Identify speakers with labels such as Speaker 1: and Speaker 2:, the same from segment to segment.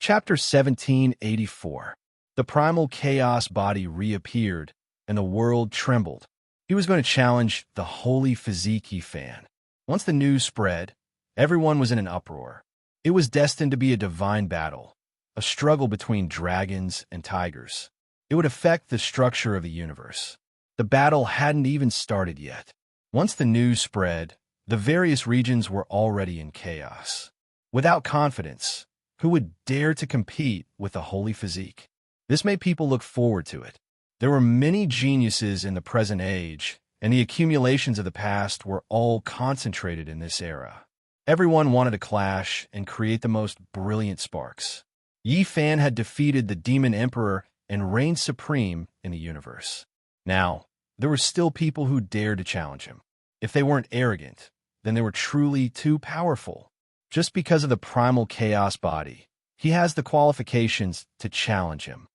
Speaker 1: Chapter 1784. The primal chaos body reappeared, and the world trembled. He was going to challenge the holy physique fan. Once the news spread, everyone was in an uproar. It was destined to be a divine battle, a struggle between dragons and tigers. It would affect the structure of the universe. The battle hadn't even started yet. Once the news spread, the various regions were already in chaos. Without confidence, who would dare to compete with the holy physique? This made people look forward to it. There were many geniuses in the present age, and the accumulations of the past were all concentrated in this era. Everyone wanted to clash and create the most brilliant sparks. Yi Fan had defeated the Demon Emperor and reigned supreme in the universe. Now, there were still people who dared to challenge him. If they weren't arrogant, then they were truly too powerful. Just because of the primal chaos body, he has the qualifications to challenge him.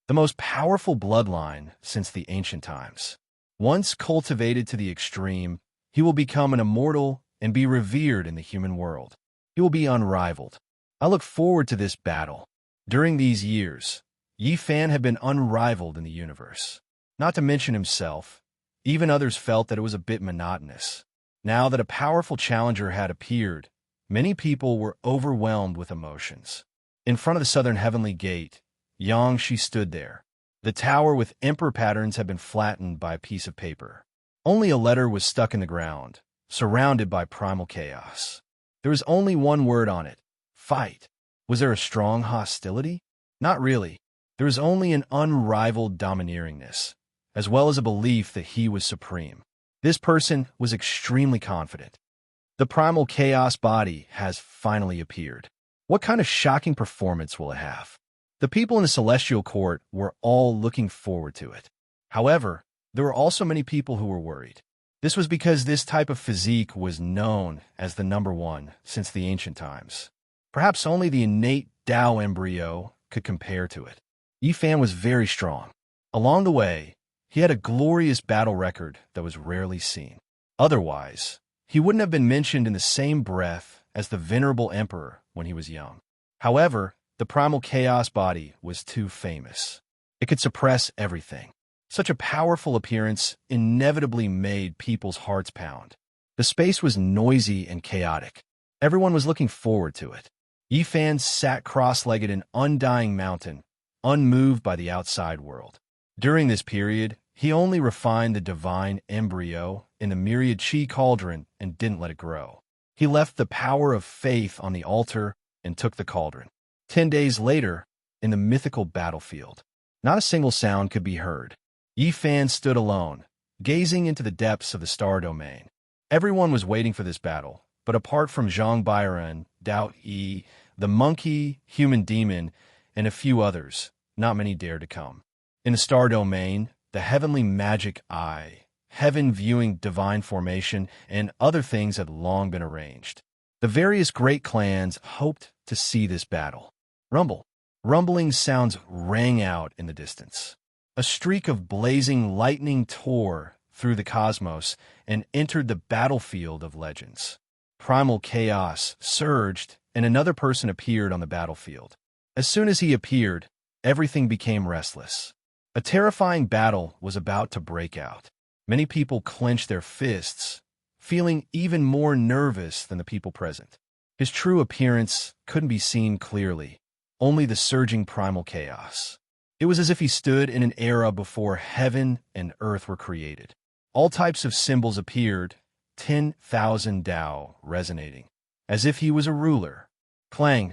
Speaker 1: The most powerful bloodline since the ancient times. Once cultivated to the extreme, he will become an immortal and be revered in the human world. He will be unrivaled. I look forward to this battle. During these years, Yi Fan had been unrivaled in the universe. Not to mention himself, even others felt that it was a bit monotonous. Now that a powerful challenger had appeared, many people were overwhelmed with emotions. In front of the southern heavenly gate, Yangshi stood there. The tower with emperor patterns had been flattened by a piece of paper. Only a letter was stuck in the ground, surrounded by primal chaos. There was only one word on it: fight. Was there a strong hostility? Not really. There was only an unrivaled domineeringness, as well as a belief that he was supreme. This person was extremely confident. The primal chaos body has finally appeared. What kind of shocking performance will it have? The people in the celestial court were all looking forward to it. However, there were also many people who were worried. This was because this type of physique was known as the number one since the ancient times. Perhaps only the innate Tao embryo could compare to it. Yi Fan was very strong. Along the way, he had a glorious battle record that was rarely seen. Otherwise, he wouldn't have been mentioned in the same breath as the venerable emperor when he was young. However, the primal chaos body was too famous. It could suppress everything. Such a powerful appearance inevitably made people's hearts pound. The space was noisy and chaotic. Everyone was looking forward to it. Yi Fan sat cross-legged in Undying Mountain, unmoved by the outside world. During this period, he only refined the divine embryo in the myriad chi cauldron and didn't let it grow. He left the power of faith on the altar and took the cauldron. 10 days later, in the mythical battlefield, not a single sound could be heard. Yi Fan stood alone, gazing into the depths of the star domain. Everyone was waiting for this battle, but apart from Zhang Bairen, Dao Yi, the monkey, human demon, and a few others, not many dared to come. In the star domain, the heavenly magic eye, heaven viewing divine formation, and other things had long been arranged. The various great clans hoped to see this battle. Rumble. Rumbling sounds rang out in the distance. A streak of blazing lightning tore through the cosmos and entered the battlefield of legends. Primal chaos surged, and another person appeared on the battlefield. As soon as he appeared, everything became restless. A terrifying battle was about to break out. Many people clenched their fists, feeling even more nervous than the people present. His true appearance couldn't be seen clearly, only the surging primal chaos. It was as if he stood in an era before heaven and earth were created. All types of symbols appeared, 10,000 Tao resonating, as if he was a ruler. Clang!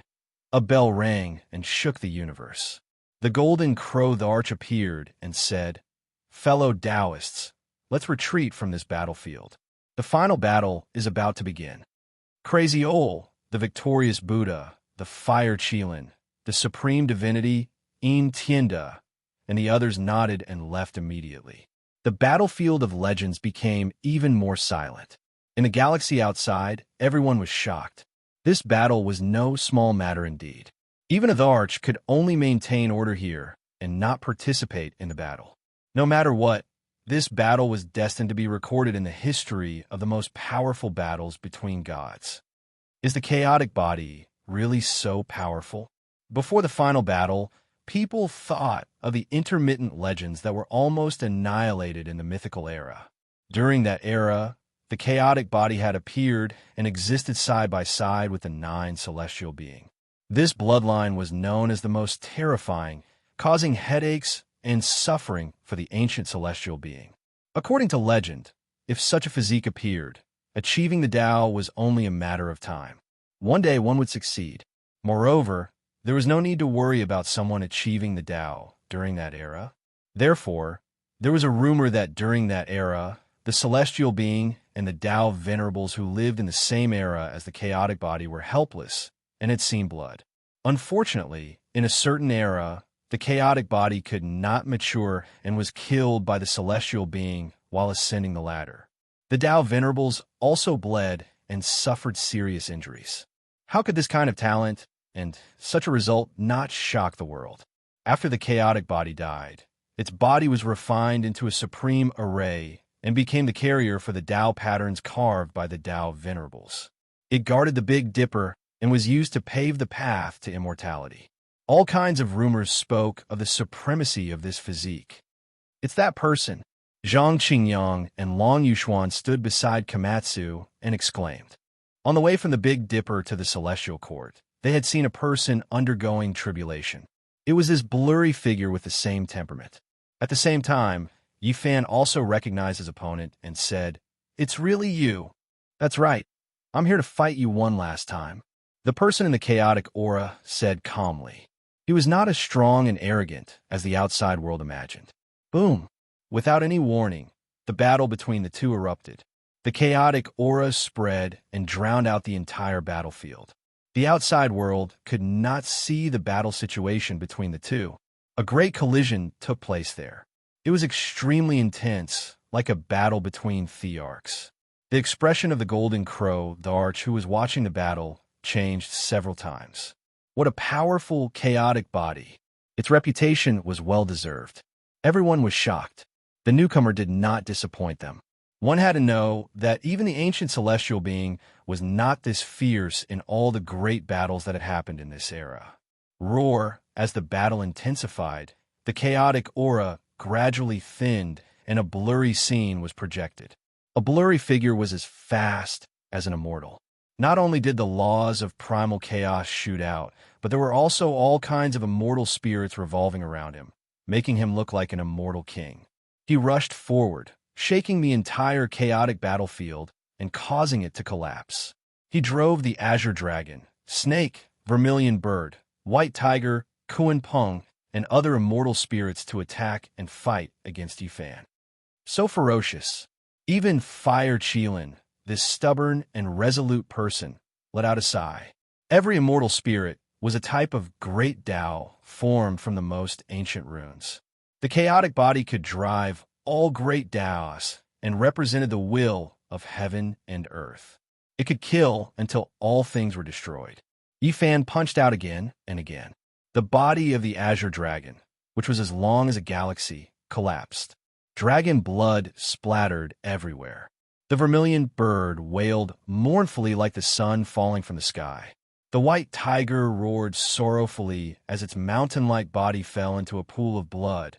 Speaker 1: A bell rang and shook the universe. The golden crowed arch appeared and said, "Fellow Taoists, let's retreat from this battlefield. The final battle is about to begin." Crazy Ol, the victorious Buddha, the fire Qilin, the supreme divinity, Im Tianda, and the others nodded and left immediately. The battlefield of legends became even more silent. In the galaxy outside, everyone was shocked. This battle was no small matter indeed. Even a Tharch could only maintain order here and not participate in the battle. No matter what, this battle was destined to be recorded in the history of the most powerful battles between gods. Is the chaotic body really so powerful? Before the final battle, people thought of the intermittent legends that were almost annihilated in the mythical era. During that era, the chaotic body had appeared and existed side by side with the 9 celestial beings. This bloodline was known as the most terrifying, causing headaches and suffering for the ancient celestial being. According to legend, if such a physique appeared, achieving the Tao was only a matter of time. One day one would succeed. Moreover, there was no need to worry about someone achieving the Tao during that era. Therefore, there was a rumor that during that era, the celestial being and the Tao venerables who lived in the same era as the chaotic body were helpless and had seen blood. Unfortunately, in a certain era, the chaotic body could not mature and was killed by the celestial being while ascending the ladder. The Tao venerables also bled and suffered serious injuries. How could this kind of talent and such a result not shock the world? After the chaotic body died, its body was refined into a supreme array and became the carrier for the Tao patterns carved by the Tao venerables. It guarded the Big Dipper and was used to pave the path to immortality. All kinds of rumors spoke of the supremacy of this physique. It's that person. Zhang Qingyang and Long Yushuan stood beside Komatsu and exclaimed. On the way from the Big Dipper to the Celestial Court, they had seen a person undergoing tribulation. It was this blurry figure with the same temperament. At the same time, Yi Fan also recognized his opponent and said, "It's really you." "That's right. I'm here to fight you one last time." The person in the chaotic aura said calmly. He was not as strong and arrogant as the outside world imagined. Boom! Without any warning, the battle between the two erupted. The chaotic aura spread and drowned out the entire battlefield. The outside world could not see the battle situation between the two. A great collision took place there. It was extremely intense, like a battle between thearchs. The expression of the golden crow, the arch who was watching the battle, changed several times. What a powerful, chaotic body. Its reputation was well-deserved. Everyone was shocked. The newcomer did not disappoint them. One had to know that even the ancient celestial being was not this fierce in all the great battles that had happened in this era. Roar, as the battle intensified, the chaotic aura gradually thinned and a blurry scene was projected. A blurry figure was as fast as an immortal. Not only did the laws of primal chaos shoot out, but there were also all kinds of immortal spirits revolving around him, making him look like an immortal king. He rushed forward, shaking the entire chaotic battlefield and causing it to collapse. He drove the azure dragon, snake, vermilion bird, white tiger, Kuan Peng, and other immortal spirits to attack and fight against Yi Fan. So ferocious, even Fire Qilin, this stubborn and resolute person, let out a sigh. Every immortal spirit was a type of great Tao formed from the most ancient runes. The chaotic body could drive all great Taos and represented the will of heaven and earth. It could kill until all things were destroyed. Yi Fan punched out again and again. The body of the azure dragon, which was as long as a galaxy, collapsed. Dragon blood splattered everywhere. The vermilion bird wailed mournfully like the sun falling from the sky. The white tiger roared sorrowfully as its mountain-like body fell into a pool of blood.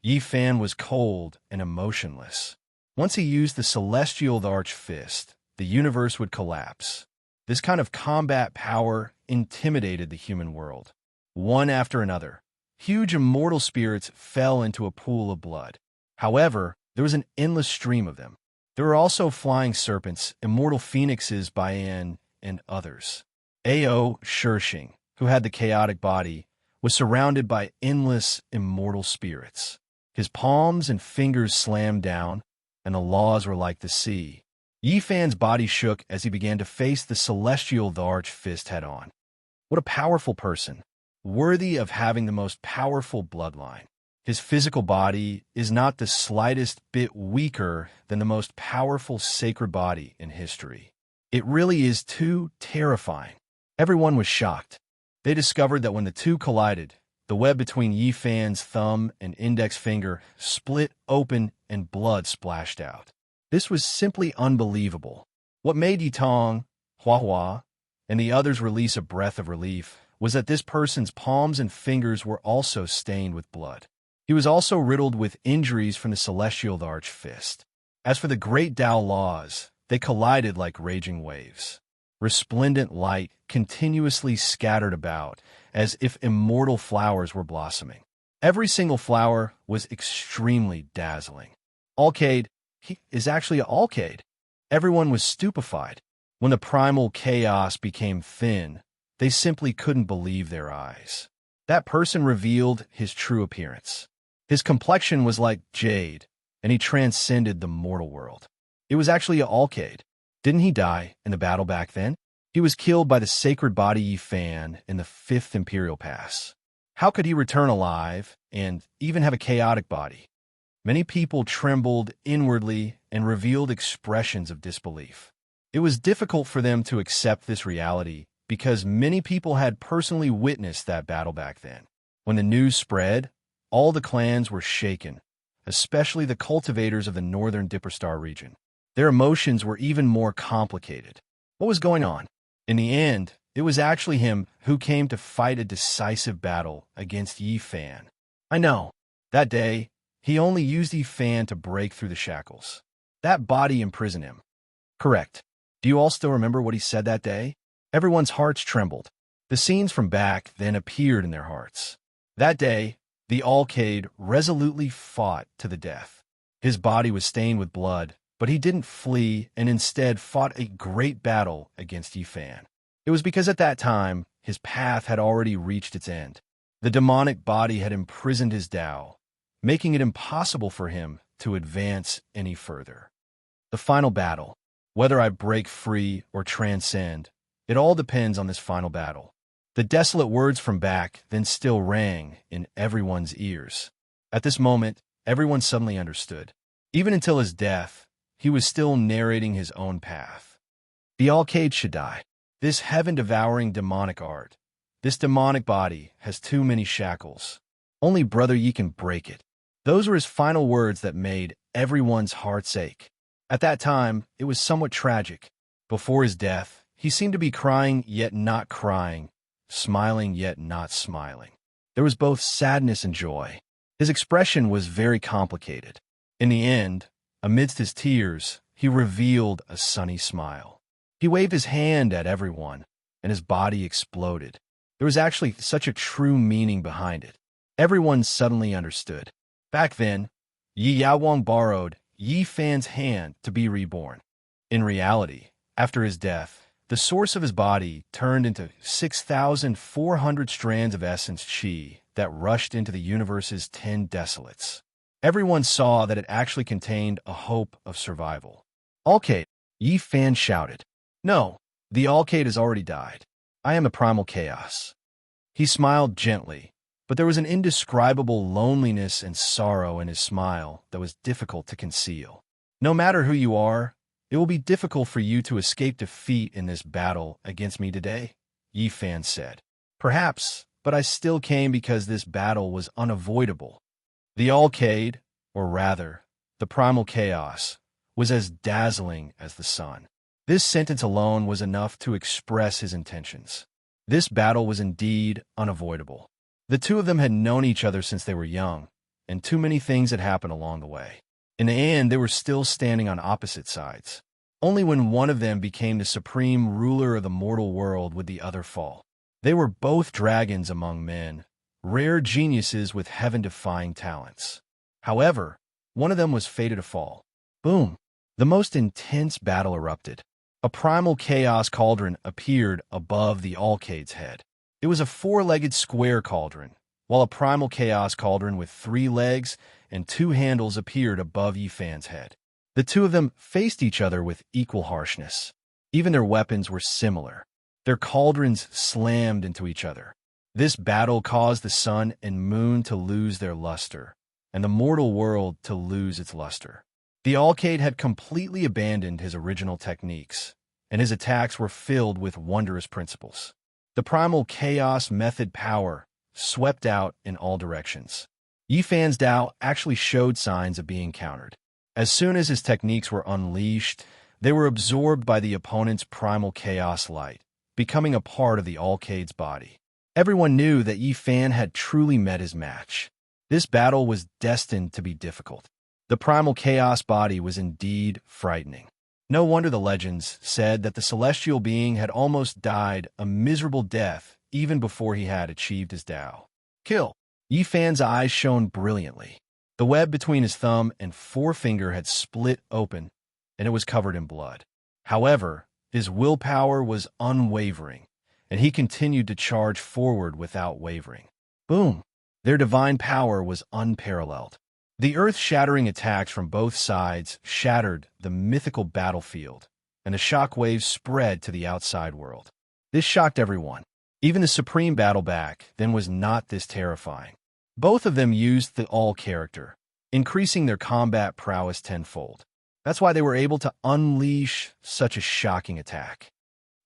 Speaker 1: Yi Fan was cold and emotionless. Once he used the celestial arch fist, the universe would collapse. This kind of combat power intimidated the human world. One after another, huge immortal spirits fell into a pool of blood. However, there was an endless stream of them. There were also flying serpents, immortal phoenixes, Baian, and others. Ao Shirshing, who had the chaotic body, was surrounded by endless immortal spirits. His palms and fingers slammed down, and the laws were like the sea. Yi Fan's body shook as he began to face the celestial arch fist head-on. What a powerful person, worthy of having the most powerful bloodline. His physical body is not the slightest bit weaker than the most powerful sacred body in history. It really is too terrifying. Everyone was shocked. They discovered that when the two collided, the web between Yi Fan's thumb and index finger split open and blood splashed out. This was simply unbelievable. What made Yi Tong, Hua Hua, and the others release a breath of relief was that this person's palms and fingers were also stained with blood. He was also riddled with injuries from the celestial arch fist. As for the great Tao laws, they collided like raging waves. Resplendent light continuously scattered about, as if immortal flowers were blossoming. Every single flower was extremely dazzling. Alcade, he is actually an Alcade. Everyone was stupefied. When the primal chaos became thin, they simply couldn't believe their eyes. That person revealed his true appearance. His complexion was like jade, and he transcended the mortal world. It was actually an Alcade. Didn't he die in the battle back then? He was killed by the sacred body Yifan in the 5th Imperial Pass. How could he return alive and even have a chaotic body? Many people trembled inwardly and revealed expressions of disbelief. It was difficult for them to accept this reality because many people had personally witnessed that battle back then. When the news spread, all the clans were shaken, especially the cultivators of the northern Dipperstar region. Their emotions were even more complicated. What was going on? In the end, it was actually him who came to fight a decisive battle against Yifan. I know. That day, he only used Yifan to break through the shackles. That body imprisoned him. Correct. Do you all still remember what he said that day? Everyone's hearts trembled. The scenes from back then appeared in their hearts. That day, the Alcade resolutely fought to the death. His body was stained with blood, but he didn't flee and instead fought a great battle against Yifan. It was because at that time, his path had already reached its end. The demonic body had imprisoned his Tao, making it impossible for him to advance any further. The final battle. Whether I break free or transcend, it all depends on this final battle. The desolate words from back then still rang in everyone's ears. At this moment, everyone suddenly understood. Even until his death, he was still narrating his own path. The Alcade should die. This heaven-devouring demonic art, this demonic body has too many shackles. Only Brother Yi can break it. Those were his final words that made everyone's hearts ache. At that time, it was somewhat tragic. Before his death, he seemed to be crying yet not crying, smiling yet not smiling. There was both sadness and joy. His expression was very complicated. In the end, amidst his tears, he revealed a sunny smile. He waved his hand at everyone, and his body exploded. There was actually such a true meaning behind it. Everyone suddenly understood. Back then, Yi Yaowang borrowed Yifan's hand to be reborn. In reality, after his death, the source of his body turned into 6,400 strands of essence Qi that rushed into the universe's 10 desolates. Everyone saw that it actually contained a hope of survival. Alcade, Yifan shouted. No, the Alcade has already died. I am the primal chaos. He smiled gently, but there was an indescribable loneliness and sorrow in his smile that was difficult to conceal. No matter who you are, it will be difficult for you to escape defeat in this battle against me today, Yifan said. Perhaps, but I still came because this battle was unavoidable. The Alcade, or rather, the primal chaos, was as dazzling as the sun. This sentence alone was enough to express his intentions. This battle was indeed unavoidable. The two of them had known each other since they were young, and too many things had happened along the way. In the end, they were still standing on opposite sides. Only when one of them became the supreme ruler of the mortal world would the other fall. They were both dragons among men, rare geniuses with heaven-defying talents. However, one of them was fated to fall. Boom! The most intense battle erupted. A primal chaos cauldron appeared above the Alcade's head. It was a 4-legged square cauldron, while a primal chaos cauldron with 3 legs and 2 handles appeared above Yifan's head. The two of them faced each other with equal harshness. Even their weapons were similar. Their cauldrons slammed into each other. This battle caused the sun and moon to lose their luster, and the mortal world to lose its luster. The Alcade had completely abandoned his original techniques, and his attacks were filled with wondrous principles. The primal chaos method power swept out in all directions. Yifan's Tao actually showed signs of being countered. As soon as his techniques were unleashed, they were absorbed by the opponent's primal chaos light, becoming a part of the Alcade's body. Everyone knew that Yi Fan had truly met his match. This battle was destined to be difficult. The primal chaos body was indeed frightening. No wonder the legends said that the celestial being had almost died a miserable death even before he had achieved his Tao. Kill. Yi Fan's eyes shone brilliantly. The web between his thumb and forefinger had split open, and it was covered in blood. However, his willpower was unwavering, and he continued to charge forward without wavering. Boom! Their divine power was unparalleled. The earth-shattering attacks from both sides shattered the mythical battlefield, and the shockwaves spread to the outside world. This shocked everyone. Even the supreme battle back then was not this terrifying. Both of them used the all character, increasing their combat prowess tenfold. That's why they were able to unleash such a shocking attack.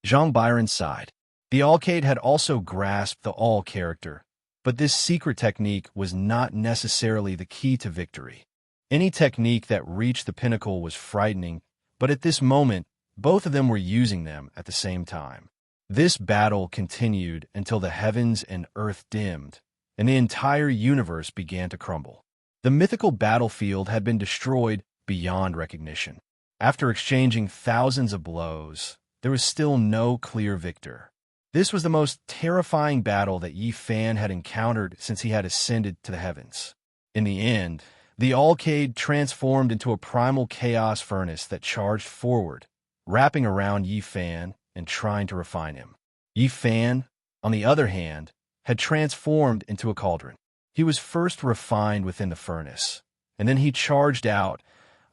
Speaker 1: Zhang Byron sighed. The Alcade had also grasped the all character, but this secret technique was not necessarily the key to victory. Any technique that reached the pinnacle was frightening, but at this moment, both of them were using them at the same time. This battle continued until the heavens and earth dimmed, and the entire universe began to crumble. The mythical battlefield had been destroyed beyond recognition. After exchanging thousands of blows, there was still no clear victor. This was the most terrifying battle that Yi Fan had encountered since he had ascended to the heavens. In the end, the Alcade transformed into a primal chaos furnace that charged forward, wrapping around Yi Fan and trying to refine him. Yi Fan, on the other hand, had transformed into a cauldron. He was first refined within the furnace, and then he charged out,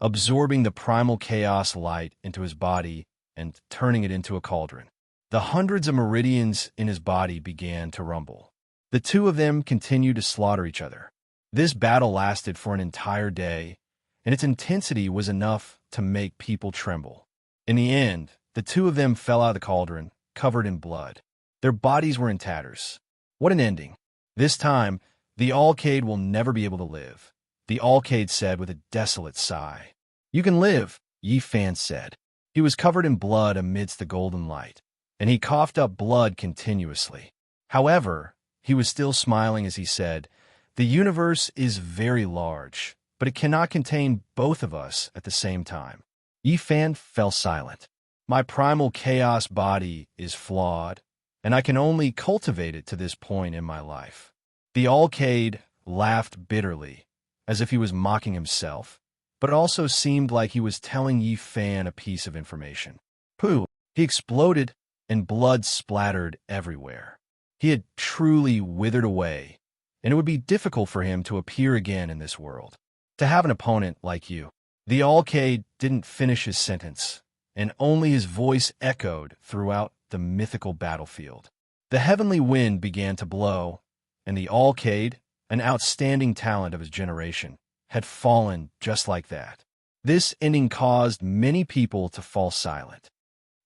Speaker 1: absorbing the primal chaos light into his body and turning it into a cauldron. The hundreds of meridians in his body began to rumble. The two of them continued to slaughter each other. This battle lasted for an entire day, and its intensity was enough to make people tremble. In the end, the two of them fell out of the cauldron, covered in blood. Their bodies were in tatters. What an ending. This time, the Alcade will never be able to live, the Alcade said with a desolate sigh. You can live, Yi Fan said. He was covered in blood amidst the golden light, and he coughed up blood continuously. However, he was still smiling as he said, the universe is very large, but it cannot contain both of us at the same time. Yi Fan fell silent. My primal chaos body is flawed, and I can only cultivate it to this point in my life. The Alcade laughed bitterly, as if he was mocking himself, but it also seemed like he was telling Yi Fan a piece of information. Pooh! He exploded, and blood splattered everywhere. He had truly withered away, and it would be difficult for him to appear again in this world. To have an opponent like you. The Alcade didn't finish his sentence, and only his voice echoed throughout the mythical battlefield. The heavenly wind began to blow, and the Alcade, an outstanding talent of his generation, had fallen just like that. This ending caused many people to fall silent.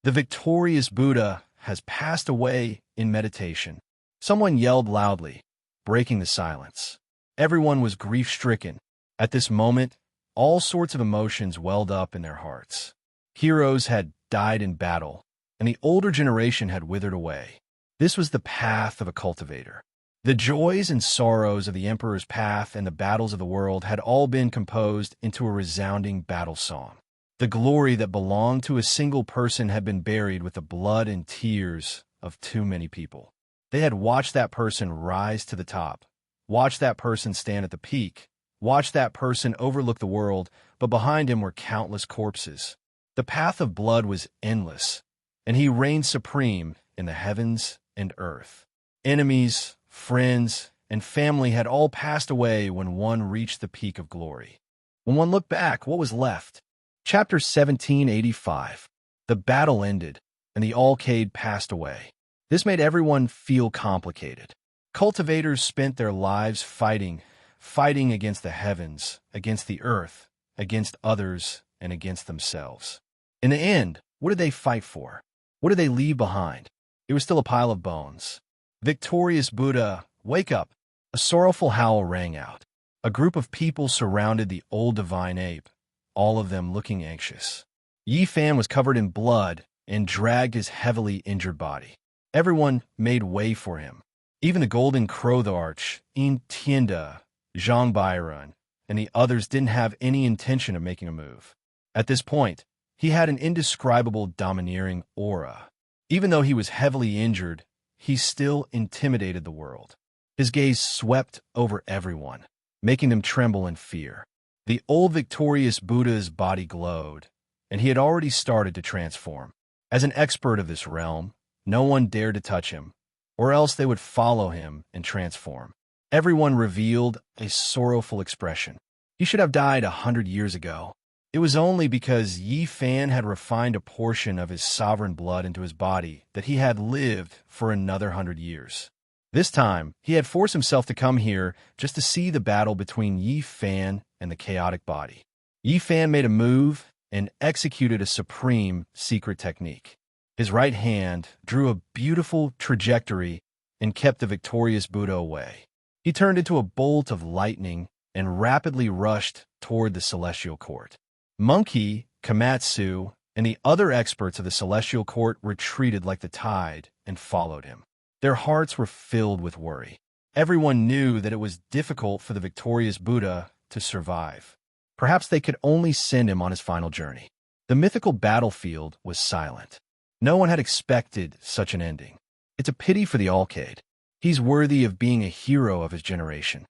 Speaker 1: The victorious Buddha has passed away in meditation. Someone yelled loudly, breaking the silence. Everyone was grief-stricken. At this moment, all sorts of emotions welled up in their hearts. Heroes had died in battle, and the older generation had withered away. This was the path of a cultivator. The joys and sorrows of the Emperor's path and the battles of the world had all been composed into a resounding battle song. The glory that belonged to a single person had been buried with the blood and tears of too many people. They had watched that person rise to the top, watched that person stand at the peak, watched that person overlook the world, but behind him were countless corpses. The path of blood was endless, and he reigned supreme in the heavens and earth. Enemies, friends, and family had all passed away when one reached the peak of glory. When one looked back, what was left? Chapter 1785. The battle ended, and the Alcade passed away. This made everyone feel complicated. Cultivators spent their lives fighting against the heavens, against the earth, against others, and against themselves. In the end, what did they fight for? What did they leave behind? It was still a pile of bones. Victorious Buddha, wake up! A sorrowful howl rang out. A group of people surrounded the old divine ape, all of them looking anxious. Yi Fan was covered in blood and dragged his heavily injured body. Everyone made way for him. Even the Golden Crowtharch, Tienda, Zhang Bairan, and the others didn't have any intention of making a move. At this point, he had an indescribable domineering aura. Even though he was heavily injured, he still intimidated the world. His gaze swept over everyone, making them tremble in fear. The old victorious Buddha's body glowed, and he had already started to transform. As an expert of this realm, no one dared to touch him, or else they would follow him and transform. Everyone revealed a sorrowful expression. He should have died 100 years ago. It was only because Yi Fan had refined a portion of his sovereign blood into his body that he had lived for another 100 years. This time, he had forced himself to come here just to see the battle between Yi Fan and the chaotic body. Yi Fan made a move and executed a supreme secret technique. His right hand drew a beautiful trajectory and kept the victorious Buddha away. He turned into a bolt of lightning and rapidly rushed toward the celestial court. Monkey, Kamatsu, and the other experts of the celestial court retreated like the tide and followed him. Their hearts were filled with worry. Everyone knew that it was difficult for the victorious Buddha to survive. Perhaps they could only send him on his final journey. The mythical battlefield was silent. No one had expected such an ending. It's a pity for the Alcade. He's worthy of being a hero of his generation.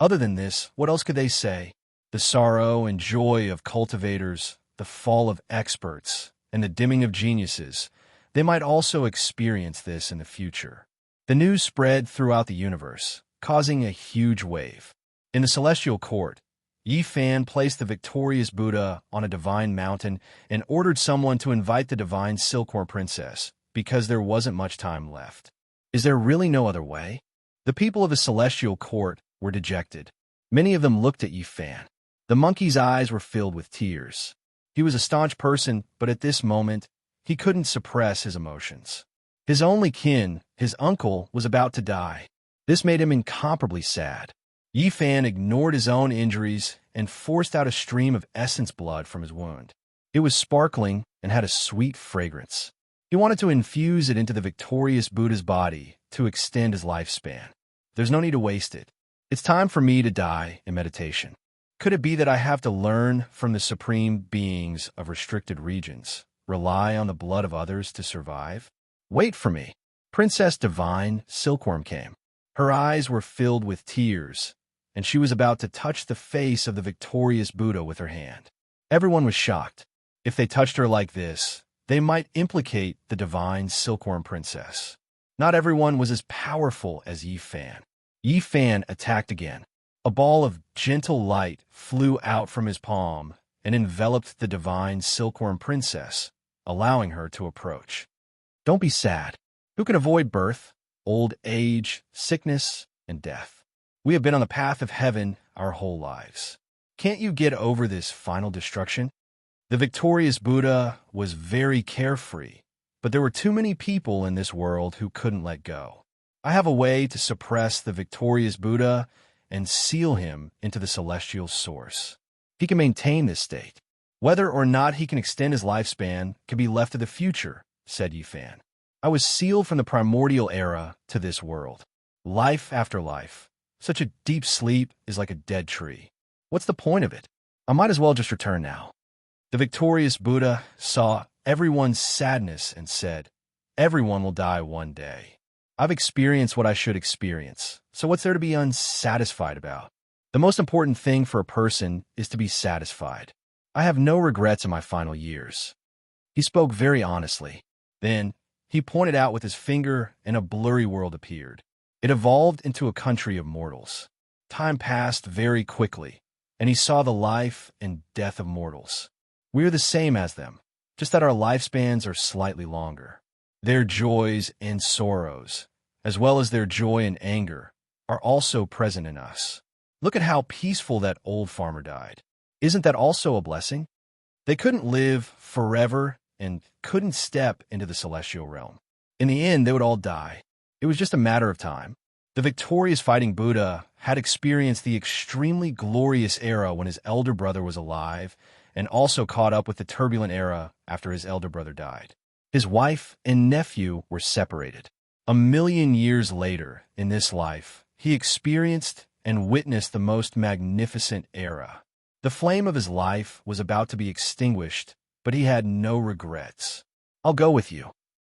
Speaker 1: Other than this, what else could they say? The sorrow and joy of cultivators, the fall of experts, and the dimming of geniuses, they might also experience this in the future. The news spread throughout the universe, causing a huge wave. In the celestial court, Yi Fan placed the victorious Buddha on a divine mountain and ordered someone to invite the divine Silkworm Princess, because there wasn't much time left. Is there really no other way? The people of the celestial court were dejected. Many of them looked at Yi Fan. The monkey's eyes were filled with tears. He was a staunch person, but at this moment, he couldn't suppress his emotions. His only kin, his uncle, was about to die. This made him incomparably sad. Yi Fan ignored his own injuries and forced out a stream of essence blood from his wound. It was sparkling and had a sweet fragrance. He wanted to infuse it into the victorious Buddha's body to extend his lifespan. There's no need to waste it. It's time for me to die in meditation. Could it be that I have to learn from the supreme beings of restricted regions, rely on the blood of others to survive? Wait for me. Princess Divine Silkworm came. Her eyes were filled with tears, and she was about to touch the face of the victorious Buddha with her hand. Everyone was shocked. If they touched her like this, they might implicate the divine Silkworm Princess. Not everyone was as powerful as Yi Fan. Yi Fan attacked again. A ball of gentle light flew out from his palm and enveloped the divine Silkworm Princess, allowing her to approach. Don't be sad. Who can avoid birth, old age, sickness, and death? We have been on the path of heaven our whole lives. Can't you get over this final destruction? The victorious Buddha was very carefree, but there were too many people in this world who couldn't let go. I have a way to suppress the victorious Buddha and seal him into the celestial source. He can maintain this state. Whether or not he can extend his lifespan can be left to the future, said Yi Fan. I was sealed from the primordial era to this world. Life after life. Such a deep sleep is like a dead tree. What's the point of it? I might as well just return now. The victorious Buddha saw everyone's sadness and said, everyone will die one day. I've experienced what I should experience, so what's there to be unsatisfied about? The most important thing for a person is to be satisfied. I have no regrets in my final years. He spoke very honestly. Then, he pointed out with his finger and a blurry world appeared. It evolved into a country of mortals. Time passed very quickly, and he saw the life and death of mortals. We are the same as them, just that our lifespans are slightly longer. Their joys and sorrows, as well as their joy and anger, are also present in us. Look at how peaceful that old farmer died. Isn't that also a blessing? They couldn't live forever and couldn't step into the celestial realm. In the end, they would all die. It was just a matter of time. The victorious fighting Buddha had experienced the extremely glorious era when his elder brother was alive and also caught up with the turbulent era after his elder brother died. His wife and nephew were separated. 1,000,000 years later, in this life, he experienced and witnessed the most magnificent era. The flame of his life was about to be extinguished, but he had no regrets. "I'll go with you."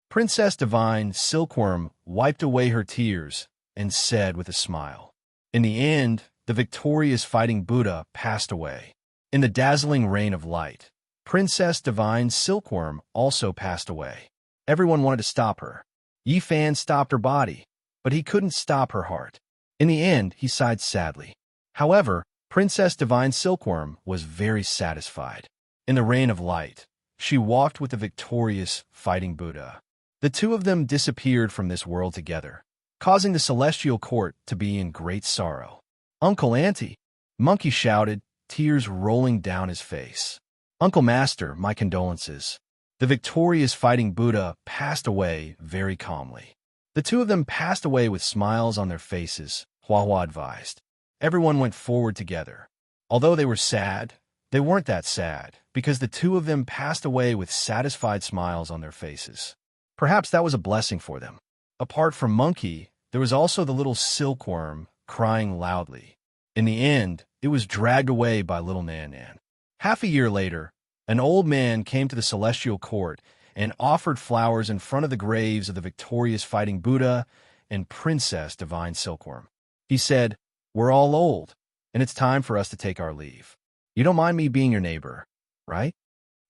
Speaker 1: Princess Divine Silkworm wiped away her tears and said with a smile. In the end, the victorious fighting Buddha passed away. In the dazzling rain of light, Princess Divine Silkworm also passed away. Everyone wanted to stop her. Yi Fan stopped her body, but he couldn't stop her heart. In the end, he sighed sadly. However, Princess Divine Silkworm was very satisfied. In the rain of light, she walked with the victorious fighting Buddha. The two of them disappeared from this world together, causing the celestial court to be in great sorrow. "Uncle Auntie!" Monkey shouted, tears rolling down his face. "Uncle Master, my condolences." The victorious fighting Buddha passed away very calmly. The two of them passed away with smiles on their faces, Hua Hua advised. Everyone went forward together. Although they were sad, they weren't that sad, because the two of them passed away with satisfied smiles on their faces. Perhaps that was a blessing for them. Apart from Monkey, there was also the little silkworm crying loudly. In the end, it was dragged away by little Nan Nan. Half a year later, an old man came to the celestial court and offered flowers in front of the graves of the victorious fighting Buddha and Princess Divine Silkworm. He said, "We're all old, and it's time for us to take our leave. You don't mind me being your neighbor, right?"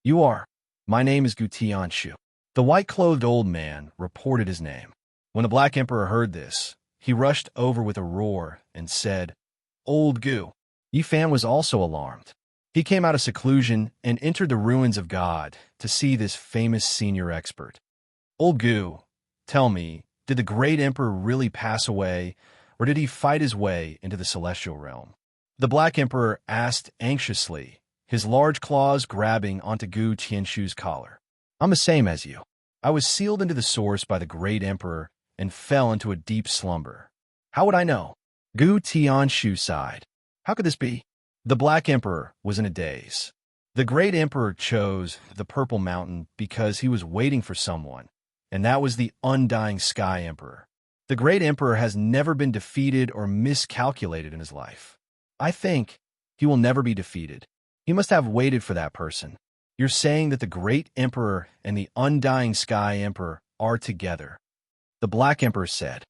Speaker 1: "You are. My name is Gu Tianshu." The white-clothed old man reported his name. When the Black Emperor heard this, he rushed over with a roar and said, "Old Gu." Yi Fan was also alarmed. He came out of seclusion and entered the ruins of God to see this famous senior expert. "Old Gu, tell me, did the great emperor really pass away, or did he fight his way into the celestial realm?" The Black Emperor asked anxiously, his large claws grabbing onto Gu Tianshu's collar. "I'm the same as you. I was sealed into the source by the great emperor and fell into a deep slumber. How would I know?" Gu Tianshu sighed. "How could this be?" The Black Emperor was in a daze. The great emperor chose the Purple Mountain because he was waiting for someone, and that was the Undying Sky Emperor. The great emperor has never been defeated or miscalculated in his life. I think he will never be defeated. He must have waited for that person. You're saying that the great emperor and the Undying Sky Emperor are together? The Black Emperor said.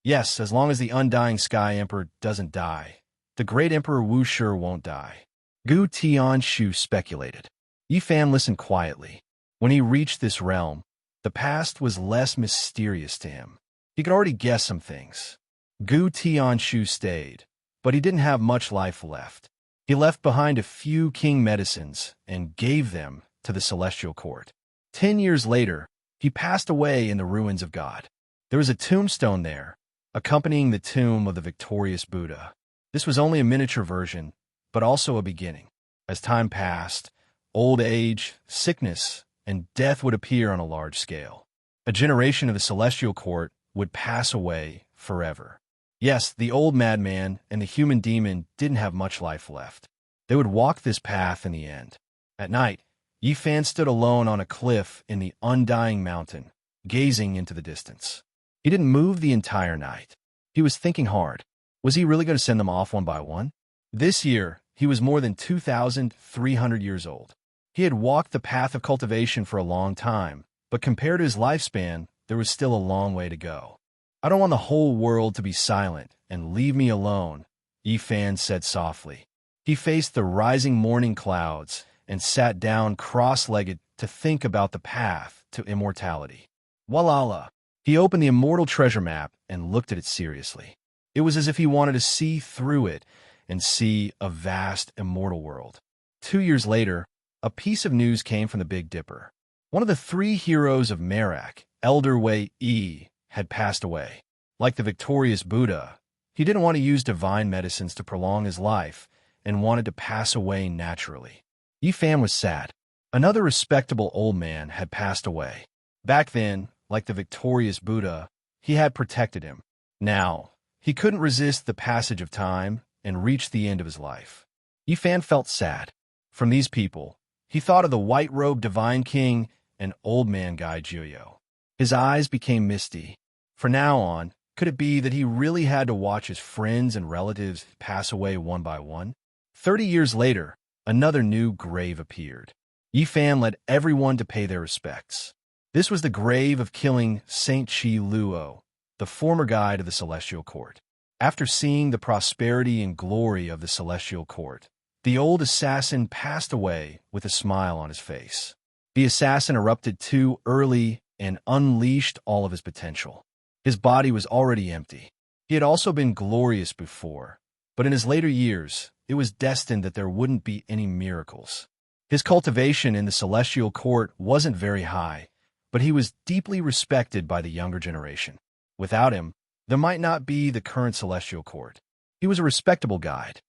Speaker 1: "Yes, as long as the Undying Sky Emperor doesn't die. The great Emperor Wu sure won't die." Gu Tianshu speculated. Yi Fan listened quietly. When he reached this realm, the past was less mysterious to him. He could already guess some things. Gu Tianshu stayed, but he didn't have much life left. He left behind a few king medicines and gave them to the celestial court. 10 years later, he passed away in the ruins of God. There was a tombstone there, accompanying the tomb of the victorious Buddha. This was only a miniature version, but also a beginning. As time passed, old age, sickness, and death would appear on a large scale. A generation of the celestial court would pass away forever. Yes, the old madman and the human demon didn't have much life left. They would walk this path in the end. At night, Yi Fan stood alone on a cliff in the Undying Mountain, gazing into the distance. He didn't move the entire night. He was thinking hard. Was he really going to send them off one by one? This year, he was more than 2,300 years old. He had walked the path of cultivation for a long time, but compared to his lifespan, there was still a long way to go. "I don't want the whole world to be silent and leave me alone," Yi Fan said softly. He faced the rising morning clouds and sat down cross-legged to think about the path to immortality. Walala! He opened the immortal treasure map and looked at it seriously. It was as if he wanted to see through it and see a vast immortal world. 2 years later, a piece of news came from the Big Dipper. One of the 3 heroes of Merak, Elder Wei Yi, had passed away. Like the victorious Buddha, he didn't want to use divine medicines to prolong his life and wanted to pass away naturally. Yi Fan was sad. Another respectable old man had passed away. Back then, like the victorious Buddha, he had protected him. Now, he couldn't resist the passage of time and reached the end of his life. Yi Fan felt sad. From these people, he thought of the white-robed divine king and old man Gai Juyo. His eyes became misty. From now on, could it be that he really had to watch his friends and relatives pass away one by one? 30 years later, another new grave appeared. Yifan led everyone to pay their respects. This was the grave of killing Saint Chi Luo, the former guide of the Celestial Court. After seeing the prosperity and glory of the Celestial Court, the old assassin passed away with a smile on his face. The assassin erupted too early and unleashed all of his potential. His body was already empty. He had also been glorious before, but in his later years, it was destined that there wouldn't be any miracles. His cultivation in the Celestial Court wasn't very high, but he was deeply respected by the younger generation. Without him, there might not be the current Celestial Court. He was a respectable guide.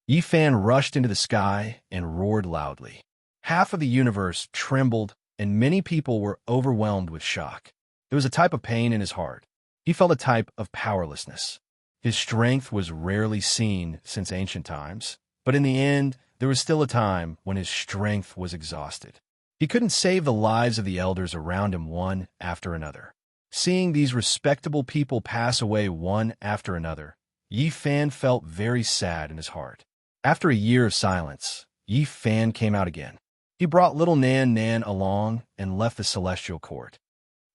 Speaker 1: Yifan rushed into the sky and roared loudly. Half of the universe trembled, and many people were overwhelmed with shock. There was a type of pain in his heart. He felt a type of powerlessness. His strength was rarely seen since ancient times, but in the end, there was still a time when his strength was exhausted. He couldn't save the lives of the elders around him one after another. Seeing these respectable people pass away one after another, Yifan felt very sad in his heart. After a year of silence, Yifan came out again. He brought little Nan Nan along and left the Celestial Court.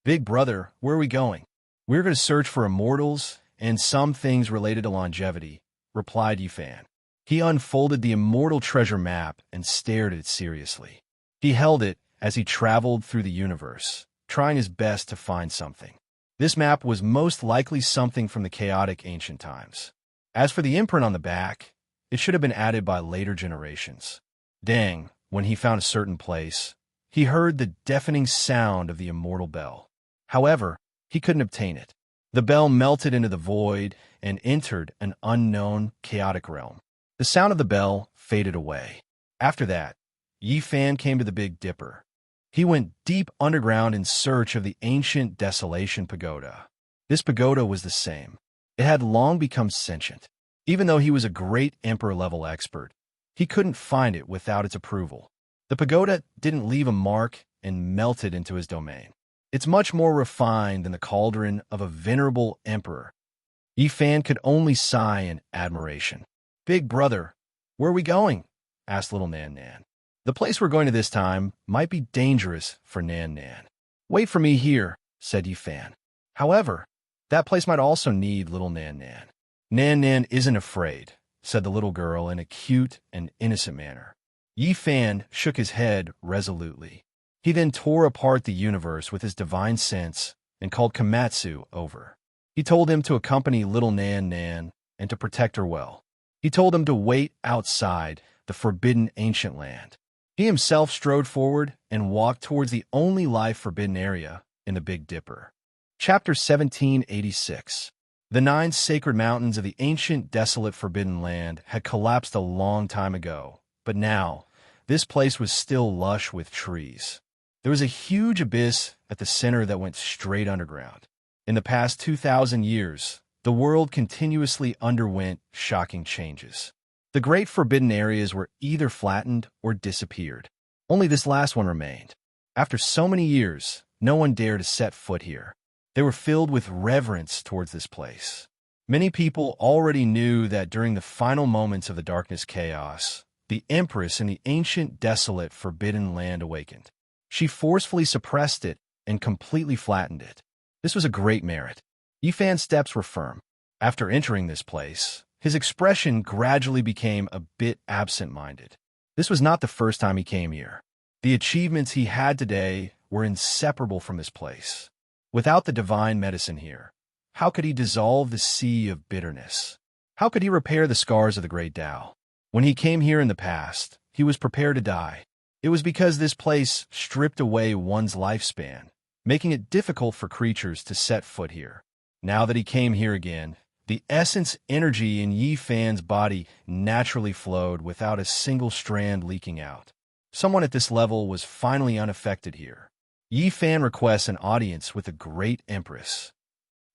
Speaker 1: "Big brother, where are we going?" "We're going to search for immortals and some things related to longevity," replied Yifan. He unfolded the immortal treasure map and stared at it seriously. He held it as he traveled through the universe, trying his best to find something. This map was most likely something from the chaotic ancient times. As for the imprint on the back, it should have been added by later generations. Dang, when he found a certain place, he heard the deafening sound of the immortal bell. However, he couldn't obtain it. The bell melted into the void and entered an unknown, chaotic realm. The sound of the bell faded away. After that, Yifan came to the Big Dipper. He went deep underground in search of the ancient Desolation Pagoda. This pagoda was the same. It had long become sentient. Even though he was a great emperor-level expert, he couldn't find it without its approval. The pagoda didn't leave a mark and melted into his domain. It's much more refined than the cauldron of a venerable emperor. Yifan could only sigh in admiration. "Big brother, where are we going?" asked little Nan Nan. "The place we're going to this time might be dangerous for Nan Nan." "Wait for me here," said Yifan. "However, that place might also need little Nan Nan." "Nan Nan isn't afraid," said the little girl in a cute and innocent manner. Yifan shook his head resolutely. He then tore apart the universe with his divine sense and called Komatsu over. He told him to accompany little Nan Nan and to protect her well. He told him to wait outside the forbidden ancient land. He himself strode forward and walked towards the only life-forbidden area in the Big Dipper. Chapter 1786. The 9 sacred mountains of the ancient, desolate, forbidden land had collapsed a long time ago, but now, this place was still lush with trees. There was a huge abyss at the center that went straight underground. In the past 2,000 years, the world continuously underwent shocking changes. The great forbidden areas were either flattened or disappeared. Only this last one remained. After so many years, no one dared to set foot here. They were filled with reverence towards this place. Many people already knew that during the final moments of the darkness chaos, the Empress in the ancient, desolate, forbidden land awakened. She forcefully suppressed it and completely flattened it. This was a great merit. Yifan's steps were firm. After entering this place, his expression gradually became a bit absent-minded. This was not the first time he came here. The achievements he had today were inseparable from this place. Without the divine medicine here, how could he dissolve the sea of bitterness? How could he repair the scars of the great Tao? When he came here in the past, he was prepared to die. It was because this place stripped away one's lifespan, making it difficult for creatures to set foot here. Now that he came here again, the essence energy in Yifan's body naturally flowed without a single strand leaking out. Someone at this level was finally unaffected here. Yifan requests an audience with the great Empress.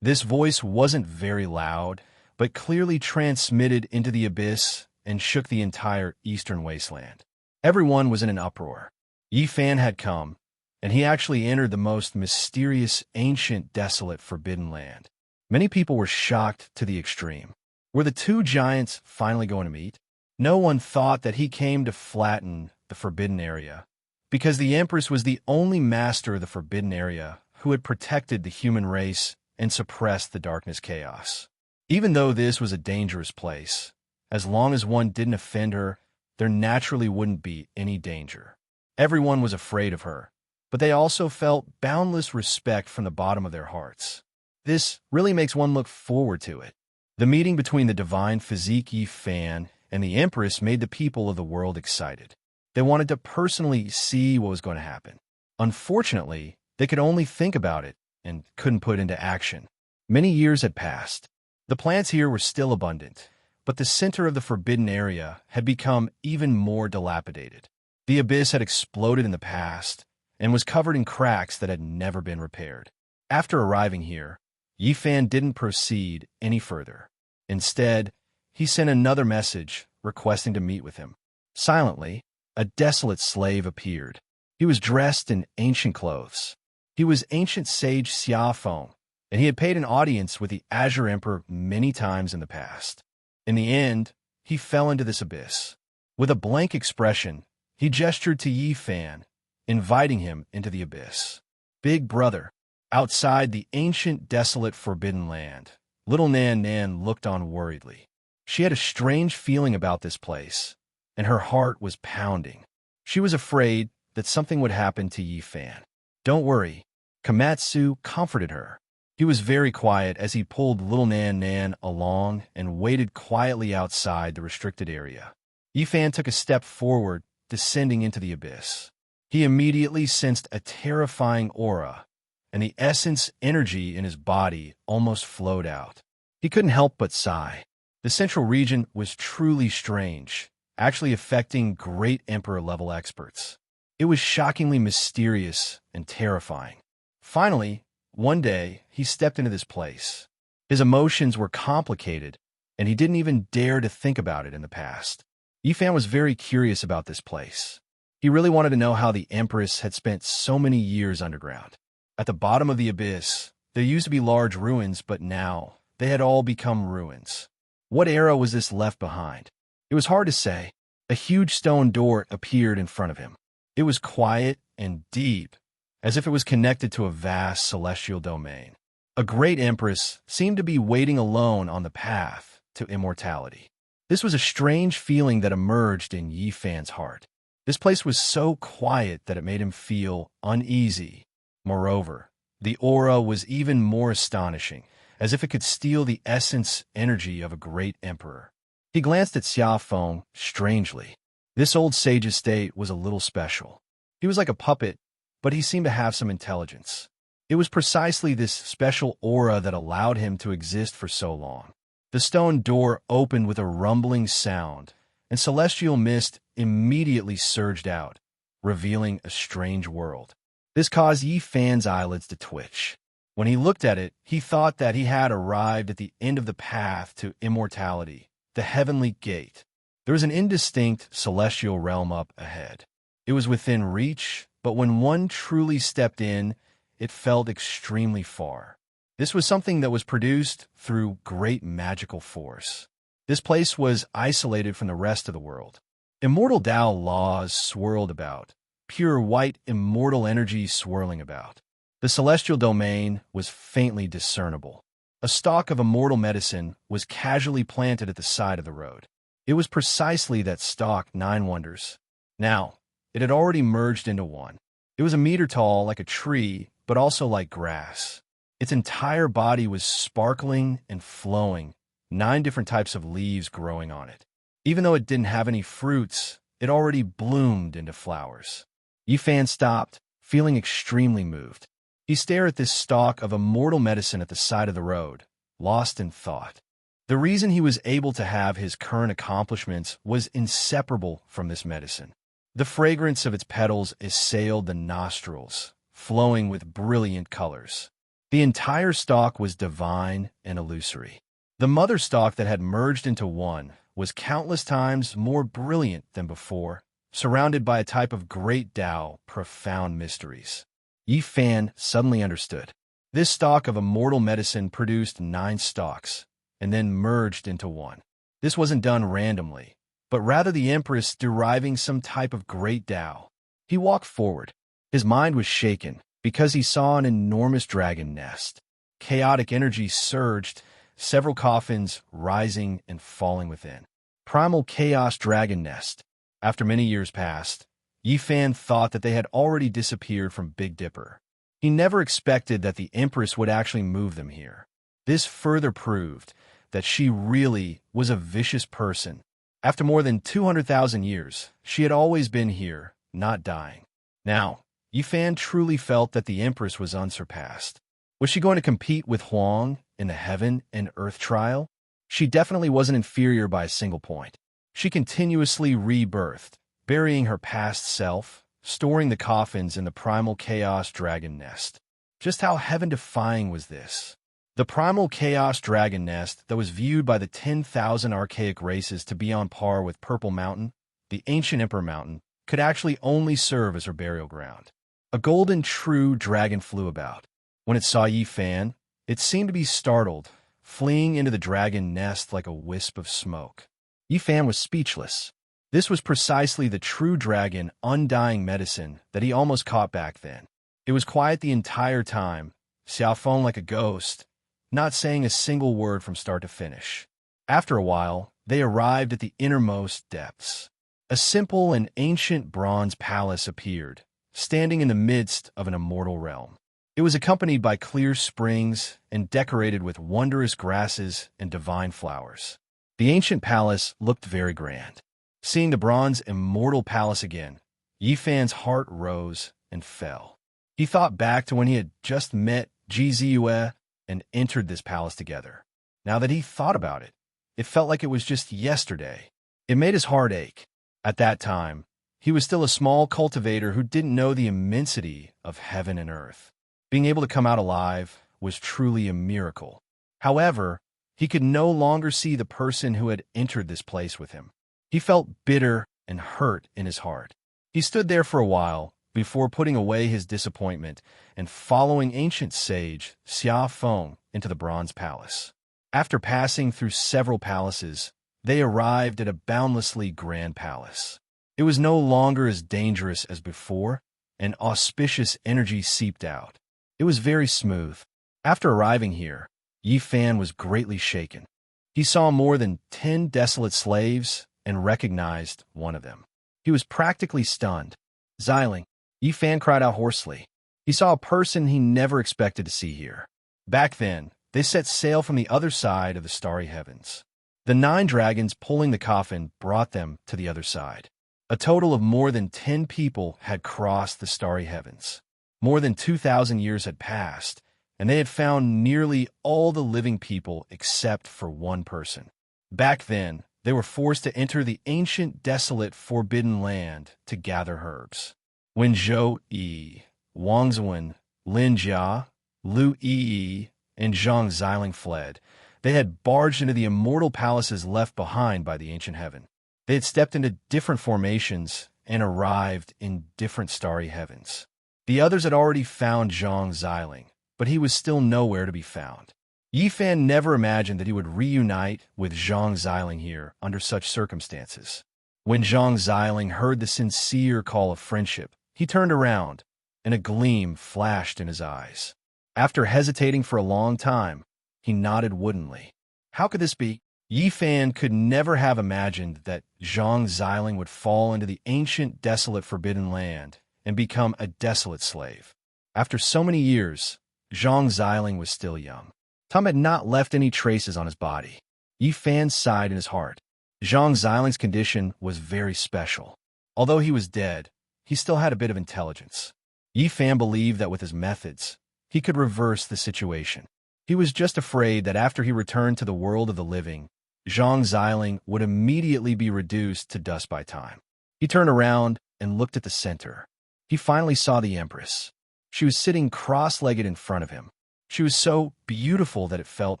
Speaker 1: This voice wasn't very loud, but clearly transmitted into the abyss and shook the entire eastern wasteland. Everyone was in an uproar. Yifan had come, and he actually entered the most mysterious, ancient, desolate, forbidden land. Many people were shocked to the extreme. Were the two giants finally going to meet? No one thought that he came to flatten the forbidden area, because the Empress was the only master of the forbidden area who had protected the human race and suppressed the darkness chaos. Even though this was a dangerous place, as long as one didn't offend her, there naturally wouldn't be any danger. Everyone was afraid of her, but they also felt boundless respect from the bottom of their hearts. This really makes one look forward to it. The meeting between the divine physique fan and the Empress made the people of the world excited. They wanted to personally see what was going to happen. Unfortunately, they could only think about it and couldn't put it into action. Many years had passed. The plants here were still abundant, but the center of the forbidden area had become even more dilapidated. The abyss had exploded in the past and was covered in cracks that had never been repaired. After arriving here, Yifan didn't proceed any further. Instead, he sent another message requesting to meet with him. Silently, a desolate slave appeared. He was dressed in ancient clothes. He was ancient sage Xiafeng, and he had paid an audience with the Azure Emperor many times in the past. In the end, he fell into this abyss. With a blank expression, he gestured to Yifan, inviting him into the abyss. Big brother, outside the ancient, desolate, forbidden land, little Nan Nan looked on worriedly. She had a strange feeling about this place, and her heart was pounding. She was afraid that something would happen to Yifan. Don't worry, Komatsu comforted her. He was very quiet as he pulled little Nan Nan along and waited quietly outside the restricted area. Yifan took a step forward, descending into the abyss. He immediately sensed a terrifying aura, and the essence energy in his body almost flowed out. He couldn't help but sigh. The central region was truly strange, actually affecting great Emperor-level experts. It was shockingly mysterious and terrifying. Finally, one day, he stepped into this place. His emotions were complicated, and he didn't even dare to think about it in the past. Yifan was very curious about this place. He really wanted to know how the Empress had spent so many years underground. At the bottom of the abyss, there used to be large ruins, but now they had all become ruins. What era was this left behind? It was hard to say. A huge stone door appeared in front of him. It was quiet and deep, as if it was connected to a vast celestial domain. A great Empress seemed to be waiting alone on the path to immortality. This was a strange feeling that emerged in Yifan's heart. This place was so quiet that it made him feel uneasy. Moreover, the aura was even more astonishing, as if it could steal the essence energy of a great emperor. He glanced at Xiafeng strangely. This old sage estate was a little special. He was like a puppet, but he seemed to have some intelligence. It was precisely this special aura that allowed him to exist for so long. The stone door opened with a rumbling sound, and celestial mist immediately surged out, revealing a strange world. This caused Yifan's eyelids to twitch. When he looked at it, he thought that he had arrived at the end of the path to immortality, the heavenly gate. There was an indistinct celestial realm up ahead. It was within reach, but when one truly stepped in, it felt extremely far. This was something that was produced through great magical force. This place was isolated from the rest of the world. Immortal Tao laws swirled about, pure white immortal energy swirling about. The celestial domain was faintly discernible. A stalk of immortal medicine was casually planted at the side of the road. It was precisely that stalk Nine Wonders. Now, it had already merged into one. It was a meter tall like a tree, but also like grass. Its entire body was sparkling and flowing, 9 different types of leaves growing on it. Even though it didn't have any fruits, it already bloomed into flowers. Yifan stopped, feeling extremely moved. He stared at this stalk of immortal medicine at the side of the road, lost in thought. The reason he was able to have his current accomplishments was inseparable from this medicine. The fragrance of its petals assailed the nostrils, flowing with brilliant colors. The entire stalk was divine and illusory. The mother stalk that had merged into one was countless times more brilliant than before, surrounded by a type of great Tao, profound mysteries. Yi Fan suddenly understood. This stalk of immortal medicine produced 9 stalks, and then merged into one. This wasn't done randomly, but rather the Empress deriving some type of great Tao. He walked forward. His mind was shaken because he saw an enormous dragon nest. Chaotic energy surged, several coffins rising and falling within. Primal Chaos Dragon Nest. After many years passed, Yi Fan thought that they had already disappeared from Big Dipper. He never expected that the Empress would actually move them here. This further proved that she really was a vicious person. After more than 200,000 years, she had always been here, not dying. Now, Yi Fan truly felt that the Empress was unsurpassed. Was she going to compete with Huang in the Heaven and Earth trial? She definitely wasn't inferior by a single point. She continuously rebirthed, burying her past self, storing the coffins in the Primal Chaos Dragon Nest. Just how heaven-defying was this? The Primal Chaos Dragon Nest that was viewed by the 10,000 archaic races to be on par with Purple Mountain, the ancient Emperor Mountain, could actually only serve as her burial ground. A golden true dragon flew about. When it saw Yi Fan, it seemed to be startled, fleeing into the dragon nest like a wisp of smoke. Yi Fan was speechless. This was precisely the true dragon undying medicine that he almost caught back then. It was quiet the entire time, Xiaofeng like a ghost, not saying a single word from start to finish. After a while, they arrived at the innermost depths. A simple and ancient bronze palace appeared, standing in the midst of an immortal realm. It was accompanied by clear springs and decorated with wondrous grasses and divine flowers. The ancient palace looked very grand. Seeing the bronze immortal palace again, Yi Fan's heart rose and fell. He thought back to when he had just met Ji Ziyue and entered this palace together. Now that he thought about it, it felt like it was just yesterday. It made his heart ache. At that time, he was still a small cultivator who didn't know the immensity of heaven and earth. Being able to come out alive was truly a miracle. However, he could no longer see the person who had entered this place with him. He felt bitter and hurt in his heart. He stood there for a while before putting away his disappointment and following ancient sage Xia Feng into the bronze palace. After passing through several palaces, they arrived at a boundlessly grand palace. It was no longer as dangerous as before, and auspicious energy seeped out. It was very smooth. After arriving here, Yi Fan was greatly shaken. He saw more than 10 desolate slaves and recognized one of them. He was practically stunned. Xiling, Yi Fan cried out hoarsely. He saw a person he never expected to see here. Back then, they set sail from the other side of the starry heavens. The 9 dragons pulling the coffin brought them to the other side. A total of more than 10 people had crossed the starry heavens. More than 2,000 years had passed, and they had found nearly all the living people except for one person. Back then, they were forced to enter the ancient, desolate, forbidden land to gather herbs. When Zhou Yi, Wang Zuan, Lin Jia, Lu Yi, and Zhang Xiling fled, they had barged into the immortal palaces left behind by the ancient heaven. They had stepped into different formations and arrived in different starry heavens. The others had already found Zhang Xiling, but he was still nowhere to be found. Yi Fan never imagined that he would reunite with Zhang Xiling here under such circumstances. When Zhang Xiling heard the sincere call of friendship, he turned around, and a gleam flashed in his eyes. After hesitating for a long time, he nodded woodenly. How could this be? Yi Fan could never have imagined that Zhang Xiling would fall into the ancient, desolate, forbidden land and become a desolate slave. After so many years, Zhang Xiling was still young. Time had not left any traces on his body. Yi Fan sighed in his heart. Zhang Xiling's condition was very special. Although he was dead, he still had a bit of intelligence. Yi Fan believed that with his methods, he could reverse the situation. He was just afraid that after he returned to the world of the living, Zhang Xiling would immediately be reduced to dust by time. He turned around and looked at the center. He finally saw the Empress. She was sitting cross-legged in front of him. She was so beautiful that it felt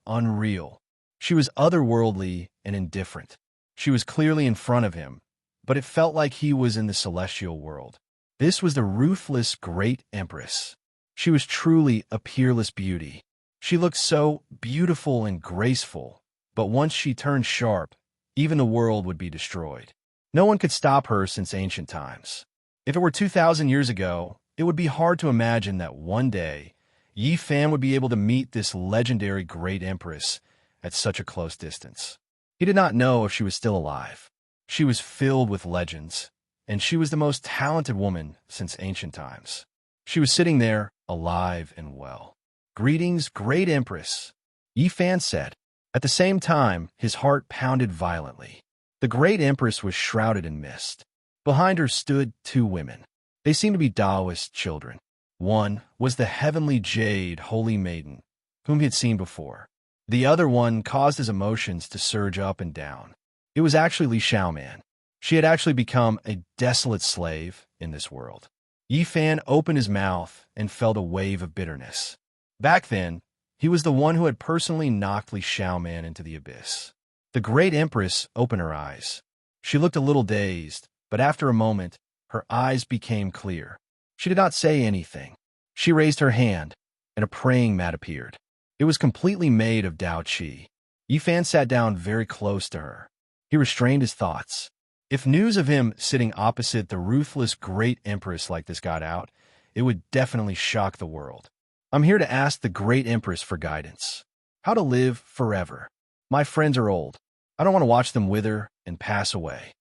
Speaker 1: unreal. She was otherworldly and indifferent. She was clearly in front of him, but it felt like he was in the celestial world. This was the ruthless great Empress. She was truly a peerless beauty. She looked so beautiful and graceful, but once she turned sharp, even the world would be destroyed. No one could stop her since ancient times. If it were 2,000 years ago, it would be hard to imagine that one day, Yi Fan would be able to meet this legendary great empress at such a close distance. He did not know if she was still alive. She was filled with legends, and she was the most talented woman since ancient times. She was sitting there, alive and well. "Greetings, great empress," Yi Fan said. At the same time, his heart pounded violently. The great empress was shrouded in mist. Behind her stood two women. They seemed to be Taoist children. One was the heavenly jade holy maiden, whom he had seen before. The other one caused his emotions to surge up and down. It was actually Li Xiaoman. She had actually become a desolate slave in this world. Yi Fan opened his mouth and felt a wave of bitterness. Back then, he was the one who had personally knocked Li Xiaoman into the abyss. The great empress opened her eyes. She looked a little dazed, but after a moment, her eyes became clear. She did not say anything. She raised her hand, and a praying mat appeared. It was completely made of Dao Qi. Yi Fan sat down very close to her. He restrained his thoughts. If news of him sitting opposite the ruthless great empress like this got out, it would definitely shock the world. "I'm here to ask the great empress for guidance. How to live forever. My friends are old. I don't want to watch them wither and pass away.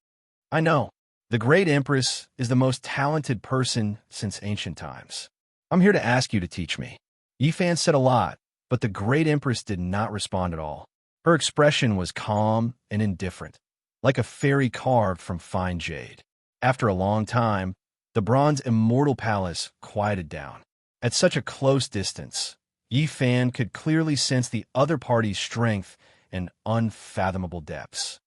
Speaker 1: I know. The great empress is the most talented person since ancient times. I'm here to ask you to teach me." Yi Fan said a lot, but the great empress did not respond at all. Her expression was calm and indifferent, like a fairy carved from fine jade. After a long time, the bronze immortal palace quieted down. At such a close distance, Yi Fan could clearly sense the other party's strength and unfathomable depths.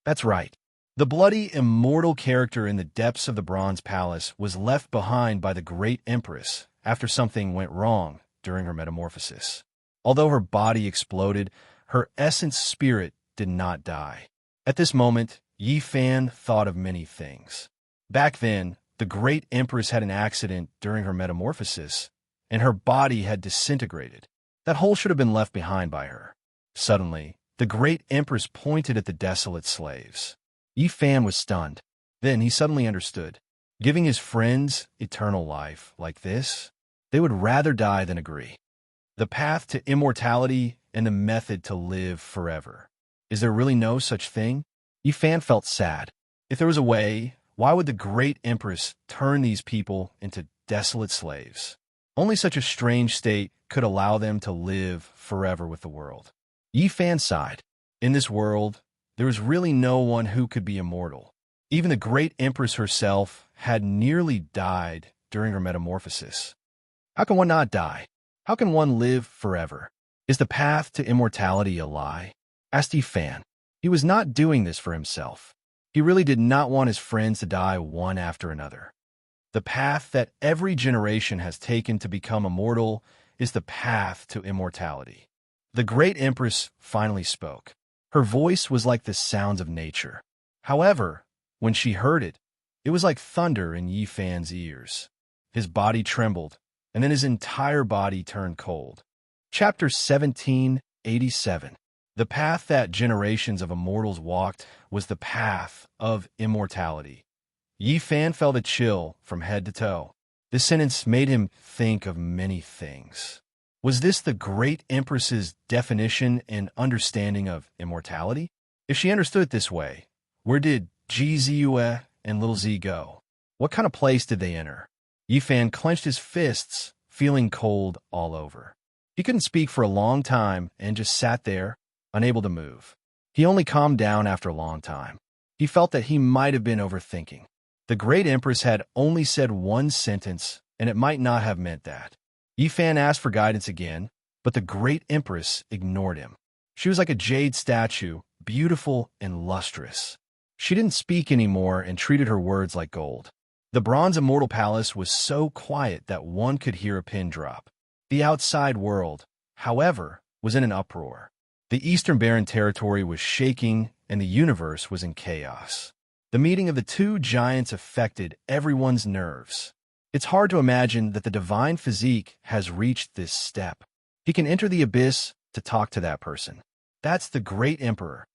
Speaker 1: That's right. The bloody, immortal character in the depths of the Bronze Palace was left behind by the great empress after something went wrong during her metamorphosis. Although her body exploded, her essence spirit did not die. At this moment, Yi Fan thought of many things. Back then, the great empress had an accident during her metamorphosis, and her body had disintegrated. That hole should have been left behind by her. Suddenly, the great empress pointed at the desolate slaves. Yi Fan was stunned. Then he suddenly understood. Giving his friends eternal life like this, they would rather die than agree. The path to immortality and the method to live forever. Is there really no such thing? Yi Fan felt sad. If there was a way, why would the great empress turn these people into desolate slaves? Only such a strange state could allow them to live forever with the world. Yi Fan sighed. In this world, there was really no one who could be immortal. Even the great empress herself had nearly died during her metamorphosis. How can one not die? How can one live forever? Is the path to immortality a lie? Asked Yi Fan. He was not doing this for himself. He really did not want his friends to die one after another. The path that every generation has taken to become immortal is the path to immortality. The great empress finally spoke. Her voice was like the sounds of nature. However, when she heard it, it was like thunder in Yi Fan's ears. His body trembled, and then his entire body turned cold. Chapter 1787. The path that generations of immortals walked was the path of immortality. Yi Fan felt a chill from head to toe. This sentence made him think of many things. Was this the great empress's definition and understanding of immortality? If she understood it this way, where did Ji Ziyue and Little Z go? What kind of place did they enter? Yi Fan clenched his fists, feeling cold all over. He couldn't speak for a long time and just sat there, unable to move. He only calmed down after a long time. He felt that he might have been overthinking. The great empress had only said one sentence, and it might not have meant that. Yi Fan asked for guidance again, but the great empress ignored him. She was like a jade statue, beautiful and lustrous. She didn't speak anymore and treated her words like gold. The bronze immortal palace was so quiet that one could hear a pin drop. The outside world, however, was in an uproar. The Eastern Barren Territory was shaking, and the universe was in chaos. The meeting of the two giants affected everyone's nerves. It's hard to imagine that the divine physique has reached this step. He can enter the abyss to talk to that person. That's the great emperor.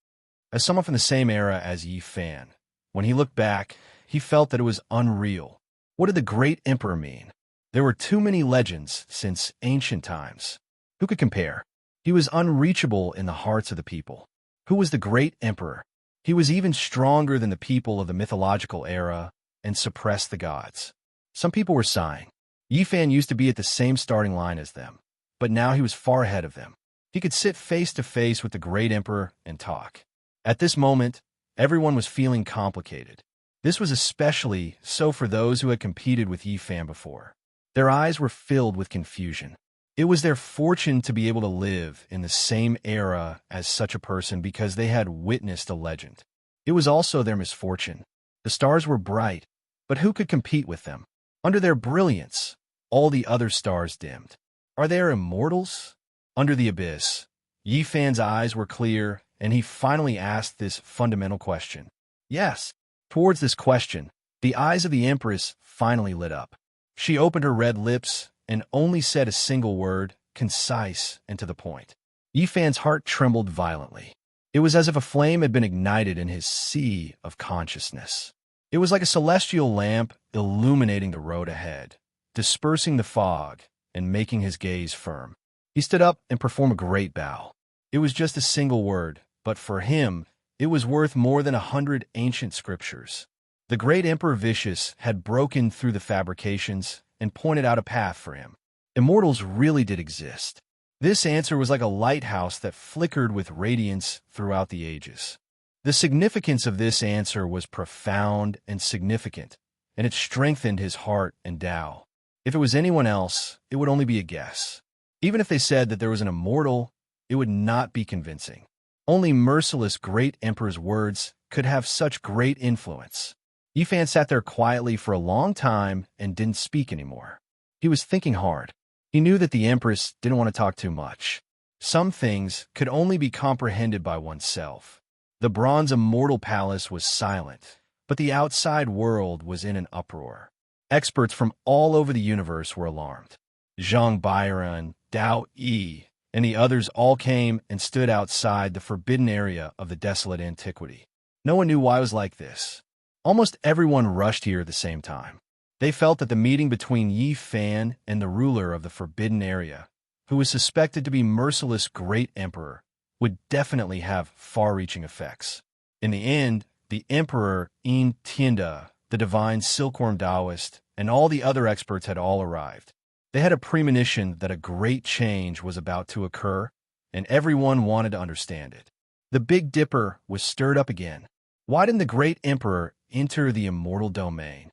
Speaker 1: As someone from the same era as Yi Fan, when he looked back, he felt that it was unreal. What did the great emperor mean? There were too many legends since ancient times. Who could compare? He was unreachable in the hearts of the people. Who was the great emperor? He was even stronger than the people of the mythological era and suppressed the gods. Some people were sighing. Yi Fan used to be at the same starting line as them, but now he was far ahead of them. He could sit face to face with the great emperor and talk. At this moment, everyone was feeling complicated. This was especially so for those who had competed with Yi Fan before. Their eyes were filled with confusion. It was their fortune to be able to live in the same era as such a person because they had witnessed a legend. It was also their misfortune. The stars were bright, but who could compete with them? Under their brilliance, all the other stars dimmed. Are there immortals? Under the abyss, Yi Fan's eyes were clear, and he finally asked this fundamental question. Yes. Towards this question, the eyes of the Empress finally lit up. She opened her red lips and only said a single word, concise and to the point. Yi Fan's heart trembled violently. It was as if a flame had been ignited in his sea of consciousness. It was like a celestial lamp illuminating the road ahead, dispersing the fog and making his gaze firm. He stood up and performed a great bow. It was just a single word, but for him, it was worth more than 100 ancient scriptures. The great Emperor Vicious had broken through the fabrications and pointed out a path for him. Immortals really did exist. This answer was like a lighthouse that flickered with radiance throughout the ages. The significance of this answer was profound and significant, and it strengthened his heart and Tao. If it was anyone else, it would only be a guess. Even if they said that there was an immortal, it would not be convincing. Only merciless great emperor's words could have such great influence. Yi Fan sat there quietly for a long time and didn't speak anymore. He was thinking hard. He knew that the Empress didn't want to talk too much. Some things could only be comprehended by oneself. The bronze immortal palace was silent, but the outside world was in an uproar. Experts from all over the universe were alarmed. Zhang Bairan, Dao Yi, and the others all came and stood outside the forbidden area of the desolate antiquity. No one knew why it was like this. Almost everyone rushed here at the same time. They felt that the meeting between Yi Fan and the ruler of the forbidden area, who was suspected to be merciless great emperor, would definitely have far-reaching effects. In the end, the emperor In Tianda, the divine silkworm Taoist, and all the other experts had all arrived. They had a premonition that a great change was about to occur, and everyone wanted to understand it. The Big Dipper was stirred up again. Why didn't the great emperor enter the immortal domain?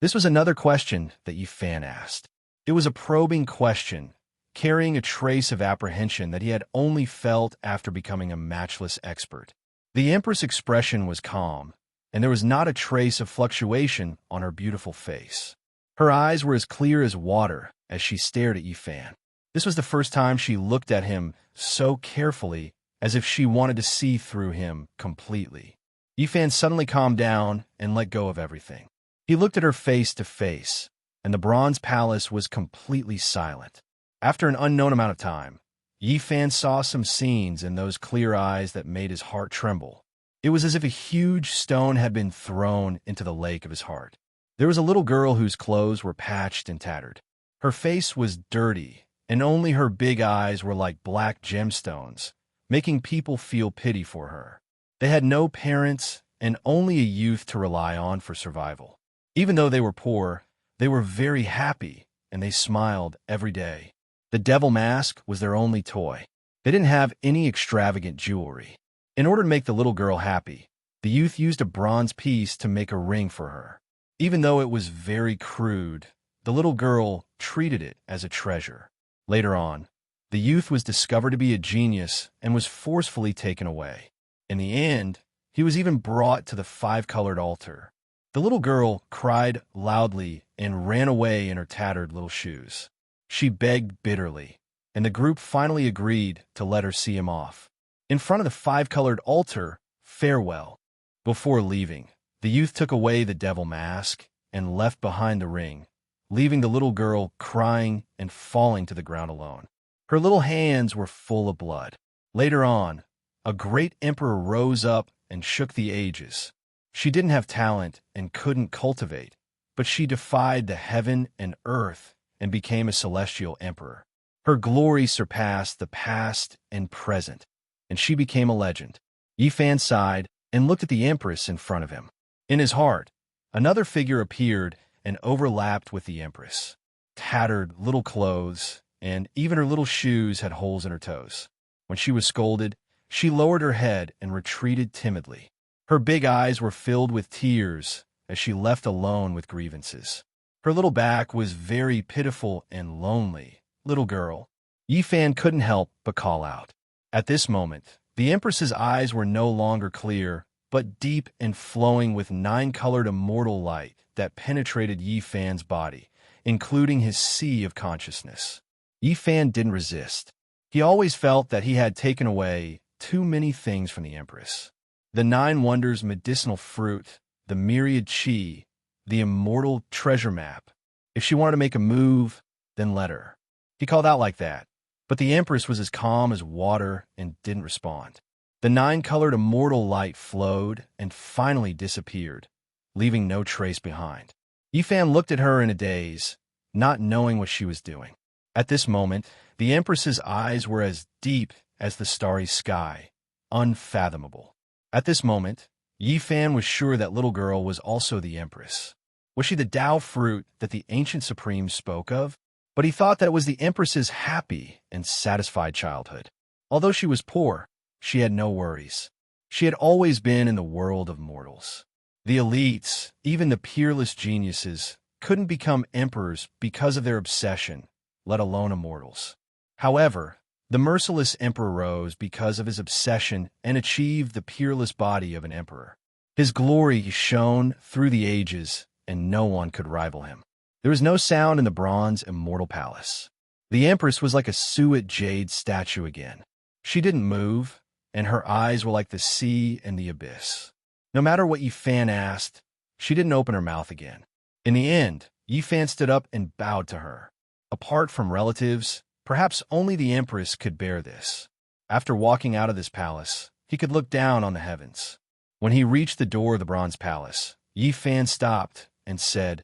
Speaker 1: This was another question that Yi Fan asked. It was a probing question, carrying a trace of apprehension that he had only felt after becoming a matchless expert. The Empress' expression was calm, and there was not a trace of fluctuation on her beautiful face. Her eyes were as clear as water as she stared at Yi Fan. This was the first time she looked at him so carefully, as if she wanted to see through him completely. Yi Fan suddenly calmed down and let go of everything. He looked at her face to face, and the bronze palace was completely silent. After an unknown amount of time, Yi Fan saw some scenes in those clear eyes that made his heart tremble. It was as if a huge stone had been thrown into the lake of his heart. There was a little girl whose clothes were patched and tattered. Her face was dirty, and only her big eyes were like black gemstones, making people feel pity for her. They had no parents and only a youth to rely on for survival. Even though they were poor, they were very happy, and they smiled every day. The devil mask was their only toy. They didn't have any extravagant jewelry. In order to make the little girl happy, the youth used a bronze piece to make a ring for her. Even though it was very crude, the little girl treated it as a treasure. Later on, the youth was discovered to be a genius and was forcefully taken away. In the end, he was even brought to the five-colored altar. The little girl cried loudly and ran away in her tattered little shoes. She begged bitterly, and the group finally agreed to let her see him off. In front of the five-colored altar, farewell. Before leaving, the youth took away the devil mask and left behind the ring, leaving the little girl crying and falling to the ground alone. Her little hands were full of blood. Later on, a great emperor rose up and shook the ages. She didn't have talent and couldn't cultivate, but she defied the heaven and earth and became a celestial emperor. Her glory surpassed the past and present, and she became a legend. Yifan sighed and looked at the empress in front of him. In his heart, another figure appeared and overlapped with the empress. Tattered little clothes, and even her little shoes had holes in her toes. When she was scolded, she lowered her head and retreated timidly. Her big eyes were filled with tears as she left alone with grievances. Her little back was very pitiful and lonely. Little girl. Yifan couldn't help but call out. At this moment, the empress's eyes were no longer clear, but deep and flowing with nine-colored immortal light that penetrated Yifan's body, including his sea of consciousness. Yifan didn't resist. He always felt that he had taken away too many things from the empress. The 9 wonders medicinal fruit, the myriad chi, the immortal treasure map. If she wanted to make a move, then let her. He called out like that, but the empress was as calm as water and didn't respond. The 9-colored immortal light flowed and finally disappeared, leaving no trace behind. Yifan looked at her in a daze, not knowing what she was doing. At this moment, the empress's eyes were as deep as the starry sky, unfathomable. At this moment, Yifan was sure that little girl was also the empress. Was she the Tao fruit that the ancient supremes spoke of? But he thought that it was the empress's happy and satisfied childhood. Although she was poor, she had no worries. She had always been in the world of mortals. The elites, even the peerless geniuses, couldn't become emperors because of their obsession, let alone immortals. However, the merciless emperor rose because of his obsession and achieved the peerless body of an emperor. His glory shone through the ages, and no one could rival him. There was no sound in the bronze immortal palace. The empress was like a suet jade statue again. She didn't move, and her eyes were like the sea and the abyss. No matter what Yifan asked, she didn't open her mouth again. In the end, Yifan stood up and bowed to her. Apart from relatives, perhaps only the empress could bear this. After walking out of this palace, he could look down on the heavens. When he reached the door of the bronze palace, Yifan stopped and said,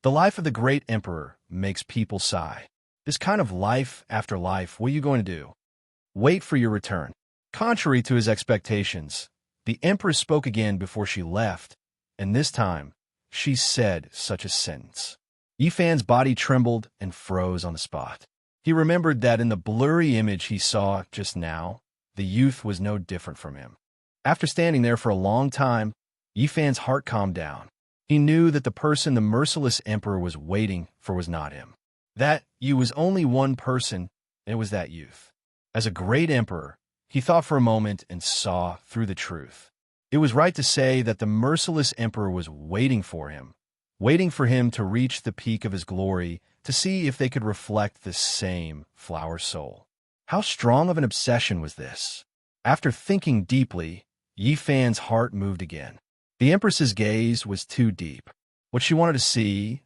Speaker 1: "The life of the great emperor makes people sigh. This kind of life after life, what are you going to do? Wait for your return." Contrary to his expectations, the empress spoke again before she left, and this time, she said such a sentence. Yifan's body trembled and froze on the spot. He remembered that in the blurry image he saw just now, the youth was no different from him. After standing there for a long time, Yifan's heart calmed down. He knew that the person the merciless emperor was waiting for was not him. That you was only one person, and it was that youth. As a great emperor, he thought for a moment and saw through the truth. It was right to say that the merciless emperor was waiting for him to reach the peak of his glory, to see if they could reflect the same flower soul. How strong of an obsession was this? After thinking deeply, Yifan's heart moved again. The empress's gaze was too deep. What she wanted to see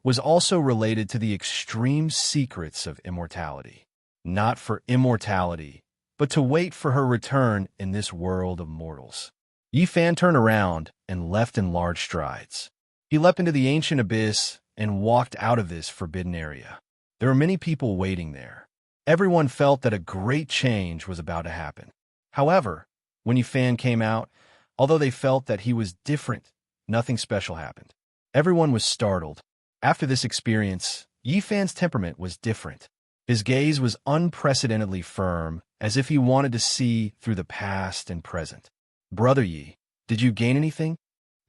Speaker 1: was also related to the extreme secrets of immortality. Not for immortality, but to wait for her return in this world of mortals. Yifan turned around and left in large strides. He leapt into the ancient abyss and walked out of this forbidden area. There were many people waiting there. Everyone felt that a great change was about to happen. However, when Yifan came out, although they felt that he was different, nothing special happened. Everyone was startled. After this experience, Yifan's temperament was different. His gaze was unprecedentedly firm, as if he wanted to see through the past and present. "Brother Yi, did you gain anything?"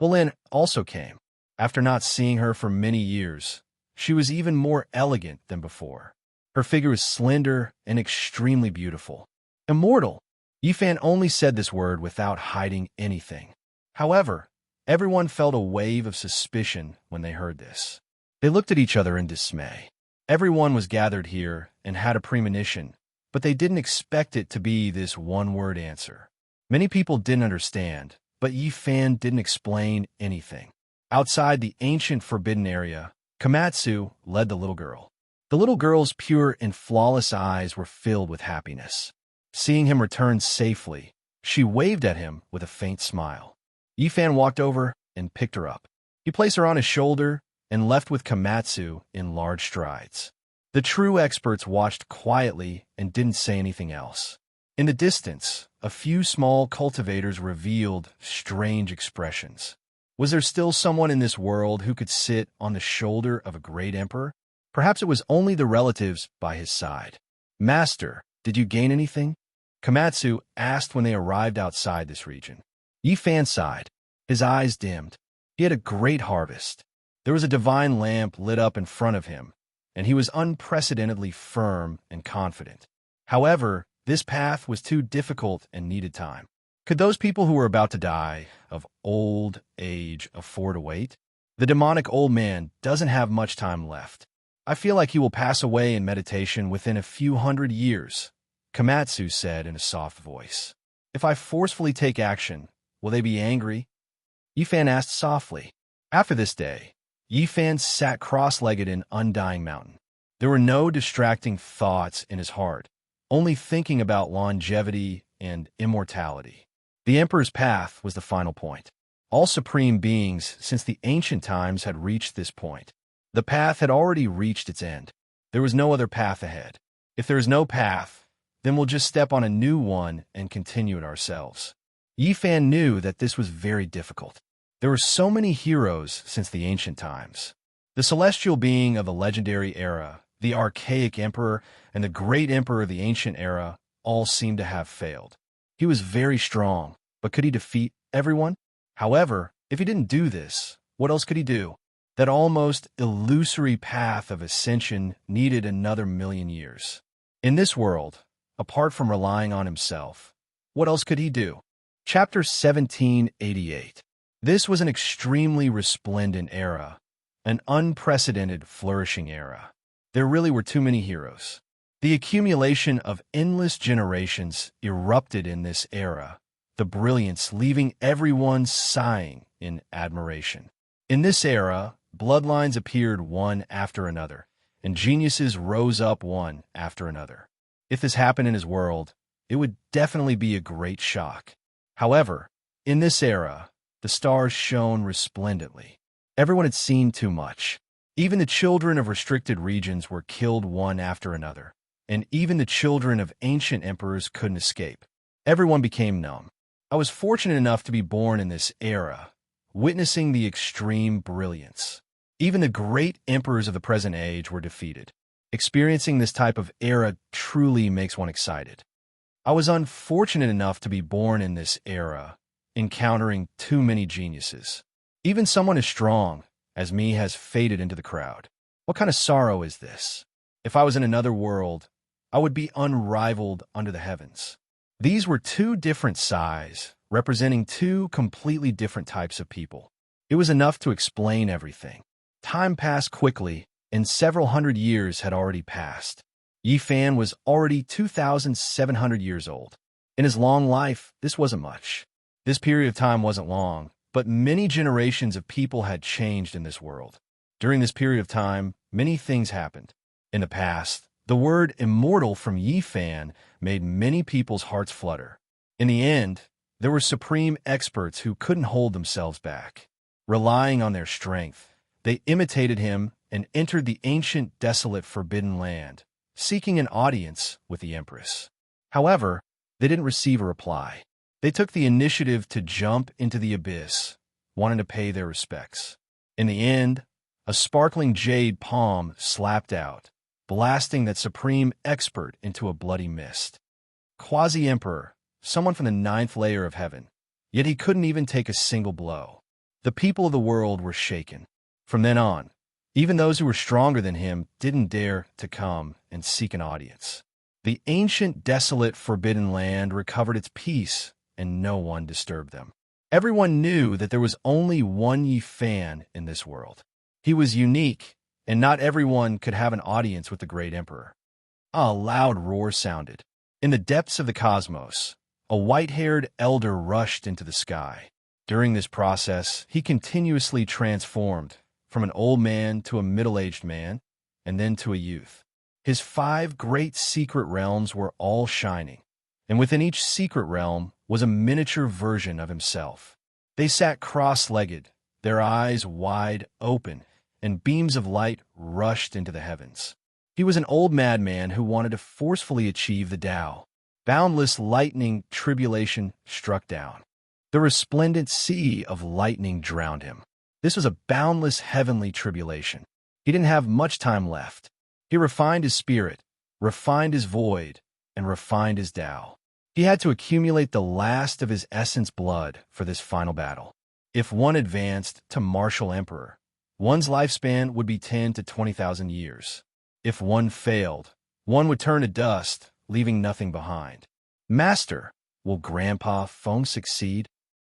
Speaker 1: Bolin also came. After not seeing her for many years, she was even more elegant than before. Her figure was slender and extremely beautiful. Immortal! Yifan only said this word without hiding anything. However, everyone felt a wave of suspicion when they heard this. They looked at each other in dismay. Everyone was gathered here and had a premonition, but they didn't expect it to be this one-word answer. Many people didn't understand, but Yifan didn't explain anything. Outside the ancient forbidden area, Komatsu led the little girl. The little girl's pure and flawless eyes were filled with happiness. Seeing him return safely, she waved at him with a faint smile. Yifan walked over and picked her up. He placed her on his shoulder and left with Komatsu in large strides. The true experts watched quietly and didn't say anything else. In the distance, a few small cultivators revealed strange expressions. Was there still someone in this world who could sit on the shoulder of a great emperor? Perhaps it was only the relatives by his side. Master, did you gain anything? Komatsu asked when they arrived outside this region. Yifan sighed. His eyes dimmed. He had a great harvest. There was a divine lamp lit up in front of him, and he was unprecedentedly firm and confident. However, this path was too difficult and needed time. Could those people who were about to die of old age afford to wait? The demonic old man doesn't have much time left. I feel like he will pass away in meditation within a few hundred years, Komatsu said in a soft voice. If I forcefully take action, will they be angry? Yifan asked softly. After this day, Yifan sat cross-legged in Undying Mountain. There were no distracting thoughts in his heart, only thinking about longevity and immortality. The Emperor's path was the final point. All supreme beings since the ancient times had reached this point. The path had already reached its end. There was no other path ahead. If there is no path, then we'll just step on a new one and continue it ourselves. Yifan knew that this was very difficult. There were so many heroes since the ancient times. The celestial being of the legendary era, the archaic emperor, and the great emperor of the ancient era all seemed to have failed. He was very strong, but could he defeat everyone? However, if he didn't do this, what else could he do? That almost illusory path of ascension needed another 1,000,000 years. In this world, apart from relying on himself, what else could he do? Chapter 1788. This was an extremely resplendent era, an unprecedented flourishing era. There really were too many heroes. The accumulation of endless generations erupted in this era, the brilliance leaving everyone sighing in admiration. In this era, bloodlines appeared one after another, and geniuses rose up one after another. If this happened in his world, it would definitely be a great shock. However, in this era, the stars shone resplendently. Everyone had seen too much. Even the children of restricted regions were killed one after another, and even the children of ancient emperors couldn't escape. Everyone became numb. I was fortunate enough to be born in this era, witnessing the extreme brilliance. Even the great emperors of the present age were defeated. Experiencing this type of era truly makes one excited. I was unfortunate enough to be born in this era, encountering too many geniuses. Even someone as strong as me has faded into the crowd. What kind of sorrow is this? If I was in another world, I would be unrivaled under the heavens. These were two different sides, representing two completely different types of people. It was enough to explain everything. Time passed quickly, and several hundred years had already passed. Yifan was already 2,700 years old. In his long life, this wasn't much. This period of time wasn't long, but many generations of people had changed in this world. During this period of time, many things happened. In the past, the word immortal from Yifan made many people's hearts flutter. In the end, there were supreme experts who couldn't hold themselves back. Relying on their strength, they imitated him and entered the ancient, desolate, forbidden land, seeking an audience with the Empress. However, they didn't receive a reply. They took the initiative to jump into the abyss, wanting to pay their respects. In the end, a sparkling jade palm slapped out, blasting that supreme expert into a bloody mist. Quasi-Emperor, someone from the 9th layer of heaven, yet he couldn't even take a single blow. The people of the world were shaken. From then on, even those who were stronger than him didn't dare to come and seek an audience. The ancient, desolate, forbidden land recovered its peace, and no one disturbed them. Everyone knew that there was only one Yifan in this world. He was unique, and not everyone could have an audience with the great emperor. A loud roar sounded. In the depths of the cosmos, a white-haired elder rushed into the sky. During this process, he continuously transformed from an old man to a middle-aged man, and then to a youth. His 5 great secret realms were all shining, and within each secret realm was a miniature version of himself. They sat cross-legged, their eyes wide open, and beams of light rushed into the heavens. He was an old madman who wanted to forcefully achieve the Tao. Boundless lightning tribulation struck down. The resplendent sea of lightning drowned him. This was a boundless heavenly tribulation. He didn't have much time left. He refined his spirit, refined his void, and refined his Tao. He had to accumulate the last of his essence blood for this final battle. If one advanced to martial emperor, one's lifespan would be 10 to 20,000 years. If one failed, one would turn to dust, leaving nothing behind. Master, will Grandpa Feng succeed?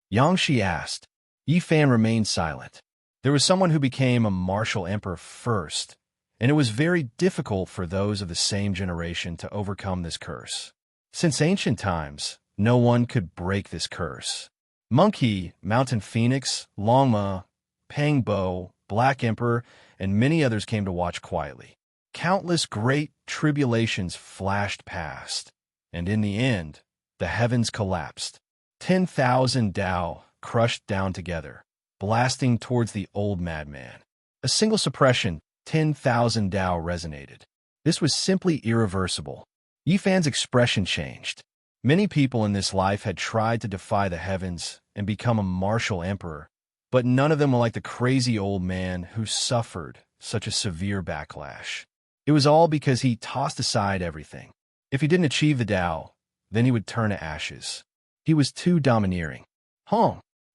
Speaker 1: Yang Shi asked. Yi Fan remained silent. There was someone who became a martial emperor first, and it was very difficult for those of the same generation to overcome this curse. Since ancient times, no one could break this curse. Monkey, Mountain Phoenix, Longma, Pang Bo, Black Emperor, and many others came to watch quietly. Countless great tribulations flashed past, and in the end, the heavens collapsed. 10,000 Tao crushed down together, blasting towards the old madman. A single suppression, 10,000 Tao resonated. This was simply irreversible. Yi Fan's expression changed. Many people in this life had tried to defy the heavens and become a martial emperor, but none of them were like the crazy old man who suffered such a severe backlash. It was all because he tossed aside everything. If he didn't achieve the Tao, then he would turn to ashes. He was too domineering.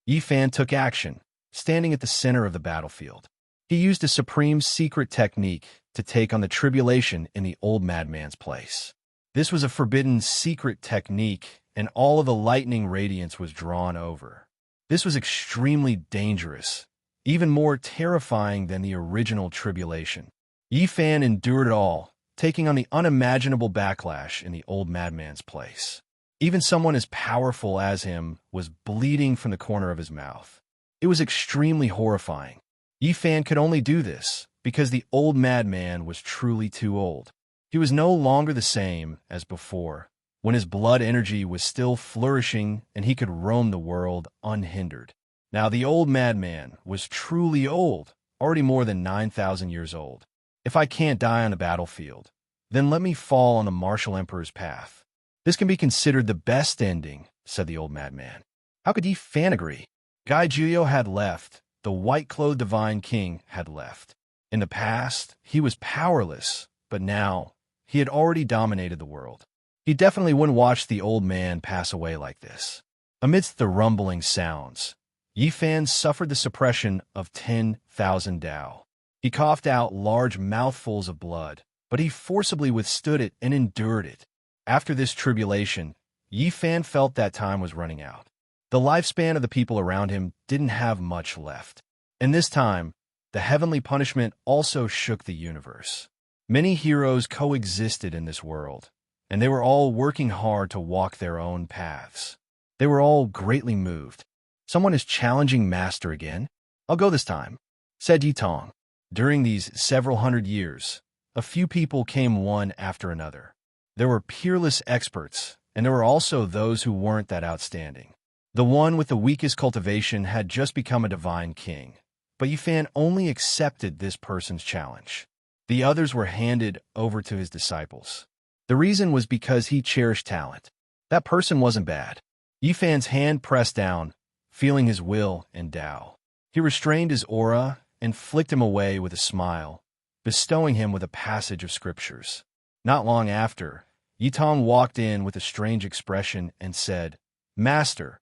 Speaker 1: Yi Fan took action, standing at the center of the battlefield. He used a supreme secret technique to take on the tribulation in the old madman's place. This was a forbidden secret technique, and all of the lightning radiance was drawn over. This was extremely dangerous, even more terrifying than the original tribulation. Yi Fan endured it all, taking on the unimaginable backlash in the old madman's place. Even someone as powerful as him was bleeding from the corner of his mouth. It was extremely horrifying. Yi Fan could only do this because the old madman was truly too old. He was no longer the same as before, when his blood energy was still flourishing and he could roam the world unhindered. Now the old madman was truly old, already more than 9,000 years old. If I can't die on the battlefield, then let me fall on the martial emperor's path. This can be considered the best ending, said the old madman. How could Yi Fan agree? Gai Juyo had left. The white-clothed divine king had left. In the past, he was powerless, but now, he had already dominated the world. He definitely wouldn't watch the old man pass away like this. Amidst the rumbling sounds, Yi Fan suffered the suppression of 10,000 Tao. He coughed out large mouthfuls of blood, but he forcibly withstood it and endured it. After this tribulation, Yi Fan felt that time was running out. The lifespan of the people around him didn't have much left. And this time, the heavenly punishment also shook the universe. Many heroes coexisted in this world, and they were all working hard to walk their own paths. They were all greatly moved. Someone is challenging Master again? I'll go this time, said Yi Tong. During these several hundred years, a few people came one after another. There were peerless experts, and there were also those who weren't that outstanding. The one with the weakest cultivation had just become a divine king, but Yi Fan only accepted this person's challenge. The others were handed over to his disciples. The reason was because he cherished talent. That person wasn't bad. Yi Fan's hand pressed down, feeling his will and Tao. He restrained his aura and flicked him away with a smile, bestowing him with a passage of scriptures. Not long after, Yi Tong walked in with a strange expression and said, Master,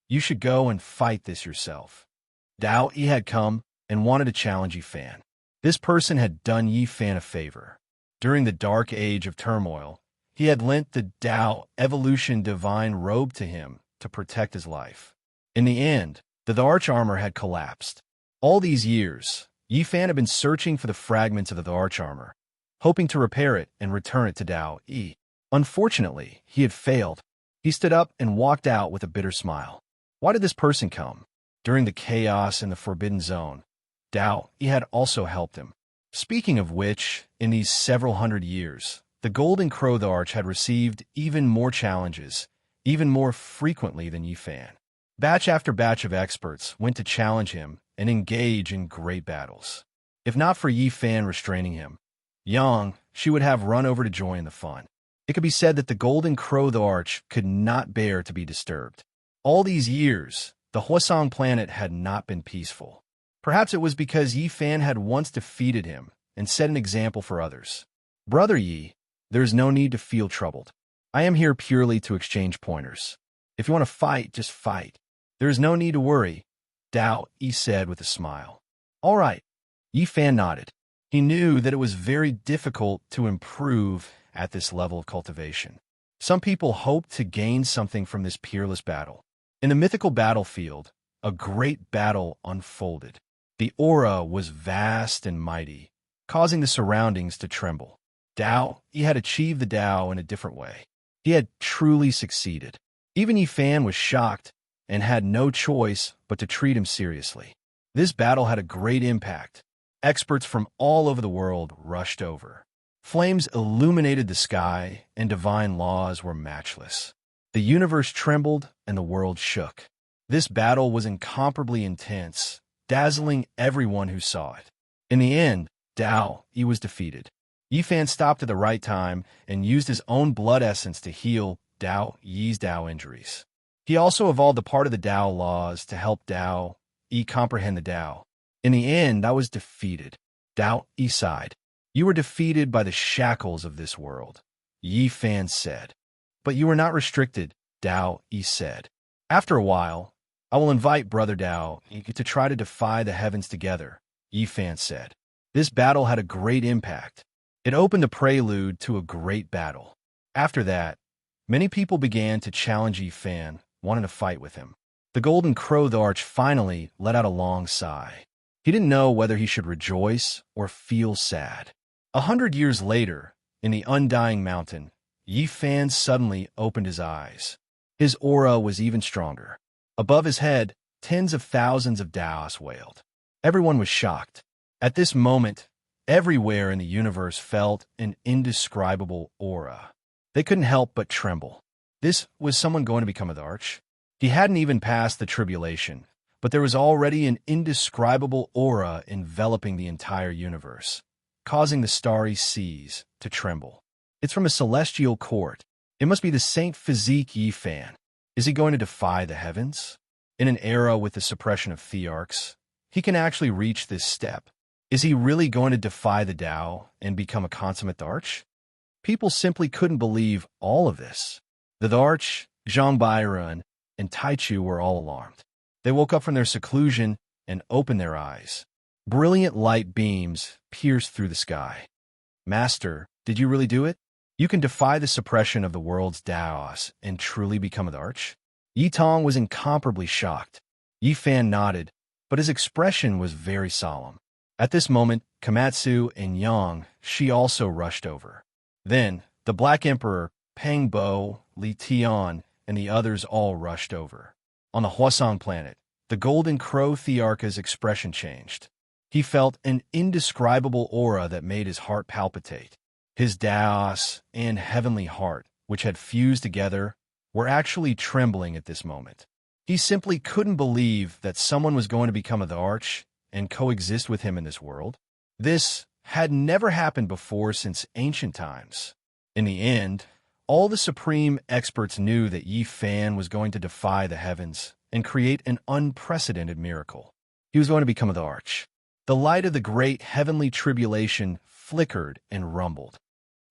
Speaker 1: you should go and fight this yourself. Dao Yi had come and wanted to challenge Yi Fan. This person had done Yi Fan a favor. During the dark age of turmoil, he had lent the Tao evolution divine robe to him to protect his life. In the end, the arch armor had collapsed. All these years, Yi Fan had been searching for the fragments of the arch armor, hoping to repair it and return it to Dao Yi. Unfortunately, he had failed. He stood up and walked out with a bitter smile. Why did this person come? during the chaos in the Forbidden Zone, Tao he had also helped him. Speaking of which, in these several hundred years, the Golden Crow the Arch had received even more challenges, even more frequently than Yi Fan. Batch after batch of experts went to challenge him and engage in great battles. If not for Yi Fan restraining him, Yang, she would have run over to join the fun. It could be said that the Golden Crow the Arch could not bear to be disturbed. All these years, the Hwasong planet had not been peaceful. Perhaps it was because Yi Fan had once defeated him and set an example for others. Brother Yi, there is no need to feel troubled. I am here purely to exchange pointers. If you want to fight, just fight. There is no need to worry, Tao Yi said with a smile. All right. Yi Fan nodded. He knew that it was very difficult to improve at this level of cultivation. Some people hoped to gain something from this peerless battle. In the mythical battlefield, a great battle unfolded. The aura was vast and mighty, causing the surroundings to tremble. Tao, he had achieved the Tao in a different way. He had truly succeeded. Even Yi Fan was shocked and had no choice but to treat him seriously. This battle had a great impact. Experts from all over the world rushed over. Flames illuminated the sky, and divine laws were matchless. The universe trembled, and the world shook. This battle was incomparably intense, dazzling everyone who saw it. In the end, Tao, he was defeated. Yi Fan stopped at the right time and used his own blood essence to heal Tao Yi's Tao injuries. He also evolved a part of the Tao laws to help Tao Yi comprehend the Tao. In the end, I was defeated. Tao Yi sighed. You were defeated by the shackles of this world, Yi Fan said. But you were not restricted, Tao Yi said. After a while, I will invite Brother Tao to try to defy the heavens together, Yi Fan said. This battle had a great impact. It opened a prelude to a great battle. After that, many people began to challenge Yi Fan, wanting to fight with him. The Golden Crow the Arch finally let out a long sigh. He didn't know whether he should rejoice or feel sad. 100 years later, in the Undying Mountain, Yi Fan suddenly opened his eyes. His aura was even stronger. Above his head, tens of thousands of Taoists wailed. Everyone was shocked. At this moment, everywhere in the universe felt an indescribable aura. They couldn't help but tremble. This was someone going to become the Arch. He hadn't even passed the tribulation, but there was already an indescribable aura enveloping the entire universe, causing the starry seas to tremble. It's from a celestial court. It must be the Saint Physique Yi Fan. Is he going to defy the heavens? In an era with the suppression of thearchs, he can actually reach this step. Is he really going to defy the Tao and become a consummate Arch? People simply couldn't believe all of this. The Arch, Zhang Bairan, and Taichu were all alarmed. They woke up from their seclusion and opened their eyes. Brilliant light beams pierced through the sky. Master, did you really do it? You can defy the suppression of the world's Taos and truly become the Arch? Yi Tong was incomparably shocked. Yi Fan nodded, but his expression was very solemn. At this moment, Komatsu and Yang, she also rushed over. Then, the Black Emperor, Peng Bo, Li Tian, and the others all rushed over. On the Hwasong planet, the Golden Crow Thearcha's expression changed. He felt an indescribable aura that made his heart palpitate. His Daos and heavenly heart, which had fused together, were actually trembling at this moment. He simply couldn't believe that someone was going to become the Arch and coexist with him in this world. This had never happened before since ancient times. In the end, all the supreme experts knew that Yi Fan was going to defy the heavens and create an unprecedented miracle. He was going to become the Arch. The light of the great heavenly tribulation flickered and rumbled.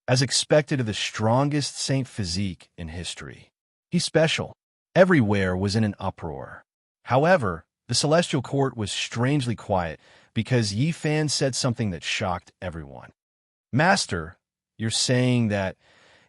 Speaker 1: As expected of the strongest Saint Physique in history. He's special. Everywhere was in an uproar. However, the celestial court was strangely quiet because Yi Fan said something that shocked everyone. Master, you're saying that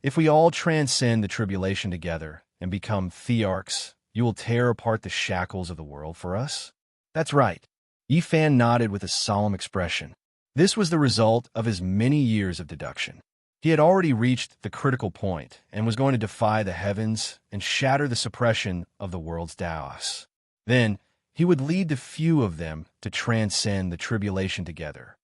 Speaker 1: if we all transcend the tribulation together and become thearchs, you will tear apart the shackles of the world for us? That's right. Yi Fan nodded with a solemn expression. This was the result of his many years of deduction. He had already reached the critical point and was going to defy the heavens and shatter the suppression of the world's Taos. Then, he would lead the few of them to transcend the tribulation together.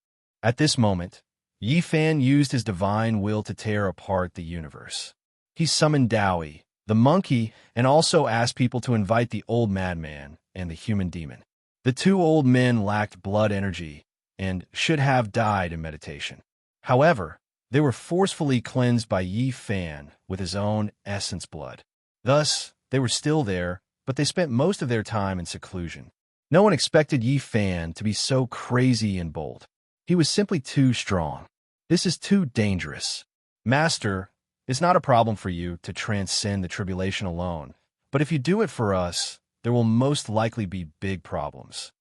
Speaker 1: At this moment, Yi Fan used his divine will to tear apart the universe. He summoned Dowie, the monkey, and also asked people to invite the old madman and the human demon. The two old men lacked blood energy and should have died in meditation. However, they were forcefully cleansed by Yi Fan with his own essence blood. Thus, they were still there, but they spent most of their time in seclusion. No one expected Yi Fan to be so crazy and bold. He was simply too strong. This is too dangerous. Master, it's not a problem for you to transcend the tribulation alone, but if you do it for us, there will most likely be big problems.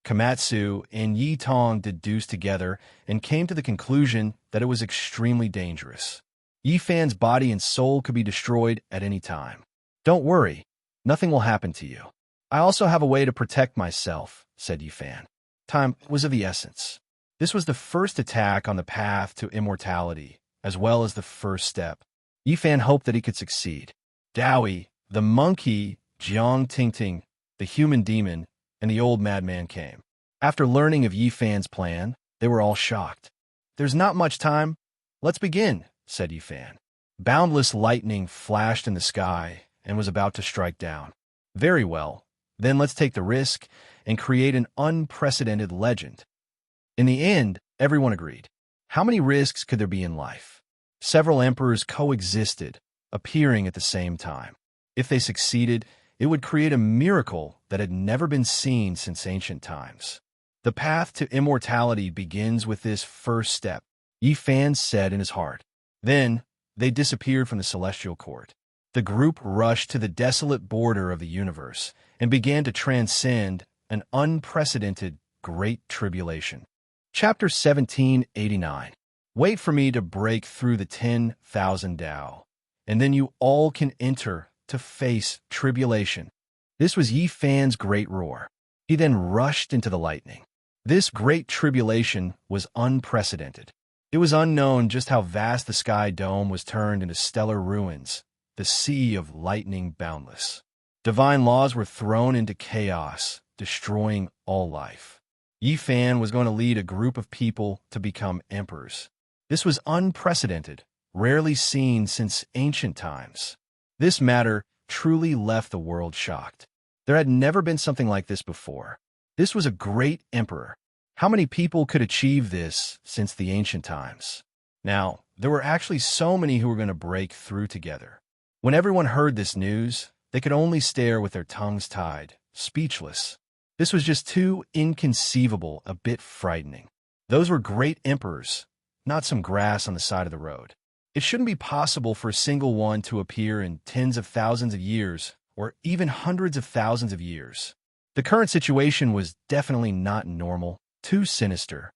Speaker 1: Komatsu and Yi Tong deduced together and came to the conclusion that it was extremely dangerous. Yi Fan's body and soul could be destroyed at any time. Don't worry, nothing will happen to you. I also have a way to protect myself, said Yi Fan. Time was of the essence. This was the first attack on the path to immortality, as well as the first step. Yi Fan hoped that he could succeed. Dowie, the monkey, Jiang Tingting, the human demon, and the old madman came. After learning of Yi Fan's plan, they were all shocked. There's not much time. Let's begin, said Yi Fan. Boundless lightning flashed in the sky and was about to strike down. Very well, then let's take the risk and create an unprecedented legend. In the end, everyone agreed. How many risks could there be in life? Several emperors coexisted, appearing at the same time. If they succeeded, it would create a miracle that had never been seen since ancient times. The path to immortality begins with this first step, Yi Fan said in his heart. Then, they disappeared from the celestial court. The group rushed to the desolate border of the universe and began to transcend an unprecedented great tribulation. Chapter 1789. Wait for me to break through the 10,000 Tao, and then you all can enter to face tribulation. This was Yi Fan's great roar. He then rushed into the lightning. This great tribulation was unprecedented. It was unknown just how vast the sky dome was turned into stellar ruins, the sea of lightning boundless. Divine laws were thrown into chaos, destroying all life. Yi Fan was going to lead a group of people to become emperors. This was unprecedented, rarely seen since ancient times. This matter truly left the world shocked. There had never been something like this before. This was a great emperor. How many people could achieve this since the ancient times? Now, there were actually so many who were going to break through together. When everyone heard this news, they could only stare with their tongues tied, speechless. This was just too inconceivable, a bit frightening. Those were great emperors, not some grass on the side of the road. It shouldn't be possible for a single one to appear in tens of thousands of years, or even hundreds of thousands of years. The current situation was definitely not normal, too sinister.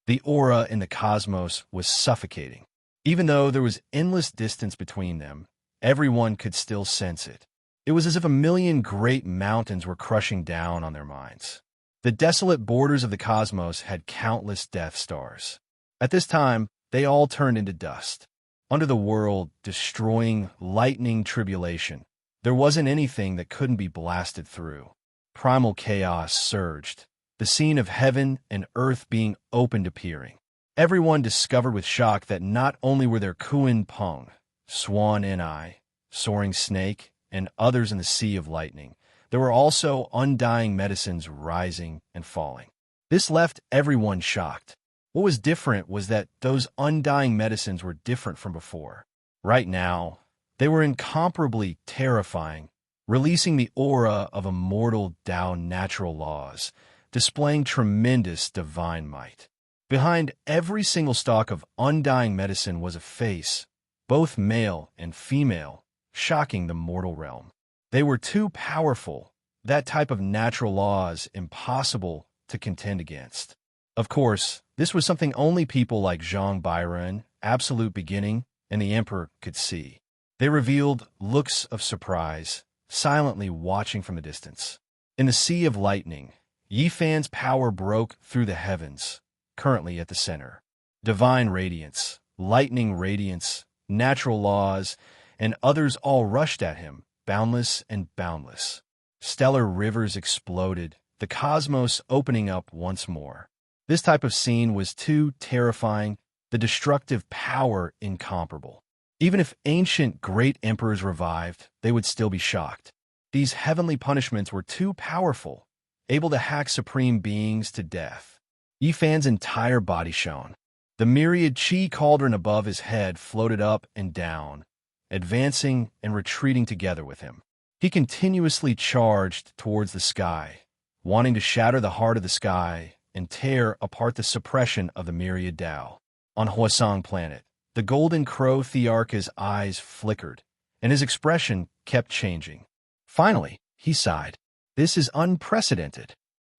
Speaker 1: The aura in the cosmos was suffocating. Even though there was endless distance between them, everyone could still sense it. It was as if a million great mountains were crushing down on their minds. The desolate borders of the cosmos had countless Death Stars. At this time, they all turned into dust. Under the world, destroying lightning tribulation, there wasn't anything that couldn't be blasted through. Primal chaos surged, the scene of heaven and earth being opened appearing. Everyone discovered with shock that not only were there Kuan Peng, Swan Ni, Soaring Snake, and others in the sea of lightning, there were also undying medicines rising and falling. This left everyone shocked. What was different was that those undying medicines were different from before. Right now, they were incomparably terrifying, releasing the aura of immortal Tao natural laws, displaying tremendous divine might. Behind every single stalk of undying medicine was a face, both male and female, shocking the mortal realm. They were too powerful, that type of natural laws impossible to contend against. Of course, this was something only people like Zhang Bairen, Absolute Beginning, and the Emperor could see. They revealed looks of surprise, silently watching from a distance. In the sea of lightning, Yi Fan's power broke through the heavens, currently at the center. Divine radiance, lightning radiance, natural laws, and others all rushed at him, boundless and boundless. stellar rivers exploded, the cosmos opening up once more. This type of scene was too terrifying, the destructive power incomparable. Even if ancient great emperors revived, they would still be shocked. These heavenly punishments were too powerful, able to hack supreme beings to death. Yi Fan's entire body shone. The myriad chi cauldron above his head floated up and down, advancing and retreating together with him. He continuously charged towards the sky, wanting to shatter the heart of the sky and tear apart the suppression of the myriad Tao. On Hwasong planet, the golden crow Thearcha's eyes flickered, and his expression kept changing. Finally, he sighed. This is unprecedented.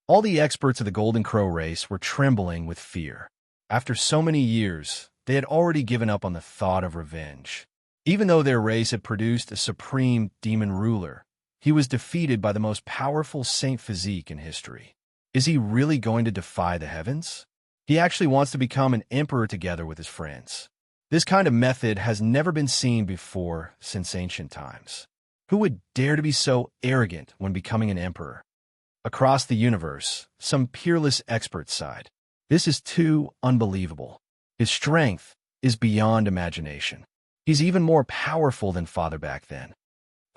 Speaker 1: All the experts of the Golden Crow race were trembling with fear. After so many years, they had already given up on the thought of revenge. Even though their race had produced a supreme demon ruler, he was defeated by the most powerful saint physique in history. Is he really going to defy the heavens? He actually wants to become an emperor together with his friends. This kind of method has never been seen before since ancient times. Who would dare to be so arrogant when becoming an emperor? Across the universe, some peerless experts sighed. This is too unbelievable. His strength is beyond imagination. He's even more powerful than Father back then.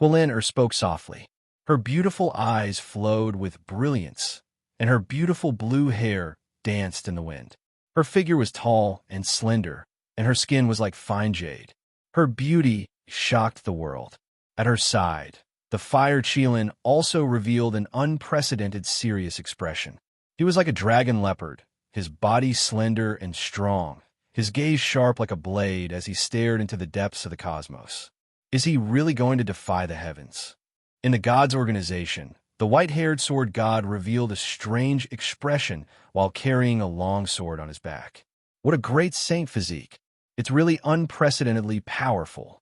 Speaker 1: Hualin spoke softly. Her beautiful eyes flowed with brilliance, and her beautiful blue hair danced in the wind. Her figure was tall and slender, and her skin was like fine jade. Her beauty shocked the world. At her side, the fire Qilin also revealed an unprecedented serious expression. He was like a dragon leopard, his body slender and strong, his gaze sharp like a blade as he stared into the depths of the cosmos. Is he really going to defy the heavens? In the gods' organization, the white-haired sword god revealed a strange expression while carrying a long sword on his back. What a great saint physique! It's really unprecedentedly powerful.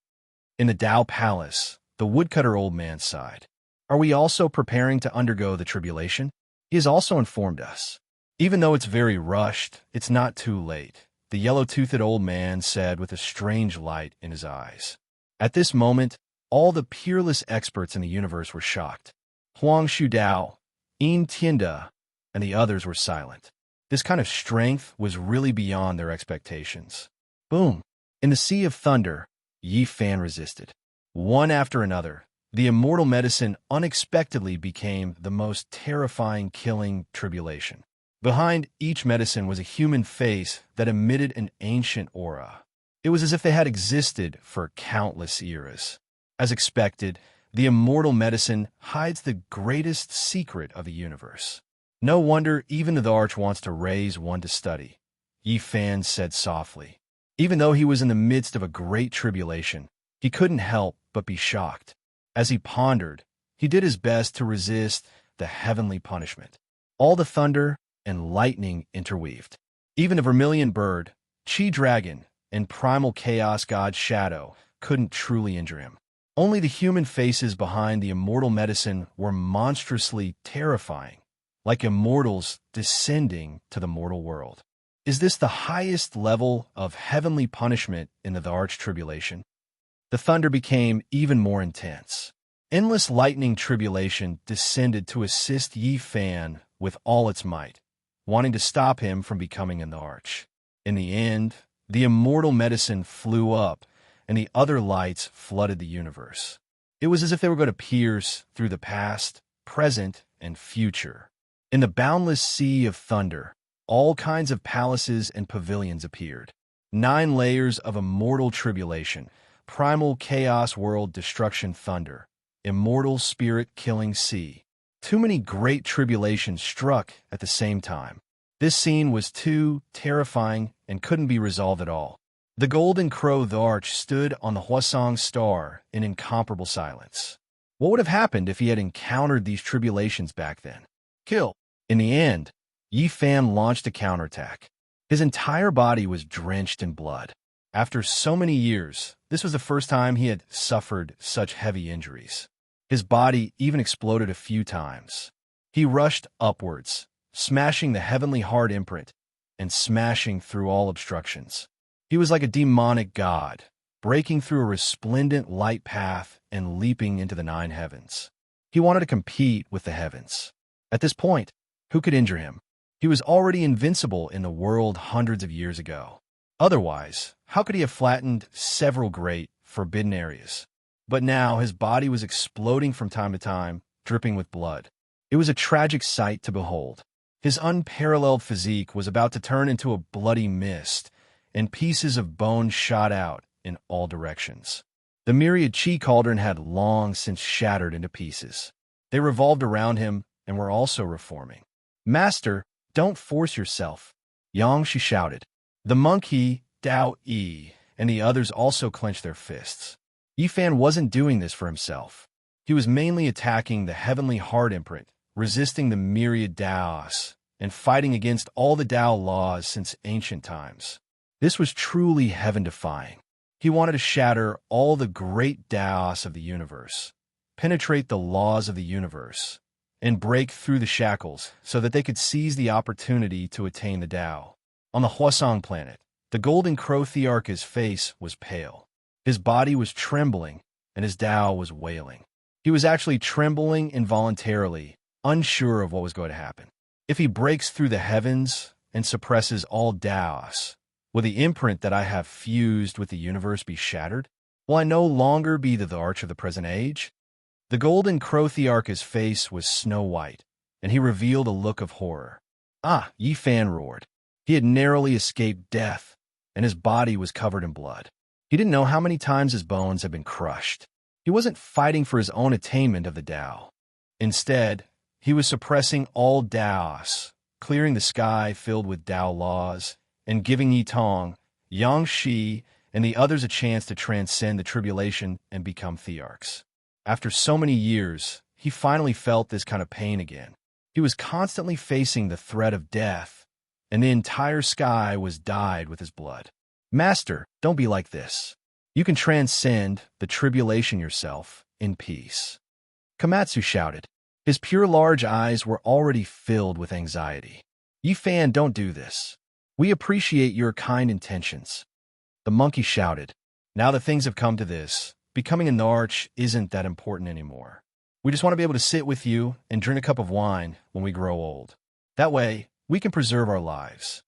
Speaker 1: In the Tao Palace, the woodcutter old man sighed. Are we also preparing to undergo the tribulation? He has also informed us. Even though it's very rushed, it's not too late, the yellow-toothed old man said with a strange light in his eyes. At this moment, all the peerless experts in the universe were shocked. Huang Shudao, Yin Tianda, and the others were silent. This kind of strength was really beyond their expectations. Boom! In the sea of thunder, Yi Fan resisted. One after another, the immortal medicine unexpectedly became the most terrifying killing tribulation. Behind each medicine was a human face that emitted an ancient aura. It was as if they had existed for countless eras. As expected, the immortal medicine hides the greatest secret of the universe. No wonder even the Arch wants to raise one to study, Yi Fan said softly. Even though he was in the midst of a great tribulation, he couldn't help but be shocked. As he pondered, he did his best to resist the heavenly punishment. All the thunder and lightning interweaved. Even the vermilion bird, Chi Dragon, and primal chaos god Shadow couldn't truly injure him. Only the human faces behind the immortal medicine were monstrously terrifying, like immortals descending to the mortal world. Is this the highest level of heavenly punishment in the Arch Tribulation? The thunder became even more intense. Endless lightning tribulation descended to assist Yi Fan with all its might, wanting to stop him from becoming an Arch. In the end, the immortal medicine flew up, and the other lights flooded the universe. It was as if they were going to pierce through the past, present, and future. In the boundless sea of thunder, all kinds of palaces and pavilions appeared. 9 layers of immortal tribulation, primal chaos world destruction thunder, immortal spirit killing sea. Too many great tribulations struck at the same time. This scene was too terrifying and couldn't be resolved at all. The golden crow the Arch stood on the Hwasong star in incomparable silence. What would have happened if he had encountered these tribulations back then? Kill. In the end, Yi Fan launched a counterattack. His entire body was drenched in blood. After so many years, this was the first time he had suffered such heavy injuries. His body even exploded a few times. He rushed upwards, smashing the heavenly heart imprint and smashing through all obstructions. He was like a demonic god, breaking through a resplendent light path and leaping into the 9 heavens. He wanted to compete with the heavens. At this point, who could injure him? He was already invincible in the world hundreds of years ago. Otherwise, how could he have flattened several great, forbidden areas? But now his body was exploding from time to time, dripping with blood. It was a tragic sight to behold. His unparalleled physique was about to turn into a bloody mist, and pieces of bone shot out in all directions. The myriad chi cauldron had long since shattered into pieces. They revolved around him and were also reforming. "Master, don't force yourself," Yang Shi shouted. The monkey, Dao Yi, and the others also clenched their fists. Yifan wasn't doing this for himself. He was mainly attacking the heavenly heart imprint, resisting the myriad Daos, and fighting against all the Dao laws since ancient times. This was truly heaven-defying. He wanted to shatter all the great Daos of the universe, penetrate the laws of the universe, and break through the shackles so that they could seize the opportunity to attain the Dao. On the Huasong planet, the golden crow thearch's face was pale. His body was trembling, and his Dao was wailing. He was actually trembling involuntarily, unsure of what was going to happen. If he breaks through the heavens and suppresses all Daos, will the imprint that I have fused with the universe be shattered? Will I no longer be the arch of the present age? The golden crow thearch's face was snow white, and he revealed a look of horror. "Ah!" Yifan roared. He had narrowly escaped death, and his body was covered in blood. He didn't know how many times his bones had been crushed. He wasn't fighting for his own attainment of the Dao. Instead, he was suppressing all Daos, clearing the sky filled with Dao laws, and giving Yitong, Yang Shi, and the others a chance to transcend the tribulation and become thearchs. After so many years, he finally felt this kind of pain again. He was constantly facing the threat of death, and the entire sky was dyed with his blood. "Master, don't be like this. You can transcend the tribulation yourself in peace." Komatsu shouted. His pure large eyes were already filled with anxiety. "Yifan, don't do this. We appreciate your kind intentions." The monkey shouted. "Now that things have come to this, becoming an arch isn't that important anymore. We just want to be able to sit with you and drink a cup of wine when we grow old. That way, we can preserve our lives."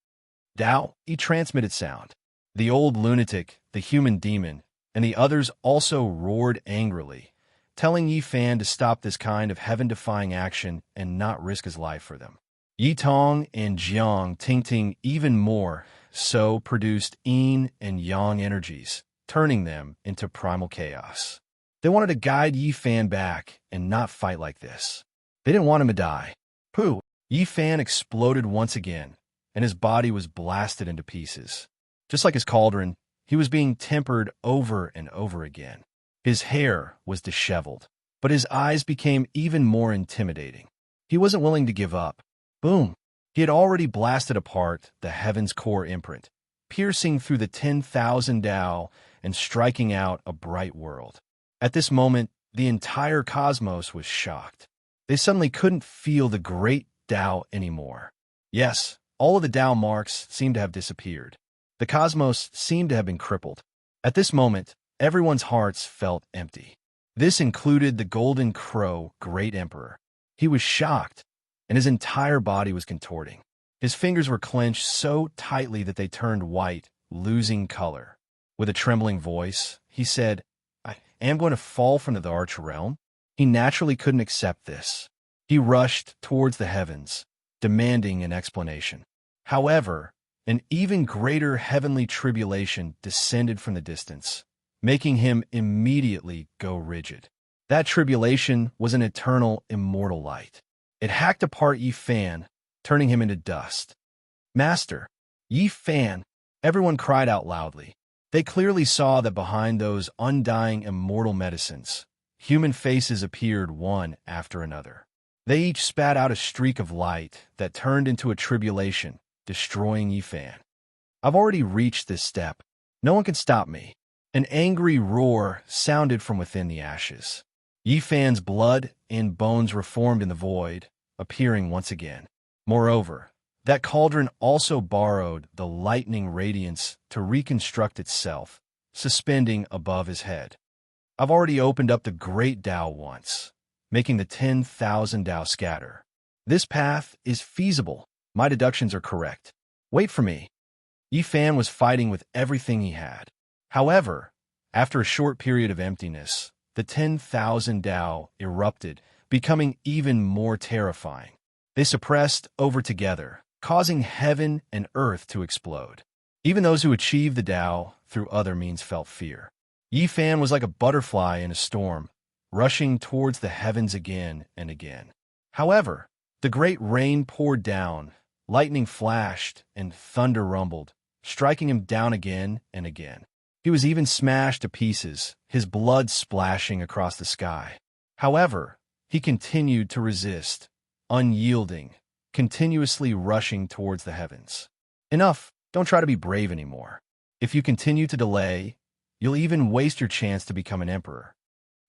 Speaker 1: Dao, he transmitted sound. The old lunatic, the human demon, and the others also roared angrily, telling Yifan to stop this kind of heaven-defying action and not risk his life for them. Yitong and Jiang Tingting even more so produced yin and yang energies, turning them into primal chaos. They wanted to guide Yifan back and not fight like this. They didn't want him to die. Pooh! Yifan exploded once again, and his body was blasted into pieces. Just like his cauldron, he was being tempered over and over again. His hair was disheveled, but his eyes became even more intimidating. He wasn't willing to give up. Boom! He had already blasted apart the heaven's core imprint, piercing through the 10,000 Dao and striking out a bright world. At this moment, the entire cosmos was shocked. They suddenly couldn't feel the great Dao anymore. Yes, all of the Dao marks seemed to have disappeared. The cosmos seemed to have been crippled. At this moment, everyone's hearts felt empty. This included the Golden Crow Great Emperor. He was shocked, and his entire body was contorting. His fingers were clenched so tightly that they turned white, losing color. With a trembling voice, he said, "I am going to fall from the arch realm." He naturally couldn't accept this. He rushed towards the heavens, demanding an explanation. However, an even greater heavenly tribulation descended from the distance, making him immediately go rigid. That tribulation was an eternal, immortal light. It hacked apart Yifan, turning him into dust. "Master, Yifan!" Everyone cried out loudly. They clearly saw that behind those undying immortal medicines, human faces appeared one after another. They each spat out a streak of light that turned into a tribulation, destroying Yifan. "I've already reached this step. No one can stop me." An angry roar sounded from within the ashes. Yifan's blood and bones reformed in the void, appearing once again. Moreover, that cauldron also borrowed the lightning radiance to reconstruct itself, suspending above his head. "I've already opened up the great Dao once. making the 10,000 Tao scatter. This path is feasible. My deductions are correct. Wait for me. Yi Fan was fighting with everything he had. However, after a short period of emptiness, the 10,000 Tao erupted, becoming even more terrifying. They suppressed over together, causing heaven and earth to explode. Even those who achieved the Tao through other means felt fear. Yi Fan was like a butterfly in a storm, rushing towards the heavens again and again. However, the great rain poured down, lightning flashed, and thunder rumbled, striking him down again and again. He was even smashed to pieces, his blood splashing across the sky. However, he continued to resist, unyielding, continuously rushing towards the heavens. Enough, don't try to be brave anymore. If you continue to delay, you'll even waste your chance to become an emperor.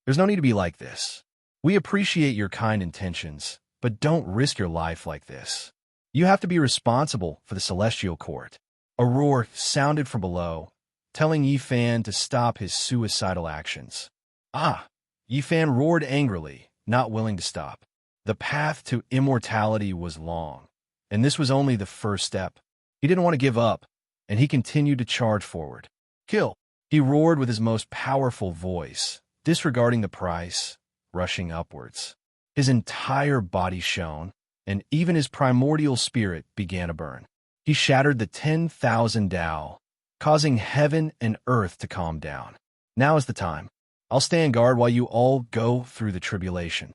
Speaker 1: There's no need to be like this. We appreciate your kind intentions, but don't risk your life like this. You have to be responsible for the celestial court. A roar sounded from below, telling Yi Fan to stop his suicidal actions. Ah! Yi Fan roared angrily, not willing to stop. The path to immortality was long, and this was only the first step. He didn't want to give up, and he continued to charge forward. Kill! He roared with his most powerful voice, disregarding the price, rushing upwards. His entire body shone, and even his primordial spirit began to burn. He shattered the 10,000 Tao, causing heaven and earth to calm down. Now is the time. I'll stand guard while you all go through the tribulation.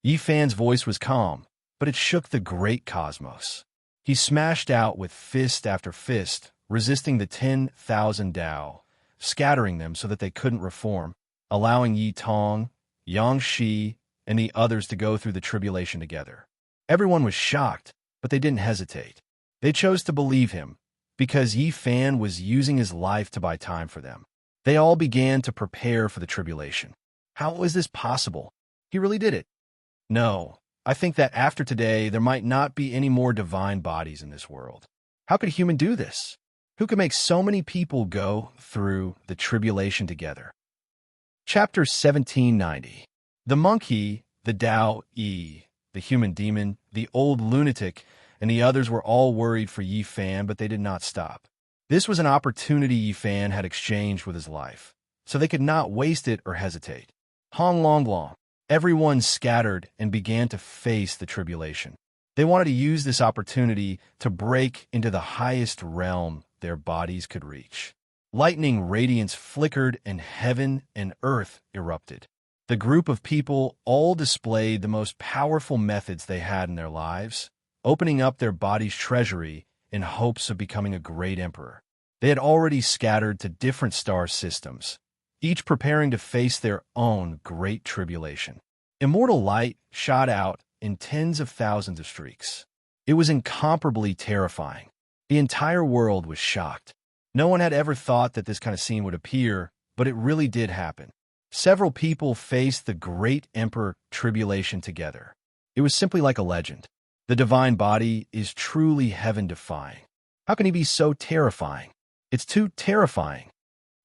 Speaker 1: Yi Fan's voice was calm, but it shook the great cosmos. He smashed out with fist after fist, resisting the 10,000 Tao, scattering them so that they couldn't reform, allowing Yi Tong, Yang Shi, and the others to go through the tribulation together. Everyone was shocked, but they didn't hesitate. They chose to believe him, because Yi Fan was using his life to buy time for them. They all began to prepare for the tribulation. How is this possible? He really did it. No, I think that after today, there might not be any more divine bodies in this world. How could a human do this? Who could make so many people go through the tribulation together? Chapter 1790. The monkey, the Tao Yi, the human demon, the old lunatic, and the others were all worried for Yi Fan, but they did not stop. This was an opportunity Yi Fan had exchanged with his life, so they could not waste it or hesitate. Hong Long Long. Everyone scattered and began to face the tribulation. They wanted to use this opportunity to break into the highest realm their bodies could reach. Lightning radiance flickered and heaven and earth erupted. The group of people all displayed the most powerful methods they had in their lives, opening up their body's treasury in hopes of becoming a great emperor. They had already scattered to different star systems, each preparing to face their own great tribulation. Immortal light shot out in tens of thousands of streaks. It was incomparably terrifying. The entire world was shocked. No one had ever thought that this kind of scene would appear, but it really did happen. Several people faced the great emperor tribulation together. It was simply like a legend. The divine body is truly heaven-defying. How can he be so terrifying? It's too terrifying.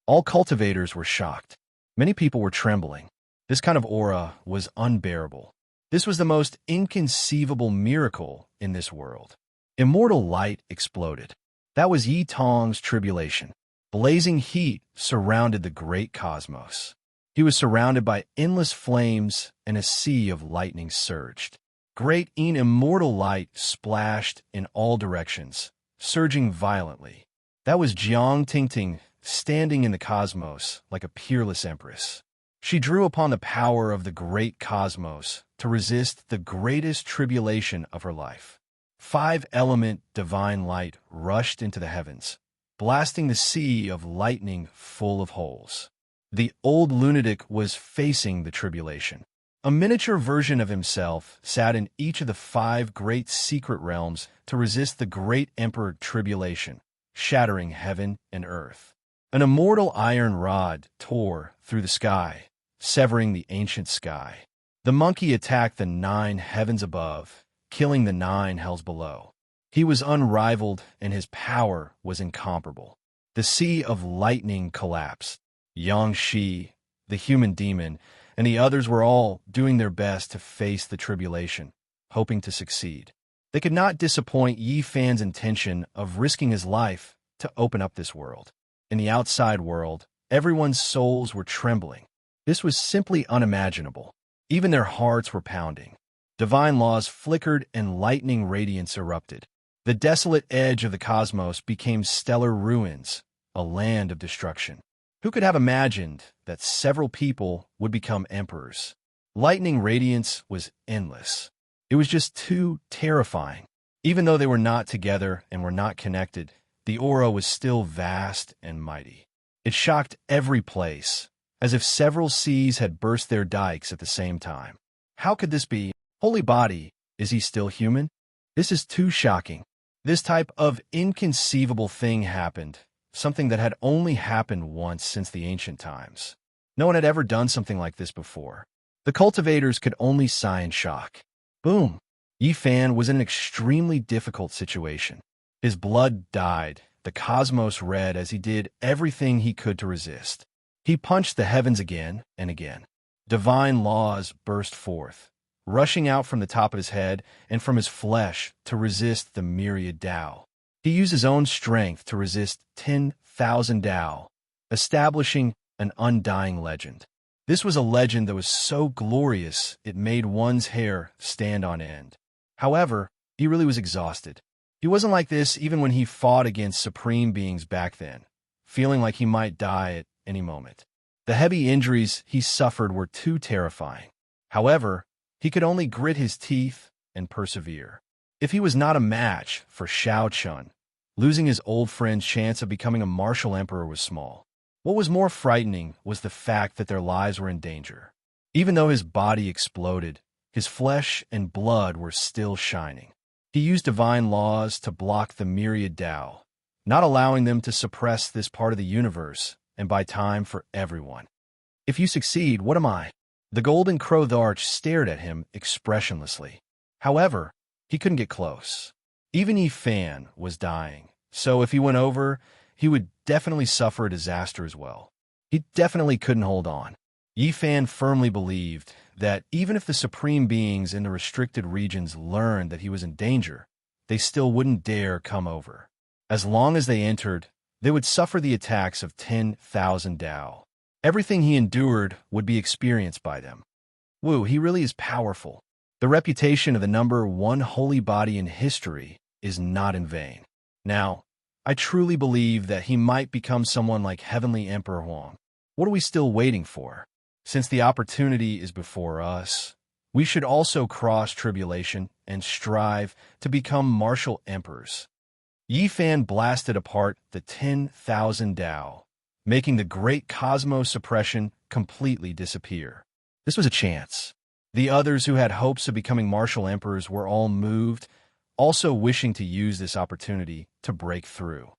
Speaker 1: All cultivators were shocked. Many people were trembling. This kind of aura was unbearable. This was the most inconceivable miracle in this world. Immortal light exploded. That was Yi Tong's tribulation. Blazing heat surrounded the great cosmos. He was surrounded by endless flames, and a sea of lightning surged. Great immortal light splashed in all directions, surging violently. That was Jiang Tingting, standing in the cosmos like a peerless empress. She drew upon the power of the great cosmos to resist the greatest tribulation of her life. 5-element divine light rushed into the heavens, blasting the sea of lightning full of holes. The old lunatic was facing the tribulation. A miniature version of himself sat in each of the 5 great secret realms to resist the great emperor tribulation, shattering heaven and earth. An immortal iron rod tore through the sky, severing the ancient sky. The monkey attacked the 9 heavens above, killing the 9 hells below. He was unrivaled, and his power was incomparable. The sea of lightning collapsed. Yang Shi, the human demon, and the others were all doing their best to face the tribulation, hoping to succeed. They could not disappoint Yi Fan's intention of risking his life to open up this world. In the outside world, everyone's souls were trembling. This was simply unimaginable. Even their hearts were pounding. Divine laws flickered and lightning radiance erupted. The desolate edge of the cosmos became stellar ruins, a land of destruction. Who could have imagined that several people would become emperors? Lightning radiance was endless. It was just too terrifying. Even though they were not together and were not connected, the aura was still vast and mighty. It shocked every place, as if several seas had burst their dikes at the same time. How could this be? Holy body, is he still human? This is too shocking. This type of inconceivable thing happened, something that had only happened once since the ancient times. No one had ever done something like this before. The cultivators could only sigh in shock. Boom! Yi Fan was in an extremely difficult situation. His blood dyed, the cosmos red as he did everything he could to resist. He punched the heavens again and again. Divine laws burst forth, rushing out from the top of his head and from his flesh to resist the myriad Tao. He used his own strength to resist 10,000 Tao, establishing an undying legend. This was a legend that was so glorious it made one's hair stand on end. However, he really was exhausted. He wasn't like this even when he fought against supreme beings back then, feeling like he might die at any moment. The heavy injuries he suffered were too terrifying. However, he could only grit his teeth and persevere. If he was not a match for Shao Chun, losing his old friend's chance of becoming a martial emperor was small. What was more frightening was the fact that their lives were in danger. Even though his body exploded, his flesh and blood were still shining. He used divine laws to block the myriad Tao, not allowing them to suppress this part of the universe and buy time for everyone. If you succeed, what am I? The golden crowed arch stared at him expressionlessly. However, he couldn't get close. Even Yi Fan was dying, so if he went over, he would definitely suffer a disaster as well. He definitely couldn't hold on. Yi Fan firmly believed that even if the supreme beings in the restricted regions learned that he was in danger, they still wouldn't dare come over. As long as they entered, they would suffer the attacks of 10,000 Tao. Everything he endured would be experienced by them. Woo, he really is powerful. The reputation of the number one holy body in history is not in vain. Now, I truly believe that he might become someone like Heavenly Emperor Huang. What are we still waiting for? Since the opportunity is before us, we should also cross tribulation and strive to become martial emperors. Yi Fan blasted apart the 10,000 Tao, making the great cosmos suppression completely disappear. This was a chance. The others who had hopes of becoming martial emperors were all moved, also wishing to use this opportunity to break through.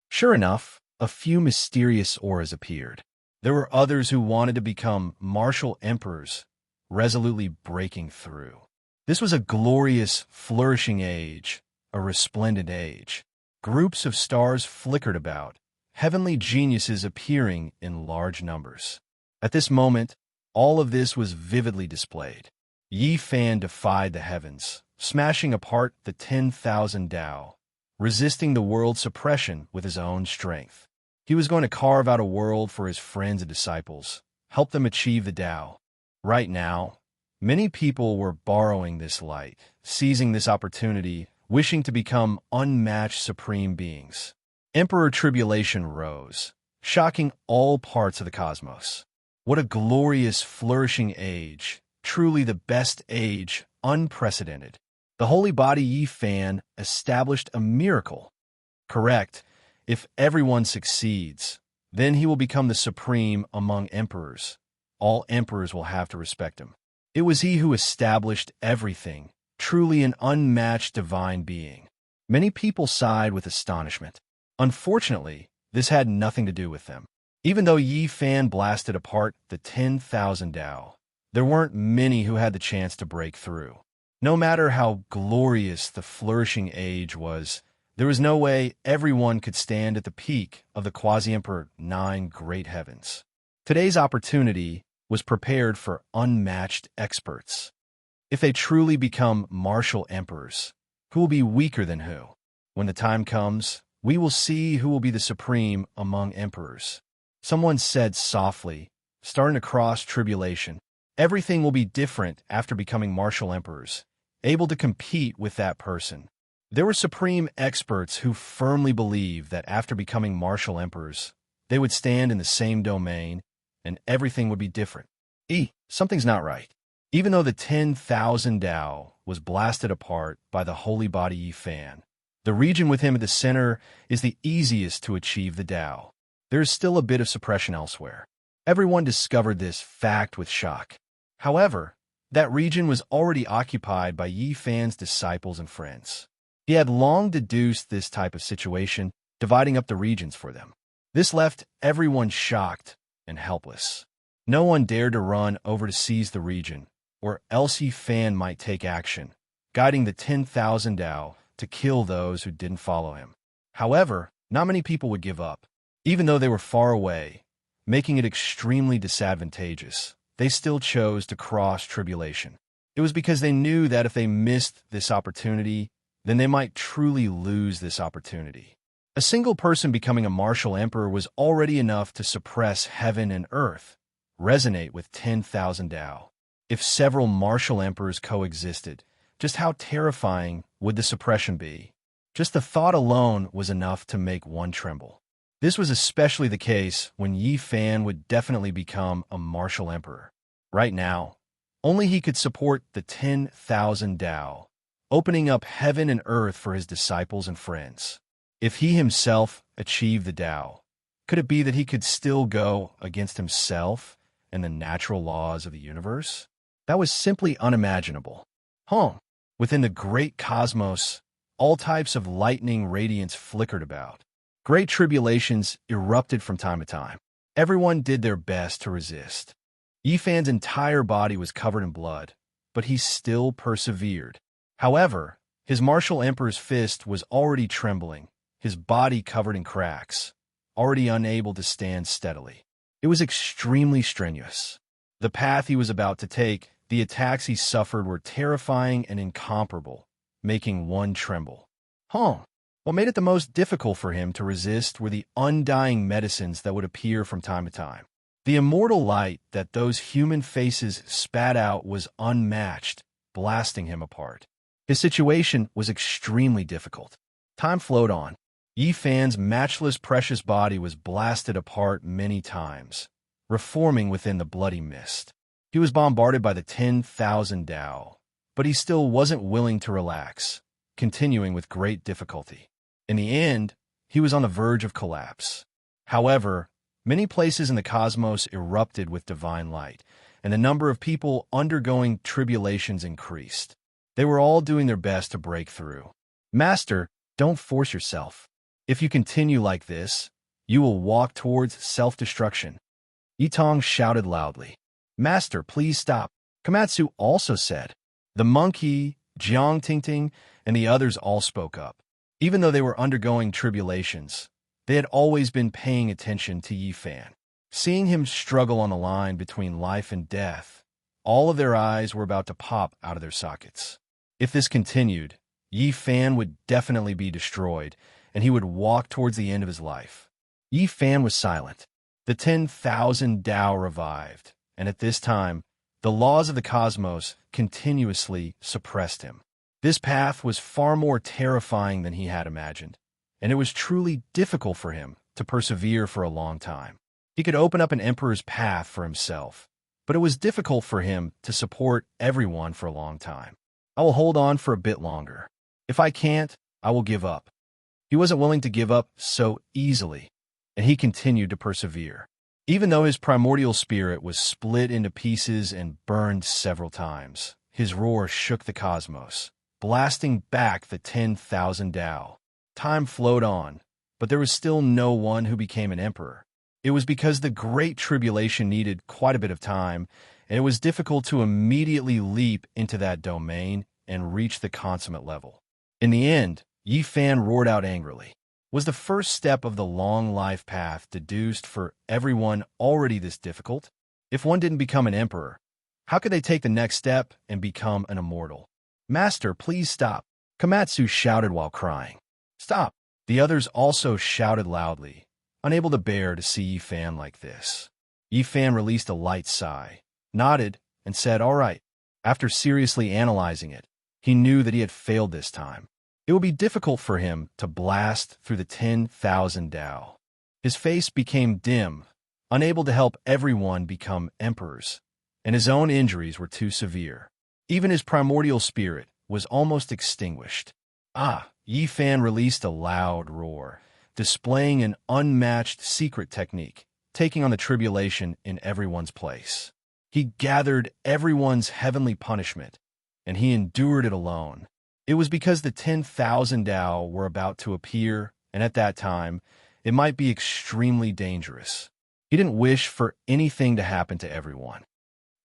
Speaker 1: Sure enough, a few mysterious auras appeared. There were others who wanted to become martial emperors, resolutely breaking through. This was a glorious, flourishing age, a resplendent age. Groups of stars flickered about, heavenly geniuses appearing in large numbers. At this moment, all of this was vividly displayed. Yi Fan defied the heavens, smashing apart the 10,000 Tao, resisting the world's suppression with his own strength. He was going to carve out a world for his friends and disciples, help them achieve the Tao. Right now, many people were borrowing this light, seizing this opportunity, wishing to become unmatched supreme beings. Emperor Tribulation rose, shocking all parts of the cosmos. What a glorious, flourishing age, truly the best age, unprecedented. The holy body Yi Fan established a miracle. Correct. If everyone succeeds, then he will become the supreme among emperors. All emperors will have to respect him. It was he who established everything, truly an unmatched divine being. Many people sighed with astonishment. Unfortunately, this had nothing to do with them. Even though Yi Fan blasted apart the 10,000 Tao, there weren't many who had the chance to break through. No matter how glorious the flourishing age was, there was no way everyone could stand at the peak of the Quasi-Emperor Nine Great Heavens. Today's opportunity was prepared for unmatched experts. If they truly become martial emperors, who will be weaker than who? When the time comes, we will see who will be the supreme among emperors. Someone said softly, starting to cross tribulation, everything will be different after becoming martial emperors, able to compete with that person. There were supreme experts who firmly believed that after becoming martial emperors, they would stand in the same domain and everything would be different. Something's not right. Even though the 10,000 Tao was blasted apart by the holy body Yi Fan, the region with him at the center is the easiest to achieve the Tao. There is still a bit of suppression elsewhere. Everyone discovered this fact with shock. However, that region was already occupied by Yi Fan's disciples and friends. He had long deduced this type of situation, dividing up the regions for them. This left everyone shocked and helpless. No one dared to run over to seize the region, or else Yi Fan might take action, guiding the 10,000 Tao to kill those who didn't follow him. However, not many people would give up. Even though they were far away, making it extremely disadvantageous, they still chose to cross tribulation. It was because they knew that if they missed this opportunity, then they might truly lose this opportunity. A single person becoming a martial emperor was already enough to suppress heaven and earth, resonate with 10,000 Tao. If several martial emperors coexisted, just how terrifying would the suppression be? Just the thought alone was enough to make one tremble. This was especially the case when Yi Fan would definitely become a martial emperor. Right now, only he could support the 10,000 Tao, opening up heaven and earth for his disciples and friends. If he himself achieved the Tao, could it be that he could still go against himself and the natural laws of the universe? That was simply unimaginable. Within the great cosmos, all types of lightning radiance flickered about. Great tribulations erupted from time to time. Everyone did their best to resist. Yi Fan's entire body was covered in blood, but he still persevered. However, his martial emperor's fist was already trembling, his body covered in cracks, already unable to stand steadily. It was extremely strenuous. The path he was about to take, the attacks he suffered were terrifying and incomparable, making one tremble. What made it the most difficult for him to resist were the undying medicines that would appear from time to time. The immortal light that those human faces spat out was unmatched, blasting him apart. His situation was extremely difficult. Time flowed on. Yi Fan's matchless precious body was blasted apart many times, reforming within the bloody mist. He was bombarded by the 10,000 Tao, but he still wasn't willing to relax, continuing with great difficulty. In the end, he was on the verge of collapse. However, many places in the cosmos erupted with divine light, and the number of people undergoing tribulations increased. They were all doing their best to break through. Master, don't force yourself. If you continue like this, you will walk towards self-destruction. Yitong shouted loudly. Master, please stop. Komatsu also said. The monkey, Jiang Tingting, and the others all spoke up. Even though they were undergoing tribulations, they had always been paying attention to Yi Fan. Seeing him struggle on the line between life and death, all of their eyes were about to pop out of their sockets. If this continued, Yi Fan would definitely be destroyed, and he would walk towards the end of his life. Yi Fan was silent. The 10,000 Tao revived, and at this time, the laws of the cosmos continuously suppressed him. This path was far more terrifying than he had imagined, and it was truly difficult for him to persevere for a long time. He could open up an emperor's path for himself, but it was difficult for him to support everyone for a long time. I will hold on for a bit longer. If I can't, I will give up. He wasn't willing to give up so easily, and he continued to persevere. Even though his primordial spirit was split into pieces and burned several times, his roar shook the cosmos, blasting back the 10,000 Tao. Time flowed on, but there was still no one who became an emperor. It was because the Great Tribulation needed quite a bit of time, and it was difficult to immediately leap into that domain and reach the consummate level. In the end, Yi Fan roared out angrily. Was the first step of the long life path deduced for everyone already this difficult? If one didn't become an emperor, how could they take the next step and become an immortal? Master, please stop, Komatsu shouted while crying. Stop! The others also shouted loudly, unable to bear to see Yifan like this. Yifan released a light sigh, nodded, and said, all right. After seriously analyzing it, he knew that he had failed this time. It would be difficult for him to blast through the 10,000 Dao. His face became dim, unable to help everyone become emperors, and his own injuries were too severe. Even his primordial spirit was almost extinguished. Yifan released a loud roar, displaying an unmatched secret technique, taking on the tribulation in everyone's place. He gathered everyone's heavenly punishment, and he endured it alone. It was because the 10,000 Dao were about to appear, and at that time, it might be extremely dangerous. He didn't wish for anything to happen to everyone.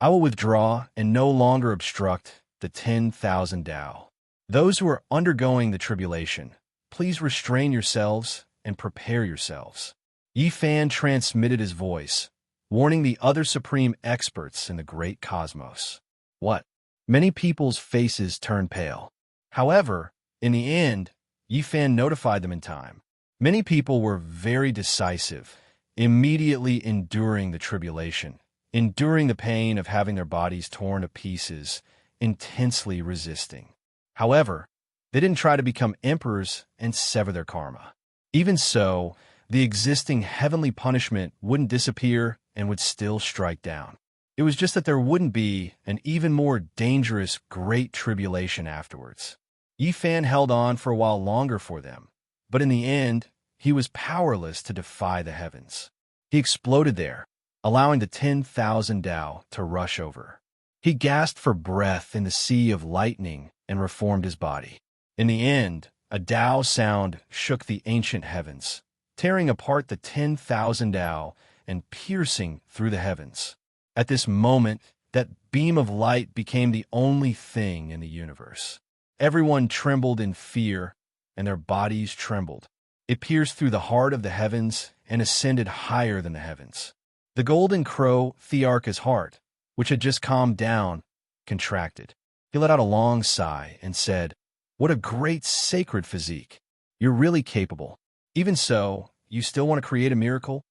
Speaker 1: I will withdraw and no longer obstruct the 10,000 Dao. Those who are undergoing the tribulation, please restrain yourselves and prepare yourselves. Yifan transmitted his voice, warning the other supreme experts in the great cosmos. What? Many people's faces turned pale. However, in the end, Yifan notified them in time. Many people were very decisive, immediately enduring the tribulation, enduring the pain of having their bodies torn to pieces, intensely resisting. However, they didn't try to become emperors and sever their karma. Even so, the existing heavenly punishment wouldn't disappear and would still strike down. It was just that there wouldn't be an even more dangerous great tribulation afterwards. Yifan held on for a while longer for them, but in the end, he was powerless to defy the heavens. He exploded there, allowing the 10,000 Dao to rush over. He gasped for breath in the sea of lightning and reformed his body. In the end, a Dao sound shook the ancient heavens, tearing apart the 10,000 Dao and piercing through the heavens. At this moment, that beam of light became the only thing in the universe. Everyone trembled in fear, and their bodies trembled. It pierced through the heart of the heavens and ascended higher than the heavens. The golden crow Thearch's heart, which had just calmed down, contracted. He let out a long sigh and said, "What a great sacred physique. You're really capable. Even so, you still want to create a miracle?"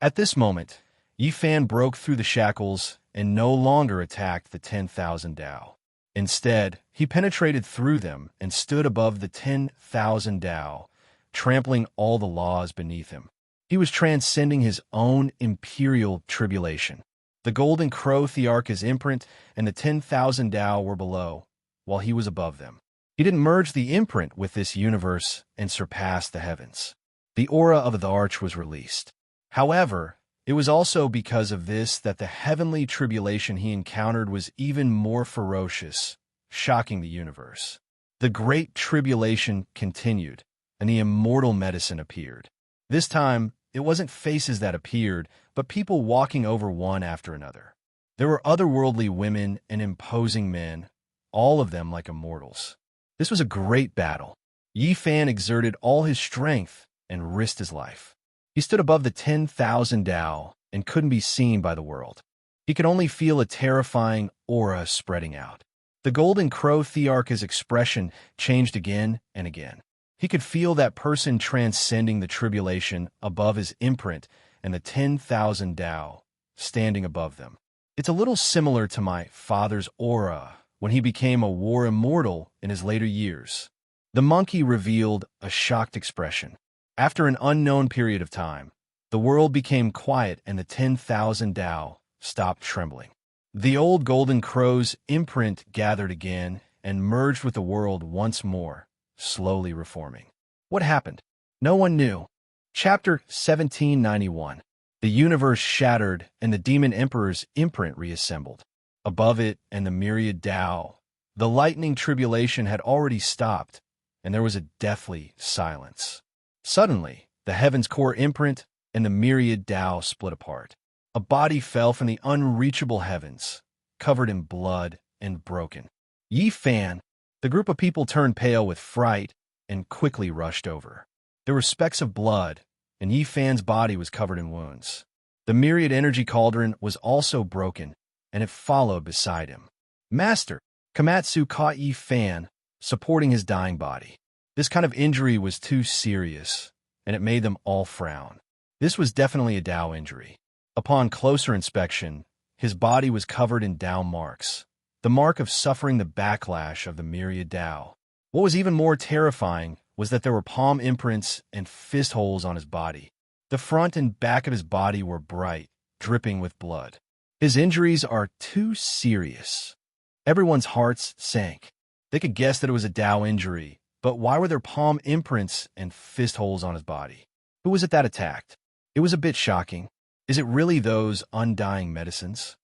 Speaker 1: At this moment, Yifan broke through the shackles and no longer attacked the 10,000 Dao. Instead, he penetrated through them and stood above the 10,000 Dao, trampling all the laws beneath him. He was transcending his own imperial tribulation. The golden crow Thearch's imprint and the 10,000 Dao were below, while he was above them. He didn't merge the imprint with this universe and surpass the heavens. The aura of the arch was released. However, it was also because of this that the heavenly tribulation he encountered was even more ferocious, shocking the universe. The great tribulation continued, and the immortal medicine appeared. This time, it wasn't faces that appeared, but people walking over one after another. There were otherworldly women and imposing men, all of them like immortals. This was a great battle. Yifan exerted all his strength and risked his life. He stood above the 10,000 Dao and couldn't be seen by the world. He could only feel a terrifying aura spreading out. The golden crow Thearch's expression changed again and again. He could feel that person transcending the tribulation above his imprint and the 10,000 Dao standing above them. It's a little similar to my father's aura when he became a war immortal in his later years. The monkey revealed a shocked expression. After an unknown period of time, the world became quiet and the 10,000 Dao stopped trembling. The old golden crow's imprint gathered again and merged with the world once more, slowly reforming. What happened? No one knew. Chapter 1791. The universe shattered and the demon emperor's imprint reassembled. Above it and the myriad Dao, the lightning tribulation had already stopped, and there was a deathly silence. Suddenly, the heaven's core imprint and the myriad Dao split apart. A body fell from the unreachable heavens, covered in blood and broken. Yifan! The group of people turned pale with fright and quickly rushed over. There were specks of blood, and Yifan's body was covered in wounds. The myriad energy cauldron was also broken, and it followed beside him. Master, Komatsu caught Yi Fan, supporting his dying body. This kind of injury was too serious, and it made them all frown. This was definitely a Dao injury. Upon closer inspection, his body was covered in Dao marks, the mark of suffering the backlash of the myriad Dao. What was even more terrifying was that there were palm imprints and fist holes on his body. The front and back of his body were bright, dripping with blood. His injuries are too serious. Everyone's hearts sank. They could guess that it was a Dao injury, but why were there palm imprints and fist holes on his body? Who was it that attacked? It was a bit shocking. Is it really those undying medicines?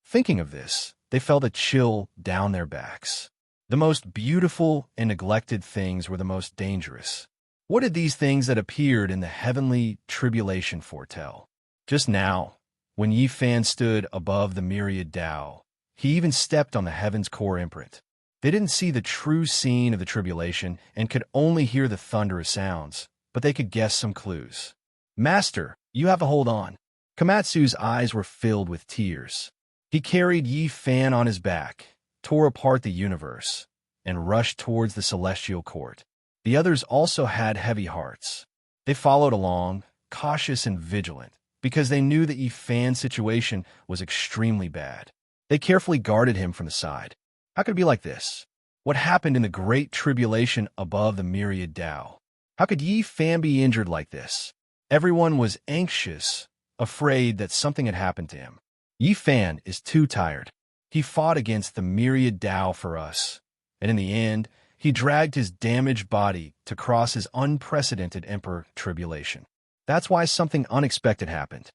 Speaker 1: Thinking of this, they felt a chill down their backs. The most beautiful and neglected things were the most dangerous. What did these things that appeared in the heavenly tribulation foretell? Just now, when Yi Fan stood above the myriad Dao, he even stepped on the heaven's core imprint. They didn't see the true scene of the tribulation and could only hear the thunderous sounds, but they could guess some clues. Master, you have to hold on. Komatsu's eyes were filled with tears. He carried Yi Fan on his back, tore apart the universe, and rushed towards the celestial court. The others also had heavy hearts. They followed along, cautious and vigilant, because they knew that Yi Fan's situation was extremely bad. They carefully guarded him from the side. How could it be like this? What happened in the great tribulation above the myriad Dao? How could Yi Fan be injured like this? Everyone was anxious, afraid that something had happened to him. Yi Fan is too tired. He fought against the myriad Dao for us, and in the end, he dragged his damaged body to cross his unprecedented emperor tribulation. That's why something unexpected happened.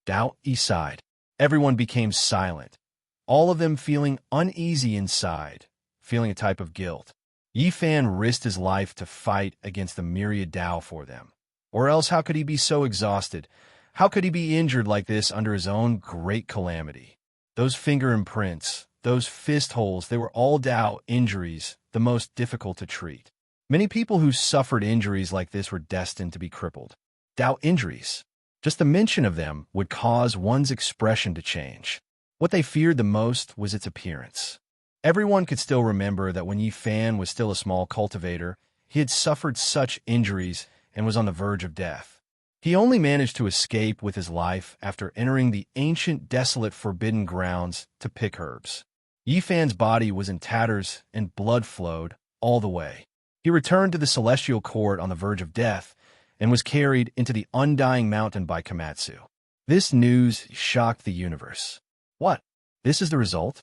Speaker 1: Dao Yi sighed. Everyone became silent, all of them feeling uneasy inside, feeling a type of guilt. Yi Fan risked his life to fight against the myriad Dao for them. Or else how could he be so exhausted? How could he be injured like this under his own great calamity? Those finger imprints, those fist holes, they were all Dao injuries, the most difficult to treat. Many people who suffered injuries like this were destined to be crippled. Dao injuries, just the mention of them would cause one's expression to change. What they feared the most was its appearance. Everyone could still remember that when Yi Fan was still a small cultivator, he had suffered such injuries and was on the verge of death. He only managed to escape with his life after entering the ancient, desolate, forbidden grounds to pick herbs. Yi Fan's body was in tatters and blood flowed all the way. He returned to the celestial court on the verge of death and was carried into the undying mountain by Komatsu. This news shocked the universe. What? This is the result?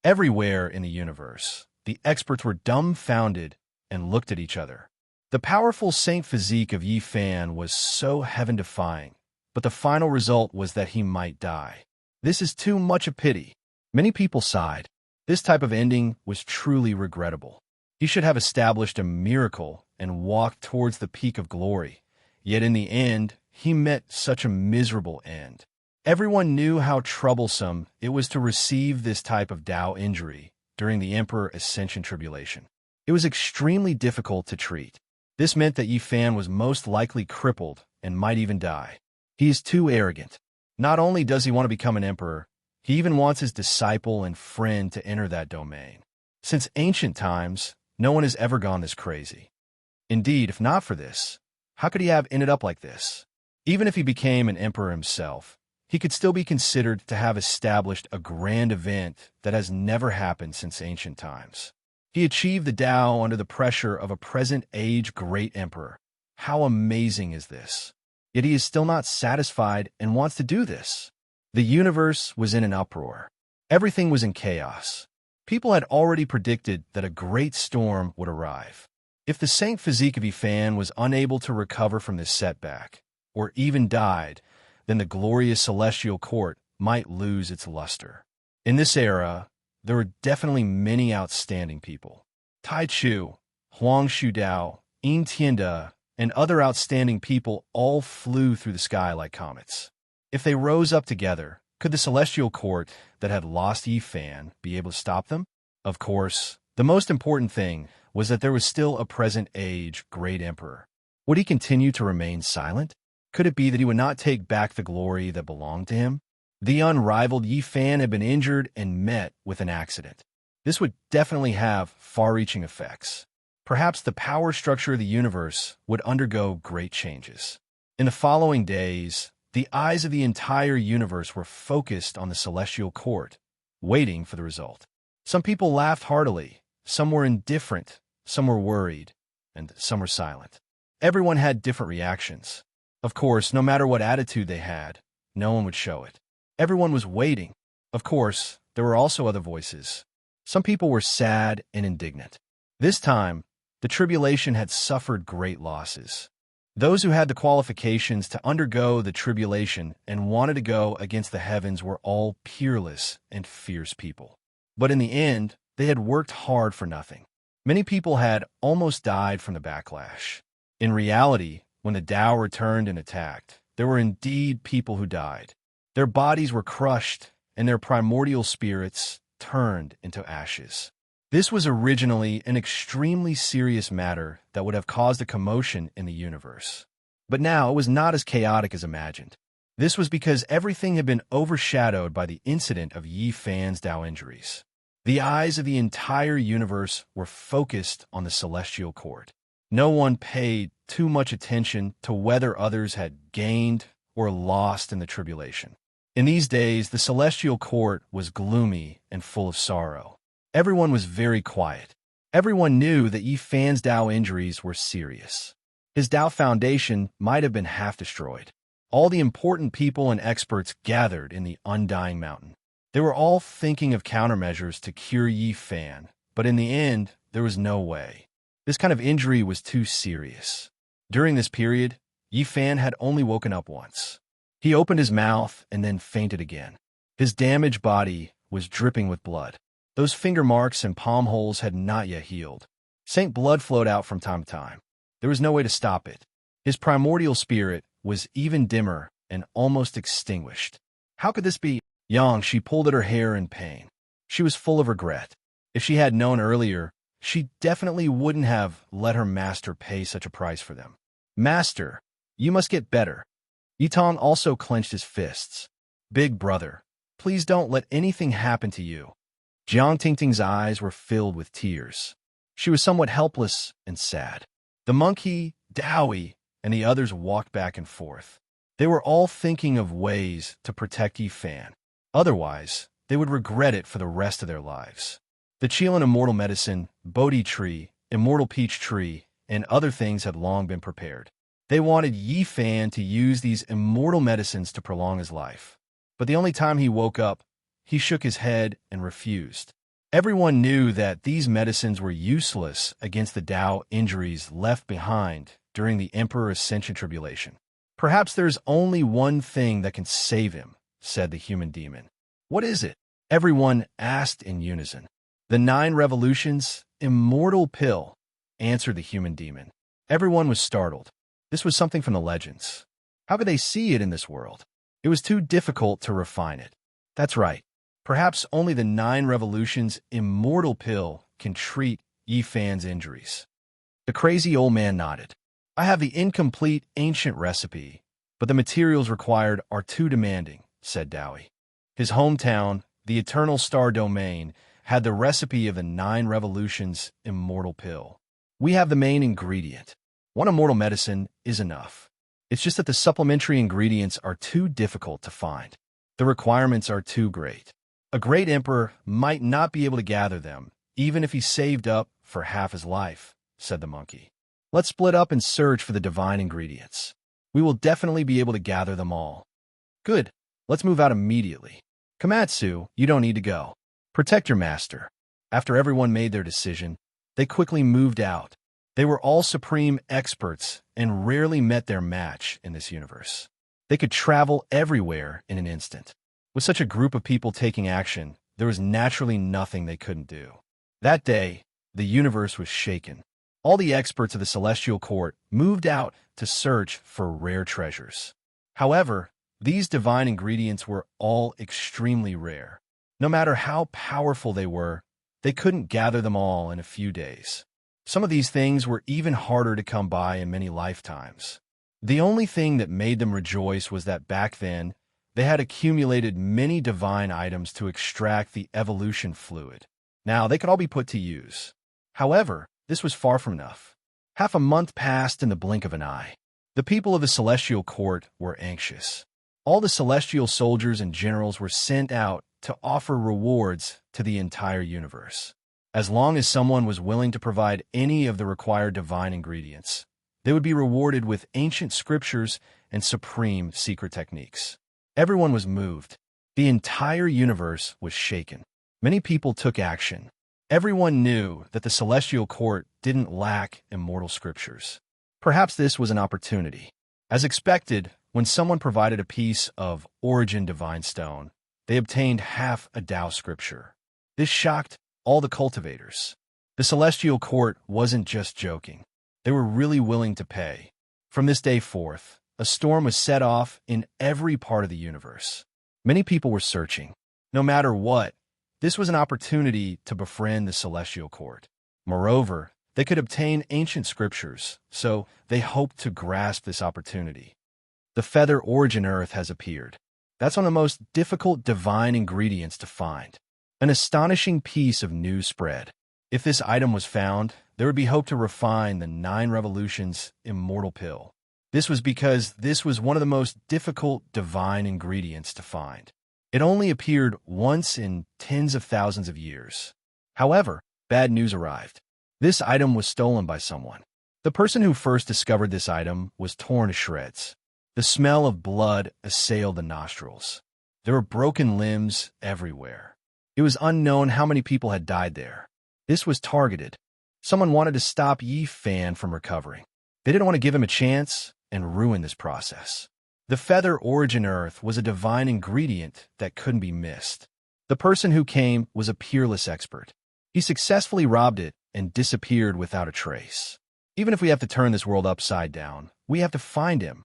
Speaker 1: Everywhere in the universe, the experts were dumbfounded and looked at each other. The powerful saint physique of Yi Fan was so heaven-defying, but the final result was that he might die. This is too much a pity. Many people sighed. This type of ending was truly regrettable. He should have established a miracle and walked towards the peak of glory. Yet in the end, he met such a miserable end. Everyone knew how troublesome it was to receive this type of Dao injury during the Emperor Ascension Tribulation. It was extremely difficult to treat. This meant that Yi Fan was most likely crippled and might even die. He is too arrogant. Not only does he want to become an emperor, he even wants his disciple and friend to enter that domain. Since ancient times, no one has ever gone this crazy. Indeed, if not for this, how could he have ended up like this? Even if he became an emperor himself, he could still be considered to have established a grand event that has never happened since ancient times. He achieved the Tao under the pressure of a present-age great emperor. How amazing is this? Yet he is still not satisfied and wants to do this. The universe was in an uproar. Everything was in chaos. People had already predicted that a great storm would arrive. If the Saint Physique of Yi Fan was unable to recover from this setback, or even died, then the glorious celestial court might lose its luster. In this era, there were definitely many outstanding people. Tai Chu, Huang Shudao, Yin Tianda, and other outstanding people all flew through the sky like comets. If they rose up together, could the celestial court that had lost Yi Fan be able to stop them? Of course, the most important thing was that there was still a present-age great emperor. Would he continue to remain silent? Could it be that he would not take back the glory that belonged to him? The unrivaled Yi Fan had been injured and met with an accident. This would definitely have far-reaching effects. Perhaps the power structure of the universe would undergo great changes. In the following days, the eyes of the entire universe were focused on the celestial court, waiting for the result. Some people laughed heartily, some were indifferent, some were worried, and some were silent. Everyone had different reactions. Of course, no matter what attitude they had, no one would show it. Everyone was waiting. Of course, there were also other voices. Some people were sad and indignant. This time, the tribulation had suffered great losses. Those who had the qualifications to undergo the tribulation and wanted to go against the heavens were all peerless and fierce people. But in the end, they had worked hard for nothing. Many people had almost died from the backlash. In reality, when the Tao returned and attacked, there were indeed people who died. Their bodies were crushed, and their primordial spirits turned into ashes. This was originally an extremely serious matter that would have caused a commotion in the universe. But now it was not as chaotic as imagined. This was because everything had been overshadowed by the incident of Yi Fan's Tao injuries. The eyes of the entire universe were focused on the celestial court. No one paid too much attention to whether others had gained or lost in the tribulation. In these days, the celestial court was gloomy and full of sorrow. Everyone was very quiet. Everyone knew that Yi Fan's Tao injuries were serious. His Tao foundation might have been half destroyed. All the important people and experts gathered in the Undying Mountain. They were all thinking of countermeasures to cure Yi Fan, but in the end, there was no way. This kind of injury was too serious. During this period, Yi Fan had only woken up once. He opened his mouth and then fainted again. His damaged body was dripping with blood. Those finger marks and palm holes had not yet healed. Saint blood flowed out from time to time. There was no way to stop it. His primordial spirit was even dimmer and almost extinguished. How could this be? Yang, she pulled at her hair in pain. She was full of regret. If she had known earlier, she definitely wouldn't have let her master pay such a price for them. Master, you must get better. Yitong also clenched his fists. Big brother, please don't let anything happen to you. Jiang Tingting's eyes were filled with tears. She was somewhat helpless and sad. The monkey, Dowie, and the others walked back and forth. They were all thinking of ways to protect Yi Fan. Otherwise, they would regret it for the rest of their lives. The Qilin Immortal Medicine, Bodhi Tree, Immortal Peach Tree, and other things had long been prepared. They wanted Yi Fan to use these immortal medicines to prolong his life. But the only time he woke up, he shook his head and refused. Everyone knew that these medicines were useless against the Tao injuries left behind during the Emperor Ascension Tribulation. Perhaps there's only one thing that can save him, said the human demon. What is it? Everyone asked in unison. The 9 Revolutions, Immortal Pill, answered the human demon. Everyone was startled. This was something from the legends. How could they see it in this world? It was too difficult to refine it. That's right. Perhaps only the 9 Revolutions Immortal Pill can treat Yi Fan's injuries. The crazy old man nodded. I have the incomplete ancient recipe, but the materials required are too demanding, said Dowie. His hometown, the Eternal Star Domain, had the recipe of the 9 Revolutions Immortal Pill. We have the main ingredient. One immortal medicine is enough. It's just that the supplementary ingredients are too difficult to find. The requirements are too great. A great emperor might not be able to gather them, even if he saved up for half his life, said the monkey. Let's split up and search for the divine ingredients. We will definitely be able to gather them all. Good. Let's move out immediately. Komatsu, you don't need to go. Protect your master. After everyone made their decision, they quickly moved out. They were all supreme experts and rarely met their match in this universe. They could travel everywhere in an instant. With such a group of people taking action, there was naturally nothing they couldn't do. That day, the universe was shaken. All the experts of the Celestial Court moved out to search for rare treasures. However, these divine ingredients were all extremely rare. No matter how powerful they couldn't gather them all in a few days. Some of these things were even harder to come by in many lifetimes. The only thing that made them rejoice was that back then, they had accumulated many divine items to extract the evolution fluid. Now, they could all be put to use. However, this was far from enough. Half a month passed in the blink of an eye. The people of the celestial court were anxious. All the celestial soldiers and generals were sent out to offer rewards to the entire universe. As long as someone was willing to provide any of the required divine ingredients, they would be rewarded with ancient scriptures and supreme secret techniques. Everyone was moved. The entire universe was shaken. Many people took action. Everyone knew that the celestial court didn't lack immortal scriptures. Perhaps this was an opportunity. As expected, when someone provided a piece of origin divine stone, they obtained half a Tao scripture. This shocked all the cultivators. The celestial court wasn't just joking. They were really willing to pay. From this day forth, a storm was set off in every part of the universe. Many people were searching. No matter what, this was an opportunity to befriend the celestial court. Moreover, they could obtain ancient scriptures, so they hoped to grasp this opportunity. The feather origin earth has appeared. That's one of the most difficult divine ingredients to find. An astonishing piece of news spread. If this item was found, there would be hope to refine the 9 revolutions immortal pill. This was because this was one of the most difficult divine ingredients to find. It only appeared once in tens of thousands of years. However, bad news arrived. This item was stolen by someone. The person who first discovered this item was torn to shreds. The smell of blood assailed the nostrils. There were broken limbs everywhere. It was unknown how many people had died there. This was targeted. Someone wanted to stop Yi Fan from recovering. They didn't want to give him a chance and ruin this process. The feather origin earth was a divine ingredient that couldn't be missed. The person who came was a peerless expert. He successfully robbed it and disappeared without a trace. Even if we have to turn this world upside down, we have to find him.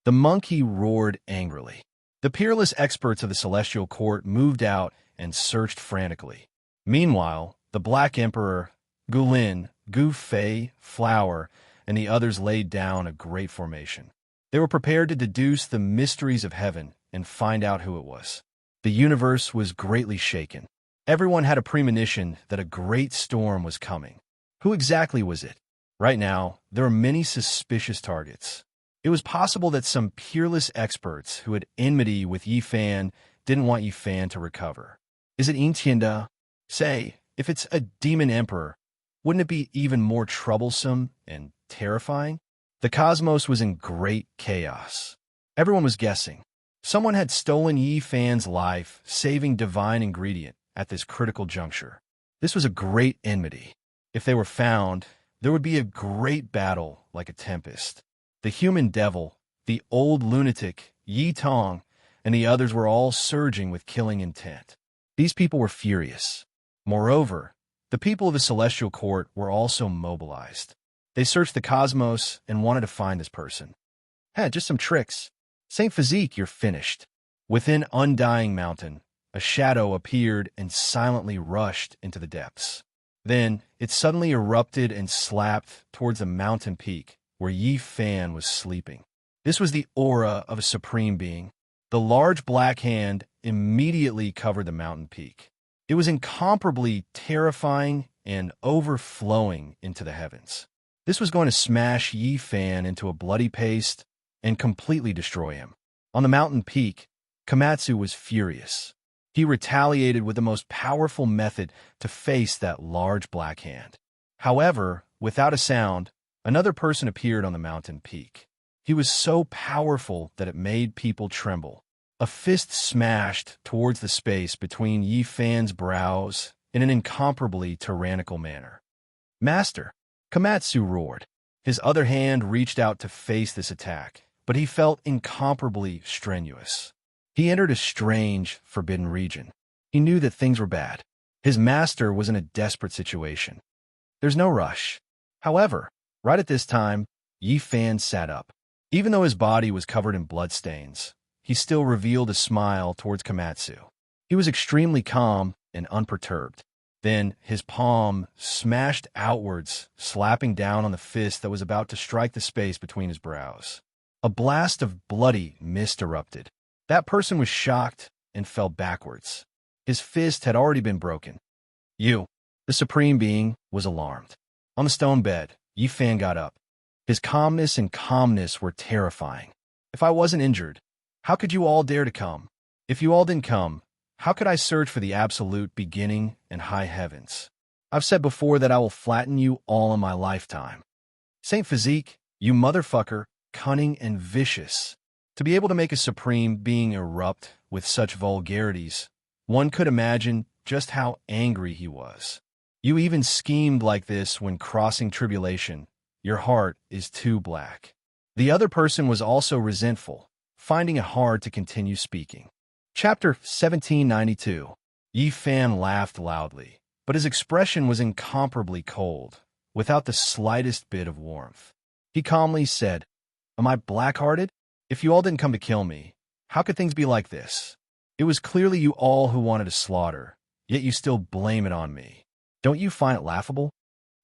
Speaker 1: The monkey roared angrily. The peerless experts of the celestial court moved out and searched frantically. Meanwhile, the Black Emperor, Gulin, Gu Fei, Flower, and the others laid down a great formation. They were prepared to deduce the mysteries of heaven and find out who it was. The universe was greatly shaken. Everyone had a premonition that a great storm was coming. Who exactly was it? Right now, there are many suspicious targets. It was possible that some peerless experts who had enmity with Yi Fan didn't want Yi Fan to recover. Is it Intianda? Say, if it's a demon emperor, wouldn't it be even more troublesome and terrifying? The cosmos was in great chaos. Everyone was guessing. Someone had stolen Yi Fan's life, saving divine ingredient at this critical juncture. This was a great enmity. If they were found, there would be a great battle like a tempest. The human devil, the old lunatic, Yi Tong, and the others were all surging with killing intent. These people were furious. Moreover, the people of the celestial court were also mobilized. They searched the cosmos and wanted to find this person. Just some tricks. Saint Physique, you're finished. Within Undying Mountain, a shadow appeared and silently rushed into the depths. Then, it suddenly erupted and slapped towards the mountain peak where Yi Fan was sleeping. This was the aura of a supreme being. The large black hand immediately covered the mountain peak. It was incomparably terrifying and overflowing into the heavens. This was going to smash Yi Fan into a bloody paste and completely destroy him. On the mountain peak, Komatsu was furious. He retaliated with the most powerful method to face that large black hand. However, without a sound, another person appeared on the mountain peak. He was so powerful that it made people tremble. A fist smashed towards the space between Yi Fan's brows in an incomparably tyrannical manner. "Master!" Komatsu roared. His other hand reached out to face this attack, but he felt incomparably strenuous. He entered a strange, forbidden region. He knew that things were bad. His master was in a desperate situation. There's no rush. However, right at this time, Yi Fan sat up. Even though his body was covered in bloodstains, he still revealed a smile towards Komatsu. He was extremely calm and unperturbed. Then his palm smashed outwards, slapping down on the fist that was about to strike the space between his brows. A blast of bloody mist erupted. That person was shocked and fell backwards. His fist had already been broken. You, the Supreme Being, was alarmed. On the stone bed, Yi Fan got up. His calmness were terrifying. If I wasn't injured, how could you all dare to come? If you all didn't come, how could I search for the absolute beginning and high heavens? I've said before that I will flatten you all in my lifetime. Saint Physique, you motherfucker, cunning and vicious. To be able to make a Supreme Being erupt with such vulgarities, one could imagine just how angry he was. You even schemed like this when crossing tribulation. Your heart is too black. The other person was also resentful, finding it hard to continue speaking. Chapter 1792. Yi Fan laughed loudly, but his expression was incomparably cold, without the slightest bit of warmth. He calmly said, "Am I black-hearted? If you all didn't come to kill me, how could things be like this? It was clearly you all who wanted to slaughter, yet you still blame it on me. Don't you find it laughable?"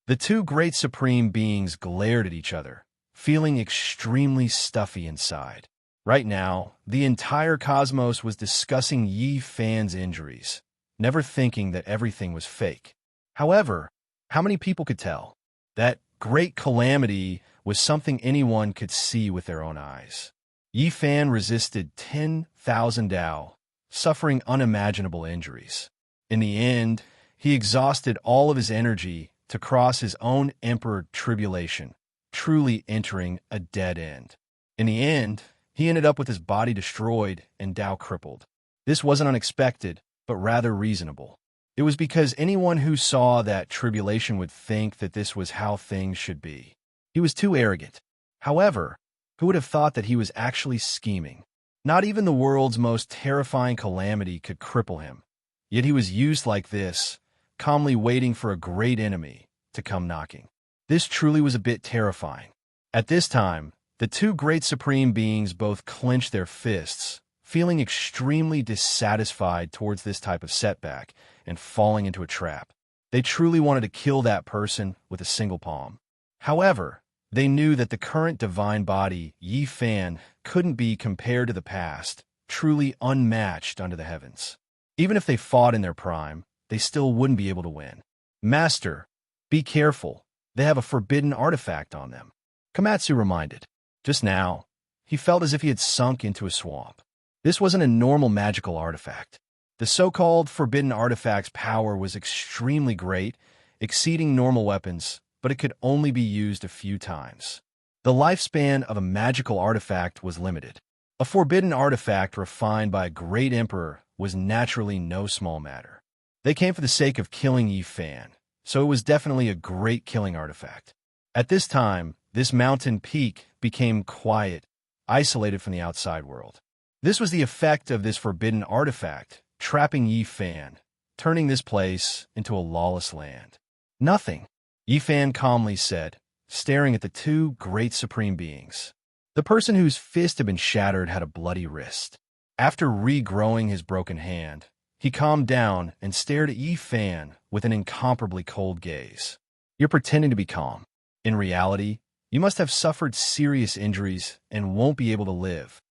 Speaker 1: The two great Supreme Beings glared at each other, feeling extremely stuffy inside. Right now, the entire cosmos was discussing Yi Fan's injuries, never thinking that everything was fake. However, how many people could tell? That great calamity was something anyone could see with their own eyes. Yi Fan resisted 10,000 Dao, suffering unimaginable injuries. In the end, he exhausted all of his energy to cross his own emperor tribulation, truly entering a dead end. In the end, he ended up with his body destroyed and Dao crippled. This wasn't unexpected, but rather reasonable. It was because anyone who saw that tribulation would think that this was how things should be. He was too arrogant. However, who would have thought that he was actually scheming? Not even the world's most terrifying calamity could cripple him. Yet he was used like this, calmly waiting for a great enemy to come knocking. This truly was a bit terrifying. At this time, the two great Supreme Beings both clenched their fists, feeling extremely dissatisfied towards this type of setback and falling into a trap. They truly wanted to kill that person with a single palm. However, they knew that the current divine body, Yi Fan, couldn't be compared to the past, truly unmatched under the heavens. Even if they fought in their prime, they still wouldn't be able to win. "Master, be careful. They have a forbidden artifact on them," Komatsu reminded. Just now, he felt as if he had sunk into a swamp. This wasn't a normal magical artifact. The so-called forbidden artifact's power was extremely great, exceeding normal weapons, but it could only be used a few times. The lifespan of a magical artifact was limited. A forbidden artifact refined by a great emperor was naturally no small matter. They came for the sake of killing Yi Fan, so it was definitely a great killing artifact. At this time, this mountain peak became quiet, isolated from the outside world. This was the effect of this forbidden artifact, trapping Yi Fan, turning this place into a lawless land. "Nothing," Yi Fan calmly said, staring at the two great Supreme Beings. The person whose fist had been shattered had a bloody wrist. After regrowing his broken hand, he calmed down and stared at Yi Fan with an incomparably cold gaze. "You're pretending to be calm. In reality, you must have suffered serious injuries and won't be able to live.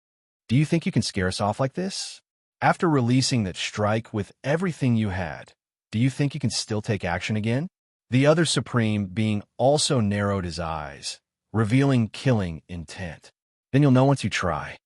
Speaker 1: Do you think you can scare us off like this? After releasing that strike with everything you had, do you think you can still take action again?" The other Supreme Being also narrowed his eyes, revealing killing intent. "Then you'll know once you try."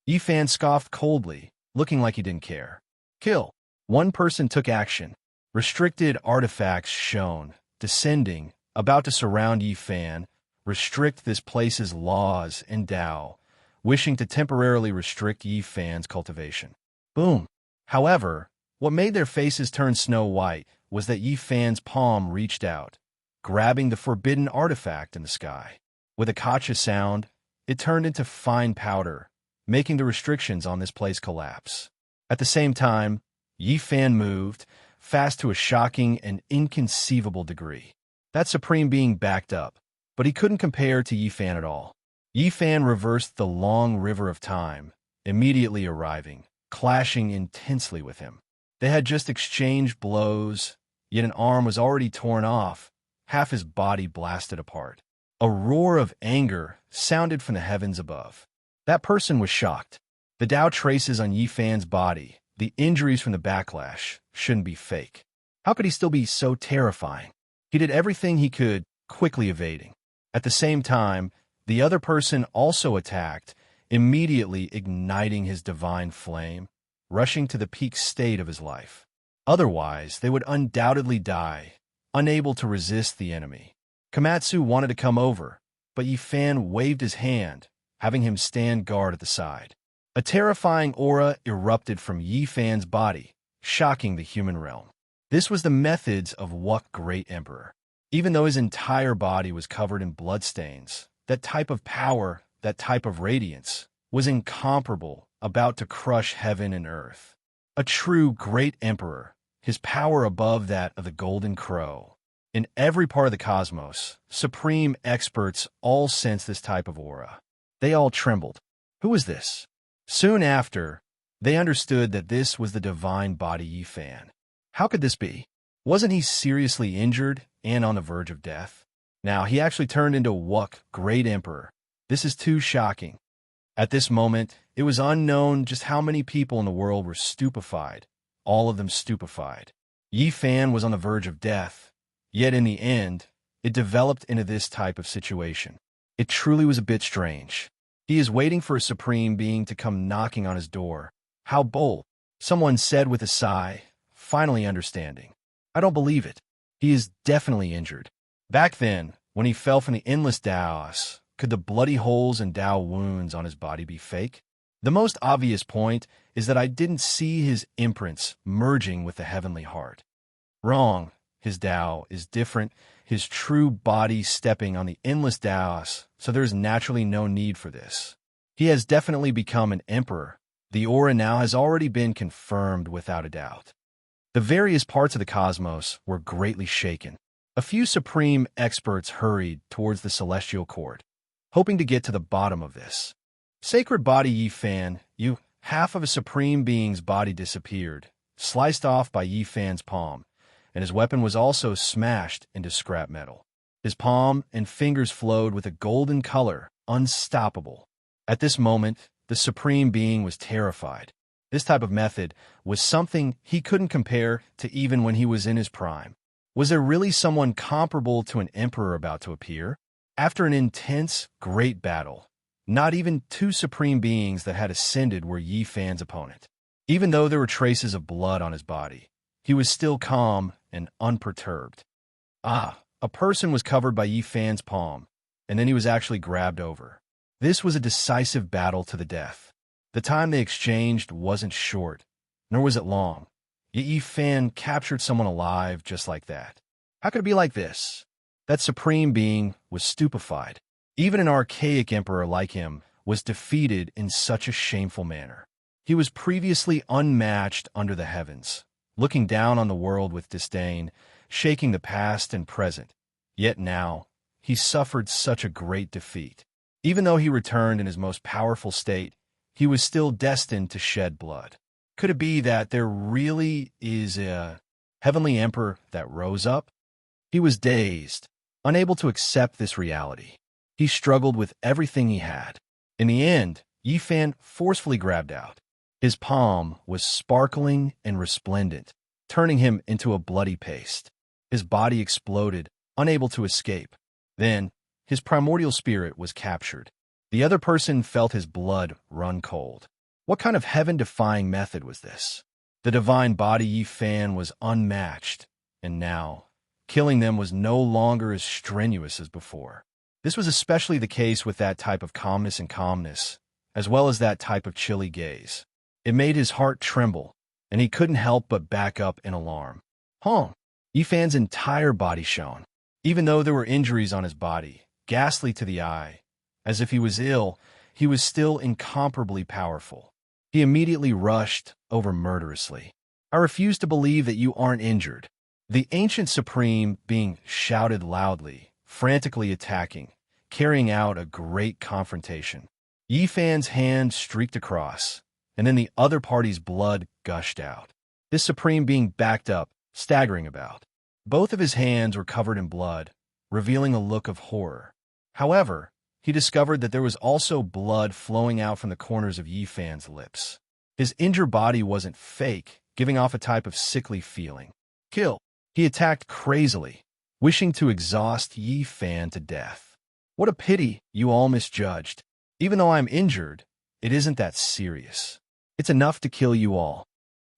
Speaker 1: Yi Fan scoffed coldly, looking like he didn't care. "Kill." One person took action. Restricted artifacts shone, descending, about to surround Yi Fan, restrict this place's laws and Dao, wishing to temporarily restrict Yi Fan's cultivation. Boom. However, what made their faces turn snow white was that Yi Fan's palm reached out, grabbing the forbidden artifact in the sky. With a kacha sound, it turned into fine powder, making the restrictions on this place collapse. At the same time, Yi Fan moved, fast to a shocking and inconceivable degree. That Supreme Being backed up, but he couldn't compare to Yi Fan at all. Yi Fan reversed the long river of time, immediately arriving, clashing intensely with him. They had just exchanged blows, yet an arm was already torn off, half his body blasted apart. A roar of anger sounded from the heavens above. That person was shocked. The Tao traces on Yi Fan's body, the injuries from the backlash, shouldn't be fake. How could he still be so terrifying? He did everything he could, quickly evading. At the same time, the other person also attacked, immediately igniting his divine flame, rushing to the peak state of his life. Otherwise, they would undoubtedly die, unable to resist the enemy. Komatsu wanted to come over, but Yi Fan waved his hand, having him stand guard at the side. A terrifying aura erupted from Yi Fan's body, shocking the human realm. This was the methods of Wuk Great Emperor. Even though his entire body was covered in bloodstains, that type of power, that type of radiance, was incomparable, about to crush heaven and earth. A true great emperor, his power above that of the Golden Crow. In every part of the cosmos, supreme experts all sensed this type of aura. They all trembled. Who was this? Soon after, they understood that this was the divine body Yi Fan. How could this be? Wasn't he seriously injured and on the verge of death? Now, he actually turned into Wuk, Great Emperor. This is too shocking. At this moment, it was unknown just how many people in the world were stupefied, all of them stupefied. Yi Fan was on the verge of death, yet in the end, it developed into this type of situation. It truly was a bit strange. He is waiting for a supreme being to come knocking on his door. How bold, someone said with a sigh, finally understanding. I don't believe it. He is definitely injured. Back then, when he fell from the endless Taos, could the bloody holes and Tao wounds on his body be fake? The most obvious point is that I didn't see his imprints merging with the heavenly heart. Wrong. His Tao is different, his true body stepping on the endless Taos, so there's naturally no need for this. He has definitely become an emperor. The aura now has already been confirmed without a doubt. The various parts of the cosmos were greatly shaken. A few supreme experts hurried towards the celestial court, hoping to get to the bottom of this. Sacred body Yi Fan, half of a supreme being's body disappeared, sliced off by Yi Fan's palm, and his weapon was also smashed into scrap metal. His palm and fingers flowed with a golden color, unstoppable. At this moment, the supreme being was terrified. This type of method was something he couldn't compare to even when he was in his prime. Was there really someone comparable to an emperor about to appear? After an intense, great battle, not even two supreme beings that had ascended were Yi Fan's opponent. Even though there were traces of blood on his body, he was still calm and unperturbed. A person was covered by Yi Fan's palm, and then he was actually grabbed over. This was a decisive battle to the death. The time they exchanged wasn't short, nor was it long. Yet Yi Fan captured someone alive just like that. How could it be like this? That supreme being was stupefied. Even an archaic emperor like him was defeated in such a shameful manner. He was previously unmatched under the heavens, looking down on the world with disdain, shaking the past and present. Yet now, he suffered such a great defeat. Even though he returned in his most powerful state, he was still destined to shed blood. Could it be that there really is a heavenly emperor that rose up? He was dazed, unable to accept this reality. He struggled with everything he had. In the end, Yi Fan forcefully grabbed out. His palm was sparkling and resplendent, turning him into a bloody paste. His body exploded, unable to escape. Then, his primordial spirit was captured. The other person felt his blood run cold. What kind of heaven-defying method was this? The divine body Yi Fan was unmatched, and now, killing them was no longer as strenuous as before. This was especially the case with that type of calmness, as well as that type of chilly gaze. It made his heart tremble, and he couldn't help but back up in alarm. Yi Fan's entire body shone. Even though there were injuries on his body, ghastly to the eye, as if he was ill, he was still incomparably powerful. He immediately rushed over murderously. I refuse to believe that you aren't injured. The ancient supreme being shouted loudly, frantically attacking, carrying out a great confrontation. Yi Fan's hand streaked across, and then the other party's blood gushed out. This supreme being backed up, staggering about. Both of his hands were covered in blood, revealing a look of horror. However, he discovered that there was also blood flowing out from the corners of Yi Fan's lips. His injured body wasn't fake, giving off a type of sickly feeling. Kill. He attacked crazily, wishing to exhaust Yi Fan to death. What a pity you all misjudged. Even though I'm injured, it isn't that serious. It's enough to kill you all.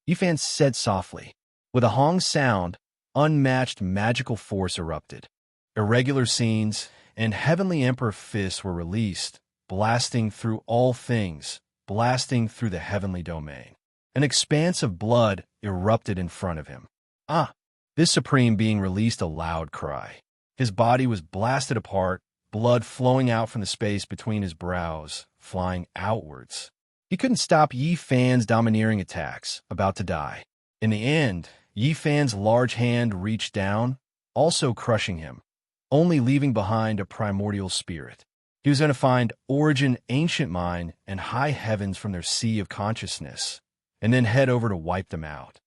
Speaker 1: Yi Fan said softly. With a Hong sound, unmatched magical force erupted. Irregular scenes and Heavenly Emperor fists were released, blasting through all things, blasting through the heavenly domain. An expanse of blood erupted in front of him. Ah! This supreme being released a loud cry. His body was blasted apart, blood flowing out from the space between his brows, flying outwards. He couldn't stop Yi Fan's domineering attacks, about to die. In the end, Yi Fan's large hand reached down, also crushing him, only leaving behind a primordial spirit. He was going to find origin ancient mind and high heavens from their sea of consciousness, and then head over to wipe them out.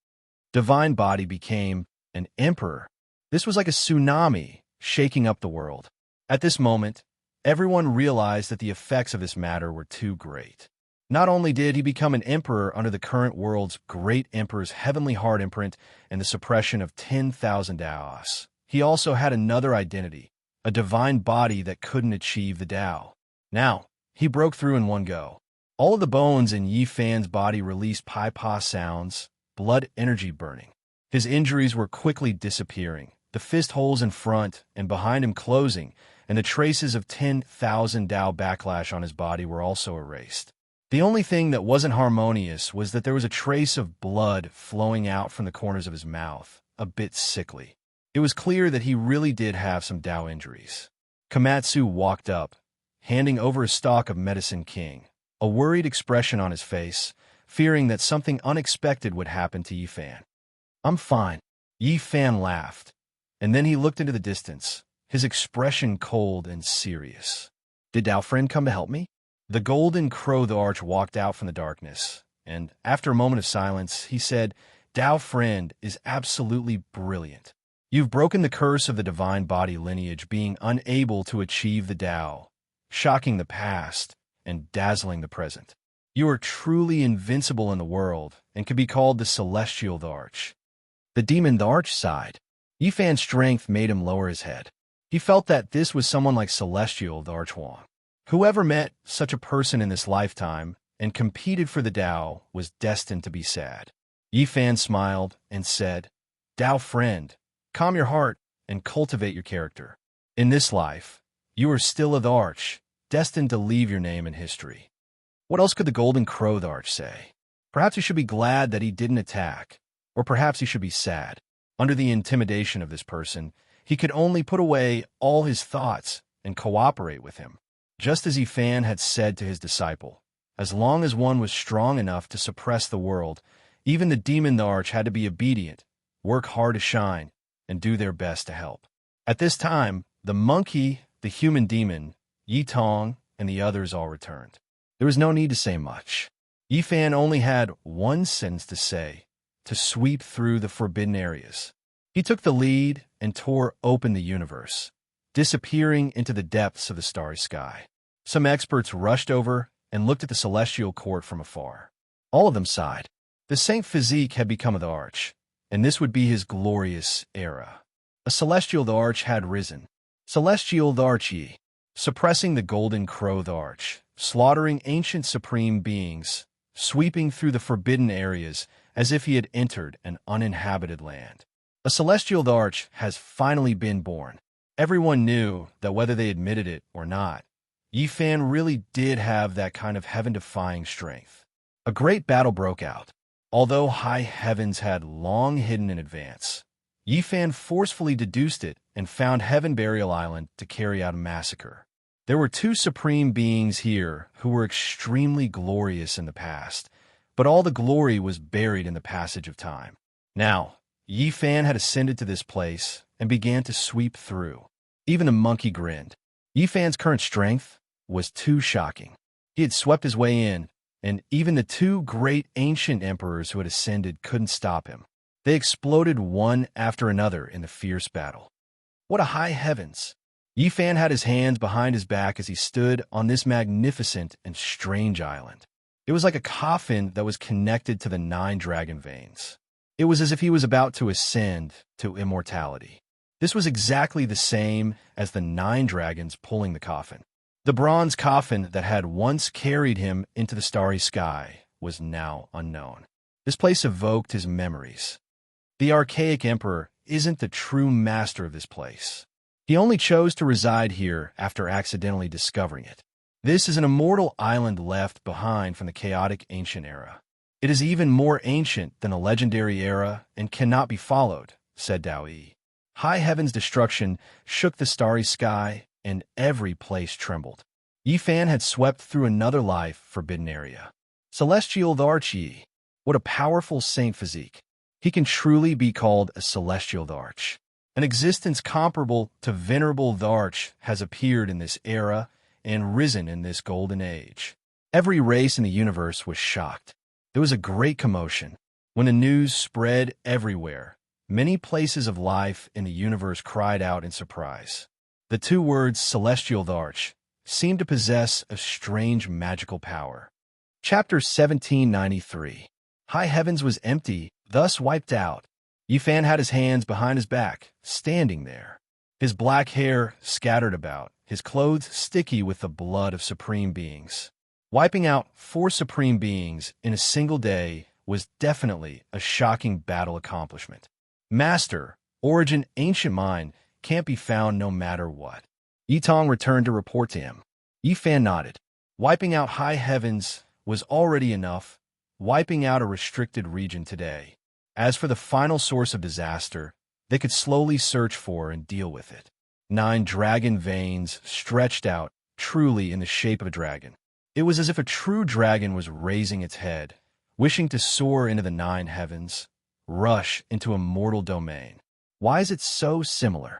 Speaker 1: Divine body became an emperor. This was like a tsunami shaking up the world. At this moment, everyone realized that the effects of this matter were too great. Not only did he become an emperor under the current world's great emperor's heavenly heart imprint and the suppression of 10,000 Daos, he also had another identity, a divine body that couldn't achieve the Tao. Now, he broke through in one go. All of the bones in Yi Fan's body released pi-pa sounds, blood energy burning. His injuries were quickly disappearing, the fist holes in front and behind him closing, and the traces of 10,000 Tao backlash on his body were also erased. The only thing that wasn't harmonious was that there was a trace of blood flowing out from the corners of his mouth, a bit sickly. It was clear that he really did have some Tao injuries. Komatsu walked up, handing over a stalk of Medicine King, a worried expression on his face, fearing that something unexpected would happen to Yi Fan. I'm fine. Yi Fan laughed, and then he looked into the distance, his expression cold and serious. Did Tao Friend come to help me? The golden crow the arch walked out from the darkness, and after a moment of silence, he said, Tao Friend is absolutely brilliant. You've broken the curse of the divine body lineage being unable to achieve the Tao, shocking the past and dazzling the present. You are truly invincible in the world and can be called the Celestial the Arch. The demon the Arch sighed. Yi Fan's strength made him lower his head. He felt that this was someone like Celestial the Archwang. Whoever met such a person in this lifetime and competed for the Tao was destined to be sad. Yi Fan smiled and said, Tao Friend, calm your heart and cultivate your character. In this life, you are still the Arch, destined to leave your name in history. What else could the Golden Crow the Arch say? Perhaps he should be glad that he didn't attack, or perhaps he should be sad. Under the intimidation of this person, he could only put away all his thoughts and cooperate with him. Just as Yi Fan had said to his disciple, as long as one was strong enough to suppress the world, even the demon the Arch had to be obedient, work hard to shine, and do their best to help. At this time, the monkey, the human demon, Yi Tong, and the others all returned. There was no need to say much. Yi Fan only had one sentence to say, to sweep through the forbidden areas. He took the lead and tore open the universe, disappearing into the depths of the starry sky. Some experts rushed over and looked at the celestial court from afar. All of them sighed. The Saint Physique had become the Arch, and this would be his glorious era. A Celestial the Arch had risen. Celestial the Archie, suppressing the Golden Crow the Arch, slaughtering ancient supreme beings, sweeping through the forbidden areas as if he had entered an uninhabited land. A Celestial the Arch has finally been born. Everyone knew that whether they admitted it or not, Yi Fan really did have that kind of heaven-defying strength. A great battle broke out. Although high heavens had long hidden in advance, Yi Fan forcefully deduced it and found Heaven Burial Island to carry out a massacre. There were two supreme beings here who were extremely glorious in the past, but all the glory was buried in the passage of time. Now, Yi Fan had ascended to this place and began to sweep through. Even the monkey grinned. Yi Fan's current strength was too shocking. He had swept his way in, and even the two great ancient emperors who had ascended couldn't stop him. They exploded one after another in the fierce battle. What a high heavens! Yifan had his hands behind his back as he stood on this magnificent and strange island. It was like a coffin that was connected to the 9 dragon veins. It was as if he was about to ascend to immortality. This was exactly the same as the 9 dragons pulling the coffin. The bronze coffin that had once carried him into the starry sky was now unknown. This place evoked his memories. The archaic emperor isn't the true master of this place. He only chose to reside here after accidentally discovering it. This is an immortal island left behind from the chaotic ancient era. It is even more ancient than the legendary era and cannot be followed, said Dao Yi. High heaven's destruction shook the starry sky, and every place trembled. Yifan had swept through another life forbidden area. Celestial Dharchi. What a powerful saint physique. He can truly be called a celestial Dharch. An existence comparable to venerable Dharch has appeared in this era and risen in this golden age. Every race in the universe was shocked. There was a great commotion. When the news spread everywhere, many places of life in the universe cried out in surprise. The 2 words celestial Dharch seemed to possess a strange magical power. Chapter 1793. High heavens was empty, thus wiped out. Yifan had his hands behind his back, standing there. His black hair scattered about, his clothes sticky with the blood of supreme beings. Wiping out 4 supreme beings in a single day was definitely a shocking battle accomplishment. Master, origin, ancient mind, can't be found no matter what. Yitong returned to report to him. Yifan nodded. Wiping out high heavens was already enough, wiping out a restricted region today. As for the final source of disaster, they could slowly search for and deal with it. 9 dragon veins stretched out, truly in the shape of a dragon. It was as if a true dragon was raising its head, wishing to soar into the 9 heavens, rush into a mortal domain. Why is it so similar?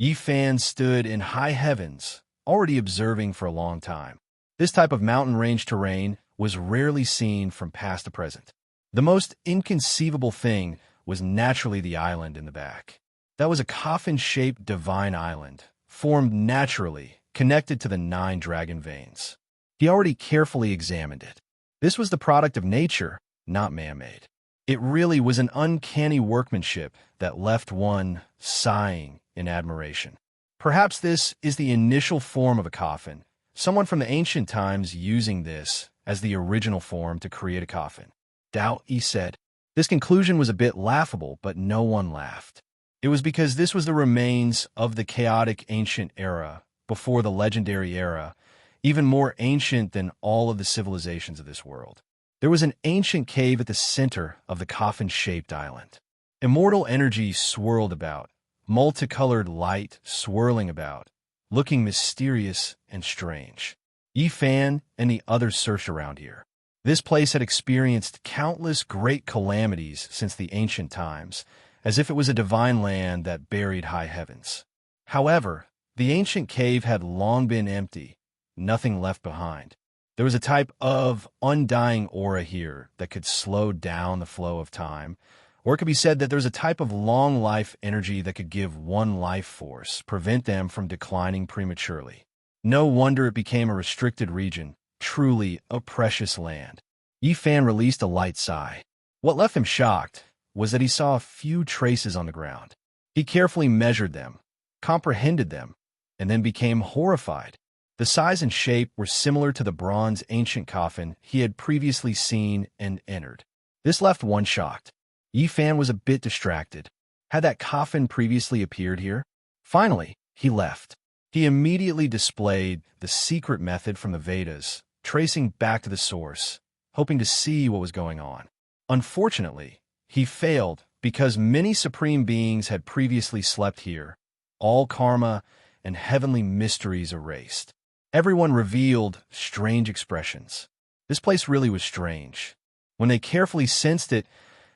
Speaker 1: Yifan stood in high heavens, already observing for a long time. This type of mountain range terrain was rarely seen from past to present. The most inconceivable thing was naturally the island in the back. That was a coffin-shaped divine island, formed naturally, connected to the 9 dragon veins. He already carefully examined it. This was the product of nature, not man-made. It really was an uncanny workmanship that left one sighing in admiration. Perhaps this is the initial form of a coffin, someone from the ancient times using this as the original form to create a coffin. Dao Yi said. This conclusion was a bit laughable, but no one laughed. It was because this was the remains of the chaotic ancient era, before the legendary era, even more ancient than all of the civilizations of this world. There was an ancient cave at the center of the coffin-shaped island. Immortal energy swirled about, multicolored light swirling about, looking mysterious and strange. Yifan and the others searched around here. This place had experienced countless great calamities since the ancient times, as if it was a divine land that buried high heavens. However, the ancient cave had long been empty, nothing left behind. There was a type of undying aura here that could slow down the flow of time, or it could be said that there's a type of long life energy that could give one life force, prevent them from declining prematurely. No wonder it became a restricted region, truly a precious land. Yifan released a light sigh. What left him shocked was that he saw a few traces on the ground. He carefully measured them, comprehended them, and then became horrified. The size and shape were similar to the bronze ancient coffin he had previously seen and entered. This left one shocked. Yifan was a bit distracted. Had that coffin previously appeared here? Finally, he left. He immediately displayed the secret method from the Vedas, tracing back to the source, hoping to see what was going on. Unfortunately, he failed because many supreme beings had previously slept here, all karma and heavenly mysteries erased. Everyone revealed strange expressions. This place really was strange. When they carefully sensed it,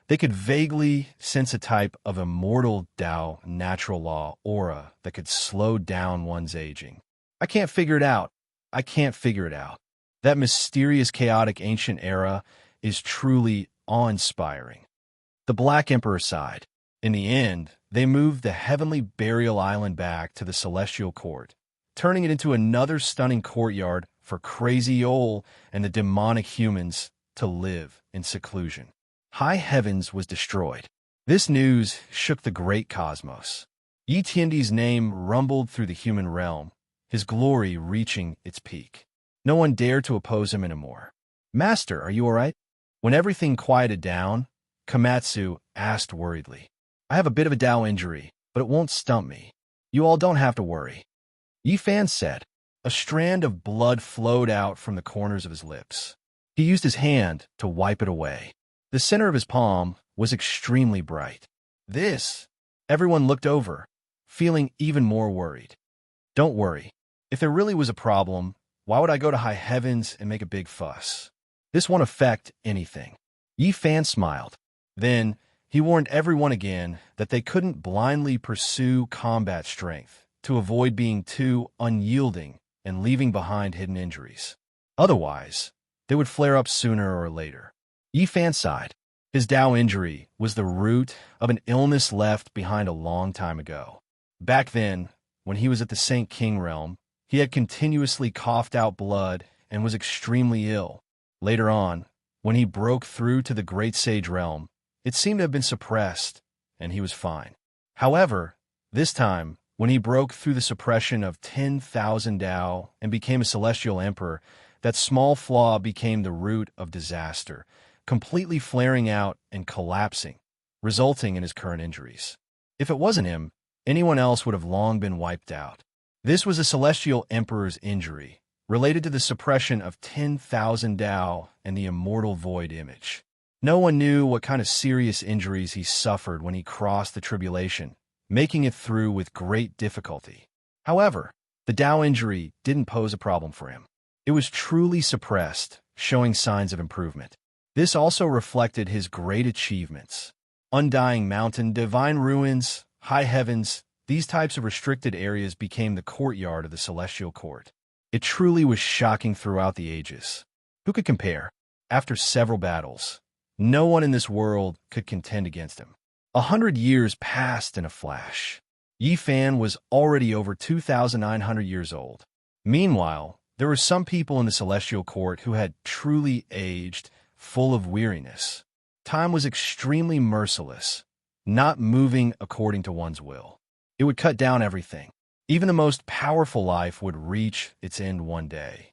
Speaker 1: they could vaguely sense a type of immortal Tao natural law aura that could slow down one's aging. I can't figure it out. I can't figure it out. That mysterious chaotic ancient era is truly awe-inspiring. The Black Emperor sighed. In the end, They moved the heavenly burial island back to the celestial court, turning it into another stunning courtyard for Crazy Ol and the demonic humans to live in seclusion. High heavens was destroyed. This news shook the great cosmos. Etiende's name rumbled through the human realm, his glory reaching its peak. No one dared to oppose him anymore. "Master, are you all right?" When everything quieted down, Komatsu asked worriedly. "I have a bit of a Dao injury, but it won't stump me. You all don't have to worry." Yifan said. A strand of blood flowed out from the corners of his lips. He used his hand to wipe it away. The center of his palm was extremely bright. Everyone looked over, feeling even more worried. "Don't worry. If there really was a problem, why would I go to high heavens and make a big fuss? This won't affect anything." Yifan smiled. Then he warned everyone again that they couldn't blindly pursue combat strength to avoid being too unyielding and leaving behind hidden injuries. Otherwise, they would flare up sooner or later. Yifan sighed. His Dao injury was the root of an illness left behind a long time ago. Back then, when he was at the Saint King realm, he had continuously coughed out blood and was extremely ill. Later on, when he broke through to the Great Sage realm, it seemed to have been suppressed, and he was fine. However, this time, when he broke through the suppression of 10,000 Dao and became a celestial emperor, that small flaw became the root of disaster, completely flaring out and collapsing, resulting in his current injuries. If it wasn't him, anyone else would have long been wiped out. This was a celestial emperor's injury, related to the suppression of 10,000 Dao and the immortal void image. No one knew what kind of serious injuries he suffered when he crossed the tribulation, making it through with great difficulty. However, the Dao injury didn't pose a problem for him. It was truly suppressed, showing signs of improvement. This also reflected his great achievements. Undying Mountain, Divine Ruins, High Heavens, these types of restricted areas became the courtyard of the Celestial Court. It truly was shocking throughout the ages. Who could compare? After several battles, no one in this world could contend against him. 100 years passed in a flash. Yifan was already over 2,900 years old. Meanwhile, there were some people in the Celestial Court who had truly aged, full of weariness. Time was extremely merciless, not moving according to one's will. It would cut down everything. Even the most powerful life would reach its end one day.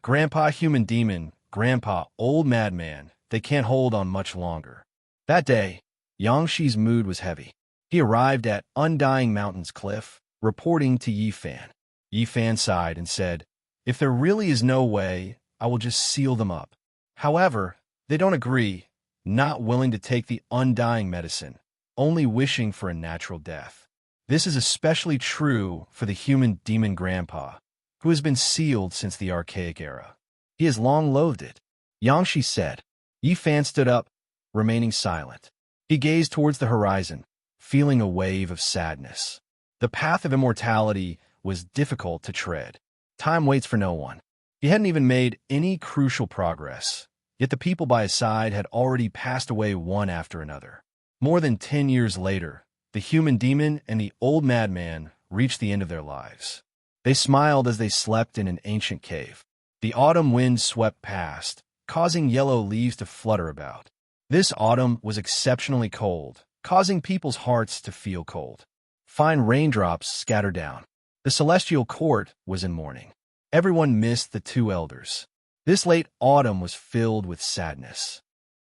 Speaker 1: Grandpa Human Demon, Grandpa Old Madman, they can't hold on much longer. That day, Yangshi's mood was heavy. He arrived at Undying Mountain's cliff, reporting to Yifan. Yifan sighed and said, "If there really is no way, I will just seal them up." However, they don't agree, not willing to take the undying medicine, only wishing for a natural death. This is especially true for the human demon grandpa, who has been sealed since the archaic era. He has long loathed it. Yangshi said. Yifan stood up, remaining silent. He gazed towards the horizon, feeling a wave of sadness. The path of immortality was difficult to tread. Time waits for no one. He hadn't even made any crucial progress, yet the people by his side had already passed away one after another. More than 10 years later, the human demon and the old madman reached the end of their lives. They smiled as they slept in an ancient cave. The autumn wind swept past, causing yellow leaves to flutter about. This autumn was exceptionally cold, causing people's hearts to feel cold. Fine raindrops scattered down. The celestial court was in mourning. Everyone missed the two elders. This late autumn was filled with sadness.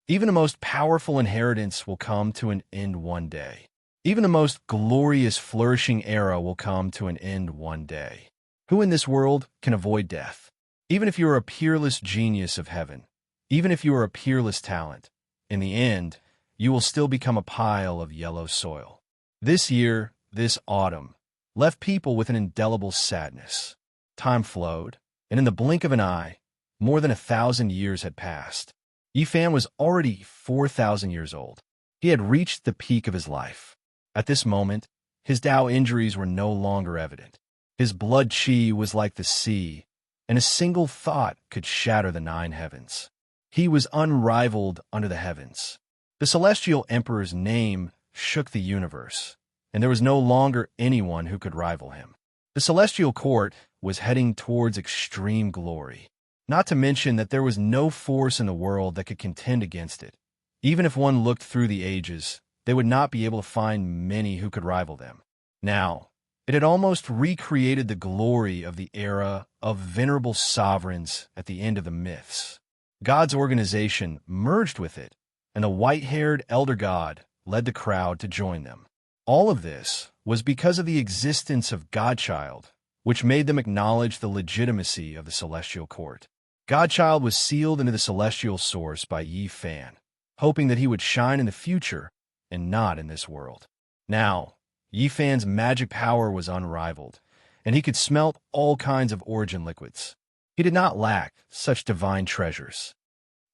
Speaker 1: Even the most powerful inheritance will come to an end one day. Even the most glorious flourishing era will come to an end one day. Who in this world can avoid death? Even if you are a peerless genius of heaven, even if you are a peerless talent, in the end, you will still become a pile of yellow soil. This year, this autumn, left people with an indelible sadness. Time flowed, and in the blink of an eye, more than 1,000 years had passed. Yifan was already 4,000 years old. He had reached the peak of his life. At this moment, his Dao injuries were no longer evident. His blood chi was like the sea, and a single thought could shatter the 9 heavens. He was unrivaled under the heavens. The celestial emperor's name shook the universe, and there was no longer anyone who could rival him. The celestial court was heading towards extreme glory, not to mention that there was no force in the world that could contend against it. Even if one looked through the ages, they would not be able to find many who could rival them. Now, it had almost recreated the glory of the era of venerable sovereigns at the end of the myths. God's organization merged with it, and the white-haired elder god led the crowd to join them. All of this was because of the existence of Godchild, which made them acknowledge the legitimacy of the celestial court. Godchild was sealed into the celestial source by Yi Fan, hoping that he would shine in the future and not in this world. Now, Yi Fan's magic power was unrivaled, and he could smelt all kinds of origin liquids. He did not lack such divine treasures.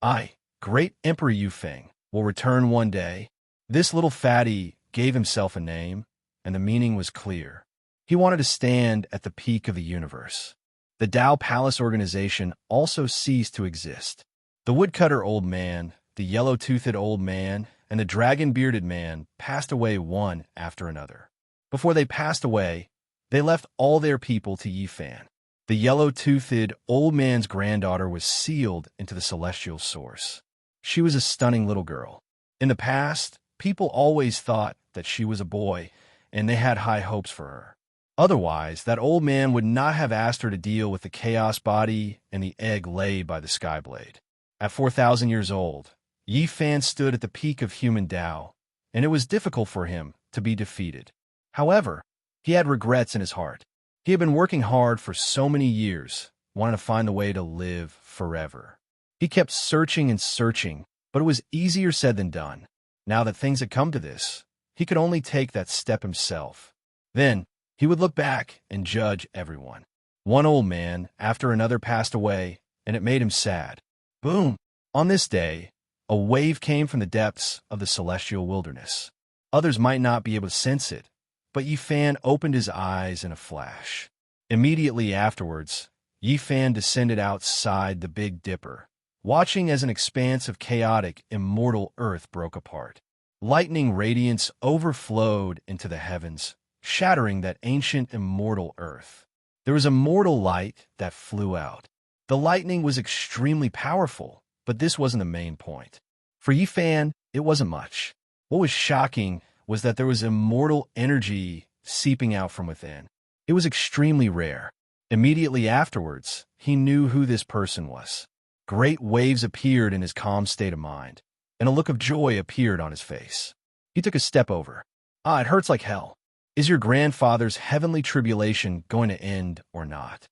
Speaker 1: I, great Emperor Yu Feng, will return one day. This little fatty gave himself a name, and the meaning was clear. He wanted to stand at the peak of the universe. The Tao Palace organization also ceased to exist. The woodcutter old man, the yellow-toothed old man, and the dragon-bearded man passed away one after another. Before they passed away, they left all their people to Yi Fan. The yellow-toothed old man's granddaughter was sealed into the celestial source. She was a stunning little girl. In the past, people always thought that she was a boy, and they had high hopes for her. Otherwise, that old man would not have asked her to deal with the chaos body and the egg laid by the Skyblade. At 4,000 years old, Yi Fan stood at the peak of human Tao, and it was difficult for him to be defeated. However, he had regrets in his heart. He had been working hard for so many years, wanting to find the way to live forever. He kept searching and searching, but it was easier said than done. Now that things had come to this, he could only take that step himself. Then, he would look back and judge everyone. One old man after another passed away, and it made him sad. Boom! On this day, a wave came from the depths of the celestial wilderness. Others might not be able to sense it, but Yi Fan opened his eyes in a flash. Immediately afterwards, Yi Fan descended outside the Big Dipper, watching as an expanse of chaotic, immortal earth broke apart. Lightning radiance overflowed into the heavens, shattering that ancient immortal earth. There was a mortal light that flew out. The lightning was extremely powerful, but this wasn't the main point. For Yi Fan, it wasn't much. What was shocking was that there was immortal energy seeping out from within. It was extremely rare. Immediately afterwards, he knew who this person was. Great waves appeared in his calm state of mind, and a look of joy appeared on his face. He took a step over. It hurts like hell. Is your grandfather's heavenly tribulation going to end or not?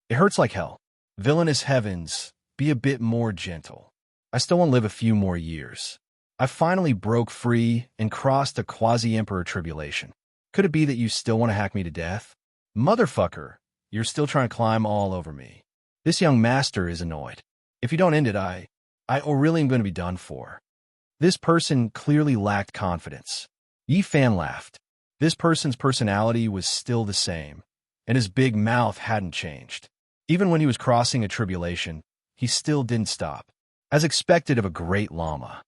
Speaker 1: It hurts like hell. Villainous heavens, be a bit more gentle. I still want to live a few more years. I finally broke free and crossed the quasi-emperor tribulation. Could it be that you still want to hack me to death? Motherfucker, you're still trying to climb all over me. This young master is annoyed. If you don't end it, I really am going to be done for. This person clearly lacked confidence. Yi Fan laughed. This person's personality was still the same, and his big mouth hadn't changed. Even when he was crossing a tribulation, he still didn't stop, as expected of a great llama.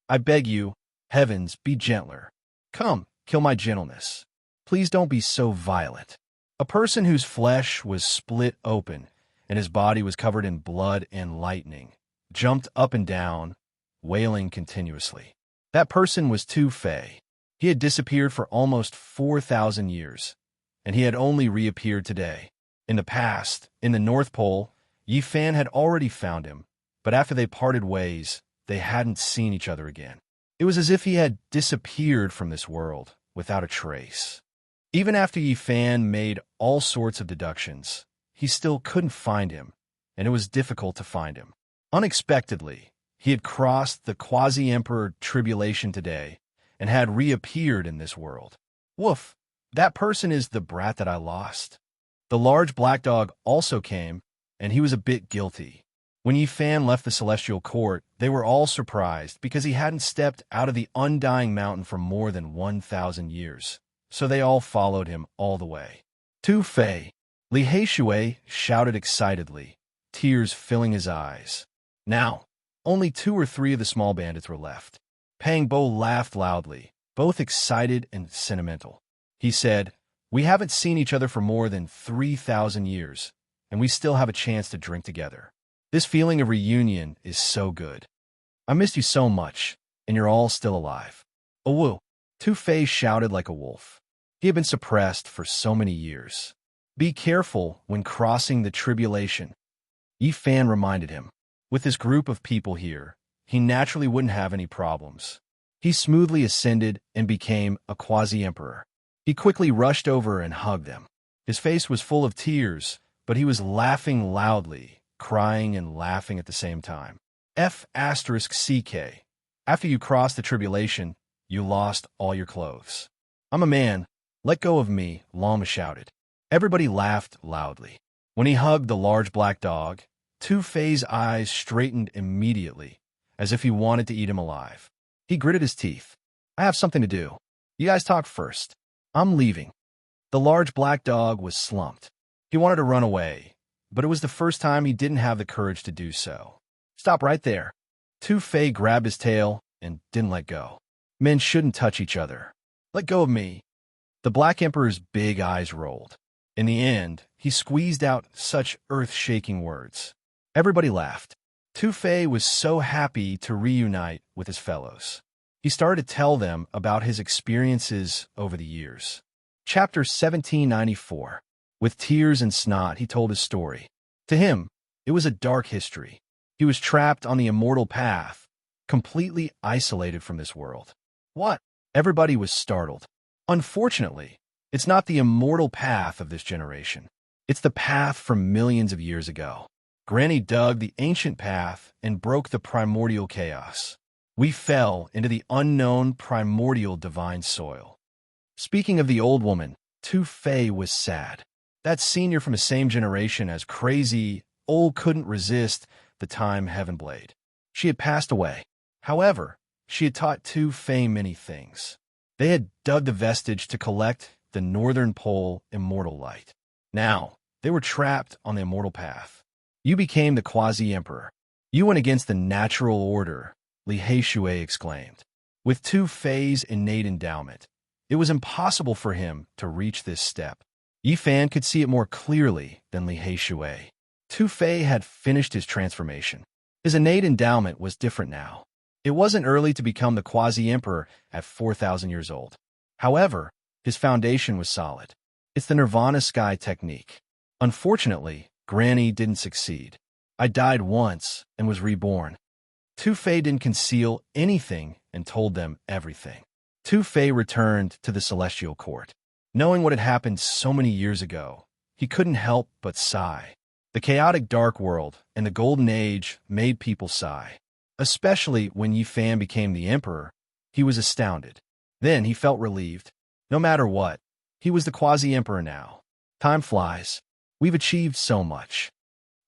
Speaker 1: I beg you, heavens, be gentler. Come, kill my gentleness. Please don't be so violent. A person whose flesh was split open and his body was covered in blood and lightning jumped up and down, wailing continuously. That person was Tu Fei. He had disappeared for almost 4,000 years, and he had only reappeared today. In the past, in the North Pole, Yi Fan had already found him, but after they parted ways, they hadn't seen each other again. It was as if he had disappeared from this world without a trace. Even after Yi Fan made all sorts of deductions, he still couldn't find him, and it was difficult to find him. Unexpectedly, he had crossed the quasi-emperor tribulation today and had reappeared in this world. Woof, that person is the brat that I lost. The large black dog also came, and he was a bit guilty. When Yi Fan left the celestial court, they were all surprised because he hadn't stepped out of the undying mountain for more than 1,000 years, so they all followed him all the way. Tu Fei, Li Heishui shouted excitedly, tears filling his eyes. Now, only 2 or 3 of the small bandits were left. Pang Bo laughed loudly, both excited and sentimental. He said, "We haven't seen each other for more than 3,000 years, and we still have a chance to drink together. This feeling of reunion is so good. I missed you so much, and you're all still alive." "Owu!" Two-Face shouted like a wolf. He had been suppressed for so many years. "Be careful when crossing the tribulation," Yi Fan reminded him. With this group of people here, he naturally wouldn't have any problems. He smoothly ascended and became a quasi-emperor. He quickly rushed over and hugged them. His face was full of tears, but he was laughing loudly, crying and laughing at the same time. F***CK. After you crossed the tribulation, you lost all your clothes. "I'm a man. Let go of me," Lama shouted. Everybody laughed loudly. When he hugged the large black dog, Two-Face's eyes straightened immediately, as if he wanted to eat him alive. He gritted his teeth. "I have something to do. You guys talk first. I'm leaving." The large black dog was slumped. He wanted to run away, but it was the first time he didn't have the courage to do so. "Stop right there." Two-Face grabbed his tail and didn't let go. "Men shouldn't touch each other. Let go of me." The Black Emperor's big eyes rolled. In the end, he squeezed out such earth-shaking words. Everybody laughed. Two-Face was so happy to reunite with his fellows. He started to tell them about his experiences over the years. Chapter 1794. With tears and snot, he told his story. To him, it was a dark history. He was trapped on the immortal path, completely isolated from this world. "What?" Everybody was startled. "Unfortunately, it's not the immortal path of this generation. It's the path from millions of years ago. Granny dug the ancient path and broke the primordial chaos. We fell into the unknown primordial divine soil." Speaking of the old woman, Two-Face was sad. That senior from the same generation as Crazy Old couldn't resist the time Heaven Blade. She had passed away. However, she had taught Two-Face many things. They had dug the vestige to collect the Northern Pole immortal light. Now, they were trapped on the immortal path. "You became the quasi-emperor. You went against the natural order," Li Heishui exclaimed. With Two-Face's innate endowment, it was impossible for him to reach this step. Yi Fan could see it more clearly than Li Heishui. Two-Face had finished his transformation. His innate endowment was different now. It wasn't early to become the quasi-emperor at 4,000 years old. However, his foundation was solid. It's the Nirvana Sky technique. Unfortunately, Granny didn't succeed. I died once and was reborn. Two-Face didn't conceal anything and told them everything. Two-Face returned to the celestial court. Knowing what had happened so many years ago, he couldn't help but sigh. The chaotic dark world and the golden age made people sigh. Especially when Yi Fan became the emperor, he was astounded. Then he felt relieved. No matter what, he was the quasi-emperor now. Time flies. We've achieved so much.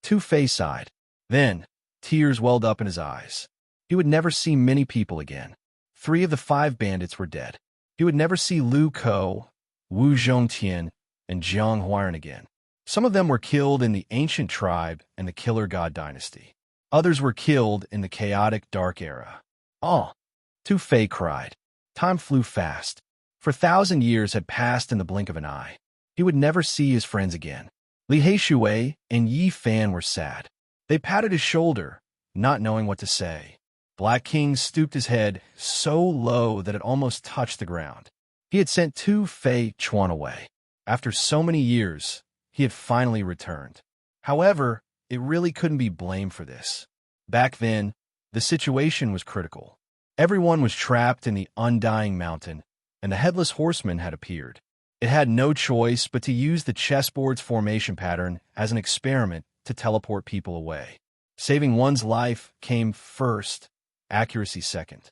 Speaker 1: Two-Face sighed. Then, tears welled up in his eyes. He would never see many people again. 3 of the 5 bandits were dead. He would never see Lu Ko, Wu Zhongtian, and Jiang Huiran again. Some of them were killed in the ancient tribe and the Killer God dynasty. Others were killed in the chaotic dark era. "Oh!" Two-Face cried. Time flew fast. For 1,000 years had passed in the blink of an eye. He would never see his friends again. Li Heishui and Yi Fan were sad. They patted his shoulder, not knowing what to say. Black King stooped his head so low that it almost touched the ground. He had sent Two-Face Chuan away. After so many years, he had finally returned. However, it really couldn't be blamed for this. Back then, the situation was critical. Everyone was trapped in the Undying Mountain, and the Headless Horseman had appeared. It had no choice but to use the chessboard's formation pattern as an experiment to teleport people away. Saving one's life came first, accuracy second.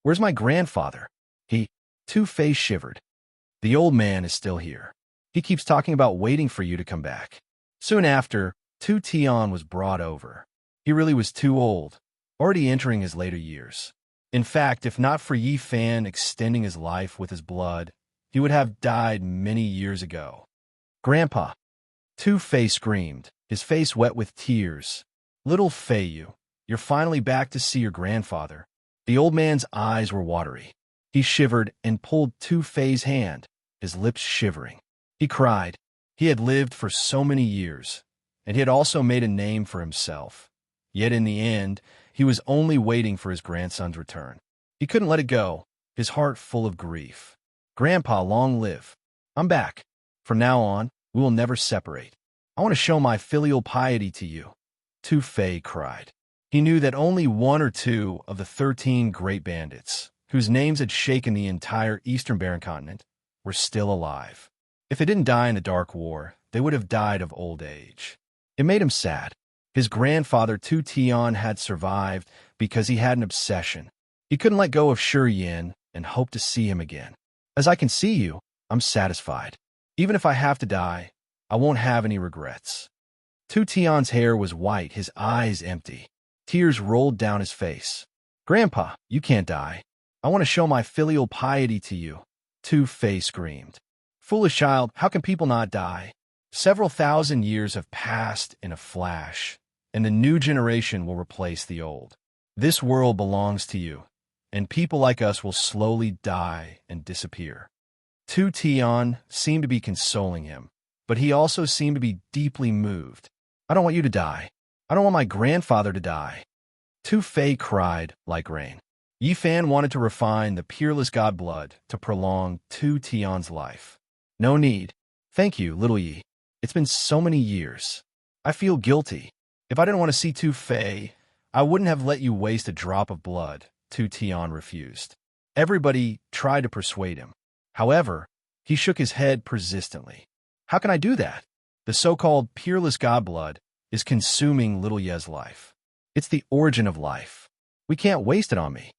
Speaker 1: "Where's my grandfather?" Two-Face shivered. "The old man is still here. He keeps talking about waiting for you to come back." Soon after, Tu Tian was brought over. He really was too old, already entering his later years. In fact, if not for Yi Fan extending his life with his blood, he would have died many years ago. "Grandpa!" Two-Face screamed, his face wet with tears. "Little Feiyu, you're finally back to see your grandfather." The old man's eyes were watery. He shivered and pulled Two-Face's hand. his lips shivering. He cried. He had lived for so many years, and he had also made a name for himself. Yet in the end, he was only waiting for his grandson's return. He couldn't let it go, his heart full of grief. Grandpa, long live. I'm back. From now on, we will never separate. I want to show my filial piety to you. Tu Fei cried. He knew that only one or two of the 13 great bandits, whose names had shaken the entire Eastern Barren Continent, were still alive. If they didn't die in the Dark War, they would have died of old age. It made him sad. His grandfather Tu Tian had survived because he had an obsession. He couldn't let go of Shi Yin and hoped to see him again. As I can see you, I'm satisfied. Even if I have to die, I won't have any regrets. Tu Tian's hair was white, his eyes empty. Tears rolled down his face. Grandpa, you can't die. I want to show my filial piety to you. Tu Fei screamed. Foolish child, how can people not die? Several thousand years have passed in a flash, and the new generation will replace the old. This world belongs to you, and people like us will slowly die and disappear. Tu Tian seemed to be consoling him, but he also seemed to be deeply moved. I don't want you to die. I don't want my grandfather to die. Tu Fei cried like rain. Yi Fan wanted to refine the peerless god blood to prolong Tu Tian's life. No need. Thank you, little Yi. It's been so many years. I feel guilty. If I didn't want to see Tu Fei, I wouldn't have let you waste a drop of blood, Tu Tian refused. Everybody tried to persuade him. However, he shook his head persistently. How can I do that? The so-called peerless god blood is consuming little Ye's life. It's the origin of life. We can't waste it on me.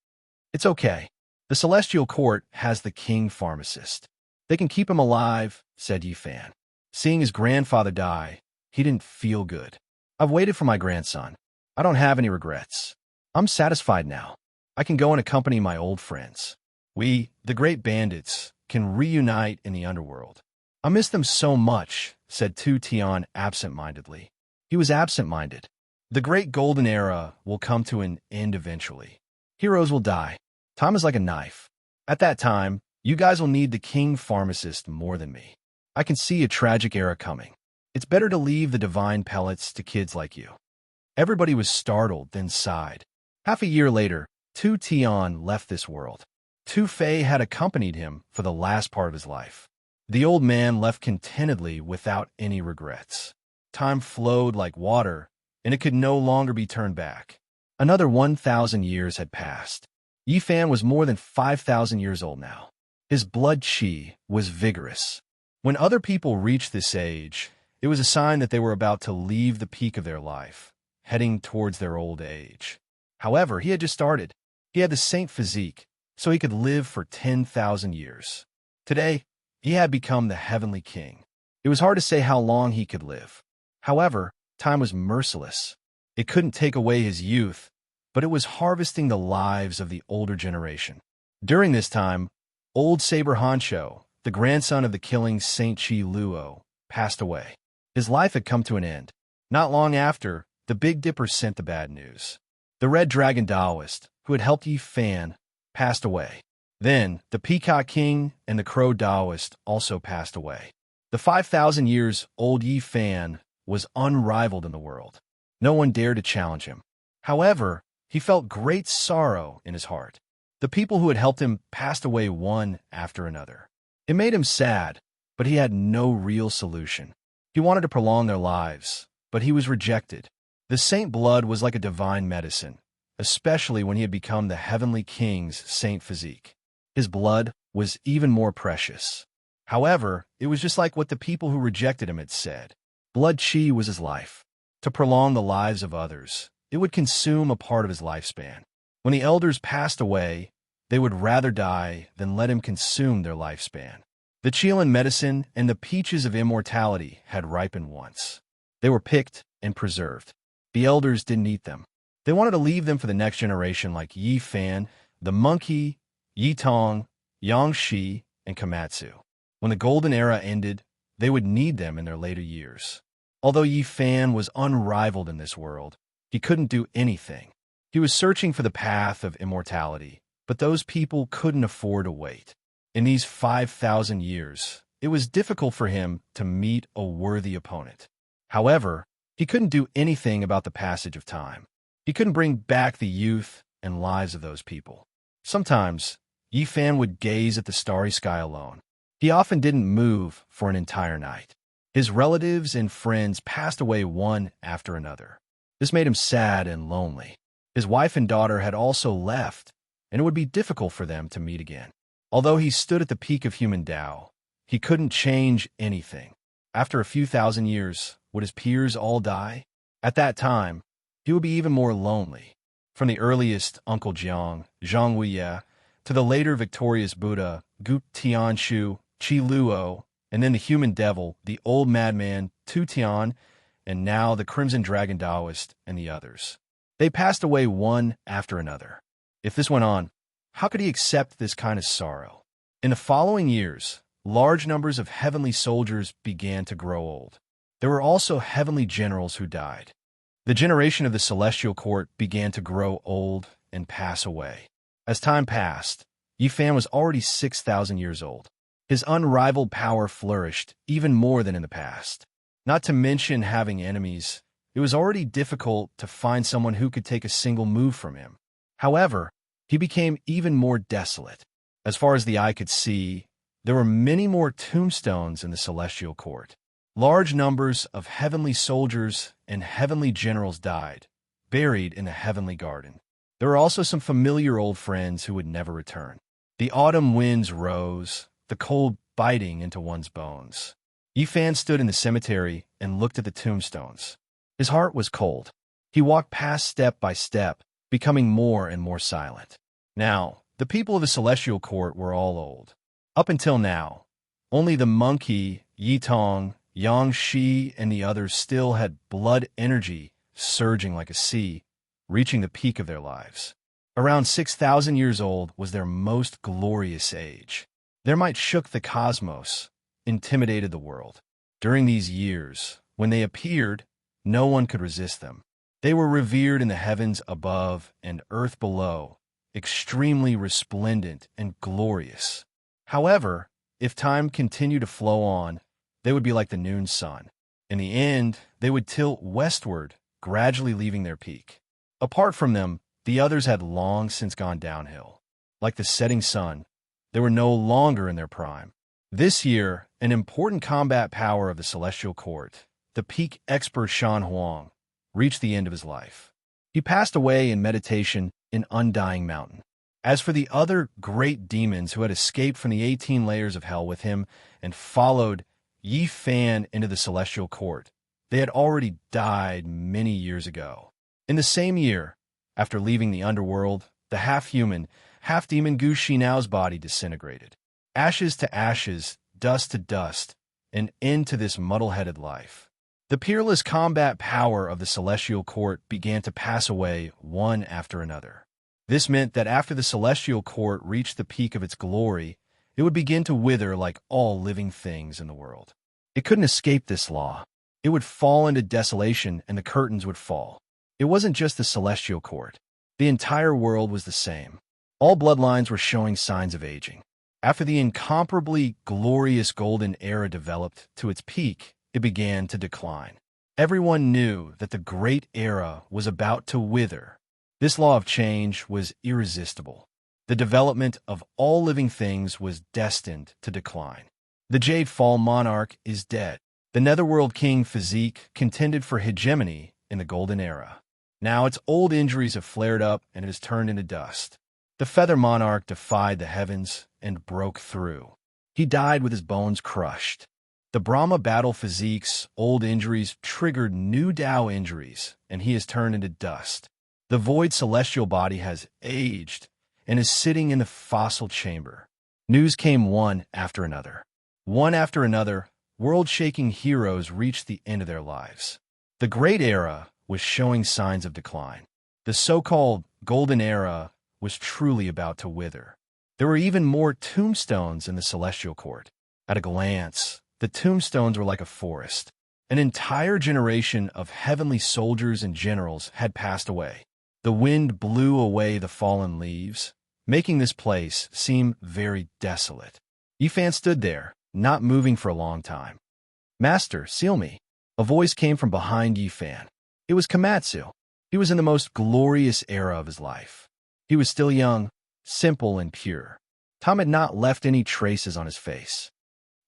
Speaker 1: It's okay. The Celestial Court has the king pharmacist. They can keep him alive, said Yi Fan. Seeing his grandfather die, he didn't feel good. I've waited for my grandson. I don't have any regrets. I'm satisfied now. I can go and accompany my old friends. We, the great bandits, can reunite in the underworld. I miss them so much, said Tu Tian absent-mindedly. He was absent-minded. The great golden era will come to an end eventually. Heroes will die. Time is like a knife. At that time, you guys will need the king pharmacist more than me. I can see a tragic era coming. It's better to leave the divine pellets to kids like you. Everybody was startled, then sighed. Half a year later, Tu Tian left this world. Tu Fei had accompanied him for the last part of his life. The old man left contentedly without any regrets. Time flowed like water, and it could no longer be turned back. Another 1,000 years had passed. Yi Fan was more than 5,000 years old now. His blood qi was vigorous. When other people reached this age, it was a sign that they were about to leave the peak of their life, heading towards their old age. However, he had just started. He had the saint physique, so he could live for 10,000 years. Today, he had become the heavenly king. It was hard to say how long he could live. However, time was merciless. It couldn't take away his youth, but it was harvesting the lives of the older generation. During this time, old Saber Hancho, the grandson of the killing Saint Chi Luo, passed away. His life had come to an end. Not long after, the Big Dipper sent the bad news. The Red Dragon Taoist, who had helped Yi Fan, passed away. Then, the Peacock King and the Crow Taoist also passed away. The 5,000 years old Yi Fan was unrivaled in the world. No one dared to challenge him. However, he felt great sorrow in his heart. The people who had helped him passed away one after another. It made him sad, but he had no real solution. He wanted to prolong their lives, but he was rejected. The saint blood was like a divine medicine, especially when he had become the heavenly king's saint physique. His blood was even more precious. However, it was just like what the people who rejected him had said. Blood qi was his life. To prolong the lives of others, it would consume a part of his lifespan. When the elders passed away, they would rather die than let him consume their lifespan. The Qilin medicine and the peaches of immortality had ripened once. They were picked and preserved. The elders didn't eat them. They wanted to leave them for the next generation like Yi Fan, the monkey, Yi Tong, Yang Shi, and Komatsu. When the golden era ended, they would need them in their later years. Although Yi Fan was unrivaled in this world, he couldn't do anything. He was searching for the path of immortality, but those people couldn't afford to wait. In these 5,000 years, it was difficult for him to meet a worthy opponent. However, he couldn't do anything about the passage of time. He couldn't bring back the youth and lives of those people. Sometimes, Yi Fan would gaze at the starry sky alone. He often didn't move for an entire night. His relatives and friends passed away one after another. This made him sad and lonely. His wife and daughter had also left, and it would be difficult for them to meet again. Although he stood at the peak of human Tao, he couldn't change anything. After a few thousand years, would his peers all die? At that time, he would be even more lonely. From the earliest Uncle Jiang, Zhang Wuye, to the later victorious Buddha, Gu Tianshu, Qi Luo, and then the human devil, the old madman, Tu Tian, and now the Crimson Dragon Taoist and the others. They passed away one after another. If this went on, how could he accept this kind of sorrow? In the following years, large numbers of heavenly soldiers began to grow old. There were also heavenly generals who died. The generation of the celestial court began to grow old and pass away. As time passed, Yi Fan was already 6,000 years old. His unrivaled power flourished even more than in the past. Not to mention having enemies, it was already difficult to find someone who could take a single move from him. However, he became even more desolate. As far as the eye could see, there were many more tombstones in the celestial court. Large numbers of heavenly soldiers and heavenly generals died, buried in the heavenly garden. There were also some familiar old friends who would never return. The autumn winds rose, the cold biting into one's bones. Yi Fan stood in the cemetery and looked at the tombstones. His heart was cold. He walked past step by step, becoming more and more silent. Now, the people of the celestial court were all old. Up until now, only the monkey, Yi Tong, Yang Shi, and the others still had blood energy surging like a sea, reaching the peak of their lives. Around 6,000 years old was their most glorious age. Their might shook the cosmos, intimidated the world. During these years, when they appeared, no one could resist them. They were revered in the heavens above and earth below, extremely resplendent and glorious. However, if time continued to flow on, they would be like the noon sun. In the end, they would tilt westward, gradually leaving their peak. Apart from them, the others had long since gone downhill. Like the setting sun, they were no longer in their prime. This year, an important combat power of the celestial court, the peak expert Shan Huang, reached the end of his life. He passed away in meditation in Undying Mountain. As for the other great demons who had escaped from the 18 layers of hell with him and followed Yi Fan into the celestial court, they had already died many years ago. In the same year, after leaving the underworld, the half-human, half-demon Gu Shinao's body disintegrated. Ashes to ashes, dust to dust, an end to this muddle-headed life. The peerless combat power of the celestial court began to pass away one after another. This meant that after the celestial court reached the peak of its glory, it would begin to wither like all living things in the world. It couldn't escape this law. It would fall into desolation and the curtains would fall. It wasn't just the celestial court. The entire world was the same. All bloodlines were showing signs of aging. After the incomparably glorious golden era developed to its peak, it began to decline. Everyone knew that the great era was about to wither. This law of change was irresistible. The development of all living things was destined to decline. The Jade Fall monarch is dead. The Netherworld king Physique contended for hegemony in the golden era. Now its old injuries have flared up and it has turned into dust. The Feather monarch defied the heavens and broke through. He died with his bones crushed. The Brahma battle Physique's old injuries triggered new Tao injuries, and he has turned into dust. The void celestial body has aged and is sitting in the fossil chamber. News came one after another. One after another, world-shaking heroes reached the end of their lives. The Great Era was showing signs of decline. The so-called Golden Era was truly about to wither. There were even more tombstones in the celestial court. At a glance, the tombstones were like a forest. An entire generation of heavenly soldiers and generals had passed away. The wind blew away the fallen leaves, making this place seem very desolate. Yifan stood there, not moving for a long time. "Master, seal me." A voice came from behind Yifan. It was Komatsu. He was in the most glorious era of his life. He was still young, simple, and pure. Time had not left any traces on his face.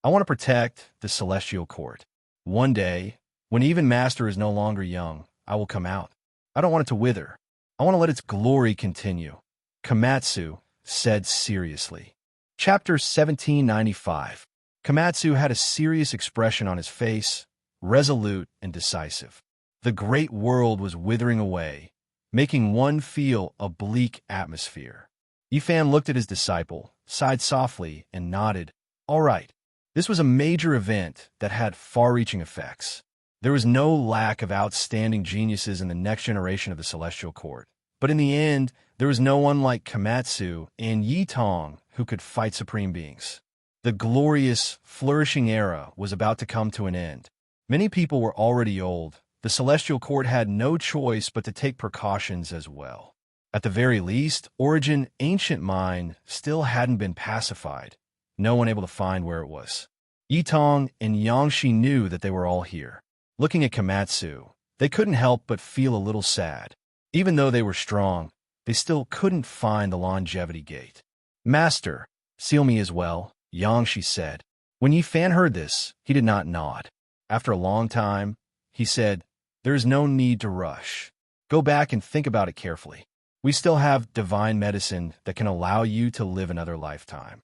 Speaker 1: "I want to protect the celestial court. One day, when even Master is no longer young, I will come out. I don't want it to wither. I want to let its glory continue," Komatsu said seriously. Chapter 1795. Komatsu had a serious expression on his face, resolute and decisive. The great world was withering away, making one feel a bleak atmosphere. Yifan looked at his disciple, sighed softly, and nodded. "All right." This was a major event that had far-reaching effects. There was no lack of outstanding geniuses in the next generation of the Celestial Court. But in the end, there was no one like Komatsu and Yi Tong who could fight supreme beings. The glorious, flourishing era was about to come to an end. Many people were already old. The Celestial Court had no choice but to take precautions as well. At the very least, Origin Ancient Mine still hadn't been pacified. No one able to find where it was. Yi Tong and Yangshi knew that they were all here. Looking at Komatsu, they couldn't help but feel a little sad. Even though they were strong, they still couldn't find the longevity gate. "Master, seal me as well," Yangshi said. When Yifan heard this, he did not nod. After a long time, he said, "There is no need to rush. Go back and think about it carefully. We still have divine medicine that can allow you to live another lifetime."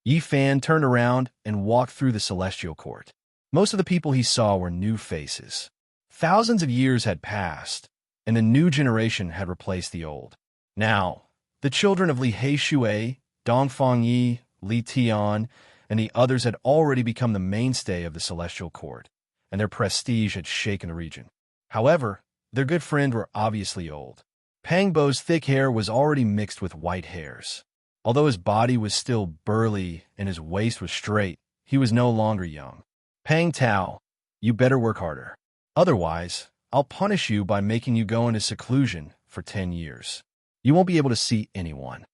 Speaker 1: Yifan turned around and walked through the Celestial Court. Most of the people he saw were new faces. Thousands of years had passed, and the new generation had replaced the old. Now, the children of Li Heishui, Dongfang Yi, Li Tian, and the others had already become the mainstay of the Celestial Court, and their prestige had shaken the region. However, their good friends were obviously old. Pang Bo's thick hair was already mixed with white hairs. Although his body was still burly and his waist was straight, he was no longer young. "Pang Tao, you better work harder. Otherwise, I'll punish you by making you go into seclusion for 10 years. You won't be able to see anyone."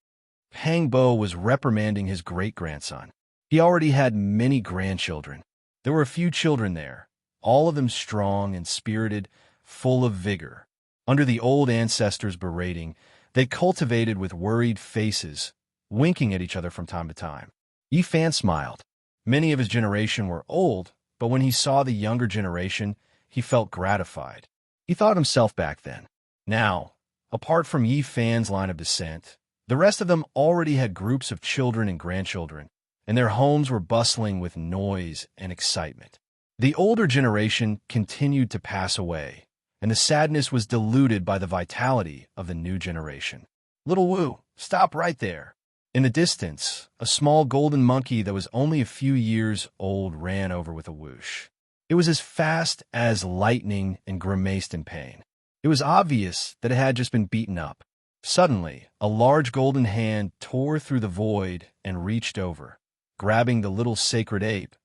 Speaker 1: Pang Bo was reprimanding his great-grandson. He already had many grandchildren. There were a few children there, all of them strong and spirited, full of vigor. Under the old ancestors' berating, they cultivated with worried faces, winking at each other from time to time. Yifan smiled. Many of his generation were old, but when he saw the younger generation, he felt gratified. He thought of himself back then. Now, apart from Yifan's line of descent, the rest of them already had groups of children and grandchildren, and their homes were bustling with noise and excitement. The older generation continued to pass away, and the sadness was diluted by the vitality of the new generation. "Little Wu, stop right there." In the distance, a small golden monkey that was only a few years old ran over with a whoosh. It was as fast as lightning and grimaced in pain. It was obvious that it had just been beaten up. Suddenly, a large golden hand tore through the void and reached over, grabbing the little sacred ape,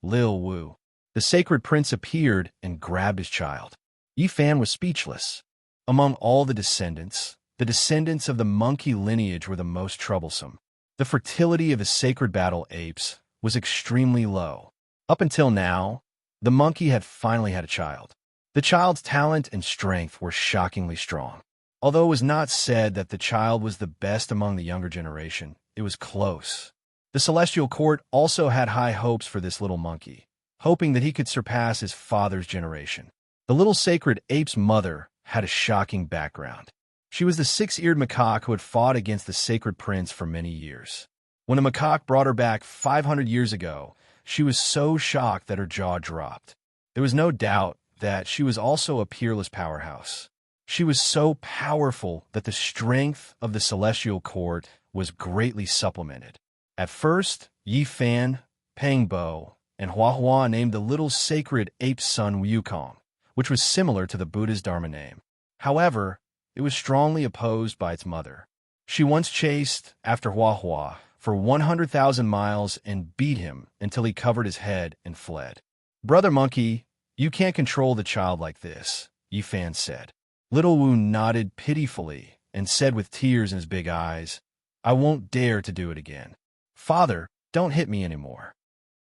Speaker 1: Lil Wu. The sacred prince appeared and grabbed his child. Yifan was speechless. Among all the descendants of the monkey lineage were the most troublesome. The fertility of the sacred battle apes was extremely low. Up until now, the monkey had finally had a child. The child's talent and strength were shockingly strong. Although it was not said that the child was the best among the younger generation, it was close. The Celestial Court also had high hopes for this little monkey, hoping that he could surpass his father's generation. The little sacred ape's mother had a shocking background. She was the six-eared macaque who had fought against the sacred prince for many years. When the macaque brought her back 500 years ago, she was so shocked that her jaw dropped. There was no doubt that she was also a peerless powerhouse. She was so powerful that the strength of the Celestial Court was greatly supplemented. At first, Yifan, Pang Bo, and Hua Hua named the little sacred ape son Wukong, which was similar to the Buddha's Dharma name. However, it was strongly opposed by its mother. She once chased after Hua Hua for 100,000 miles and beat him until he covered his head and fled. "Brother Monkey, you can't control the child like this," Yifan said. Little Wu nodded pitifully and said with tears in his big eyes, I won't dare to do it again. Father, don't hit me anymore.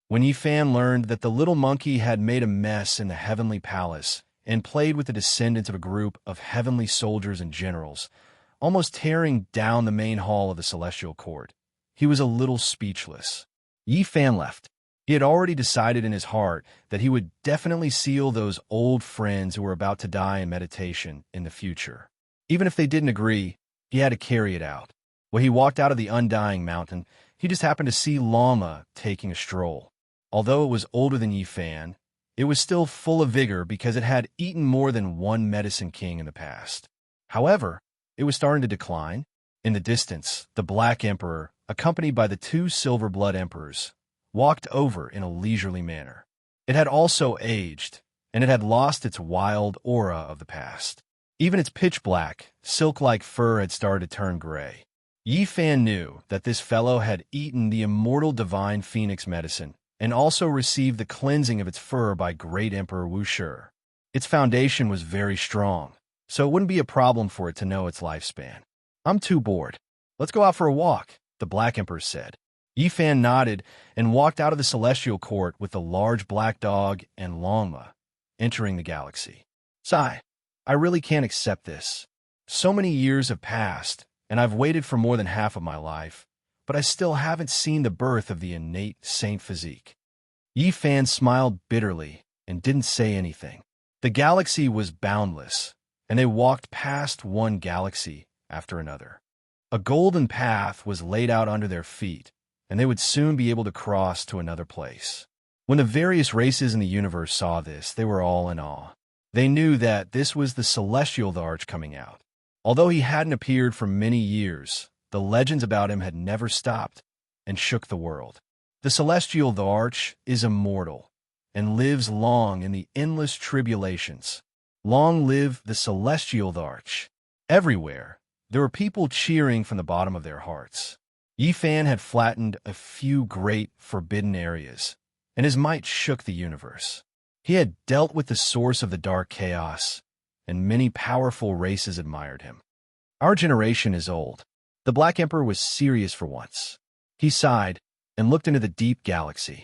Speaker 1: When Yifan learned that the little monkey had made a mess in the heavenly palace and played with the descendants of a group of heavenly soldiers and generals, almost tearing down the main hall of the celestial court, he was a little speechless. Yifan left. He had already decided in his heart that he would definitely seal those old friends who were about to die in meditation in the future. Even if they didn't agree, he had to carry it out. When he walked out of the undying mountain, he just happened to see Lama taking a stroll. Although it was older than Yifan, it was still full of vigor because it had eaten more than one medicine king in the past. However, it was starting to decline. In the distance, the Black Emperor, accompanied by the two Silver Blood Emperors, walked over in a leisurely manner. It had also aged, and it had lost its wild aura of the past. Even its pitch-black, silk-like fur had started to turn gray. Yifan knew that this fellow had eaten the immortal divine phoenix medicine and also received the cleansing of its fur by great Emperor Wushi. Its foundation was very strong, so it wouldn't be a problem for it to know its lifespan. I'm too bored. Let's go out for a walk, the Black Emperor said. Yifan nodded and walked out of the celestial court with the large black dog and Longma, entering the galaxy. Sigh, I really can't accept this. So many years have passed, and I've waited for more than half of my life, but I still haven't seen the birth of the innate saint physique. Yifan smiled bitterly and didn't say anything. The galaxy was boundless, and they walked past one galaxy after another. A golden path was laid out under their feet, and they would soon be able to cross to another place. When the various races in the universe saw this, they were all in awe. They knew that this was the celestial Arch coming out. Although he hadn't appeared for many years, the legends about him had never stopped and shook the world. The celestial Arch is immortal and lives long in the endless tribulations. Long live the celestial Arch. Everywhere, there were people cheering from the bottom of their hearts. Yifan had flattened a few great forbidden areas, and his might shook the universe. He had dealt with the source of the dark chaos, and many powerful races admired him. Our generation is old. The Black Emperor was serious for once. He sighed and looked into the deep galaxy.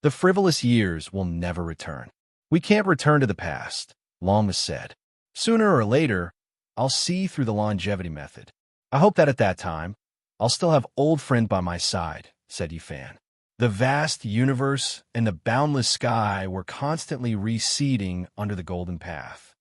Speaker 1: The frivolous years will never return. We can't return to the past, Longma said. Sooner or later, I'll see through the longevity method. I hope that at that time, I'll still have old friend by my side, said Yifan. The vast universe and the boundless sky were constantly receding under the golden path.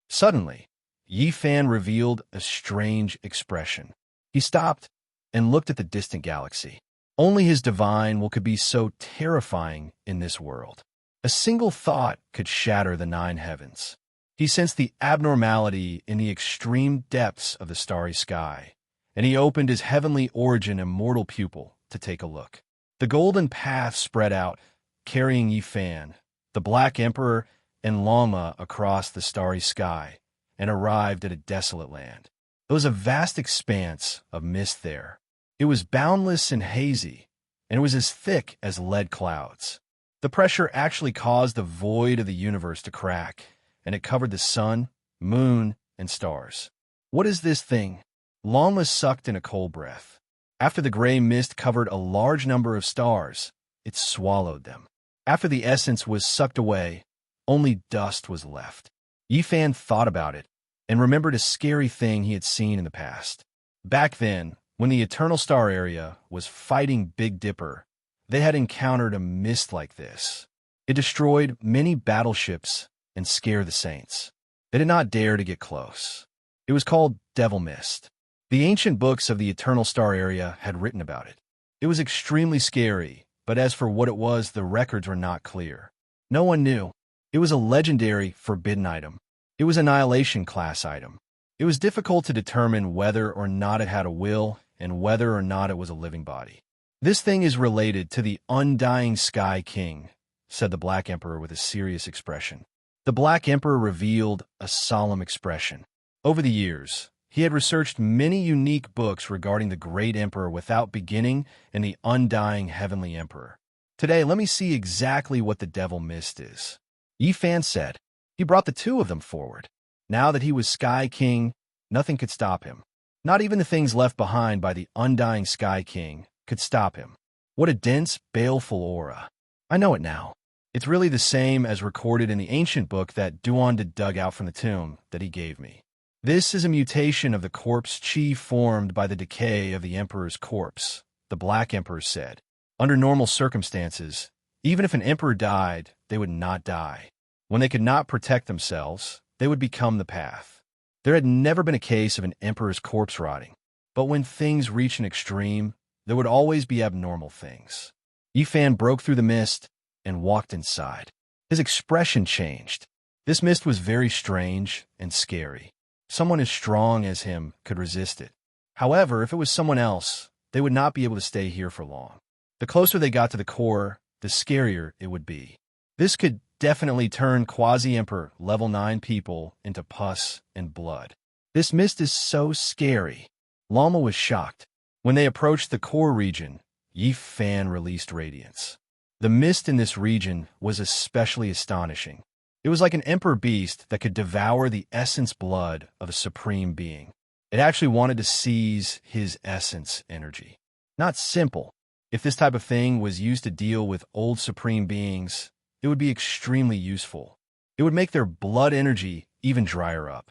Speaker 1: Suddenly, Yifan revealed a strange expression. He stopped and looked at the distant galaxy. Only his divine will could be so terrifying in this world. A single thought could shatter the 9 heavens. He sensed the abnormality in the extreme depths of the starry sky, and he opened his heavenly origin immortal pupil to take a look. The golden path spread out, carrying Yifan, the Black Emperor, and Lama across the starry sky, and arrived at a desolate land. There was a vast expanse of mist there. It was boundless and hazy, and it was as thick as lead clouds. The pressure actually caused the void of the universe to crack, and it covered the sun, moon, and stars. What is this thing? Lama sucked in a cold breath. After the gray mist covered a large number of stars, it swallowed them. After the essence was sucked away, only dust was left. Yifan thought about it and remembered a scary thing he had seen in the past. Back then, when the Eternal Star Area was fighting Big Dipper, they had encountered a mist like this. It destroyed many battleships and scared the saints. They did not dare to get close. It was called Devil Mist. The ancient books of the Eternal Star Area had written about it. It was extremely scary, but as for what it was, the records were not clear. No one knew. It was a legendary forbidden item. It was an annihilation class item. It was difficult to determine whether or not it had a will and whether or not it was a living body. This thing is related to the undying Sky King, said the Black Emperor with a serious expression. The Black Emperor revealed a solemn expression. Over the years, he had researched many unique books regarding the Great Emperor without beginning and the undying Heavenly Emperor. Today, let me see exactly what the Devil Mist is. Yifan said. He brought the two of them forward. Now that he was Sky King, nothing could stop him. Not even the things left behind by the undying Sky King could stop him. What a dense, baleful aura. I know it now. It's really the same as recorded in the ancient book that Duan dug out from the tomb that he gave me. This is a mutation of the corpse chi formed by the decay of the Emperor's corpse, the Black Emperor said. Under normal circumstances, even if an emperor died, they would not die. When they could not protect themselves, they would become the path. There had never been a case of an emperor's corpse rotting, but when things reach an extreme, there would always be abnormal things. Yifan broke through the mist and walked inside. His expression changed. This mist was very strange and scary. Someone as strong as him could resist it. However, if it was someone else, they would not be able to stay here for long. The closer they got to the core, the scarier it would be. This could definitely turn Quasi-Emperor level 9 people into pus and blood. This mist is so scary. Lama was shocked. When they approached the core region, Yifan released radiance. The mist in this region was especially astonishing. It was like an emperor beast that could devour the essence blood of a supreme being. It actually wanted to seize his essence energy. Not simple. If this type of thing was used to deal with old supreme beings, it would be extremely useful. It would make their blood energy even drier up.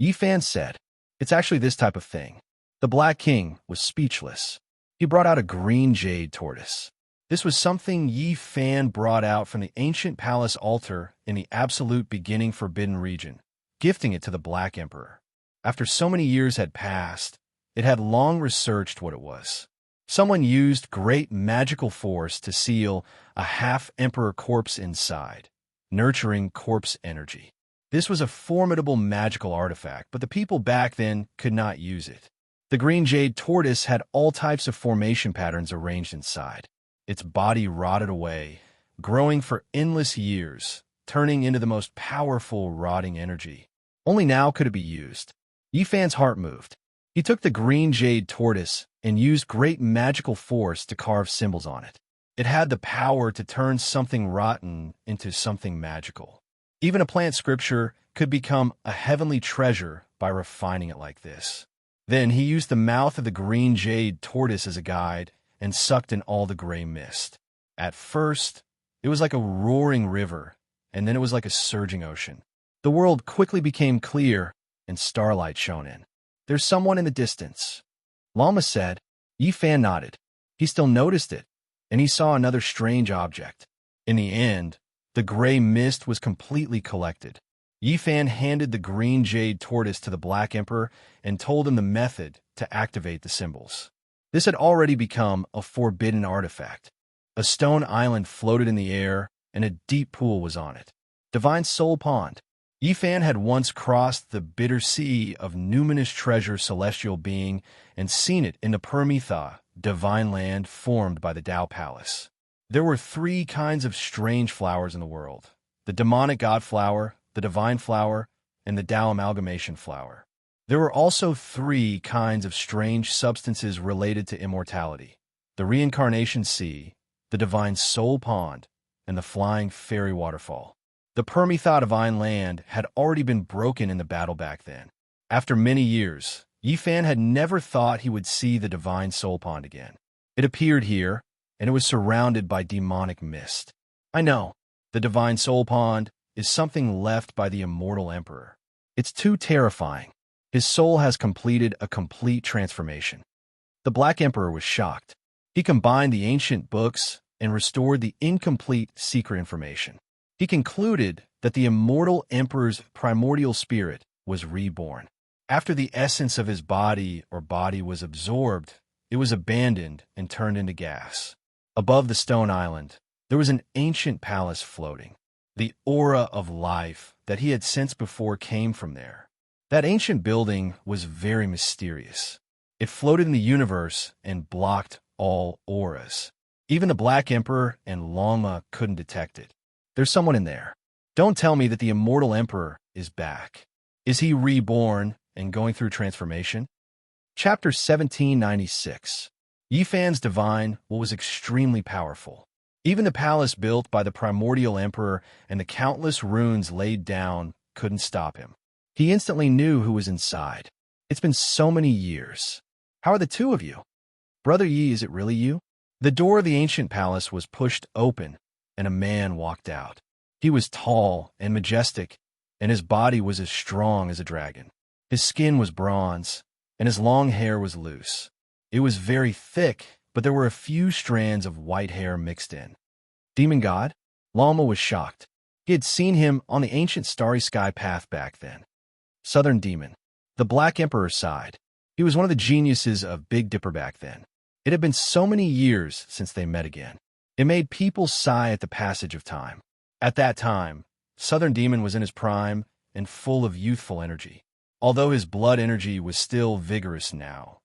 Speaker 1: Yifan said, "It's actually this type of thing." The Black King was speechless. He brought out a green jade tortoise. This was something Yifan brought out from the ancient palace altar in the absolute beginning forbidden region, gifting it to the Black Emperor. After so many years had passed, it had long researched what it was. Someone used great magical force to seal a half-emperor corpse inside, nurturing corpse energy. This was a formidable magical artifact, but the people back then could not use it. The green jade tortoise had all types of formation patterns arranged inside. Its body rotted away, growing for endless years, turning into the most powerful rotting energy. Only now could it be used. Yifan's heart moved. He took the green jade tortoise and used great magical force to carve symbols on it. It had the power to turn something rotten into something magical. Even a plant scripture could become a heavenly treasure by refining it like this. Then he used the mouth of the green jade tortoise as a guide and sucked in all the gray mist. At first, it was like a roaring river, and then it was like a surging ocean. The world quickly became clear, and starlight shone in. "There's someone in the distance," Lama said. Yifan nodded. He still noticed it, and he saw another strange object. In the end, the gray mist was completely collected. Yifan handed the green jade tortoise to the Black Emperor and told him the method to activate the symbols. This had already become a forbidden artifact. A stone island floated in the air, and a deep pool was on it. Divine Soul Pond. Yifan had once crossed the bitter sea of numinous treasure celestial being and seen it in the Permitha, divine land formed by the Tao Palace. There were 3 kinds of strange flowers in the world: the demonic god flower, the divine flower, and the Tao amalgamation flower. There were also 3 kinds of strange substances related to immortality: the reincarnation sea, the divine soul pond, and the flying fairy waterfall. The Permitha divine land had already been broken in the battle back then. After many years, Yifan had never thought he would see the divine soul pond again. It appeared here, and it was surrounded by demonic mist. I know, the divine soul pond is something left by the immortal emperor. It's too terrifying. His soul has completed a complete transformation. The Black Emperor was shocked. He combined the ancient books and restored the incomplete secret information. He concluded that the immortal emperor's primordial spirit was reborn. After the essence of his body was absorbed, it was abandoned and turned into gas. Above the stone island, there was an ancient palace floating. The aura of life that he had sensed before came from there. That ancient building was very mysterious. It floated in the universe and blocked all auras. Even the Black Emperor and Lama couldn't detect it. There's someone in there. Don't tell me that the immortal emperor is back. Is he reborn and going through transformation? Chapter 1796. Yifan's divine was extremely powerful. Even the palace built by the primordial emperor and the countless runes laid down couldn't stop him. He instantly knew who was inside. It's been so many years. How are the two of you? Brother Yi, is it really you? The door of the ancient palace was pushed open, and a man walked out. He was tall and majestic, and his body was as strong as a dragon. His skin was bronze, and his long hair was loose. It was very thick, but there were a few strands of white hair mixed in. Demon God? Lama was shocked. He had seen him on the ancient starry sky path back then. Southern Demon. The Black Emperor sighed. He was one of the geniuses of Big Dipper back then. It had been so many years since they met again. It made people sigh at the passage of time. At that time, Southern Demon was in his prime and full of youthful energy. Although his blood energy was still vigorous now,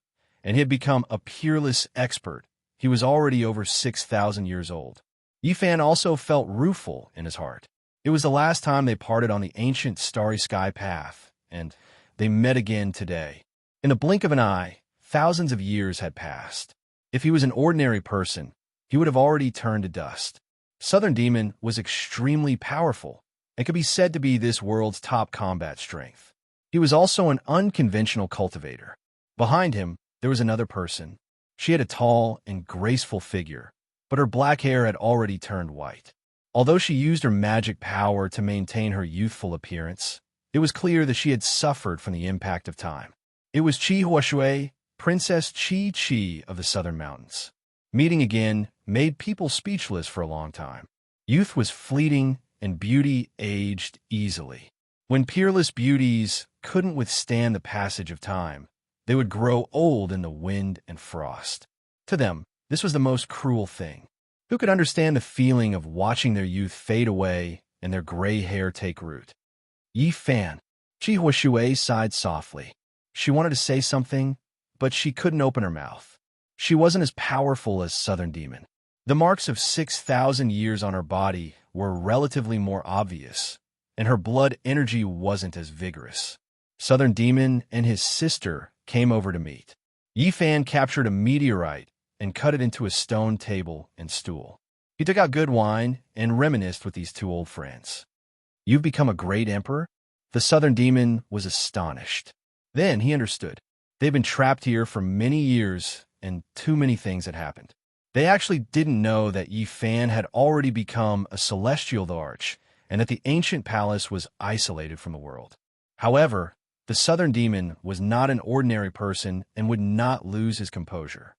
Speaker 1: and he had become a peerless expert, he was already over 6,000 years old. Yifan also felt rueful in his heart. It was the last time they parted on the ancient starry sky path, and they met again today. In the blink of an eye, thousands of years had passed. If he was an ordinary person, he would have already turned to dust. Southern Demon was extremely powerful and could be said to be this world's top combat strength. He was also an unconventional cultivator. Behind him, there was another person. She had a tall and graceful figure, but her black hair had already turned white. Although she used her magic power to maintain her youthful appearance, it was clear that she had suffered from the impact of time. It was Qi Huashui, Princess Qi Qi of the Southern Mountains. Meeting again made people speechless for a long time. Youth was fleeting and beauty aged easily. When peerless beauties couldn't withstand the passage of time, they would grow old in the wind and frost. To them, this was the most cruel thing. Who could understand the feeling of watching their youth fade away and their gray hair take root? Yi Fan. Qi Huashui sighed softly. She wanted to say something, but she couldn't open her mouth. She wasn't as powerful as Southern Demon. The marks of 6,000 years on her body were relatively more obvious, and her blood energy wasn't as vigorous. Southern Demon and his sister came over to meet. Yi Fan captured a meteorite and cut it into a stone table and stool. He took out good wine and reminisced with these two old friends. You've become a great emperor? The Southern Demon was astonished. Then he understood. They'd been trapped here for many years, and too many things had happened. They actually didn't know that Yi Fan had already become a celestial arch, and that the ancient palace was isolated from the world. However, the Southern Demon was not an ordinary person and would not lose his composure.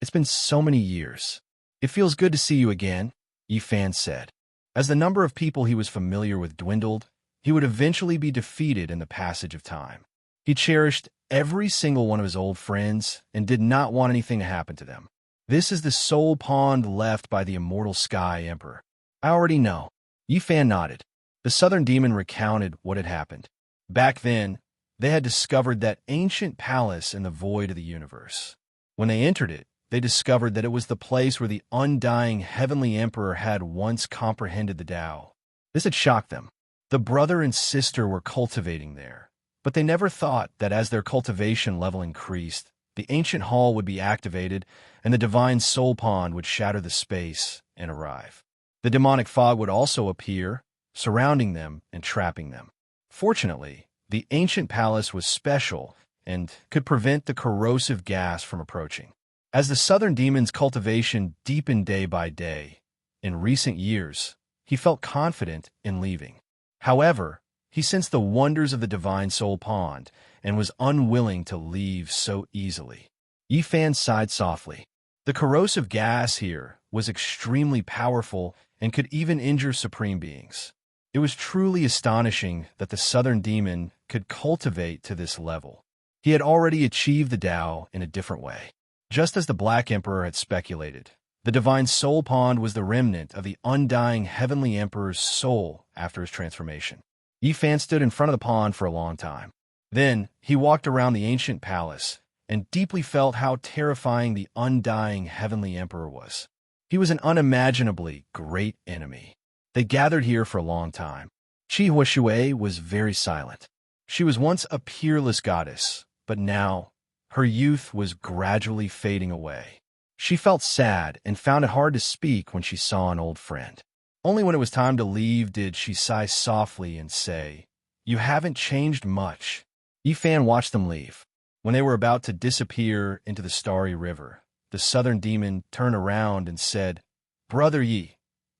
Speaker 1: It's been so many years. It feels good to see you again, Yi Fan said. As the number of people he was familiar with dwindled, he would eventually be defeated in the passage of time. He cherished every single one of his old friends and did not want anything to happen to them. This is the sole pond left by the immortal Sky Emperor. I already know. Yi Fan nodded. The Southern Demon recounted what had happened. Back then, they had discovered that ancient palace in the void of the universe. When they entered it, they discovered that it was the place where the undying heavenly emperor had once comprehended the Tao. This had shocked them. The brother and sister were cultivating there, but they never thought that as their cultivation level increased, the ancient hall would be activated and the divine soul pond would shatter the space and arrive. The demonic fog would also appear, surrounding them and trapping them. Fortunately, the ancient palace was special and could prevent the corrosive gas from approaching. As the Southern Demon's cultivation deepened day by day, in recent years, he felt confident in leaving. However, he sensed the wonders of the divine soul pond and was unwilling to leave so easily. Yi Fan sighed softly. The corrosive gas here was extremely powerful and could even injure supreme beings. It was truly astonishing that the Southern Demon could cultivate to this level. He had already achieved the Tao in a different way. Just as the Black Emperor had speculated, the divine soul pond was the remnant of the undying heavenly emperor's soul after his transformation. Yi Fan stood in front of the pond for a long time. Then he walked around the ancient palace and deeply felt how terrifying the undying heavenly emperor was. He was an unimaginably great enemy. They gathered here for a long time. Qi Huashui was very silent. She was once a peerless goddess, but now her youth was gradually fading away. She felt sad and found it hard to speak when she saw an old friend. Only when it was time to leave did she sigh softly and say, "You haven't changed much." Yi Fan watched them leave. When they were about to disappear into the starry river, the southern demon turned around and said, "Brother Yi,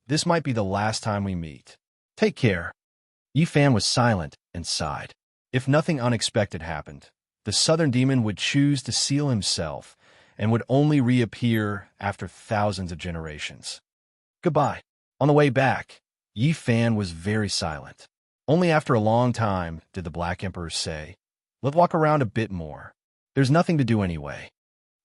Speaker 1: this might be the last time we meet. Take care." Yi Fan was silent and sighed. If nothing unexpected happened, the southern demon would choose to seal himself and would only reappear after thousands of generations. Goodbye. On the way back, Yi Fan was very silent. Only after a long time did the Black Emperor say, "Let's walk around a bit more. There's nothing to do anyway."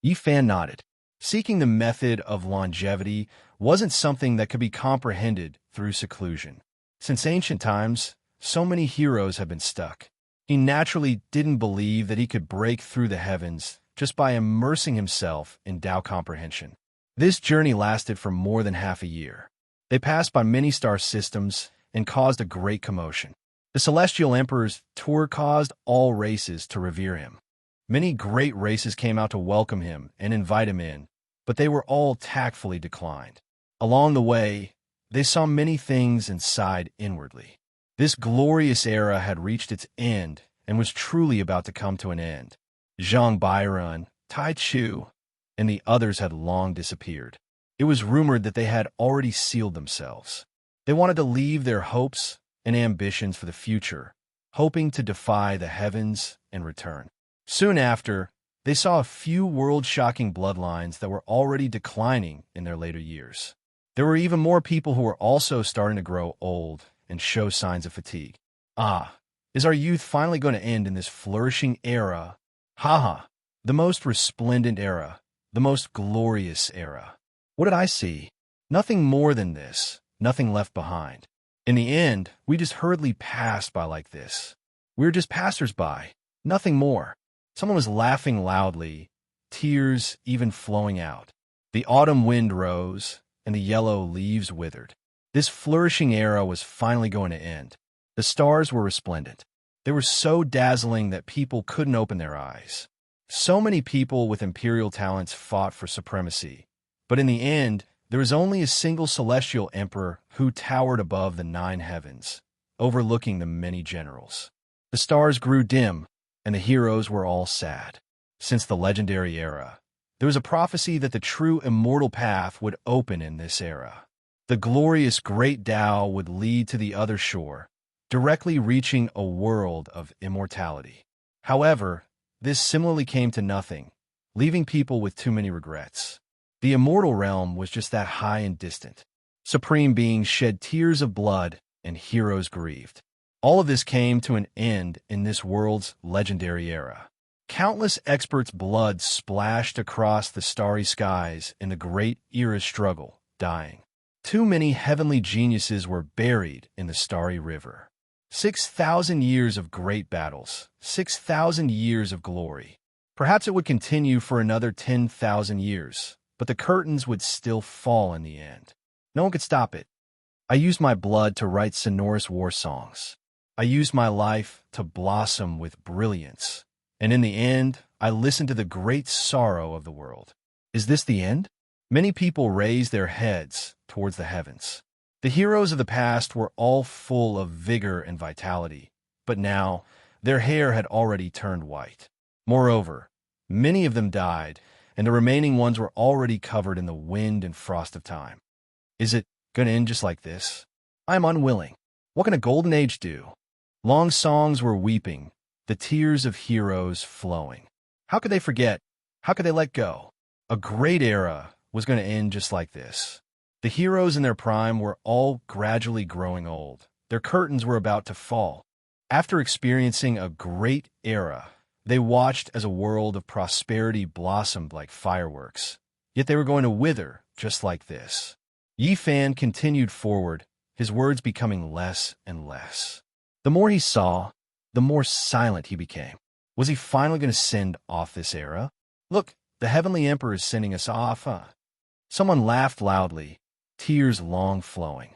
Speaker 1: Yi Fan nodded. Seeking the method of longevity wasn't something that could be comprehended through seclusion. Since ancient times, so many heroes have been stuck. He naturally didn't believe that he could break through the heavens just by immersing himself in Tao comprehension. This journey lasted for more than half a year. They passed by many star systems and caused a great commotion. The Celestial Emperor's tour caused all races to revere him. Many great races came out to welcome him and invite him in, but they were all tactfully declined. Along the way, they saw many things and sighed inwardly. This glorious era had reached its end and was truly about to come to an end. Zhang Bairun, Tai Chu, and the others had long disappeared. It was rumored that they had already sealed themselves. They wanted to leave their hopes and ambitions for the future, hoping to defy the heavens and return. Soon after, they saw a few world-shocking bloodlines that were already declining in their later years. There were even more people who were also starting to grow old and show signs of fatigue. Is our youth finally going to end in this flourishing era? The most resplendent era, the most glorious era. What did I see? Nothing more than this, nothing left behind. In the end, we just hurriedly passed by like this. We were just passers-by, nothing more. Someone was laughing loudly, tears even flowing out. The autumn wind rose, and the yellow leaves withered. This flourishing era was finally going to end. The stars were resplendent. They were so dazzling that people couldn't open their eyes. So many people with imperial talents fought for supremacy, but in the end, there was only a single celestial emperor who towered above the 9 heavens, overlooking the many generals. The stars grew dim, and the heroes were all sad. Since the legendary era, there was a prophecy that the true immortal path would open in this era. The glorious great Tao would lead to the other shore, directly reaching a world of immortality. However, this similarly came to nothing, leaving people with too many regrets. The immortal realm was just that high and distant. Supreme beings shed tears of blood, and heroes grieved. All of this came to an end in this world's legendary era. Countless experts' blood splashed across the starry skies in the great era's struggle, dying. Too many heavenly geniuses were buried in the starry river. 6,000 years of great battles, 6,000 years of glory. Perhaps it would continue for another 10,000 years, but the curtains would still fall in the end. No one could stop it. I used my blood to write sonorous war songs. I used my life to blossom with brilliance. And in the end, I listened to the great sorrow of the world. Is this the end? Many people raised their heads towards the heavens. The heroes of the past were all full of vigor and vitality, but now their hair had already turned white. Moreover, many of them died, and the remaining ones were already covered in the wind and frost of time. Is it going to end just like this? I am unwilling. What can a golden age do? Long songs were weeping, the tears of heroes flowing. How could they forget? How could they let go? A great era was going to end just like this. The heroes in their prime were all gradually growing old. Their curtains were about to fall. After experiencing a great era, they watched as a world of prosperity blossomed like fireworks. Yet they were going to wither just like this. Yi Fan continued forward, his words becoming less and less. The more he saw, the more silent he became. Was he finally going to send off this era? Look, the Heavenly Emperor is sending us off, Someone laughed loudly, tears long flowing.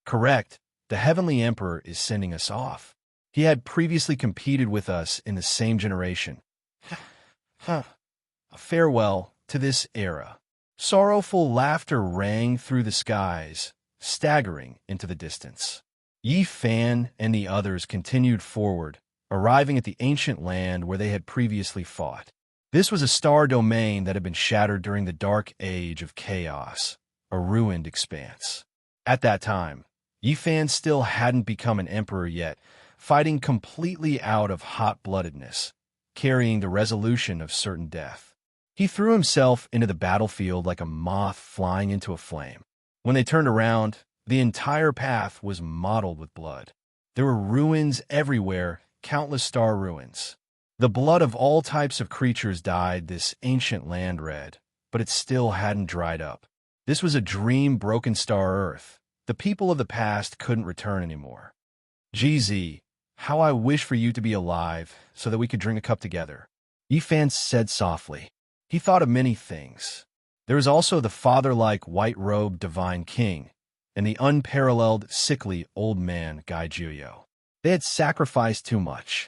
Speaker 1: Correct, the Heavenly Emperor is sending us off. He had previously competed with us in the same generation. A farewell to this era. Sorrowful laughter rang through the skies, staggering into the distance. Yi Fan and the others continued forward, arriving at the ancient land where they had previously fought. This was a star domain that had been shattered during the Dark Age of Chaos, a ruined expanse. At that time, Yifan still hadn't become an emperor yet, fighting completely out of hot-bloodedness, carrying the resolution of certain death. He threw himself into the battlefield like a moth flying into a flame. When they turned around, the entire path was mottled with blood. There were ruins everywhere, countless star ruins. The blood of all types of creatures dyed this ancient land red, but it still hadn't dried up. This was a dream-broken star Earth. The people of the past couldn't return anymore. GZ, how I wish for you to be alive so that we could drink a cup together, Yifan said softly. He thought of many things. There was also the father-like white-robed divine king, and the unparalleled, sickly old man Gai Juyo. They had sacrificed too much.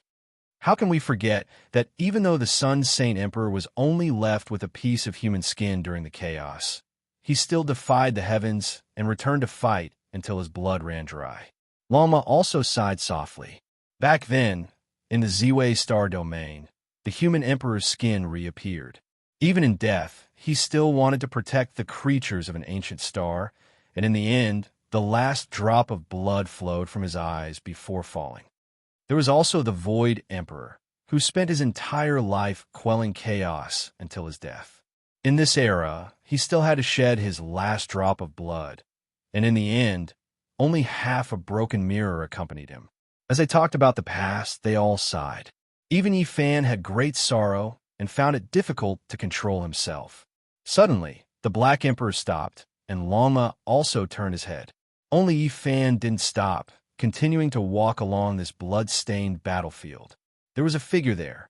Speaker 1: How can we forget that even though the Sun Saint Emperor was only left with a piece of human skin during the chaos, he still defied the heavens and returned to fight until his blood ran dry. Lama also sighed softly. Back then, in the Ziwei star domain, the human emperor's skin reappeared. Even in death, he still wanted to protect the creatures of an ancient star, and in the end, the last drop of blood flowed from his eyes before falling. There was also the Void Emperor, who spent his entire life quelling chaos until his death. In this era, he still had to shed his last drop of blood, and in the end, only half a broken mirror accompanied him. As they talked about the past, they all sighed. Even Yifan had great sorrow and found it difficult to control himself. Suddenly, the Black Emperor stopped, and Lama also turned his head. Only Yifan didn't stop, continuing to walk along this blood-stained battlefield. There was a figure there.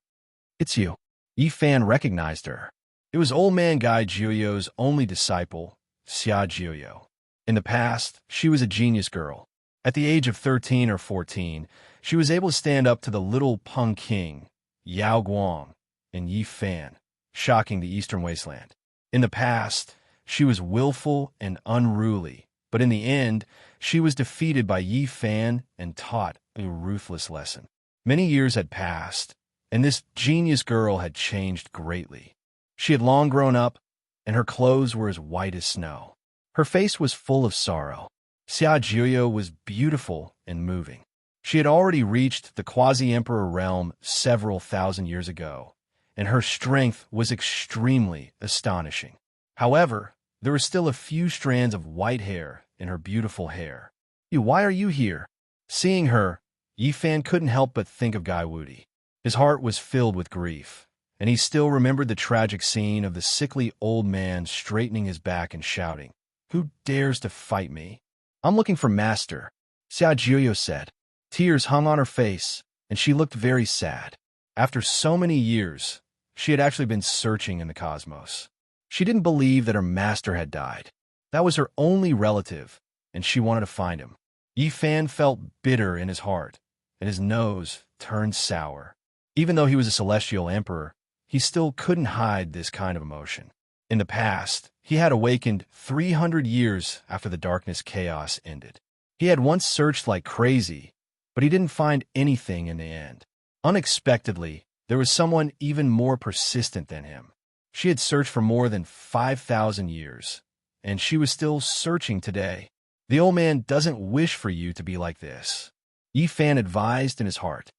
Speaker 1: It's you. Yifan recognized her. It was old man Gai Juyo's only disciple, Xia Juyo. In the past, she was a genius girl. At the age of 13 or 14, she was able to stand up to the little Peng King, Yao Guang, and Yifan, shocking the Eastern Wasteland. In the past, she was willful and unruly, but in the end, she was defeated by Yifan and taught a ruthless lesson. Many years had passed, and this genius girl had changed greatly. She had long grown up, and her clothes were as white as snow. Her face was full of sorrow. Xia Juyo was beautiful and moving. She had already reached the quasi-emperor realm several thousand years ago, and her strength was extremely astonishing. However, there were still a few strands of white hair in her beautiful hair. Why are you here? Seeing her, Yifan couldn't help but think of Gai Wudi. His heart was filled with grief, and he still remembered the tragic scene of the sickly old man straightening his back and shouting, "Who dares to fight me? I'm looking for Master," Xia Juyo said. Tears hung on her face, and she looked very sad. After so many years, she had actually been searching in the cosmos. She didn't believe that her master had died. That was her only relative, and she wanted to find him. Yifan felt bitter in his heart, and his nose turned sour. Even though he was a celestial emperor, he still couldn't hide this kind of emotion. In the past, he had awakened 300 years after the darkness chaos ended. He had once searched like crazy, but he didn't find anything in the end. Unexpectedly, there was someone even more persistent than him. She had searched for more than 5,000 years, and she was still searching today. The old man doesn't wish for you to be like this, Yifan advised in his heart.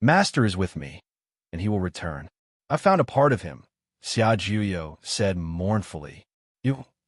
Speaker 1: Master is with me, and he will return. I found a part of him, Xia Juyo said mournfully.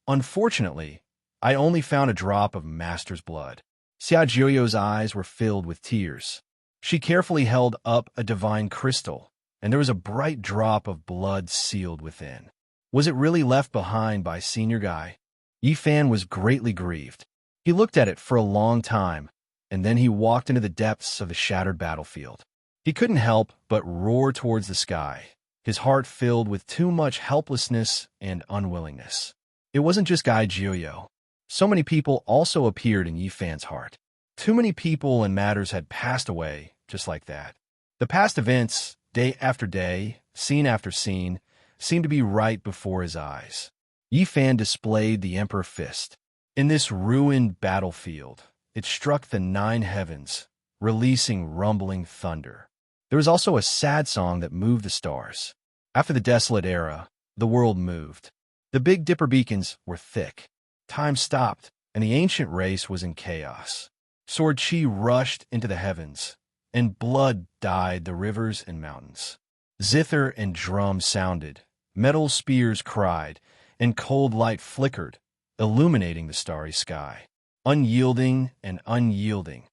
Speaker 1: Unfortunately, I only found a drop of Master's blood. Xia Juyo's eyes were filled with tears. She carefully held up a divine crystal, and there was a bright drop of blood sealed within. Was it really left behind by Senior Guy? Yifan was greatly grieved. He looked at it for a long time, and then he walked into the depths of the shattered battlefield. He couldn't help but roar towards the sky, his heart filled with too much helplessness and unwillingness. It wasn't just Gai Juyo. So many people also appeared in Yifan's heart. Too many people and matters had passed away just like that. The past events, day after day, scene after scene, seemed to be right before his eyes. Yifan displayed the Emperor Fist. In this ruined battlefield, it struck the 9 heavens, releasing rumbling thunder. There was also a sad song that moved the stars. After the desolate era, the world moved. The Big Dipper beacons were thick. Time stopped, and the ancient race was in chaos. Sword Chi rushed into the heavens, and blood dyed the rivers and mountains. Zither and drum sounded, metal spears cried, and cold light flickered, illuminating the starry sky. Unyielding and unyielding,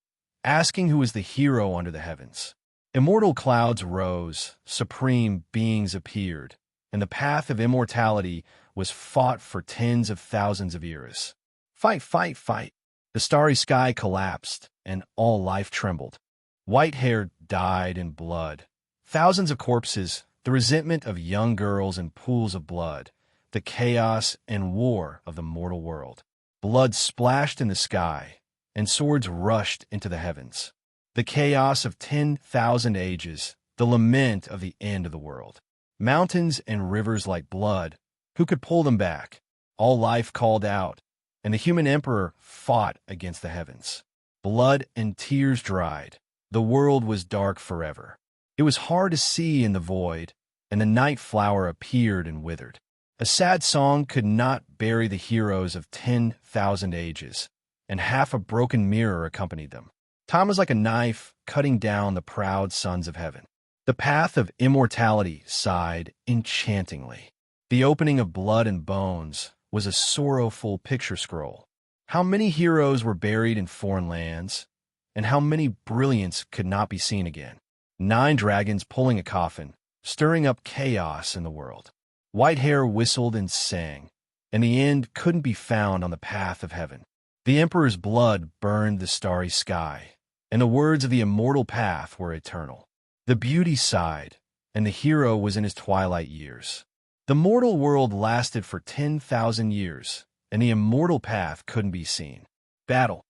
Speaker 1: asking who was the hero under the heavens. Immortal clouds rose, supreme beings appeared, and the path of immortality was fought for tens of thousands of years. Fight, fight, fight! The starry sky collapsed, and all life trembled. White hair died in blood. Thousands of corpses, the resentment of young girls in pools of blood, the chaos and war of the mortal world. Blood splashed in the sky, and swords rushed into the heavens. The chaos of 10,000 ages, the lament of the end of the world. Mountains and rivers like blood, who could pull them back? All life called out, and the human emperor fought against the heavens. Blood and tears dried. The world was dark forever. It was hard to see in the void, and the night flower appeared and withered. A sad song could not bury the heroes of 10,000 ages, and half a broken mirror accompanied them. Time was like a knife cutting down the proud sons of heaven. The path of immortality sighed enchantingly. The opening of blood and bones was a sorrowful picture scroll. How many heroes were buried in foreign lands, and how many brilliants could not be seen again? 9 dragons pulling a coffin, stirring up chaos in the world. White hair whistled and sang, and the end couldn't be found on the path of heaven. The emperor's blood burned the starry sky, and the words of the immortal path were eternal. The beauty sighed, and the hero was in his twilight years. The mortal world lasted for 10,000 years, and the immortal path couldn't be seen. Battle.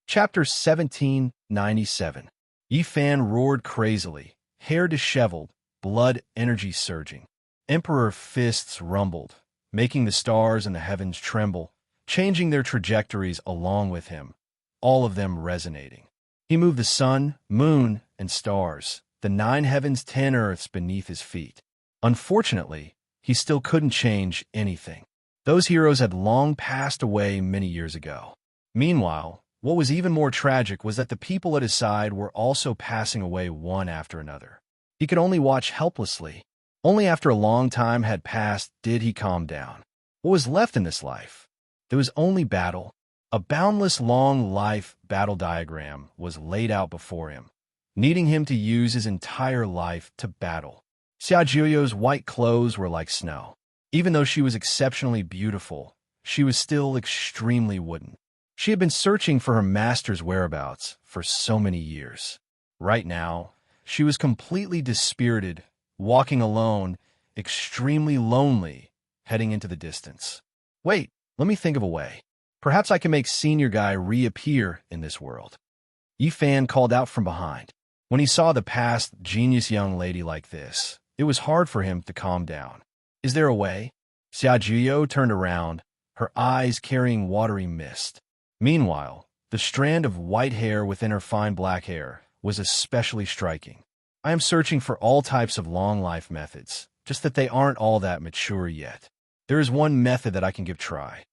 Speaker 1: Chapter 1797. Yi Fan roared crazily, hair disheveled, blood energy surging. Emperor fists rumbled, making the stars in the heavens tremble, changing their trajectories along with him, all of them resonating. He moved the sun, moon, and stars, the 9 heavens, 10 earths beneath his feet. Unfortunately, he still couldn't change anything. Those heroes had long passed away many years ago. Meanwhile, what was even more tragic was that the people at his side were also passing away one after another. He could only watch helplessly. Only after a long time had passed did he calm down. What was left in this life? There was only battle. A boundless long life battle diagram was laid out before him, needing him to use his entire life to battle. Xiaojuo's white clothes were like snow. Even though she was exceptionally beautiful, she was still extremely wooden. She had been searching for her master's whereabouts for so many years. Right now, she was completely dispirited, walking alone, extremely lonely, heading into the distance. Wait, let me think of a way. Perhaps I can make Senior Guy reappear in this world. Yi Fan called out from behind. When he saw the past genius young lady like this, it was hard for him to calm down. Is there a way? Xiaojuo turned around, her eyes carrying watery mist. Meanwhile, the strand of white hair within her fine black hair was especially striking. I am searching for all types of long life methods, just that they aren't all that mature yet. There is one method that I can give try.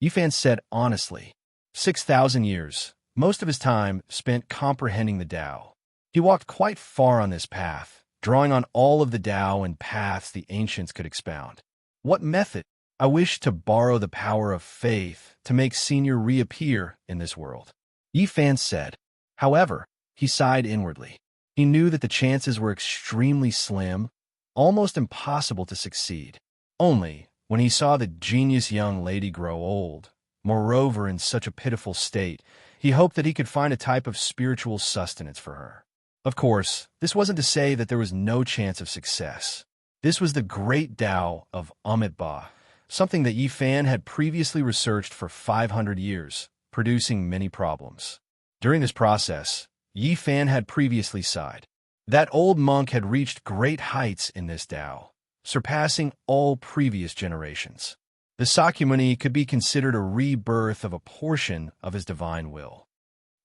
Speaker 1: Yi Fan said honestly. 6,000 years, most of his time spent comprehending the Tao. He walked quite far on this path, drawing on all of the Tao and paths the ancients could expound. What method? I wish to borrow the power of faith to make Senior reappear in this world. Yi Fan said. However, he sighed inwardly. He knew that the chances were extremely slim, almost impossible to succeed. Only, when he saw the genius young lady grow old, moreover in such a pitiful state, he hoped that he could find a type of spiritual sustenance for her. Of course, this wasn't to say that there was no chance of success. This was the great Tao of Amitabha, something that Yi Fan had previously researched for 500 years, producing many problems. During this process, Yi Fan had previously sighed. That old monk had reached great heights in this Tao, surpassing all previous generations. The Sakyamuni could be considered a rebirth of a portion of his divine will.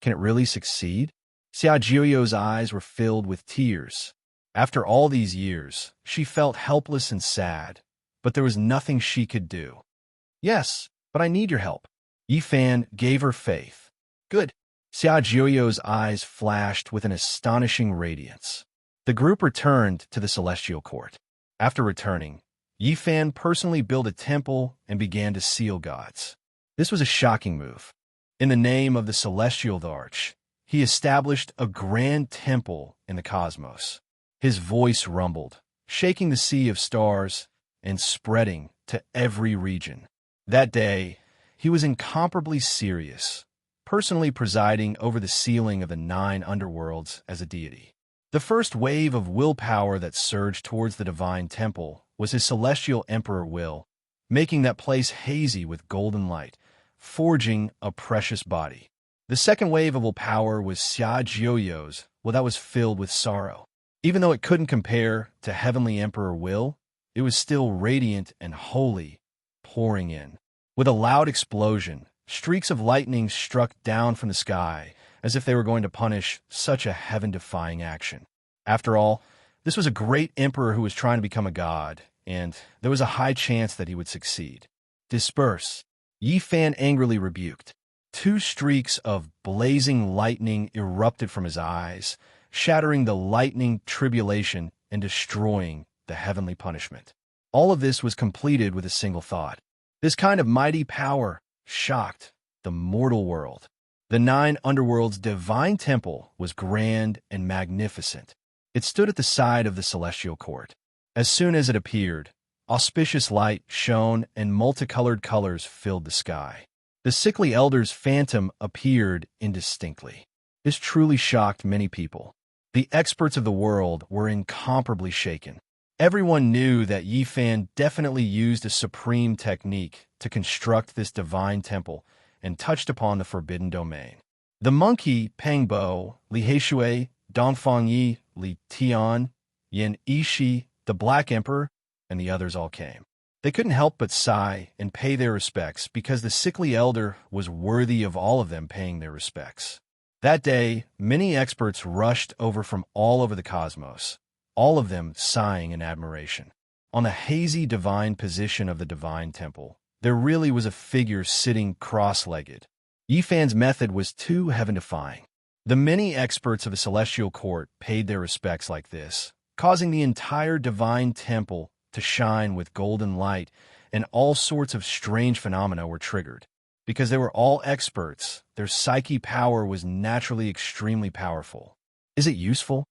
Speaker 1: Can it really succeed? Xiaojuo's eyes were filled with tears. After all these years, she felt helpless and sad, but there was nothing she could do. Yes, but I need your help. Yi Fan gave her faith. Good. Xia Jiuyo's eyes flashed with an astonishing radiance. The group returned to the celestial court. After returning, Yi Fan personally built a temple and began to seal gods. This was a shocking move. In the name of the celestial arch, he established a grand temple in the cosmos. His voice rumbled, shaking the sea of stars and spreading to every region. That day, he was incomparably serious, personally presiding over the sealing of the 9 underworlds as a deity. The first wave of willpower that surged towards the divine temple was his celestial emperor will, making that place hazy with golden light, forging a precious body. The second wave of willpower was Xia Jiuyo's will that was filled with sorrow. Even though it couldn't compare to Heavenly Emperor Will, it was still radiant and holy, pouring in. With a loud explosion, streaks of lightning struck down from the sky, as if they were going to punish such a heaven-defying action. After all, this was a great emperor who was trying to become a god, and there was a high chance that he would succeed. Disperse, Yi Fan angrily rebuked. 2 streaks of blazing lightning erupted from his eyes, shattering the lightning tribulation and destroying the heavenly punishment. All of this was completed with a single thought. This kind of mighty power shocked the mortal world. The 9 underworlds' divine temple was grand and magnificent. It stood at the side of the celestial court. As soon as it appeared, auspicious light shone and multicolored colors filled the sky. The sickly elder's phantom appeared indistinctly. This truly shocked many people. The experts of the world were incomparably shaken. Everyone knew that Yi Fan definitely used a supreme technique to construct this divine temple and touched upon the forbidden domain. The monkey Peng Bo, Li Heishui, Dongfang Yi, Li Tian, Yin Yishi, the Black Emperor, and the others all came. They couldn't help but sigh and pay their respects because the sickly elder was worthy of all of them paying their respects. That day, many experts rushed over from all over the cosmos, all of them sighing in admiration. On the hazy divine position of the divine temple, there really was a figure sitting cross-legged. Yi Fan's method was too heaven-defying. The many experts of a celestial court paid their respects like this, causing the entire divine temple to shine with golden light, and all sorts of strange phenomena were triggered. Because they were all experts, their psyche power was naturally extremely powerful. Is it useful?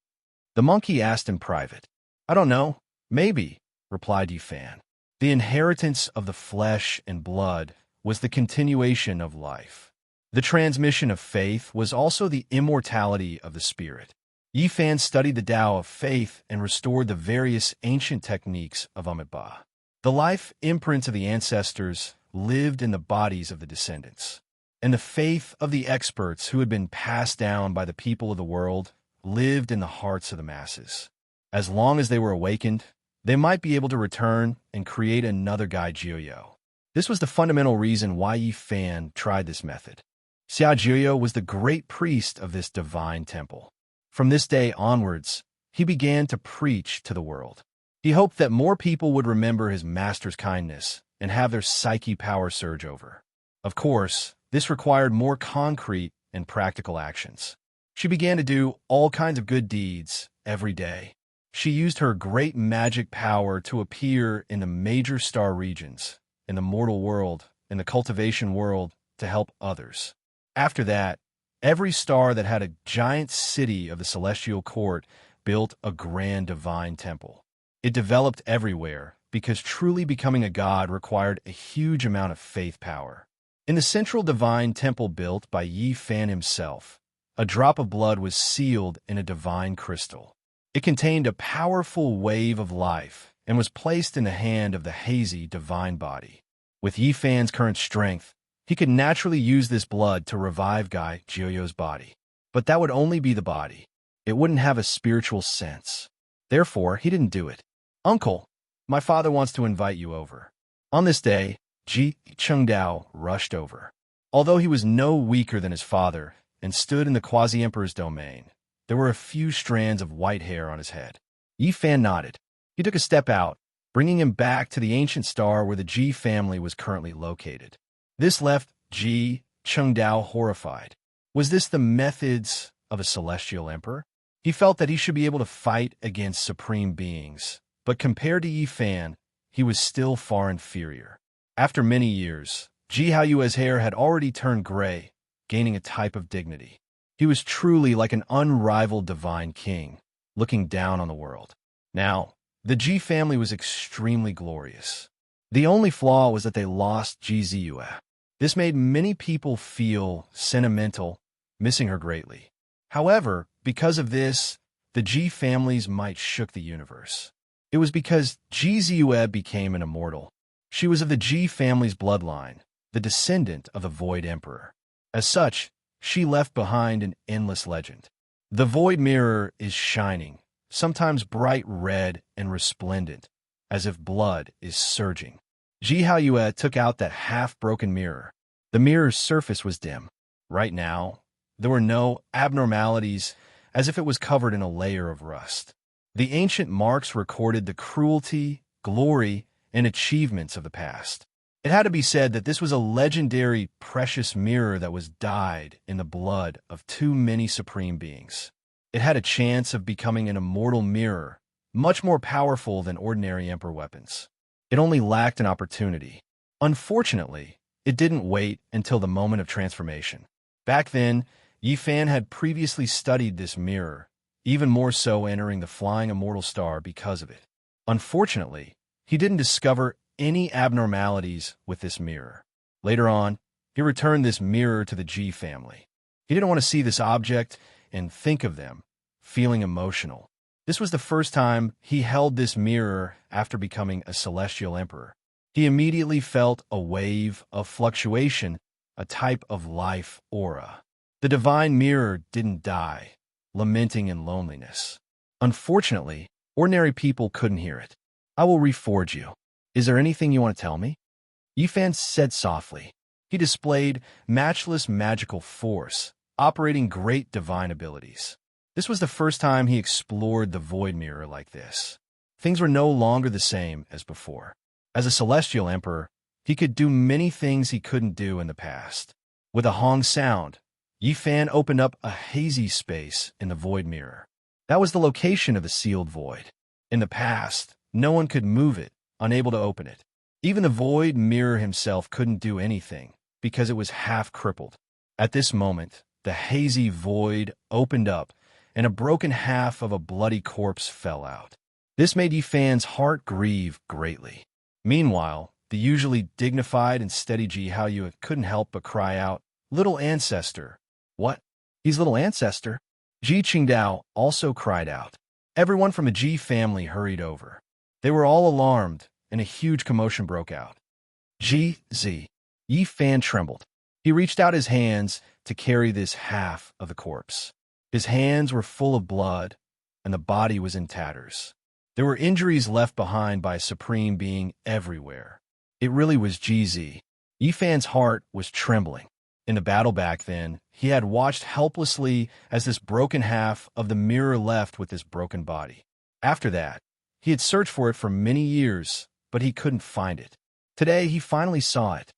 Speaker 1: The monkey asked in private. I don't know. Maybe, replied Yi Fan. The inheritance of the flesh and blood was the continuation of life. The transmission of faith was also the immortality of the spirit. Yi Fan studied the Tao of faith and restored the various ancient techniques of Amitabha. The life imprints of the ancestors lived in the bodies of the descendants, and the faith of the experts who had been passed down by the people of the world lived in the hearts of the masses. As long as they were awakened, they might be able to return and create another Gai Jiuyo. This was the fundamental reason why Yi Fan tried this method. Xia Jiuyo was the great priest of this divine temple. From this day onwards, he began to preach to the world. He hoped that more people would remember his master's kindness and have their psyche power surge over. Of course, this required more concrete and practical actions. She began to do all kinds of good deeds every day. She used her great magic power to appear in the major star regions, in the mortal world, in the cultivation world, to help others. After that, every star that had a giant city of the celestial court built a grand divine temple. It developed everywhere because truly becoming a god required a huge amount of faith power. In the central divine temple built by Yi Fan himself, a drop of blood was sealed in a divine crystal. It contained a powerful wave of life and was placed in the hand of the hazy divine body. With Yi Fan's current strength, he could naturally use this blood to revive Gai Jiuyo's body. But that would only be the body. It wouldn't have a spiritual sense. Therefore, he didn't do it. Uncle, my father wants to invite you over. On this day, Ji Chengdao rushed over. Although he was no weaker than his father and stood in the quasi-emperor's domain, there were a few strands of white hair on his head. Yi Fan nodded. He took a step out, bringing him back to the ancient star where the Ji family was currently located. This left Ji Chengdao horrified. Was this the methods of a celestial emperor? He felt that he should be able to fight against supreme beings, but compared to Yi Fan, he was still far inferior. After many years, Ji Haoyue's hair had already turned gray, gaining a type of dignity. He was truly like an unrivaled divine king, looking down on the world. Now, the Ji family was extremely glorious. The only flaw was that they lost Ji Ziyue. This made many people feel sentimental, missing her greatly. However, because of this, the Ji families might shook the universe. It was because Ji Ziyue became an immortal. She was of the Ji family's bloodline, the descendant of the Void Emperor. As such, she left behind an endless legend. The Void Mirror is shining, sometimes bright red and resplendent, as if blood is surging. Ji Haoyue took out that half-broken mirror. The mirror's surface was dim. Right now, there were no abnormalities, as if it was covered in a layer of rust. The ancient marks recorded the cruelty, glory, and achievements of the past. It had to be said that this was a legendary, precious mirror that was dyed in the blood of too many supreme beings. It had a chance of becoming an immortal mirror, much more powerful than ordinary emperor weapons. It only lacked an opportunity. Unfortunately, it didn't wait until the moment of transformation. Back then, Yi Fan had previously studied this mirror, even more so entering the flying immortal star because of it. Unfortunately, he didn't discover any abnormalities with this mirror. Later on, he returned this mirror to the Ji family. He didn't want to see this object and think of them, feeling emotional. This was the first time he held this mirror after becoming a celestial emperor. He immediately felt a wave of fluctuation, a type of life aura. The divine mirror didn't die, lamenting in loneliness. Unfortunately, ordinary people couldn't hear it. I will reforge you. Is there anything you want to tell me? Yi Fan said softly. He displayed matchless magical force, operating great divine abilities. This was the first time he explored the void mirror like this. Things were no longer the same as before. As a celestial emperor, he could do many things he couldn't do in the past. With a Hong sound, Yi Fan opened up a hazy space in the void mirror. That was the location of the sealed void. In the past, no one could move it, unable to open it. Even the void mirror himself couldn't do anything, because it was half crippled. At this moment, the hazy void opened up, and a broken half of a bloody corpse fell out. This made Yi Fan's heart grieve greatly. Meanwhile, the usually dignified and steady Ji Haoyue couldn't help but cry out, "Little ancestor!" What? He's little ancestor? Ji Qingdao also cried out. Everyone from the Ji family hurried over. They were all alarmed, and a huge commotion broke out. Ji Zi. Yi Fan trembled. He reached out his hands to carry this half of the corpse. His hands were full of blood, and the body was in tatters. There were injuries left behind by a supreme being everywhere. It really was Ji Zi. Yi Fan's heart was trembling. In the battle back then, he had watched helplessly as this broken half of the mirror left with this broken body. After that, he had searched for it for many years, but he couldn't find it. Today, he finally saw it.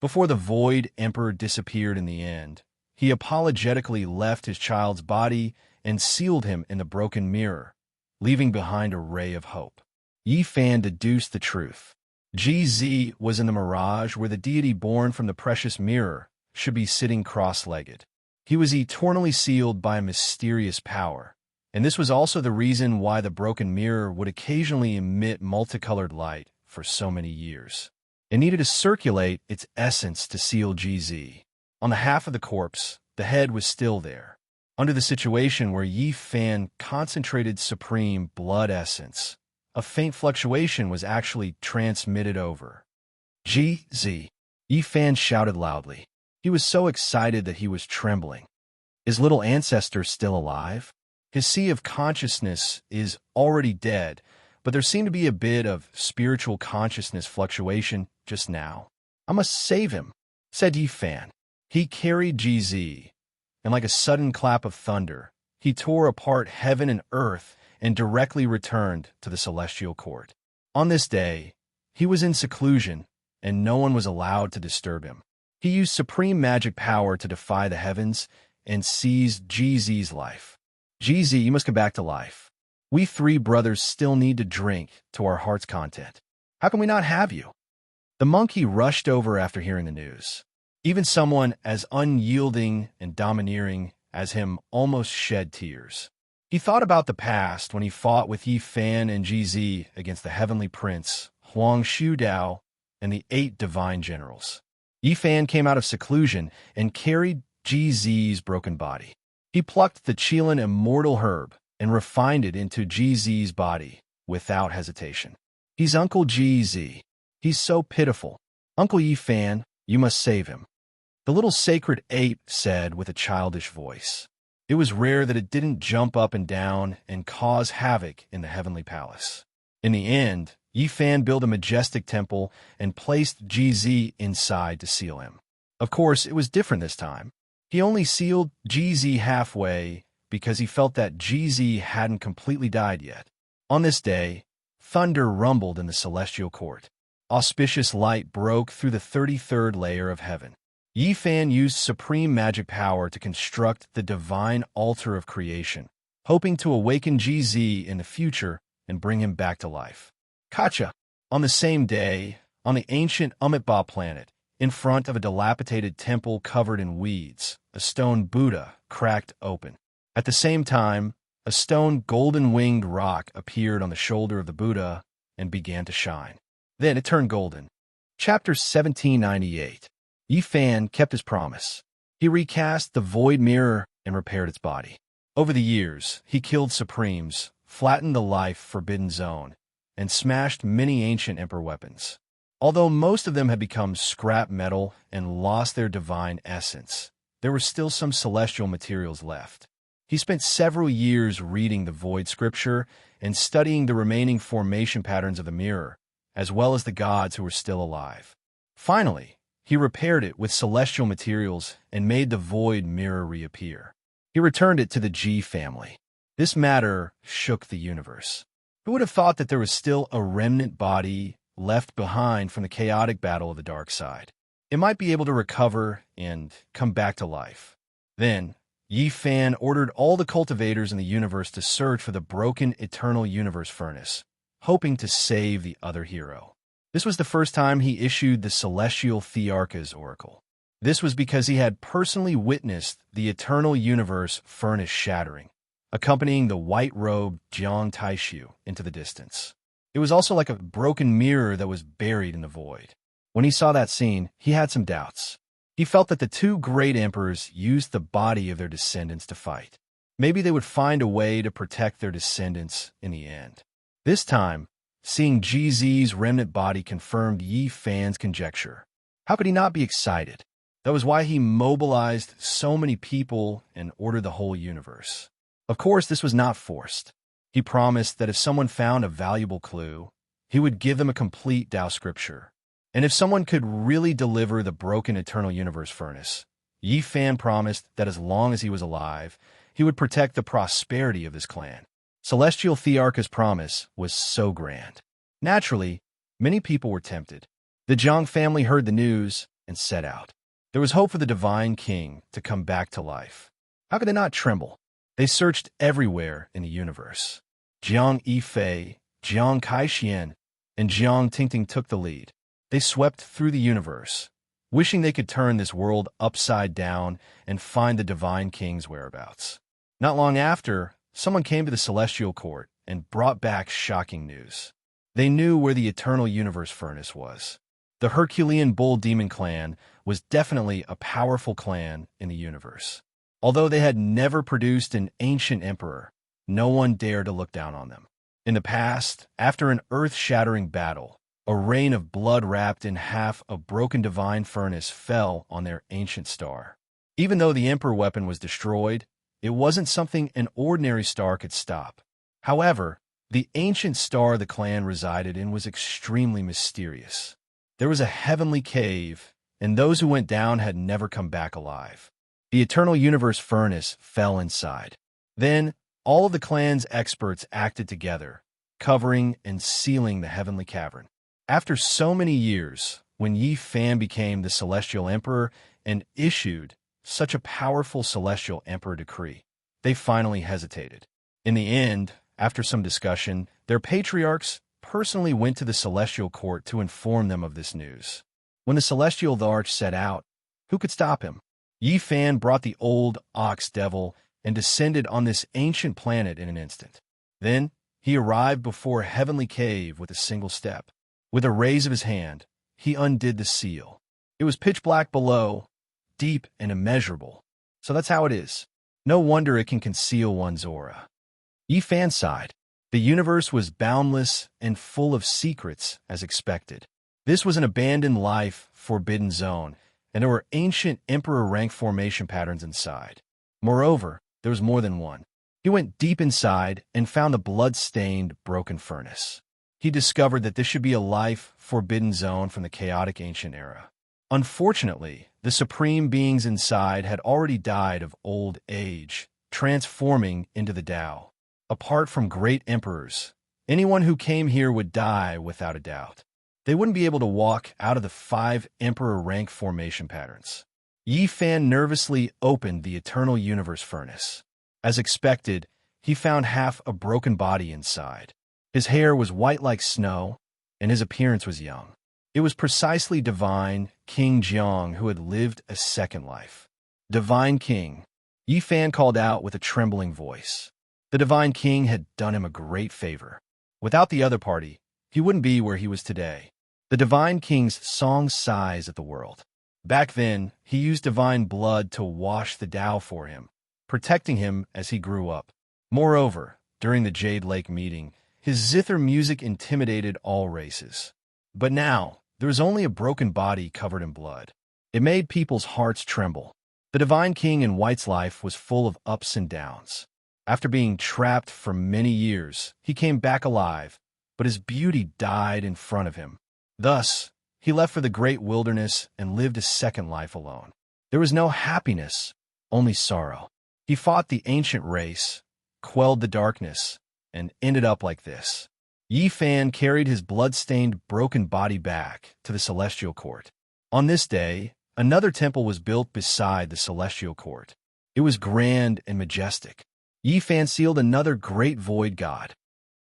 Speaker 1: Before the Void Emperor disappeared in the end, he apologetically left his child's body and sealed him in the broken mirror, leaving behind a ray of hope. Yi Fan deduced the truth. Ji Zi was in the mirage where the deity born from the precious mirror should be sitting cross-legged. He was eternally sealed by a mysterious power, and this was also the reason why the broken mirror would occasionally emit multicolored light for so many years. It needed to circulate its essence to seal Ji Zi. On the half of the corpse, the head was still there. Under the situation where Yi Fan concentrated supreme blood essence, a faint fluctuation was actually transmitted over. Ji Zi. Yi Fan shouted loudly. He was so excited that he was trembling. Is little ancestor still alive? His sea of consciousness is already dead, but there seemed to be a bit of spiritual consciousness fluctuation just now. I must save him, said Yi Fan. He carried Ji Zi, and like a sudden clap of thunder, he tore apart heaven and earth and directly returned to the celestial court. On this day, he was in seclusion, and no one was allowed to disturb him. He used supreme magic power to defy the heavens and seize GZ's life. GZ, you must come back to life. We three brothers still need to drink to our heart's content. How can we not have you? The monkey rushed over after hearing the news. Even someone as unyielding and domineering as him almost shed tears. He thought about the past when he fought with Yi Fan and GZ against the Heavenly Prince, Huang Shudao, and the 8 divine generals. Yi Fan came out of seclusion and carried GZ's broken body. He plucked the Qilin immortal herb and refined it into GZ's body without hesitation. He's Uncle GZ. He's so pitiful. Uncle Yi Fan, you must save him. The little sacred ape said with a childish voice. It was rare that it didn't jump up and down and cause havoc in the heavenly palace. In the end, Yi Fan built a majestic temple and placed GZ inside to seal him. Of course, it was different this time. He only sealed GZ halfway because he felt that GZ hadn't completely died yet. On this day, thunder rumbled in the celestial court. Auspicious light broke through the 33rd layer of heaven. Yi Fan used supreme magic power to construct the divine altar of creation, hoping to awaken GZ in the future and bring him back to life. Kacha. On the same day, on the ancient Umitba planet, in front of a dilapidated temple covered in weeds, a stone Buddha cracked open. At the same time, a stone golden-winged rock appeared on the shoulder of the Buddha and began to shine. Then it turned golden. Chapter 1798. Yi Fan kept his promise. He recast the void mirror and repaired its body. Over the years, he killed Supremes, flattened the life forbidden zone, and smashed many ancient emperor weapons. Although most of them had become scrap metal and lost their divine essence, there were still some celestial materials left. He spent several years reading the void scripture and studying the remaining formation patterns of the mirror, as well as the gods who were still alive. Finally, he repaired it with celestial materials and made the void mirror reappear. He returned it to the G family. This matter shook the universe. Who would have thought that there was still a remnant body left behind from the chaotic battle of the dark side? It might be able to recover and come back to life. Then, Yi Fan ordered all the cultivators in the universe to search for the broken eternal universe furnace, hoping to save the other hero. This was the first time he issued the celestial Thearcha's oracle. This was because he had personally witnessed the eternal universe furnace shattering, accompanying the white-robed Jiang Taishu into the distance. It was also like a broken mirror that was buried in the void. When he saw that scene, he had some doubts. He felt that the 2 great emperors used the body of their descendants to fight. Maybe they would find a way to protect their descendants in the end. This time, seeing GZ's remnant body confirmed Yi Fan's conjecture. How could he not be excited? That was why he mobilized so many people and ordered the whole universe. Of course, this was not forced. He promised that if someone found a valuable clue, he would give them a complete Tao scripture. And if someone could really deliver the broken eternal universe furnace, Yi Fan promised that as long as he was alive, he would protect the prosperity of this clan. Celestial Thearcha's promise was so grand. Naturally, many people were tempted. The Jiang family heard the news and set out. There was hope for the divine king to come back to life. How could they not tremble? They searched everywhere in the universe. Jiang Yifei, Jiang Kaixian, and Jiang Tingting took the lead. They swept through the universe, wishing they could turn this world upside down and find the divine king's whereabouts. Not long after, someone came to the celestial court and brought back shocking news. They knew where the eternal universe furnace was. The Herculean Bull Demon clan was definitely a powerful clan in the universe. Although they had never produced an ancient emperor, no one dared to look down on them. In the past, after an earth-shattering battle, a rain of blood wrapped in half a broken divine furnace fell on their ancient star. Even though the emperor weapon was destroyed, it wasn't something an ordinary star could stop. However, the ancient star the clan resided in was extremely mysterious. There was a heavenly cave, and those who went down had never come back alive. The eternal universe furnace fell inside. Then, All of the clan's experts acted together, covering and sealing the heavenly cavern. After so many years, when Yi Fan became the Celestial Emperor and issued such a powerful Celestial Emperor decree, they finally hesitated. In the end, after some discussion, their patriarchs personally went to the Celestial Court to inform them of this news. When the Celestial Arch set out, who could stop him? Yi Fan brought the old ox devil and descended on this ancient planet in an instant. Then, he arrived before a heavenly cave with a single step. With a raise of his hand, he undid the seal. It was pitch black below, deep and immeasurable. So that's how it is. No wonder it can conceal one's aura. Yi Fan sighed. The universe was boundless and full of secrets, as expected. This was an abandoned life, forbidden zone, and there were ancient emperor rank formation patterns inside. Moreover, there was more than one. He went deep inside and found the blood-stained, broken furnace. He discovered that this should be a life forbidden zone from the chaotic ancient era. Unfortunately, the supreme beings inside had already died of old age, transforming into the Tao. Apart from great emperors, anyone who came here would die without a doubt. They wouldn't be able to walk out of the 5 emperor rank formation patterns. Yi Fan nervously opened the Eternal Universe furnace. As expected, he found half a broken body inside. His hair was white like snow, and his appearance was young. It was precisely Divine King Jiang who had lived a second life. Divine King, Yi Fan called out with a trembling voice. The Divine King had done him a great favor. Without the other party, he wouldn't be where he was today. The Divine King's song sighs at the world. Back then, he used divine blood to wash the Tao for him, protecting him as he grew up. Moreover, during the Jade Lake meeting, his zither music intimidated all races. But now, there was only a broken body covered in blood. It made people's hearts tremble. The Divine King in White's life was full of ups and downs. After being trapped for many years, he came back alive, but his beauty died in front of him. Thus, he left for the great wilderness and lived a second life alone. There was no happiness, only sorrow. He fought the ancient race, quelled the darkness, and ended up like this. Yi Fan carried his blood-stained, broken body back to the Celestial Court. On this day, another temple was built beside the Celestial Court. It was grand and majestic. Yi Fan sealed another great void god.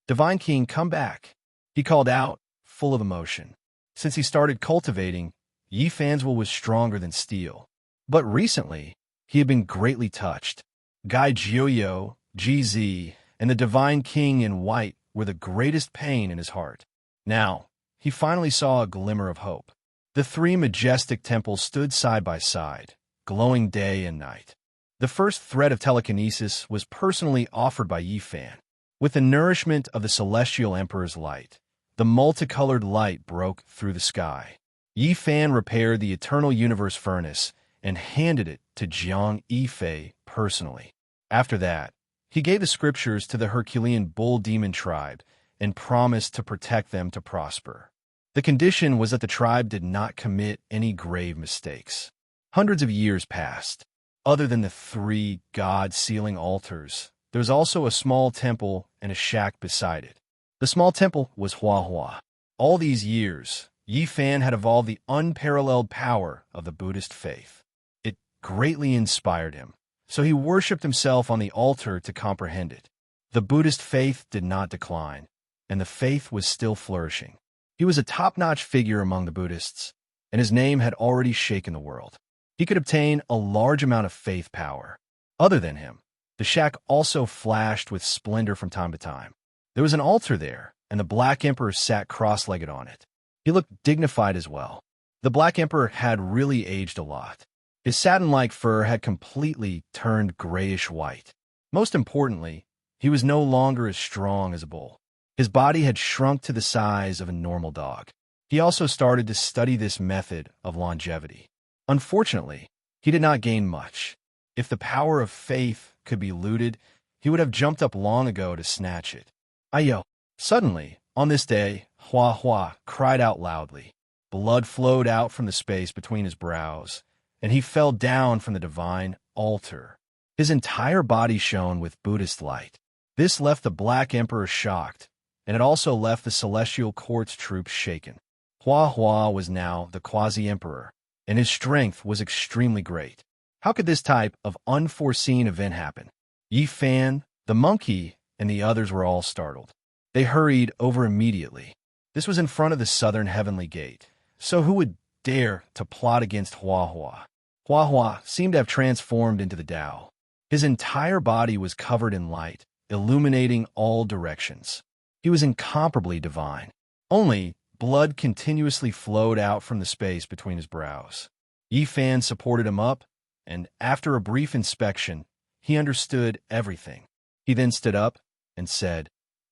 Speaker 1: Divine King, come back, he called out, full of emotion. Since he started cultivating, Yi Fan's will was stronger than steel. But recently, he had been greatly touched. Gai Jiuyo, GZ, and the Divine King in White were the greatest pain in his heart. Now, he finally saw a glimmer of hope. The 3 majestic temples stood side by side, glowing day and night. The first thread of telekinesis was personally offered by Yi Fan. With the nourishment of the Celestial Emperor's light, the multicolored light broke through the sky. Yi Fan repaired the Eternal Universe furnace and handed it to Jiang Yifei personally. After that, he gave the scriptures to the Herculean bull demon tribe and promised to protect them to prosper. The condition was that the tribe did not commit any grave mistakes. Hundreds of years passed. Other than the 3 god-sealing altars, there was also a small temple and a shack beside it. The small temple was Hua Hua. All these years, Yi Fan had evolved the unparalleled power of the Buddhist faith. It greatly inspired him, so he worshipped himself on the altar to comprehend it. The Buddhist faith did not decline, and the faith was still flourishing. He was a top-notch figure among the Buddhists, and his name had already shaken the world. He could obtain a large amount of faith power. Other than him, the shack also flashed with splendor from time to time. There was an altar there, and the Black Emperor sat cross-legged on it. He looked dignified as well. The Black Emperor had really aged a lot. His satin-like fur had completely turned grayish white. Most importantly, he was no longer as strong as a bull. His body had shrunk to the size of a normal dog. He also started to study this method of longevity. Unfortunately, he did not gain much. If the power of faith could be looted, he would have jumped up long ago to snatch it. Ayo! Suddenly, on this day, Hua Hua cried out loudly. Blood flowed out from the space between his brows, and he fell down from the divine altar. His entire body shone with Buddhist light. This left the Black Emperor shocked, and it also left the Celestial Court's troops shaken. Hua Hua was now the Quasi-Emperor, and his strength was extremely great. How could this type of unforeseen event happen? Yi Fan, the monkey, and the others were all startled. They hurried over immediately. This was in front of the southern heavenly gate, so who would dare to plot against Hua Hua? Hua Hua seemed to have transformed into the Tao. His entire body was covered in light, illuminating all directions. He was incomparably divine. Only blood continuously flowed out from the space between his brows. Yi Fan supported him up, and after a brief inspection, he understood everything. He then stood up and said,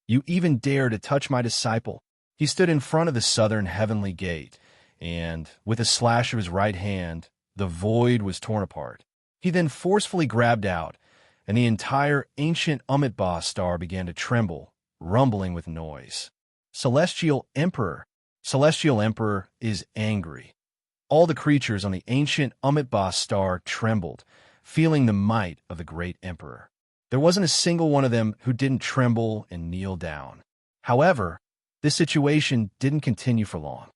Speaker 1: "You even dare to touch my disciple?" He stood in front of the southern heavenly gate, and, with a slash of his right hand, the void was torn apart. He then forcefully grabbed out, and the entire ancient Amitabha star began to tremble, rumbling with noise. Celestial Emperor. Celestial Emperor is angry. All the creatures on the ancient Amitabha star trembled, feeling the might of the great emperor. There wasn't a single one of them who didn't tremble and kneel down. However, this situation didn't continue for long.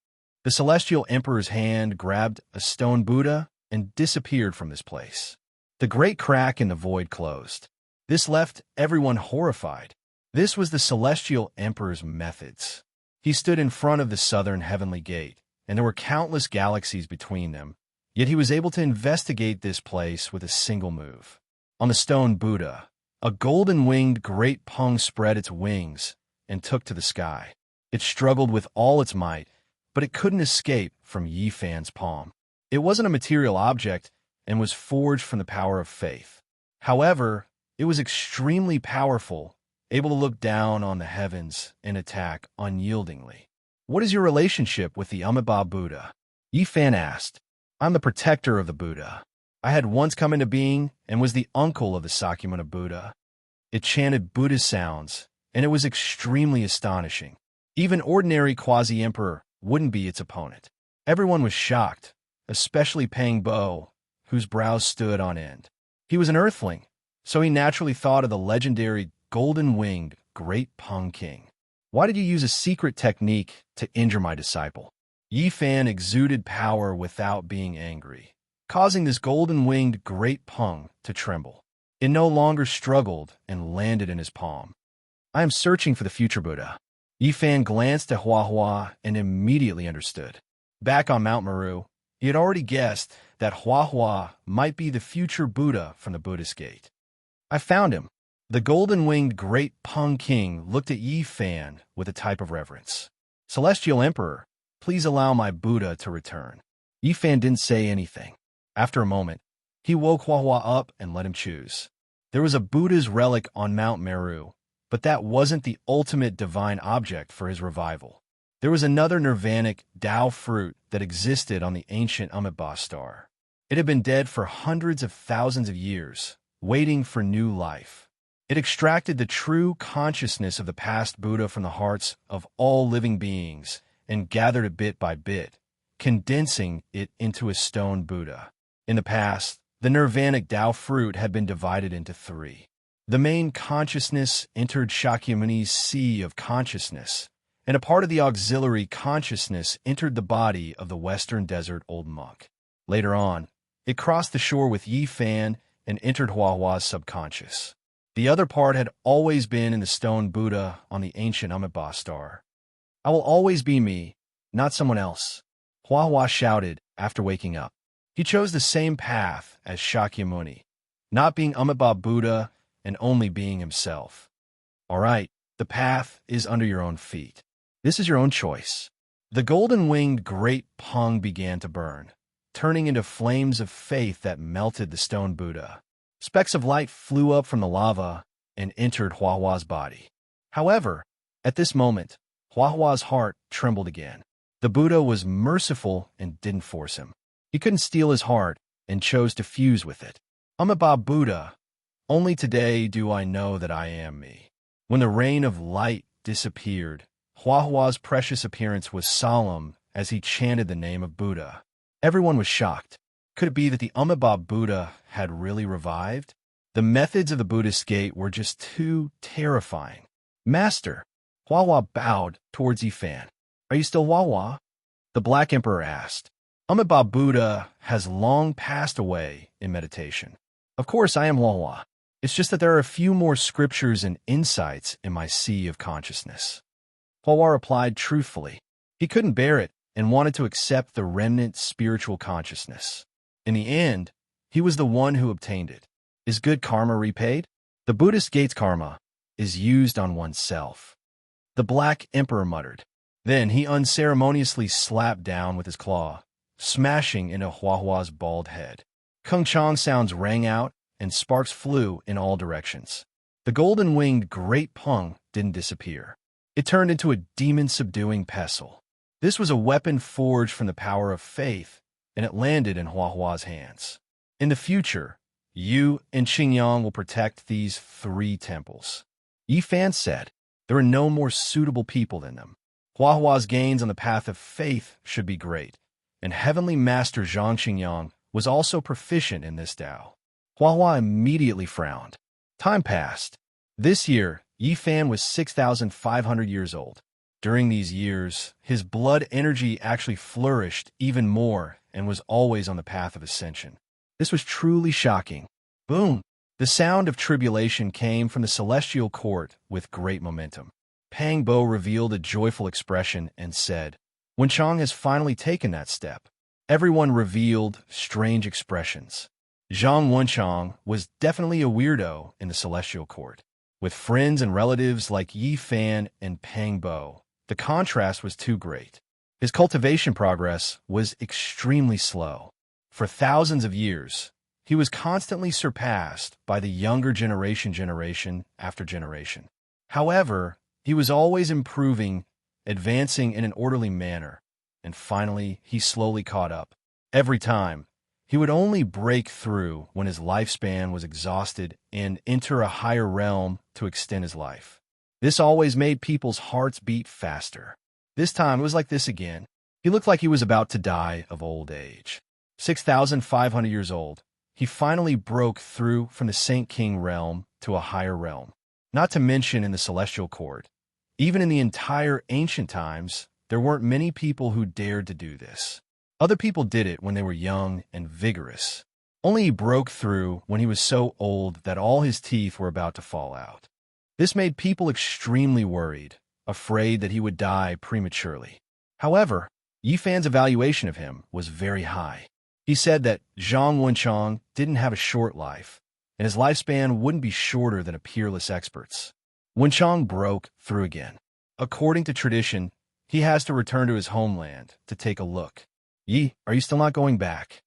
Speaker 1: The Celestial Emperor's hand grabbed a stone Buddha and disappeared from this place. The great crack in the void closed. This left everyone horrified. This was the Celestial Emperor's methods. He stood in front of the southern heavenly gate, and there were countless galaxies between them, yet he was able to investigate this place with a single move. On the stone Buddha, a golden-winged great pung spread its wings and took to the sky. It struggled with all its might, but it couldn't escape from Yi Fan's palm. It wasn't a material object and was forged from the power of faith. However, it was extremely powerful, able to look down on the heavens and attack unyieldingly. "What is your relationship with the Amitabha Buddha?" Yi Fan asked. "I'm the protector of the Buddha. I had once come into being and was the uncle of the Sakyamuni Buddha." It chanted Buddha sounds, and it was extremely astonishing. Even ordinary Quasi-Emperor wouldn't be its opponent. Everyone was shocked, especially Pang Bo, whose brows stood on end. He was an earthling, so he naturally thought of the legendary golden-winged Great Pung King. "Why did you use a secret technique to injure my disciple?" Yi Fan exuded power without being angry, causing this golden-winged Great Pung to tremble. It no longer struggled and landed in his palm. "I am searching for the future Buddha." Yi Fan glanced at Hua Hua and immediately understood. Back on Mount Meru, he had already guessed that Hua Hua might be the future Buddha from the Buddhist Gate. "I found him." The golden-winged Great Pung King looked at Yi Fan with a type of reverence. "Celestial Emperor, please allow my Buddha to return." Yi Fan didn't say anything. After a moment, he woke Hua Hua up and let him choose. There was a Buddha's relic on Mount Meru, but that wasn't the ultimate divine object for his revival. There was another nirvanic Tao fruit that existed on the ancient Amitabha star. It had been dead for hundreds of thousands of years, waiting for new life. It extracted the true consciousness of the past Buddha from the hearts of all living beings and gathered it bit by bit, condensing it into a stone Buddha. In the past, the nirvanic Tao fruit had been divided into three. The main consciousness entered Shakyamuni's sea of consciousness, and a part of the auxiliary consciousness entered the body of the Western Desert old monk. Later on, it crossed the shore with Yi Fan and entered Hua Hua's subconscious. The other part had always been in the stone Buddha on the ancient Amitabha star. "I will always be me, not someone else," Hua Hua shouted after waking up. He chose the same path as Shakyamuni, not being Amitabha Buddha and only being himself. "All right, the path is under your own feet. This is your own choice." The golden-winged Great Pung began to burn, turning into flames of faith that melted the stone Buddha. Specks of light flew up from the lava and entered Hua Hua's body. However, at this moment, Hua Hua's heart trembled again. The Buddha was merciful and didn't force him. He couldn't steal his heart and chose to fuse with it. "Amitabha Buddha, only today do I know that I am me." When the rain of light disappeared, Hua Hua's precious appearance was solemn as he chanted the name of Buddha. Everyone was shocked. Could it be that the Amitabha Buddha had really revived? The methods of the Buddhist gate were just too terrifying. Master, Hua bowed towards Yifan. Are you still Hua? The Black Emperor asked. Amitabha Buddha has long passed away in meditation. Of course, I am Hua. It's just that there are a few more scriptures and insights in my sea of consciousness. Hua replied truthfully. He couldn't bear it and wanted to accept the remnant spiritual consciousness. In the end, he was the one who obtained it. Is good karma repaid? The Buddhist gate's karma is used on oneself. The Black Emperor muttered. Then he unceremoniously slapped down with his claw, smashing into Hua's bald head. Kung Chang sounds rang out, and sparks flew in all directions. The golden-winged Great Pung didn't disappear. It turned into a demon-subduing pestle. This was a weapon forged from the power of faith, and it landed in Hua's hands. In the future, you and Qingyang will protect these 3 temples. Yifan said, there are no more suitable people than them. Hua's gains on the path of faith should be great, and Heavenly Master Zhang Qingyang was also proficient in this Tao. Hua immediately frowned. Time passed. This year, Yifan was 6,500 years old. During these years, his blood energy actually flourished even more and was always on the path of ascension. This was truly shocking. Boom! The sound of tribulation came from the celestial court with great momentum. Pang Bo revealed a joyful expression and said, Wenchang has finally taken that step. Everyone revealed strange expressions. Zhang Wenchang was definitely a weirdo in the celestial court. With friends and relatives like Yifan and Pang Bo, the contrast was too great. His cultivation progress was extremely slow. For thousands of years, he was constantly surpassed by the younger generation after generation. However, he was always improving, advancing in an orderly manner, and finally he slowly caught up. Every time, he would only break through when his lifespan was exhausted and enter a higher realm to extend his life. This always made people's hearts beat faster. This time it was like this again. He looked like he was about to die of old age. 6,500 years old, he finally broke through from the Saint King realm to a higher realm. Not to mention in the celestial court. Even in the entire ancient times, there weren't many people who dared to do this. Other people did it when they were young and vigorous. Only he broke through when he was so old that all his teeth were about to fall out. This made people extremely worried, afraid that he would die prematurely. However, Yifan's evaluation of him was very high. He said that Zhang Wenchang didn't have a short life, and his lifespan wouldn't be shorter than a peerless expert's. Wenchang broke through again. According to tradition, he has to return to his homeland to take a look. Yi, are you still not going back?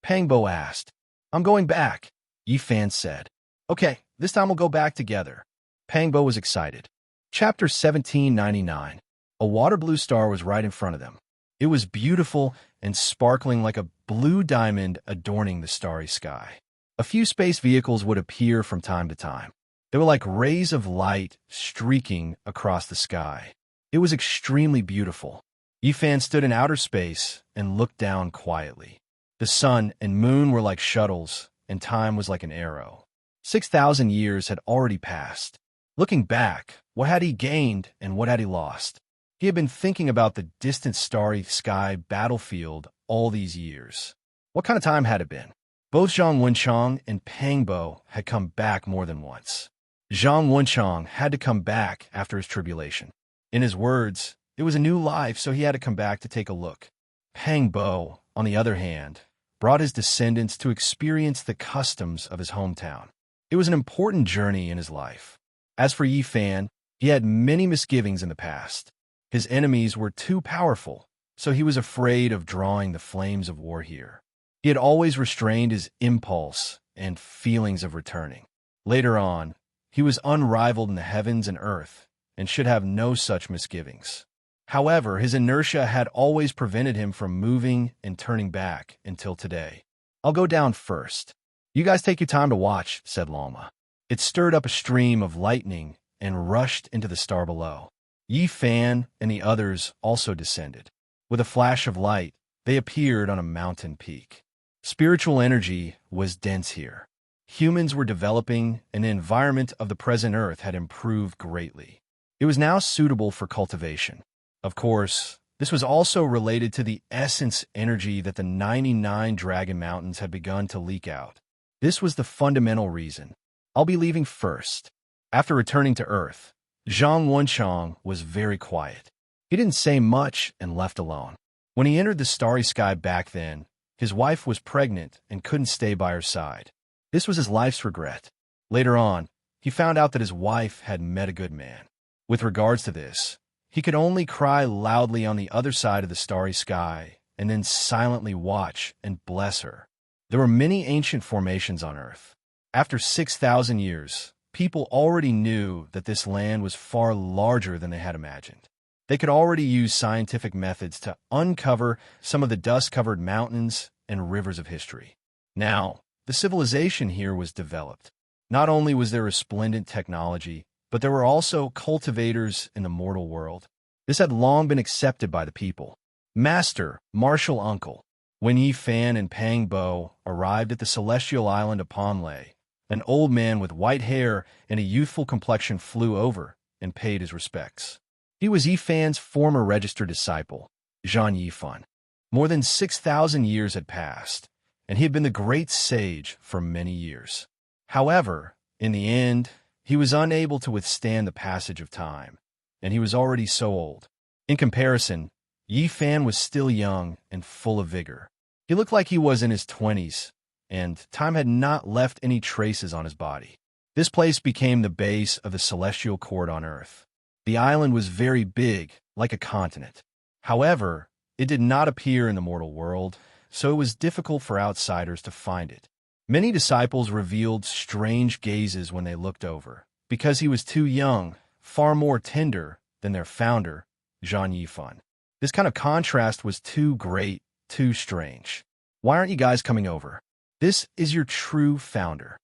Speaker 1: Pang Bo asked. I'm going back, Yifan said. Okay, this time we'll go back together. Pang Bo was excited. Chapter 1799. A water blue star was right in front of them. It was beautiful and sparkling like a blue diamond adorning the starry sky. A few space vehicles would appear from time to time. They were like rays of light streaking across the sky. It was extremely beautiful. Yifan stood in outer space and looked down quietly. The sun and moon were like shuttles, and time was like an arrow. 6,000 years had already passed. Looking back, what had he gained and what had he lost? He had been thinking about the distant starry sky battlefield all these years. What kind of time had it been? Both Zhang Wenchang and Pang Bo had come back more than once. Zhang Wenchang had to come back after his tribulation. In his words, it was a new life, so he had to come back to take a look. Pang Bo, on the other hand, brought his descendants to experience the customs of his hometown. It was an important journey in his life. As for Yifan, he had many misgivings in the past. His enemies were too powerful, so he was afraid of drawing the flames of war here. He had always restrained his impulse and feelings of returning. Later on, he was unrivaled in the heavens and earth and should have no such misgivings. However, his inertia had always prevented him from moving and turning back until today. I'll go down first. You guys take your time to watch, said Lama. It stirred up a stream of lightning and rushed into the star below. Yifan and the others also descended. With a flash of light, they appeared on a mountain peak. Spiritual energy was dense here. Humans were developing, and the environment of the present Earth had improved greatly. It was now suitable for cultivation. Of course, this was also related to the essence energy that the 99 Dragon Mountains had begun to leak out. This was the fundamental reason. I'll be leaving first. After returning to Earth, Zhang Wenchang was very quiet. He didn't say much and left alone. When he entered the starry sky back then, his wife was pregnant and couldn't stay by her side. This was his life's regret. Later on, he found out that his wife had met a good man. With regards to this, he could only cry loudly on the other side of the starry sky and then silently watch and bless her. There were many ancient formations on Earth. After 6,000 years, people already knew that this land was far larger than they had imagined. They could already use scientific methods to uncover some of the dust-covered mountains and rivers of history. Now, the civilization here was developed. Not only was there resplendent technology, but there were also cultivators in the mortal world. This had long been accepted by the people. Master, martial uncle, when Yi Fan and Pang Bo arrived at the celestial island of Panlei, an old man with white hair and a youthful complexion flew over and paid his respects. He was Yi Fan's former registered disciple, Zhang Yifan. More than 6,000 years had passed, and he had been the great sage for many years. However, in the end, he was unable to withstand the passage of time, and he was already so old. In comparison, Yi Fan was still young and full of vigor. He looked like he was in his 20s, and time had not left any traces on his body. This place became the base of the celestial court on Earth. The island was very big, like a continent. However, it did not appear in the mortal world, so it was difficult for outsiders to find it. Many disciples revealed strange gazes when they looked over, because he was too young, far more tender than their founder, Zhang Yifan. This kind of contrast was too great, too strange. Why aren't you guys coming over? This is your true founder.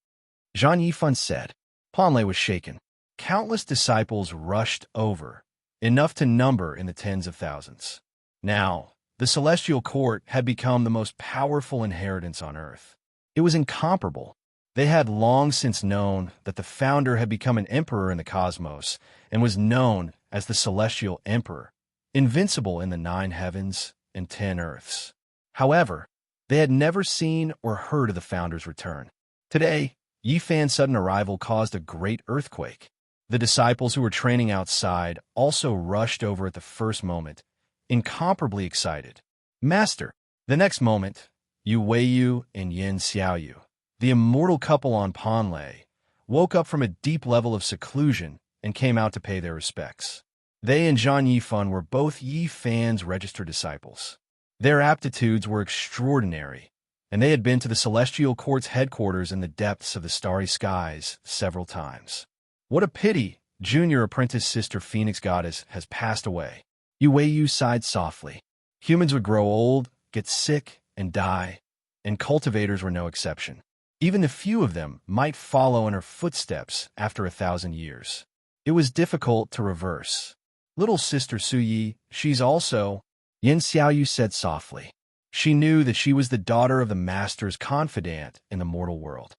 Speaker 1: Zhang Yifan said. Panlei was shaken. Countless disciples rushed over, enough to number in the tens of thousands. Now, the celestial court had become the most powerful inheritance on Earth. It was incomparable. They had long since known that the founder had become an emperor in the cosmos and was known as the Celestial Emperor, invincible in the 9 heavens and 10 earths. However, they had never seen or heard of the founder's return. Today, Yi Fan's sudden arrival caused a great earthquake. The disciples who were training outside also rushed over at the first moment, incomparably excited. Master! The next moment, Yu Weiyu and Yin Xiaoyu, the immortal couple on Panlei, woke up from a deep level of seclusion and came out to pay their respects. They and Zhang Yifan were both Yi Fan's registered disciples. Their aptitudes were extraordinary, and they had been to the Celestial Court's headquarters in the depths of the starry skies several times. What a pity, junior apprentice sister Phoenix Goddess has passed away. Yu Weiyu sighed softly. Humans would grow old, get sick, and die, and cultivators were no exception. Even the few of them might follow in her footsteps after 1,000 years. It was difficult to reverse. Little sister Suyi, she's also, Yin Xiaoyu said softly. She knew that she was the daughter of the master's confidant in the mortal world.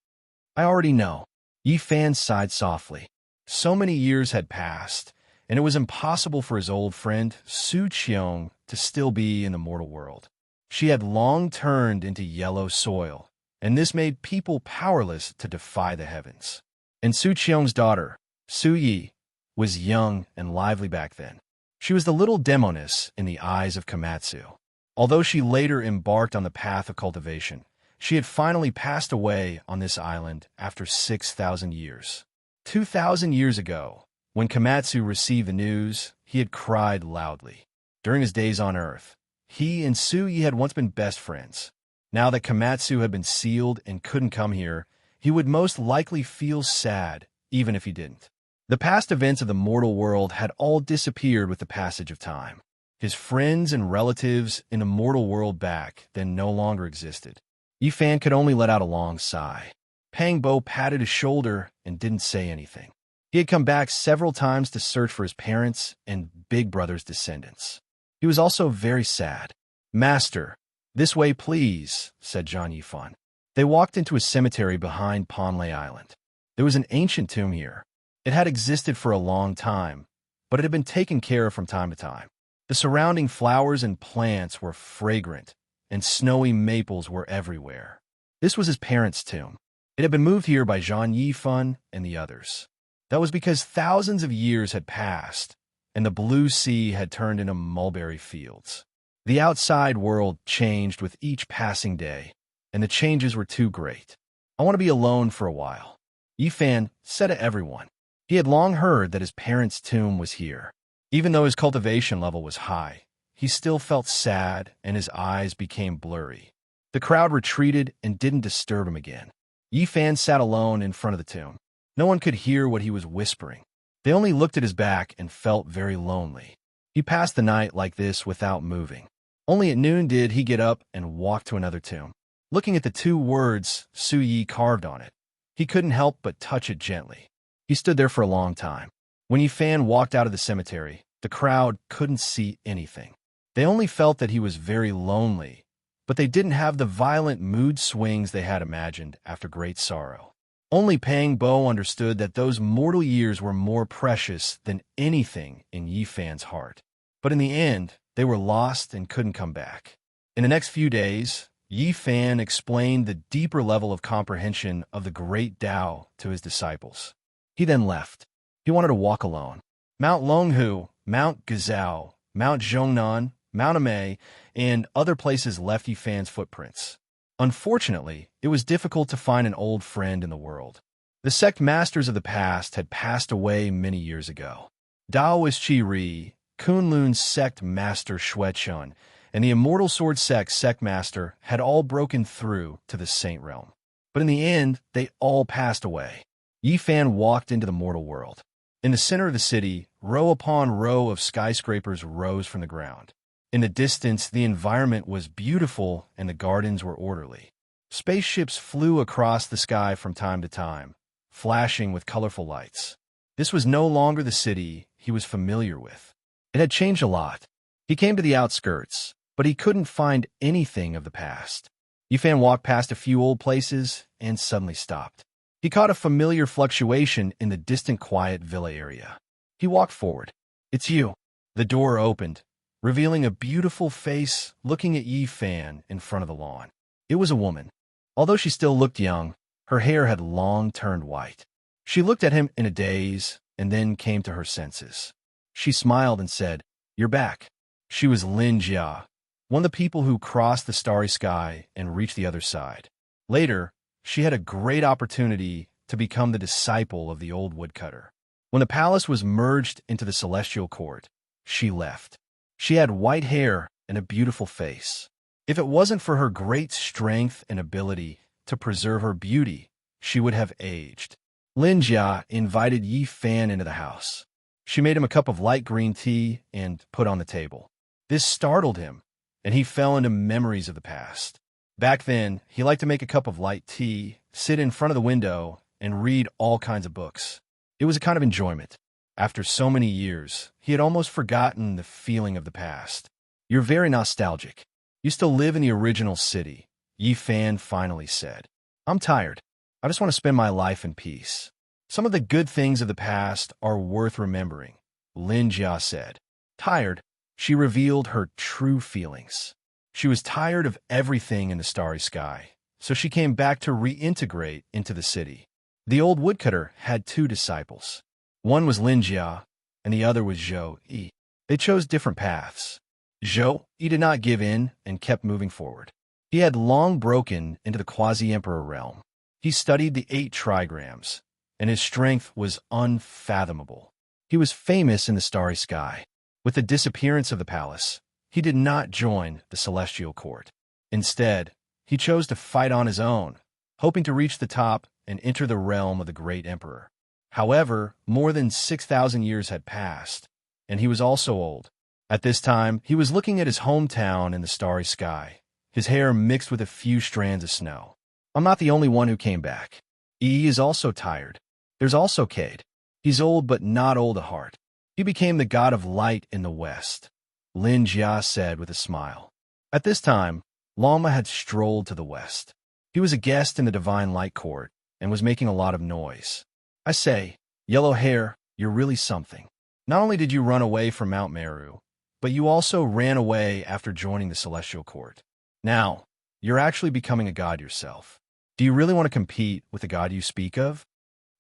Speaker 1: I already know. Yi Fan sighed softly. So many years had passed, and it was impossible for his old friend, Su Qiong, to still be in the mortal world. She had long turned into yellow soil, and this made people powerless to defy the heavens. And Su Qiong's daughter, Su Yi, was young and lively back then. She was the little demoness in the eyes of Komatsu. Although she later embarked on the path of cultivation, she had finally passed away on this island after 6,000 years. 2,000 years ago, when Komatsu received the news, he had cried loudly. During his days on Earth, he and Suyi had once been best friends. Now that Komatsu had been sealed and couldn't come here, he would most likely feel sad, even if he didn't. The past events of the mortal world had all disappeared with the passage of time. His friends and relatives in the mortal world back then no longer existed. Yi Fan could only let out a long sigh. Pang Bo patted his shoulder and didn't say anything. He had come back several times to search for his parents and Big Brother's descendants. He was also very sad. Master, this way please, said Zhang Yifan. They walked into a cemetery behind Ponlay Island. There was an ancient tomb here. It had existed for a long time, but it had been taken care of from time to time. The surrounding flowers and plants were fragrant, and snowy maples were everywhere. This was his parents' tomb. It had been moved here by Jean Yifan and the others. That was because thousands of years had passed, and the blue sea had turned into mulberry fields. The outside world changed with each passing day, and the changes were too great. I want to be alone for a while, Yifan said to everyone. He had long heard that his parents' tomb was here. Even though his cultivation level was high, he still felt sad and his eyes became blurry. The crowd retreated and didn't disturb him again. Yifan sat alone in front of the tomb. No one could hear what he was whispering. They only looked at his back and felt very lonely. He passed the night like this without moving. Only at noon did he get up and walk to another tomb. Looking at the two words Su Yi carved on it, he couldn't help but touch it gently. He stood there for a long time. When Yifan walked out of the cemetery, the crowd couldn't see anything. They only felt that he was very lonely, but they didn't have the violent mood swings they had imagined after great sorrow. Only Pang Bo understood that those mortal years were more precious than anything in Yifan's heart. But in the end, they were lost and couldn't come back. In the next few days, Yifan explained the deeper level of comprehension of the great Tao to his disciples. He then left. He wanted to walk alone. Mount Longhu, Mount Gazao, Mount Zhongnan, Mount Amei, and other places left Yifan's footprints. Unfortunately, it was difficult to find an old friend in the world. The sect masters of the past had passed away many years ago. Daoist Qi Ri, Kunlun's sect master Xuechun, and the Immortal Sword sect master had all broken through to the Saint Realm. But in the end, they all passed away. Yifan walked into the mortal world. In the center of the city, row upon row of skyscrapers rose from the ground. In the distance, the environment was beautiful and the gardens were orderly. Spaceships flew across the sky from time to time, flashing with colorful lights. This was no longer the city he was familiar with. It had changed a lot. He came to the outskirts, but he couldn't find anything of the past. Yifan walked past a few old places and suddenly stopped. He caught a familiar fluctuation in the distant quiet villa area. He walked forward. "It's you." The door opened, revealing a beautiful face looking at Yifan in front of the lawn. It was a woman. Although she still looked young, her hair had long turned white. She looked at him in a daze and then came to her senses. She smiled and said, "You're back." She was Lin Jia, one of the people who crossed the starry sky and reached the other side. Later, she had a great opportunity to become the disciple of the old woodcutter. When the palace was merged into the celestial court, she left. She had white hair and a beautiful face. If it wasn't for her great strength and ability to preserve her beauty, she would have aged. Lin Jia invited Yifan into the house. She made him a cup of light green tea and put on the table. This startled him, and he fell into memories of the past. Back then, he liked to make a cup of light tea, sit in front of the window, and read all kinds of books. It was a kind of enjoyment. After so many years, he had almost forgotten the feeling of the past. "You're very nostalgic. You still live in the original city," Yifan finally said. "I'm tired. I just want to spend my life in peace. Some of the good things of the past are worth remembering," Lin Jia said. Tired, she revealed her true feelings. She was tired of everything in the starry sky, so she came back to reintegrate into the city. The old woodcutter had two disciples. One was Lin Jia, and the other was Zhou Yi. They chose different paths. Zhou Yi did not give in and kept moving forward. He had long broken into the quasi-emperor realm. He studied the 8 trigrams, and his strength was unfathomable. He was famous in the starry sky. With the disappearance of the palace, he did not join the celestial court. Instead, he chose to fight on his own, hoping to reach the top and enter the realm of the great emperor. However, more than 6,000 years had passed, and he was also old. At this time, he was looking at his hometown in the starry sky, his hair mixed with a few strands of snow. "I'm not the only one who came back. Yi is also tired. There's also Cade. He's old but not old at heart. He became the god of light in the west," Lin Jia said with a smile. At this time, Lama had strolled to the west. He was a guest in the Divine Light Court and was making a lot of noise. I say, yellow hair, you're really something. Not only did you run away from Mount Meru, but you also ran away after joining the Celestial Court. Now, you're actually becoming a god yourself. Do you really want to compete with the god you speak of?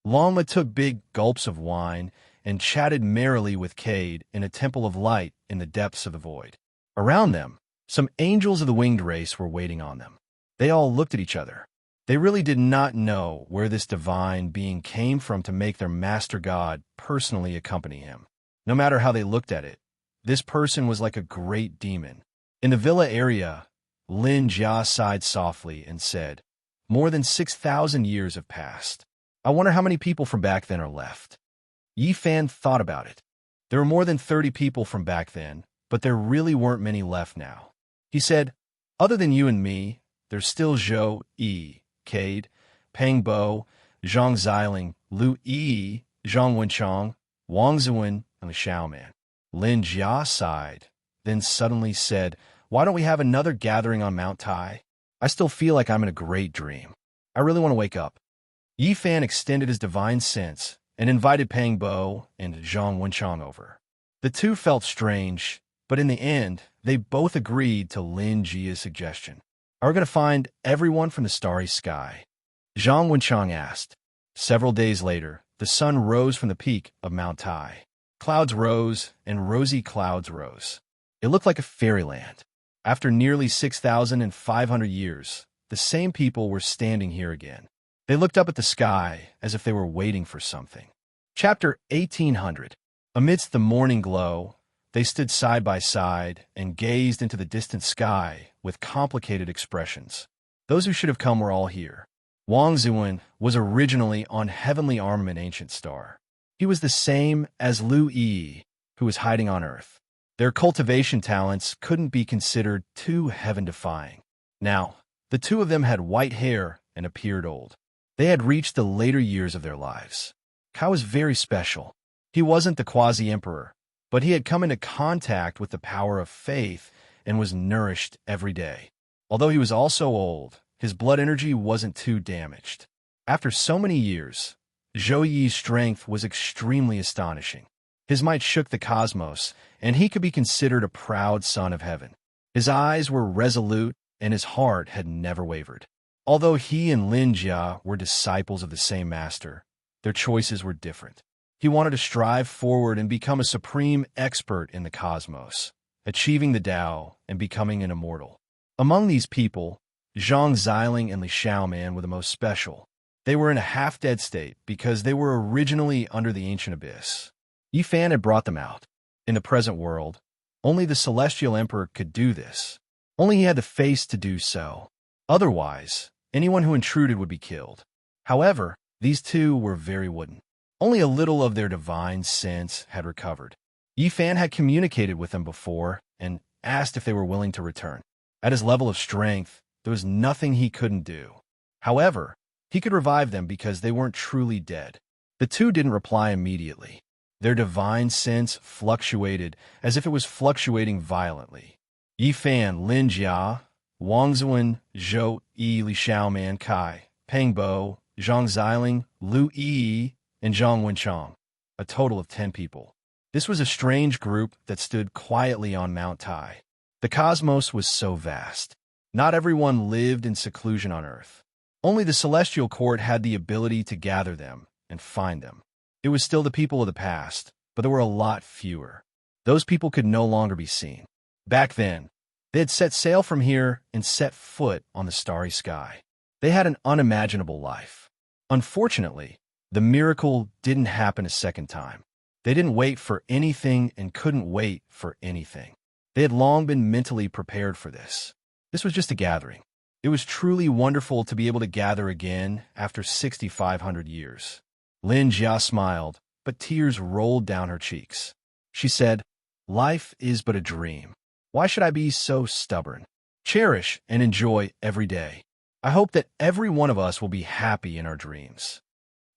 Speaker 1: Longma took big gulps of wine and chatted merrily with Cade in a temple of light in the depths of the void. Around them, some angels of the winged race were waiting on them. They all looked at each other. They really did not know where this divine being came from to make their master god personally accompany him. No matter how they looked at it, this person was like a great demon. In the villa area, Lin Jia sighed softly and said, "More than 6,000 years have passed. I wonder how many people from back then are left." Yi Fan thought about it. There were more than 30 people from back then, but there really weren't many left now. He said, "Other than you and me, there's still Zhou Yi, Cade, Peng Bo, Zhang Xiling, Lu Yi, Zhang Wenchang, Wang Zuwen, and the Xiaoman." Lin Jia sighed, then suddenly said, "Why don't we have another gathering on Mount Tai? I still feel like I'm in a great dream. I really want to wake up." Yi Fan extended his divine sense and invited Peng Bo and Zhang Wenchang over. The two felt strange, but in the end, they both agreed to Lin Jia's suggestion. "Are we going to find everyone from the starry sky?" Zhang Wenchang asked. Several days later, the sun rose from the peak of Mount Tai. Clouds rose, and rosy clouds rose. It looked like a fairyland. After nearly 6,500 years, the same people were standing here again. They looked up at the sky as if they were waiting for something. Chapter 1800. Amidst the morning glow, they stood side by side and gazed into the distant sky with complicated expressions. Those who should have come were all here. Wang Zuwen was originally on Heavenly Armament Ancient Star. He was the same as Lu Yi, who was hiding on Earth. Their cultivation talents couldn't be considered too heaven-defying. Now, the two of them had white hair and appeared old. They had reached the later years of their lives. Kai was very special. He wasn't the quasi-emperor, but he had come into contact with the power of faith and was nourished every day. Although he was also old, his blood energy wasn't too damaged. After so many years, Zhou Yi's strength was extremely astonishing. His might shook the cosmos, and he could be considered a proud son of heaven. His eyes were resolute, and his heart had never wavered. Although he and Lin Jia were disciples of the same master, their choices were different. He wanted to strive forward and become a supreme expert in the cosmos, achieving the Tao and becoming an immortal. Among these people, Zhang Xiling and Li Xiaoman were the most special. They were in a half-dead state because they were originally under the ancient abyss. Yi Fan had brought them out. In the present world, only the Celestial Emperor could do this. Only he had the face to do so. Otherwise, anyone who intruded would be killed. However, these two were very wooden. Only a little of their divine sense had recovered. Yi Fan had communicated with them before and asked if they were willing to return. At his level of strength, there was nothing he couldn't do. However, he could revive them because they weren't truly dead. The two didn't reply immediately. Their divine sense fluctuated as if it was fluctuating violently. Yi Fan, Lin Jia, Wang Zuwen, Zhou Yi, Li Xiaoman, Kai, Peng Bo, Zhang Xiling, Lu Yi, and Zhang Wenchang, a total of 10 people. This was a strange group that stood quietly on Mount Tai. The cosmos was so vast. Not everyone lived in seclusion on Earth. Only the Celestial Court had the ability to gather them and find them. It was still the people of the past, but there were a lot fewer. Those people could no longer be seen. Back then, they had set sail from here and set foot on the starry sky. They had an unimaginable life. Unfortunately, the miracle didn't happen a second time. They didn't wait for anything and couldn't wait for anything. They had long been mentally prepared for this. This was just a gathering. It was truly wonderful to be able to gather again after 6,500 years. Lin Jia smiled, but tears rolled down her cheeks. She said, "Life is but a dream. Why should I be so stubborn? Cherish and enjoy every day. I hope that every one of us will be happy in our dreams."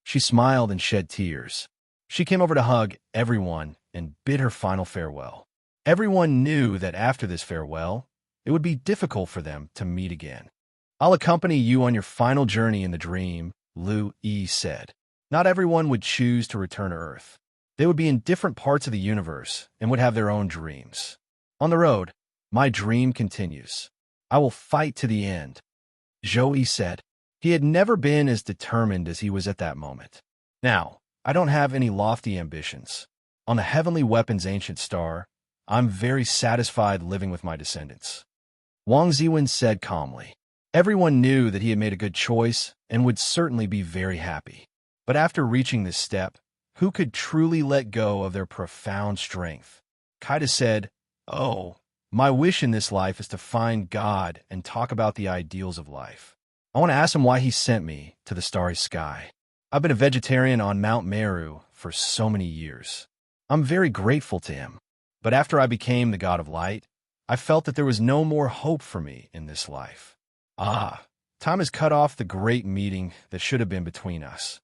Speaker 1: She smiled and shed tears. She came over to hug everyone and bid her final farewell. Everyone knew that after this farewell, it would be difficult for them to meet again. I'll accompany you on your final journey in the dream, Lu Yi said. Not everyone would choose to return to Earth. They would be in different parts of the universe and would have their own dreams. On the road, my dream continues. I will fight to the end, Zhou Yi said. He had never been as determined as he was at that moment. Now, I don't have any lofty ambitions. On the heavenly weapon's ancient star, I'm very satisfied living with my descendants. Wang Ziwen said calmly. Everyone knew that he had made a good choice and would certainly be very happy. But after reaching this step, who could truly let go of their profound strength? Kaida said, "Oh, my wish in this life is to find God and talk about the ideals of life. I want to ask him why he sent me to the starry sky. I've been a vegetarian on Mount Meru for so many years. I'm very grateful to him. But after I became the god of light, I felt that there was no more hope for me in this life. Time has cut off the great meeting that should have been between us."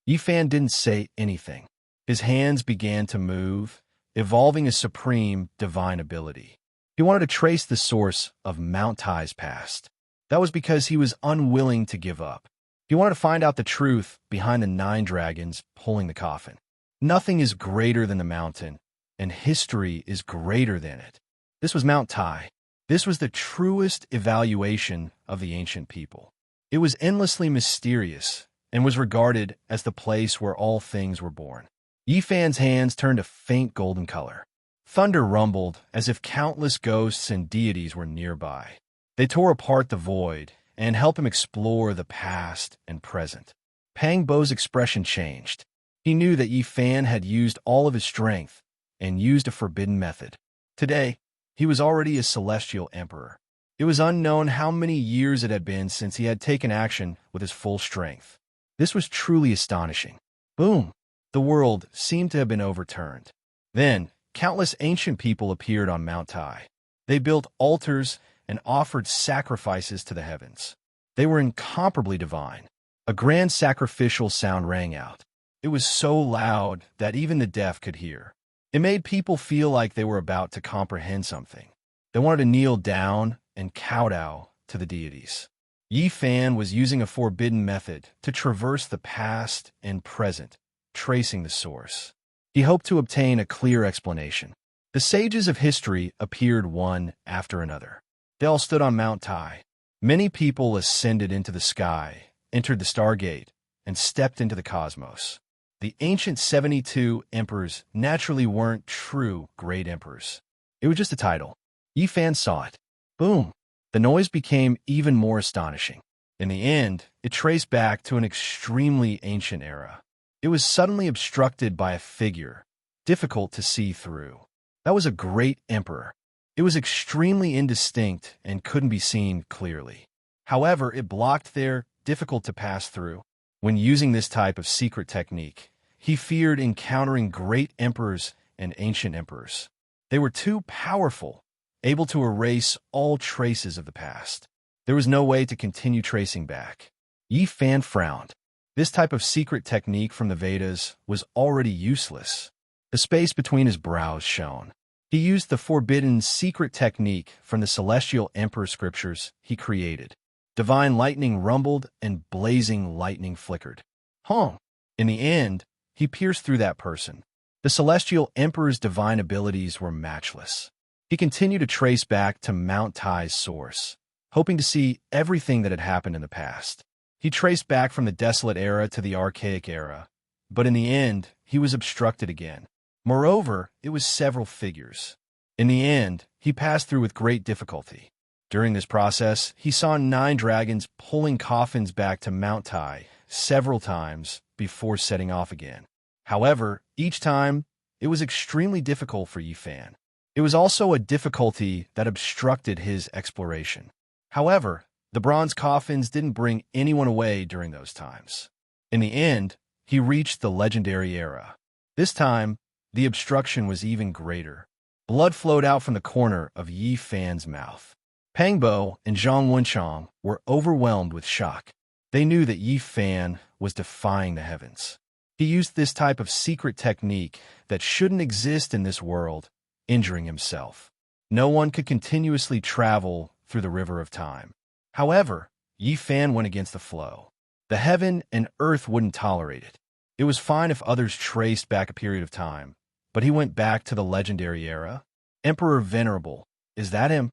Speaker 1: Yifan didn't say anything. His hands began to move, evolving a supreme divine ability. He wanted to trace the source of Mount Tai's past. That was because he was unwilling to give up. He wanted to find out the truth behind the 9 dragons pulling the coffin. Nothing is greater than the mountain, and history is greater than it. This was Mount Tai. This was the truest evaluation of the ancient people. It was endlessly mysterious and was regarded as the place where all things were born. Yifan's hands turned a faint golden color. Thunder rumbled as if countless ghosts and deities were nearby. They tore apart the void and helped him explore the past and present. Pang Bo's expression changed. He knew that Yifan had used all of his strength and used a forbidden method. Today, he was already a celestial emperor. It was unknown how many years it had been since he had taken action with his full strength. This was truly astonishing. Boom! The world seemed to have been overturned. Then, countless ancient people appeared on Mount Tai. They built altars and offered sacrifices to the heavens. They were incomparably divine. A grand sacrificial sound rang out. It was so loud that even the deaf could hear. It made people feel like they were about to comprehend something. They wanted to kneel down and kowtow to the deities. Yifan was using a forbidden method to traverse the past and present, tracing the source. He hoped to obtain a clear explanation. The sages of history appeared one after another. They all stood on Mount Tai. Many people ascended into the sky, entered the Stargate, and stepped into the cosmos. The ancient 72 emperors naturally weren't true great emperors. It was just a title. Yifan saw it. Boom! The noise became even more astonishing. In the end, it traced back to an extremely ancient era. It was suddenly obstructed by a figure, difficult to see through. That was a great emperor. It was extremely indistinct and couldn't be seen clearly. However, it blocked there, difficult to pass through. When using this type of secret technique, he feared encountering great emperors and ancient emperors. They were too powerful, able to erase all traces of the past. There was no way to continue tracing back. Yifan frowned. This type of secret technique from the Vedas was already useless. The space between his brows shone. He used the forbidden secret technique from the celestial emperor scriptures he created. Divine lightning rumbled and blazing lightning flickered. In the end, he pierced through that person. The celestial emperor's divine abilities were matchless. He continued to trace back to Mount Tai's source, hoping to see everything that had happened in the past. He traced back from the desolate era to the archaic era, but in the end, he was obstructed again. Moreover, it was several figures. In the end, he passed through with great difficulty. During this process, he saw 9 dragons pulling coffins back to Mount Tai several times before setting off again. However, each time, it was extremely difficult for Yifan. It was also a difficulty that obstructed his exploration. However, the bronze coffins didn't bring anyone away during those times. In the end, he reached the legendary era. This time, the obstruction was even greater. Blood flowed out from the corner of Yifan's mouth. Pang Bo and Zhang Wenchang were overwhelmed with shock. They knew that Yifan was defying the heavens. He used this type of secret technique that shouldn't exist in this world, injuring himself. No one could continuously travel through the river of time. However, Yi Fan went against the flow. The heaven and earth wouldn't tolerate it. It was fine if others traced back a period of time, but he went back to the legendary era. Emperor Venerable, is that him?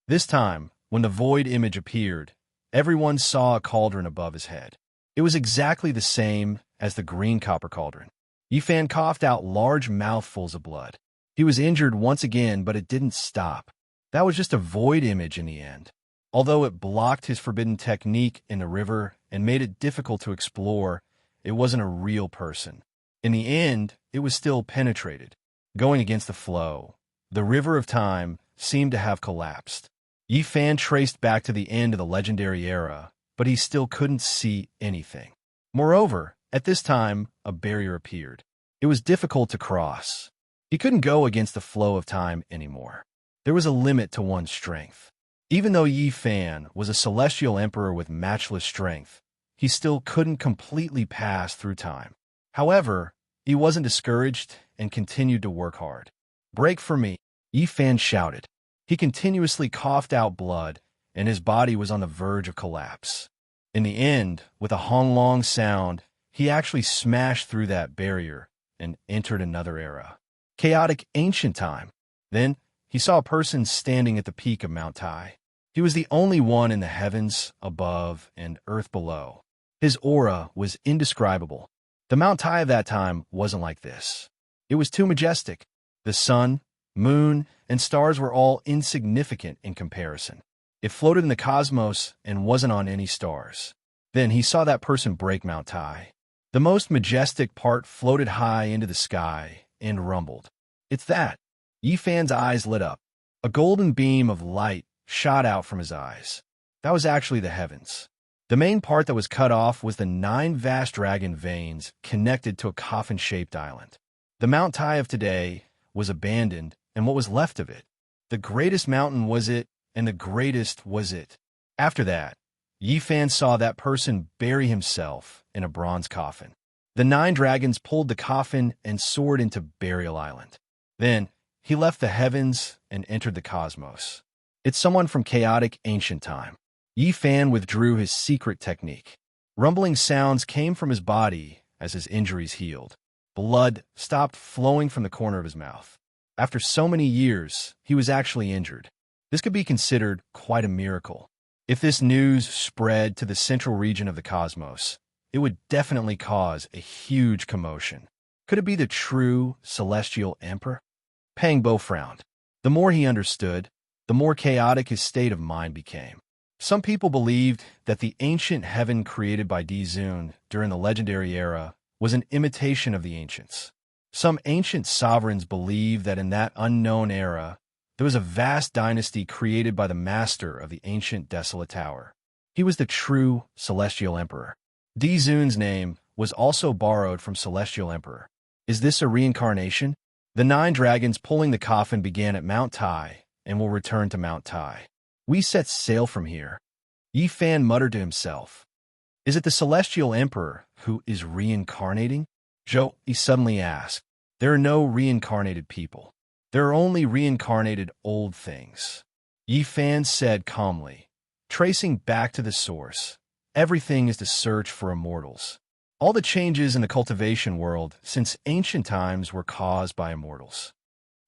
Speaker 1: This time, when the void image appeared, everyone saw a cauldron above his head. It was exactly the same as the green copper cauldron. Yi Fan coughed out large mouthfuls of blood. He was injured once again, but it didn't stop. That was just a void image in the end. Although it blocked his forbidden technique in the river and made it difficult to explore, it wasn't a real person. In the end, it was still penetrated. Going against the flow, the river of time seemed to have collapsed. Yi Fan traced back to the end of the legendary era, but he still couldn't see anything. Moreover, at this time, a barrier appeared. It was difficult to cross. He couldn't go against the flow of time anymore. There was a limit to one's strength. Even though Yi Fan was a celestial emperor with matchless strength, he still couldn't completely pass through time. However, he wasn't discouraged and continued to work hard. "Break for me," Yi Fan shouted. He continuously coughed out blood, and his body was on the verge of collapse. In the end, with a honglong sound, he actually smashed through that barrier and entered another era. Chaotic ancient time. Then, he saw a person standing at the peak of Mount Tai. He was the only one in the heavens above and earth below. His aura was indescribable. The Mount Tai of that time wasn't like this. It was too majestic. The sun, moon, and stars were all insignificant in comparison. It floated in the cosmos and wasn't on any stars. Then he saw that person break Mount Tai. The most majestic part floated high into the sky and rumbled. "It's that." Yi Fan's eyes lit up. A golden beam of light shot out from his eyes. That was actually the heavens. The main part that was cut off was the 9 vast dragon veins connected to a coffin-shaped island. The Mount Tai of today was abandoned, and what was left of it? The greatest mountain was it, and the greatest was it. After that, Yi Fan saw that person bury himself in a bronze coffin. The 9 dragons pulled the coffin and soared into Burial Island. Then, he left the heavens and entered the cosmos. It's someone from chaotic ancient time. Yi Fan withdrew his secret technique. Rumbling sounds came from his body as his injuries healed. Blood stopped flowing from the corner of his mouth. After so many years, he was actually injured. This could be considered quite a miracle. If this news spread to the central region of the cosmos, it would definitely cause a huge commotion. Could it be the true celestial emperor? Pang Bo frowned. The more he understood, the more chaotic his state of mind became. Some people believed that the ancient heaven created by Dizun during the legendary era was an imitation of the ancients. Some ancient sovereigns believed that in that unknown era, there was a vast dynasty created by the master of the ancient desolate tower. He was the true celestial emperor. Dizun's name was also borrowed from celestial emperor. Is this a reincarnation? The 9 dragons pulling the coffin began at Mount Tai and will return to Mount Tai. We set sail from here. Yi Fan muttered to himself. Is it the celestial emperor who is reincarnating? Zhou, he suddenly asked. There are no reincarnated people. There are only reincarnated old things. Yi Fan said calmly, tracing back to the source. Everything is the search for immortals. All the changes in the cultivation world since ancient times were caused by immortals.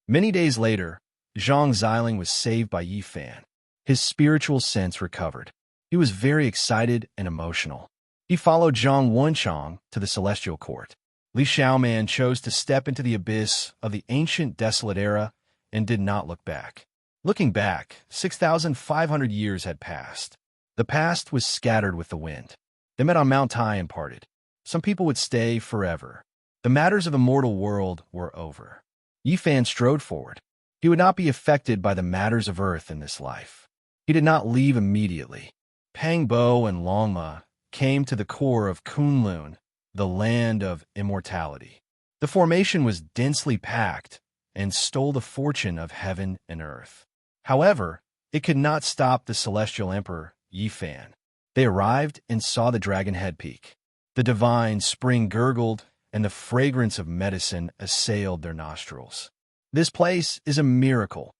Speaker 1: Many days later, Zhang Xiling was saved by Yi Fan. His spiritual sense recovered. He was very excited and emotional. He followed Zhang Wenchang to the celestial court. Li Xiaoman chose to step into the abyss of the ancient desolate era and did not look back. Looking back, 6,500 years had passed. The past was scattered with the wind. They met on Mount Tai and parted. Some people would stay forever. The matters of the mortal world were over. Yi Fan strode forward. He would not be affected by the matters of earth in this life. He did not leave immediately. Pang Bo and Longma came to the core of Kunlun, the land of immortality. The formation was densely packed and stole the fortune of heaven and earth. However, it could not stop the celestial emperor, Yi Fan. They arrived and saw the dragon head peak. The divine spring gurgled, and the fragrance of medicine assailed their nostrils. This place is a miracle,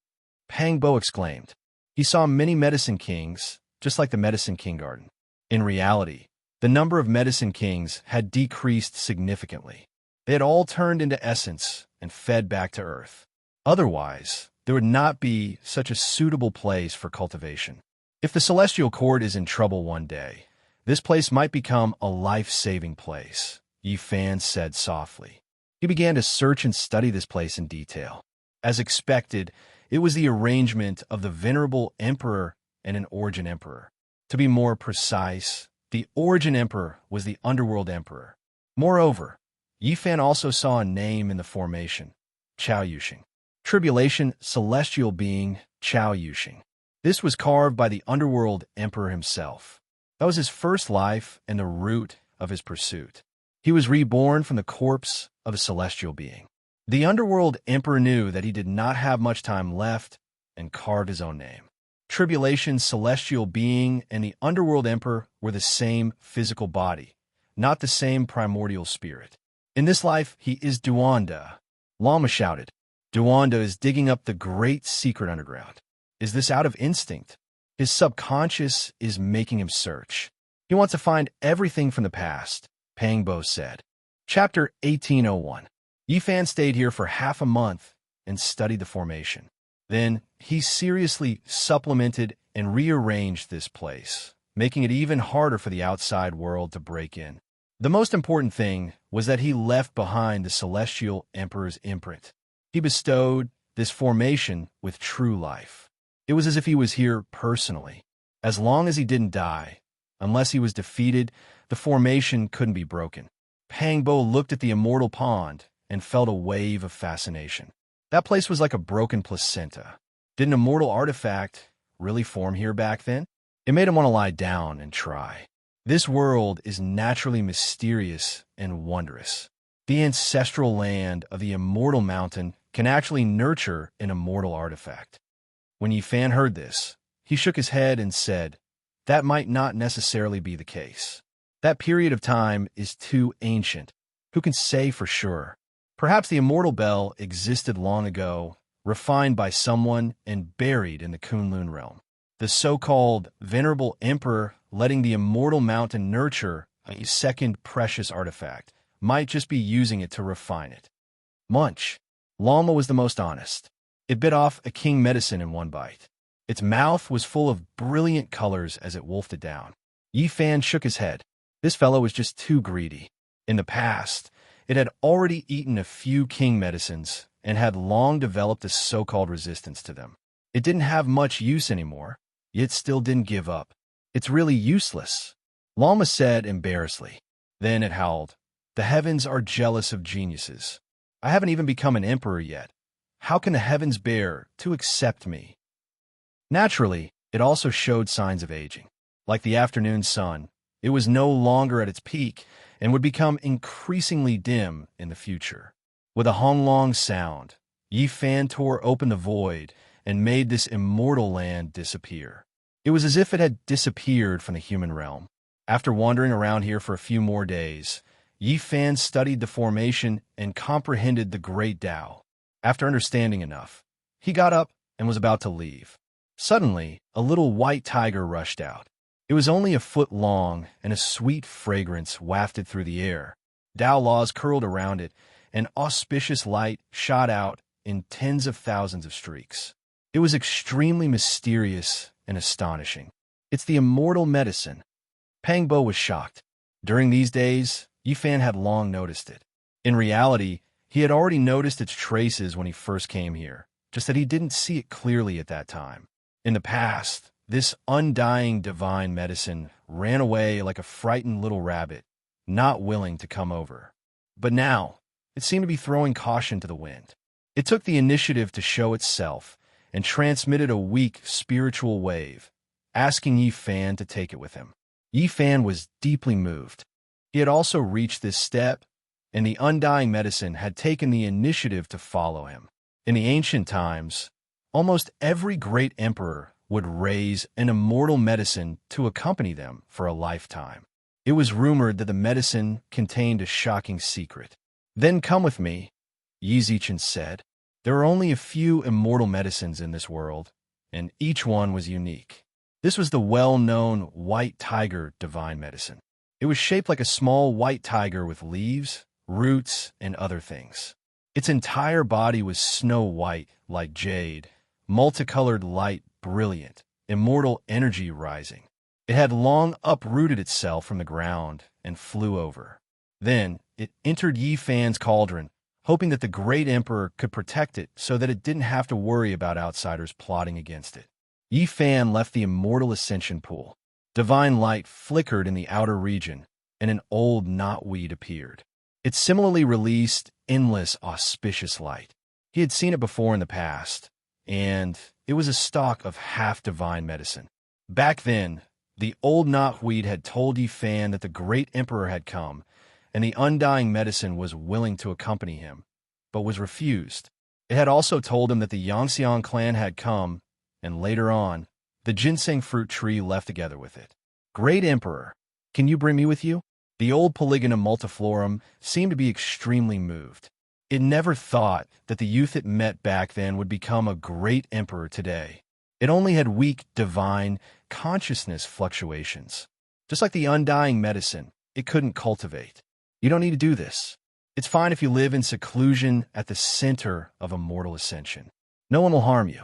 Speaker 1: Pang Bo exclaimed. He saw many medicine kings, just like the Medicine King Garden. In reality, the number of medicine kings had decreased significantly. They had all turned into essence and fed back to Earth. Otherwise, there would not be such a suitable place for cultivation. If the celestial court is in trouble one day, this place might become a life-saving place, Yi Fan said softly. He began to search and study this place in detail. As expected, it was the arrangement of the venerable emperor and an origin emperor. To be more precise, the origin emperor was the underworld emperor. Moreover, Yi Fan also saw a name in the formation, Chao Yuxing. Tribulation, celestial being, Chao Yuxing. This was carved by the underworld emperor himself. That was his first life and the root of his pursuit. He was reborn from the corpse of a celestial being. The underworld emperor knew that he did not have much time left and carved his own name. Tribulation, celestial being, and the underworld emperor were the same physical body, not the same primordial spirit. In this life, he is Duanda. Lama shouted. Duanda is digging up the great secret underground. Is this out of instinct? His subconscious is making him search. He wants to find everything from the past, Pangbo said. Chapter 1801. Yi Fan stayed here for half a month and studied the formation. Then he seriously supplemented and rearranged this place, making it even harder for the outside world to break in. The most important thing was that he left behind the celestial emperor's imprint. He bestowed this formation with true life. It was as if he was here personally. As long as he didn't die, unless he was defeated, the formation couldn't be broken. Pangbo looked at the immortal pond and felt a wave of fascination. That place was like a broken placenta. Did an immortal artifact really form here back then? It made him want to lie down and try. This world is naturally mysterious and wondrous. The ancestral land of the immortal mountain can actually nurture an immortal artifact. When Yi Fan heard this, he shook his head and said, that might not necessarily be the case. That period of time is too ancient. Who can say for sure? Perhaps the immortal bell existed long ago, refined by someone and buried in the Kunlun realm. The so-called venerable emperor letting the immortal mountain nurture a second precious artifact might just be using it to refine it. Munch. Lama was the most honest. It bit off a king medicine in one bite. Its mouth was full of brilliant colors as it wolfed it down. Yi Fan shook his head. This fellow was just too greedy. In the past, it had already eaten a few king medicines and had long developed a so-called resistance to them. It didn't have much use anymore, yet still didn't give up. It's really useless, Lama said embarrassedly. Then it howled. The heavens are jealous of geniuses. I haven't even become an emperor yet. How can the heavens bear to accept me? Naturally, it also showed signs of aging. Like the afternoon sun, it was no longer at its peak and would become increasingly dim in the future. With a honglong sound, Yi Fan tore open the void and made this immortal land disappear. It was as if it had disappeared from the human realm. After wandering around here for a few more days, Yi Fan studied the formation and comprehended the great Tao. After understanding enough, he got up and was about to leave. Suddenly, a little white tiger rushed out. It was only a foot long, and a sweet fragrance wafted through the air. Tao laws curled around it, and auspicious light shot out in tens of thousands of streaks. It was extremely mysterious and astonishing. It's the immortal medicine. Pangbo was shocked. During these days, Yi Fan had long noticed it. In reality, he had already noticed its traces when he first came here, just that he didn't see it clearly at that time. In the past, this undying divine medicine ran away like a frightened little rabbit, not willing to come over. But now, it seemed to be throwing caution to the wind. It took the initiative to show itself and transmitted a weak spiritual wave, asking Yi Fan to take it with him. Yi Fan was deeply moved. He had also reached this step, and the undying medicine had taken the initiative to follow him. In the ancient times, almost every great emperor would raise an immortal medicine to accompany them for a lifetime. It was rumored that the medicine contained a shocking secret. Then come with me, Yi Zichen said. There are only a few immortal medicines in this world, and each one was unique. This was the well-known white tiger divine medicine. It was shaped like a small white tiger with leaves, roots, and other things. Its entire body was snow white, like jade, multicolored light brilliant, immortal energy rising. It had long uprooted itself from the ground and flew over. Then it entered Yi Fan's cauldron, hoping that the great emperor could protect it so that it didn't have to worry about outsiders plotting against it. Yi Fan left the immortal ascension pool. Divine light flickered in the outer region, and an old knotweed appeared. It similarly released endless, auspicious light. He had seen it before in the past, and it was a stalk of half-divine medicine. Back then, the old knotweed had told Yi Fan that the great emperor had come, and the undying medicine was willing to accompany him, but was refused. It had also told him that the Yangxiang clan had come, and later on, the ginseng fruit tree left together with it. Great Emperor, can you bring me with you? The old Polygonum multiflorum seemed to be extremely moved. It never thought that the youth it met back then would become a great emperor today. It only had weak, divine, consciousness fluctuations. Just like the undying medicine, it couldn't cultivate. You don't need to do this. It's fine if you live in seclusion at the center of immortal ascension. No one will harm you.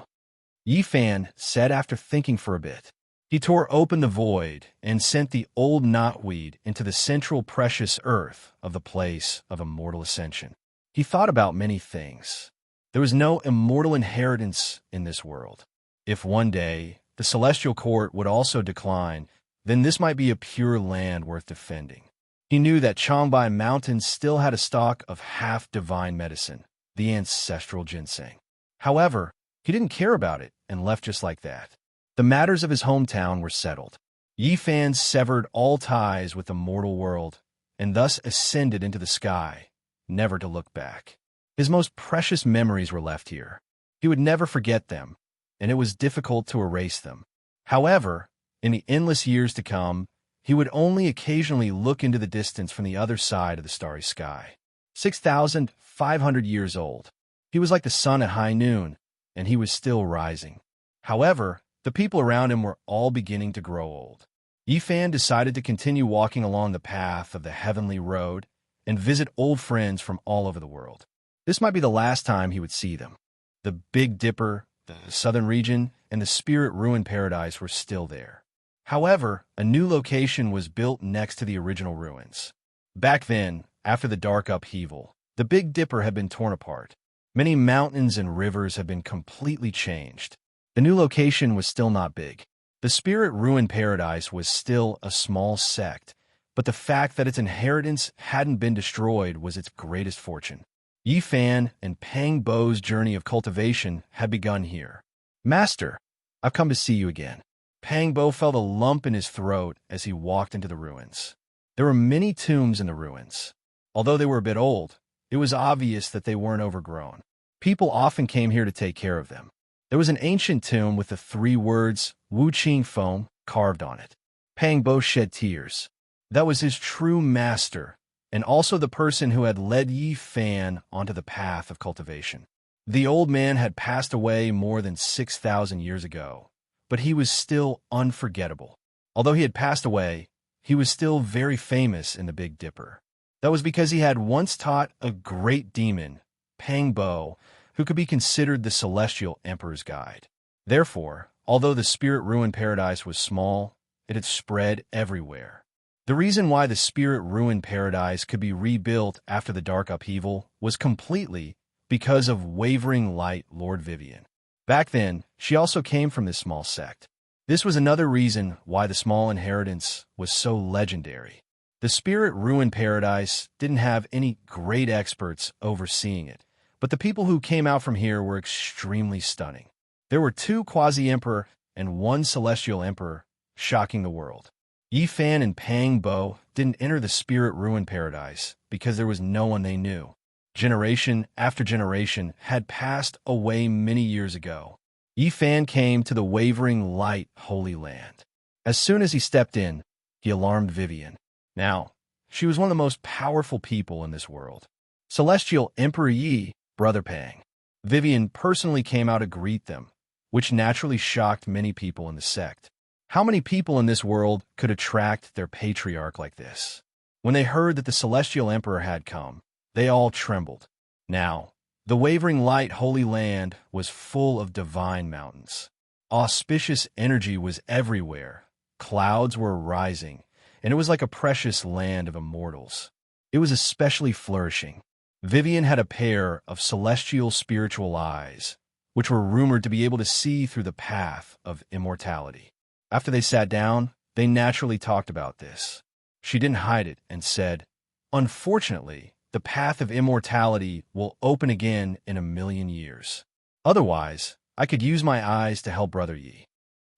Speaker 1: Yi Fan said after thinking for a bit. He tore open the void and sent the old knotweed into the central precious earth of the place of immortal ascension. He thought about many things. There was no immortal inheritance in this world. If one day the celestial court would also decline, then this might be a pure land worth defending. He knew that Changbai Mountains still had a stock of half-divine medicine, the ancestral ginseng. However, he didn't care about it and left just like that. The matters of his hometown were settled. Yi Fan severed all ties with the mortal world and thus ascended into the sky, never to look back. His most precious memories were left here. He would never forget them, and it was difficult to erase them. However, in the endless years to come, he would only occasionally look into the distance from the other side of the starry sky. 6,500 years old. He was like the sun at high noon, and he was still rising. However, the people around him were all beginning to grow old. Yi Fan decided to continue walking along the path of the heavenly road and visit old friends from all over the world. This might be the last time he would see them. The Big Dipper, the southern region, and the Spirit Ruin Paradise were still there. However, a new location was built next to the original ruins. Back then, after the dark upheaval, the Big Dipper had been torn apart. Many mountains and rivers had been completely changed. The new location was still not big. The Spirit Ruin Paradise was still a small sect, but the fact that its inheritance hadn't been destroyed was its greatest fortune. Yi Fan and Pang Bo's journey of cultivation had begun here. Master, I've come to see you again. Pang Bo felt a lump in his throat as he walked into the ruins. There were many tombs in the ruins. Although they were a bit old, it was obvious that they weren't overgrown. People often came here to take care of them. There was an ancient tomb with the 3 words Wu Qing Foam carved on it. Pang Bo shed tears. That was his true master, and also the person who had led Yi Fan onto the path of cultivation. The old man had passed away more than 6,000 years ago, but he was still unforgettable. Although he had passed away, he was still very famous in the Big Dipper. That was because he had once taught a great demon, Pang Bo, who could be considered the celestial emperor's guide. Therefore, although the Spirit Ruin Paradise was small, it had spread everywhere. The reason why the Spirit Ruin Paradise could be rebuilt after the dark upheaval was completely because of Wavering Light Lord Vivian. Back then, she also came from this small sect. This was another reason why the small inheritance was so legendary. The Spirit Ruin Paradise didn't have any great experts overseeing it, but the people who came out from here were extremely stunning. There were 2 quasi-emperor and 1 celestial emperor, shocking the world. Yi Fan and Pang Bo didn't enter the Spirit Ruin Paradise because there was no one they knew. Generation after generation had passed away many years ago. Yi Fan came to the Wavering Light Holy Land. As soon as he stepped in, he alarmed Vivian. Now, she was one of the most powerful people in this world. Celestial Emperor Yi, Brother Pang. Vivian personally came out to greet them, which naturally shocked many people in the sect. How many people in this world could attract their patriarch like this? When they heard that the celestial emperor had come, they all trembled. Now, the wavering light holy land was full of divine mountains. Auspicious energy was everywhere. Clouds were rising, and it was like a precious land of immortals. It was especially flourishing. Vivian had a pair of celestial spiritual eyes, which were rumored to be able to see through the path of immortality. After they sat down, they naturally talked about this. She didn't hide it and said, "Unfortunately, the path of immortality will open again in 1,000,000 years. Otherwise, I could use my eyes to help Brother Yi.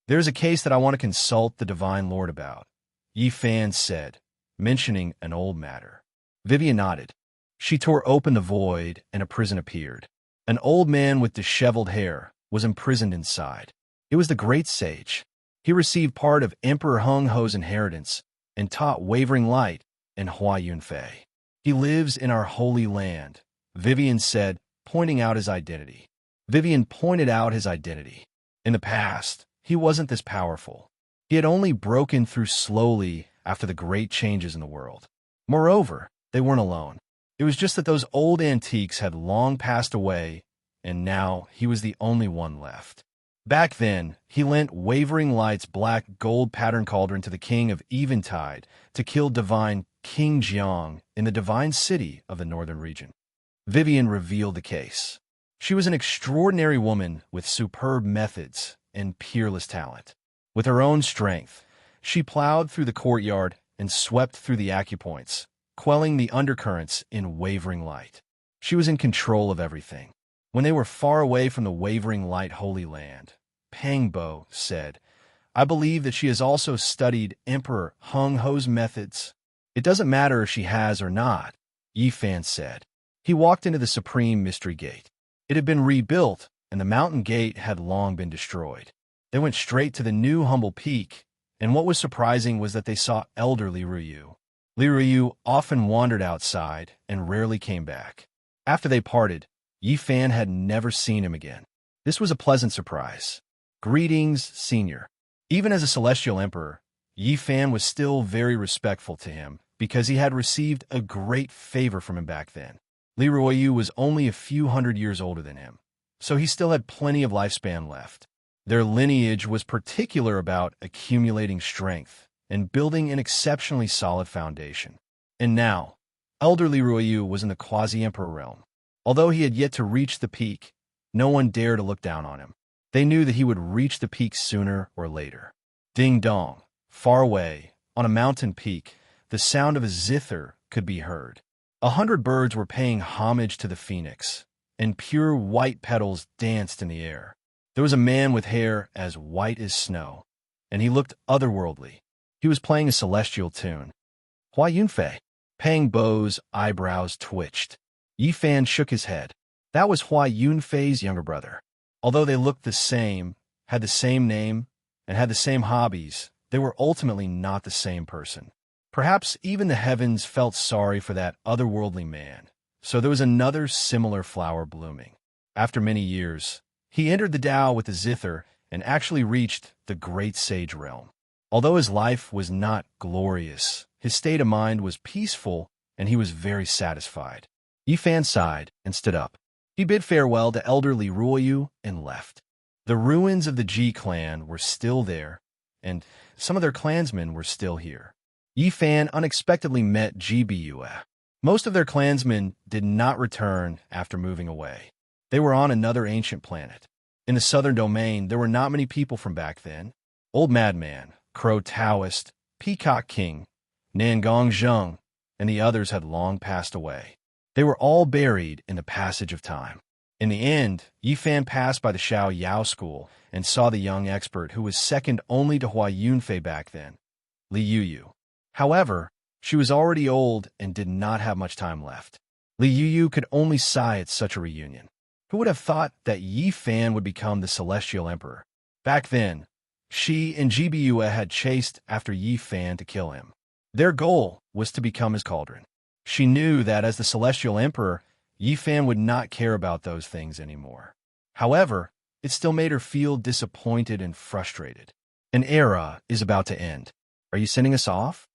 Speaker 1: There's a case that I want to consult the Divine Lord about," Yi Fan said, mentioning an old matter. Vivian nodded. She tore open the void, and a prison appeared. An old man with disheveled hair was imprisoned inside. It was the great sage. He received part of Emperor Hung Ho's inheritance and taught wavering light in Hua Yunfei. "He lives in our holy land," Vivian said, pointing out his identity. Vivian pointed out his identity. In the past, he wasn't this powerful. He had only broken through slowly after the great changes in the world. Moreover, they weren't alone. It was just that those old antiques had long passed away, and now he was the only one left. Back then, he lent Wavering Light's black gold pattern cauldron to the king of Eventide to kill divine King Jiang in the divine city of the northern region. Vivian revealed the case. She was an extraordinary woman with superb methods and peerless talent. With her own strength, she plowed through the courtyard and swept through the acupoints, quelling the undercurrents in Wavering Light. She was in control of everything. When they were far away from the Wavering Light Holy Land, Pangbo said, "I believe that she has also studied Emperor Hung Ho's methods." "It doesn't matter if she has or not," Yi Fan said. He walked into the Supreme Mystery Gate. It had been rebuilt, and the mountain gate had long been destroyed. They went straight to the new humble peak, and what was surprising was that they saw elder Li Ruyu. Li Ruyu often wandered outside and rarely came back. After they parted, Yi Fan had never seen him again. This was a pleasant surprise. "Greetings, Senior." Even as a celestial emperor, Yi Fan was still very respectful to him because he had received a great favor from him back then. Li Ruyu was only a few hundred years older than him, so he still had plenty of lifespan left. Their lineage was particular about accumulating strength and building an exceptionally solid foundation. And now, elder Li Ruyu was in the quasi-emperor realm. Although he had yet to reach the peak, no one dared to look down on him. They knew that he would reach the peak sooner or later. Ding dong, far away, on a mountain peak, the sound of a zither could be heard. 100 birds were paying homage to the phoenix, and pure white petals danced in the air. There was a man with hair as white as snow, and he looked otherworldly. He was playing a celestial tune. "Hua Yunfei." Pang Bo's eyebrows twitched. Yi Fan shook his head. That was Hua Yunfei's younger brother. Although they looked the same, had the same name, and had the same hobbies, they were ultimately not the same person. Perhaps even the heavens felt sorry for that otherworldly man, so there was another similar flower blooming. After many years, he entered the Tao with the zither and actually reached the great sage realm. Although his life was not glorious, his state of mind was peaceful, and he was very satisfied. Yi Fan sighed and stood up. He bid farewell to elder Li Ruyu and left. The ruins of the Ji clan were still there, and some of their clansmen were still here. Yi Fan unexpectedly met Ji Biyue. Most of their clansmen did not return after moving away. They were on another ancient planet. In the southern domain, there were not many people from back then. Old Madman, Crow Taoist, Peacock King, Nangong Zheng, and the others had long passed away. They were all buried in the passage of time. In the end, Yi Fan passed by the Xiao Yao school and saw the young expert who was second only to Hua Yunfei back then, Li Yuyu. However, she was already old and did not have much time left. Li Yuyu could only sigh at such a reunion. Who would have thought that Yi Fan would become the celestial emperor? Back then, she and Ji Biyue had chased after Yi Fan to kill him. Their goal was to become his cauldron. She knew that as the celestial emperor, Yi Fan would not care about those things anymore. However, it still made her feel disappointed and frustrated. An era is about to end. Are you sending us off?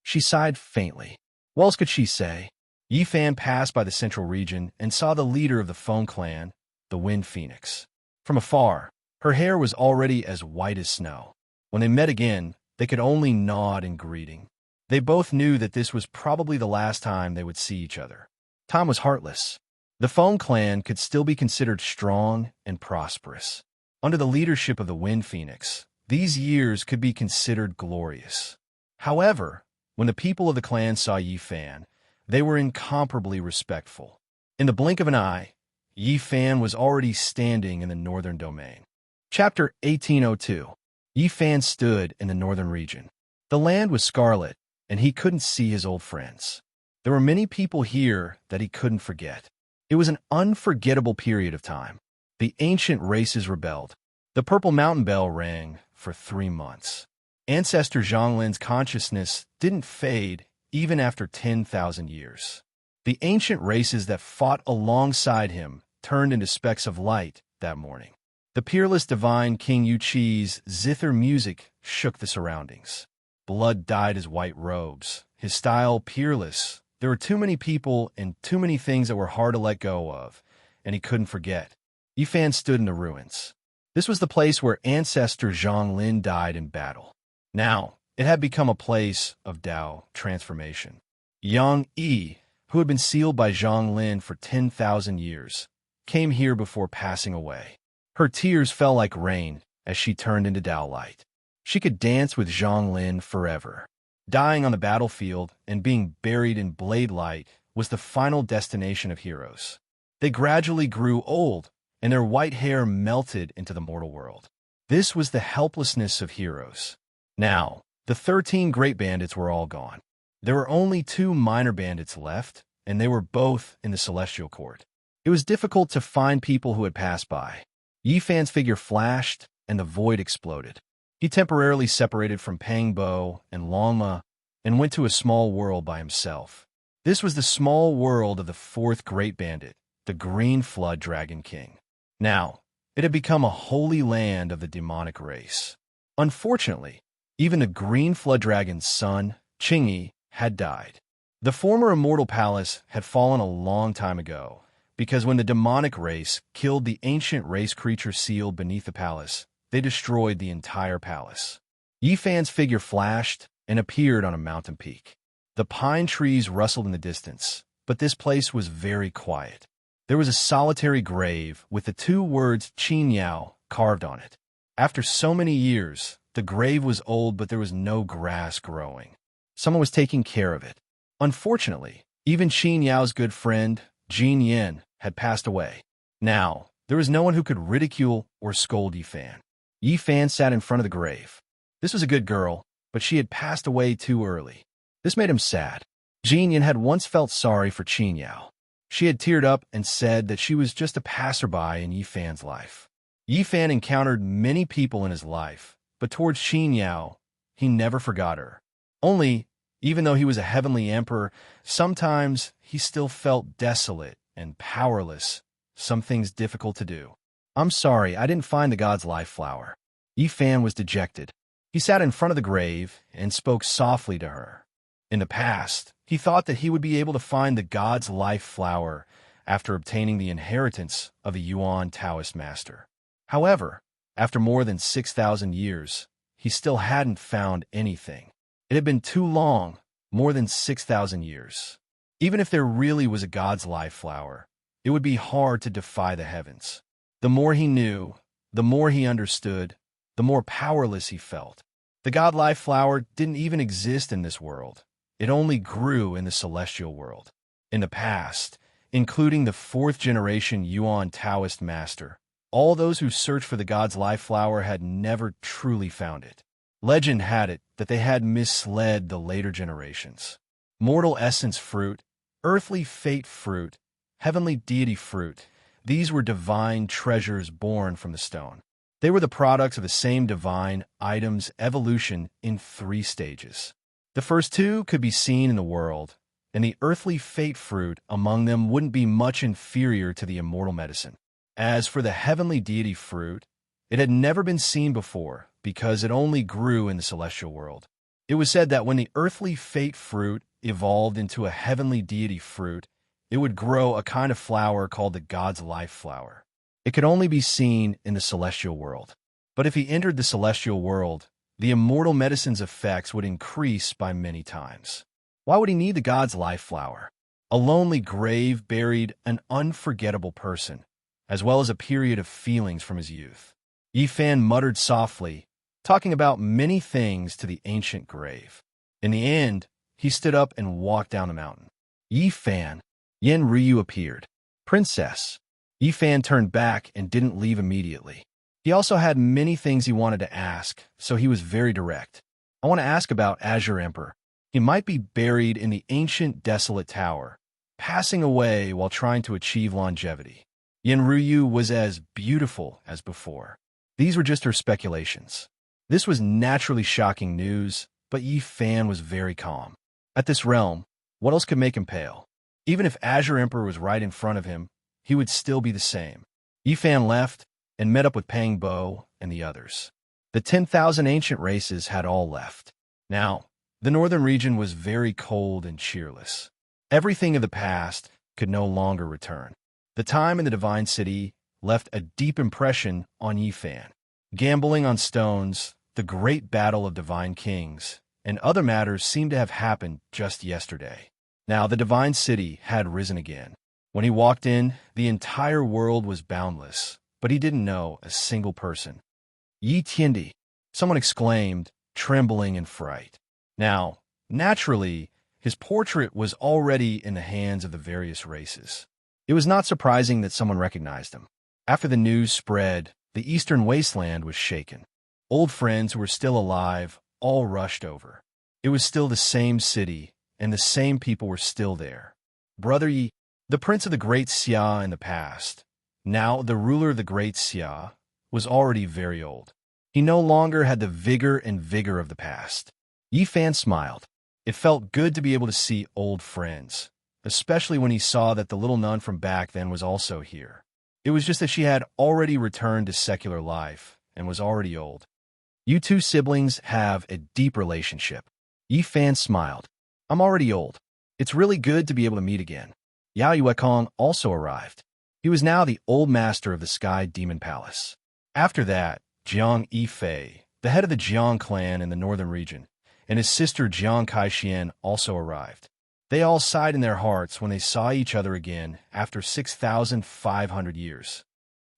Speaker 1: She sighed faintly. What else could she say? Yifan passed by the central region and saw the leader of the Phone clan, the Wind Phoenix. From afar, her hair was already as white as snow. When they met again, they could only nod in greeting. They both knew that this was probably the last time they would see each other. Time was heartless. The Phone clan could still be considered strong and prosperous. Under the leadership of the Wind Phoenix, these years could be considered glorious. However, when the people of the clan saw Yifan, they were incomparably respectful. In the blink of an eye, Yifan was already standing in the northern domain. Chapter 1802. Yifan stood in the northern region. The land was scarlet, and he couldn't see his old friends. There were many people here that he couldn't forget. It was an unforgettable period of time. The ancient races rebelled. The Purple Mountain Bell rang for 3 months. Ancestor Zhonglin's consciousness didn't fade even after 10,000 years. The ancient races that fought alongside him turned into specks of light that morning. The peerless divine King Yuqi's zither music shook the surroundings. Blood dyed his white robes, his style peerless. There were too many people and too many things that were hard to let go of, and he couldn't forget. Yifan stood in the ruins. This was the place where ancestor Zhonglin died in battle. Now, it had become a place of Tao transformation. Yang Yi, who had been sealed by Zhonglin for 10,000 years, came here before passing away. Her tears fell like rain as she turned into Tao light. She could dance with Zhonglin forever. Dying on the battlefield and being buried in blade light was the final destination of heroes. They gradually grew old, and their white hair melted into the mortal world. This was the helplessness of heroes. Now, the 13 great bandits were all gone. There were only 2 minor bandits left, and they were both in the Celestial Court. It was difficult to find people who had passed by. Yifan's figure flashed, and the void exploded. He temporarily separated from Pangbo and Longma and went to a small world by himself. This was the small world of the 4th great bandit, the Green Flood Dragon King. Now, it had become a holy land of the demonic race. Unfortunately, even the Green Flood Dragon's son, Qingyi, had died. The former immortal palace had fallen a long time ago, because when the demonic race killed the ancient race creature sealed beneath the palace, they destroyed the entire palace. Yifan's figure flashed and appeared on a mountain peak. The pine trees rustled in the distance, but this place was very quiet. There was a solitary grave with the 2 words Qin Yao carved on it. After so many years, the grave was old, but there was no grass growing. Someone was taking care of it. Unfortunately, even Qin Yao's good friend, Jin Yin, had passed away. Now, there was no one who could ridicule or scold Yifan. Yifan sat in front of the grave. This was a good girl, but she had passed away too early. This made him sad. Jin Yin had once felt sorry for Qin Yao. She had teared up and said that she was just a passerby in Yifan's life. Yifan encountered many people in his life, but towards Qin Yao, he never forgot her. Only, even though he was a heavenly emperor, sometimes he still felt desolate and powerless, some things difficult to do. I'm sorry, I didn't find the god's life flower. Yifan was dejected. He sat in front of the grave and spoke softly to her. In the past, he thought that he would be able to find the god's life flower after obtaining the inheritance of a Yuan Taoist master. However, after more than 6,000 years, he still hadn't found anything. It had been too long, more than 6,000 years. Even if there really was a god's life flower, it would be hard to defy the heavens. The more he knew, the more he understood, the more powerless he felt. The god life flower didn't even exist in this world. It only grew in the celestial world. In the past, including the 4th generation Yuan Taoist master, all those who searched for the god's life flower had never truly found it. Legend had it that they had misled the later generations. Mortal essence fruit, earthly fate fruit, heavenly deity fruit, these were divine treasures born from the stone. They were the products of the same divine item's evolution in 3 stages. The first 2 could be seen in the world, and the earthly fate fruit among them wouldn't be much inferior to the immortal medicine. As for the heavenly deity fruit, it had never been seen before, because it only grew in the celestial world. It was said that when the earthly fate fruit evolved into a heavenly deity fruit, it would grow a kind of flower called the god's life flower. It could only be seen in the celestial world. But if he entered the celestial world, the immortal medicine's effects would increase by many times. Why would he need the god's life flower? A lonely grave buried an unforgettable person, as well as a period of feelings from his youth. Yifan muttered softly, talking about many things to the ancient grave. In the end, he stood up and walked down the mountain. Yifan, Yen Ryu appeared. Princess. Yifan turned back and didn't leave immediately. He also had many things he wanted to ask, so he was very direct. I want to ask about Azure Emperor. He might be buried in the ancient desolate tower, passing away while trying to achieve longevity. Yen Ryu was as beautiful as before. These were just her speculations. This was naturally shocking news, but Yifan was very calm. At this realm, what else could make him pale? Even if Azure Emperor was right in front of him, he would still be the same. Yifan left and met up with Pang Bo and the others. The 10,000 ancient races had all left. Now, the northern region was very cold and cheerless. Everything of the past could no longer return. The time in the Divine City left a deep impression on Yifan. Gambling on stones, the great battle of divine kings, and other matters seemed to have happened just yesterday. Now the Divine City had risen again. When he walked in, the entire world was boundless, but he didn't know a single person. Yi Tiandi, someone exclaimed, trembling in fright. Now, naturally, his portrait was already in the hands of the various races. It was not surprising that someone recognized him. After the news spread, the eastern wasteland was shaken. Old friends who were still alive all rushed over. It was still the same city, and the same people were still there. Brother Yi, the prince of the Great Xia in the past, now the ruler of the Great Xia, was already very old. He no longer had the vigor of the past. Yifan smiled. It felt good to be able to see old friends, especially when he saw that the little nun from back then was also here. It was just that she had already returned to secular life and was already old. You two siblings have a deep relationship. Yifan smiled. I'm already old. It's really good to be able to meet again. Yao Yuekong also arrived. He was now the old master of the Sky Demon Palace. After that, Jiang Yifei, the head of the Jiang clan in the northern region, and his sister Jiang Kaixian also arrived. They all sighed in their hearts when they saw each other again after 6,500 years.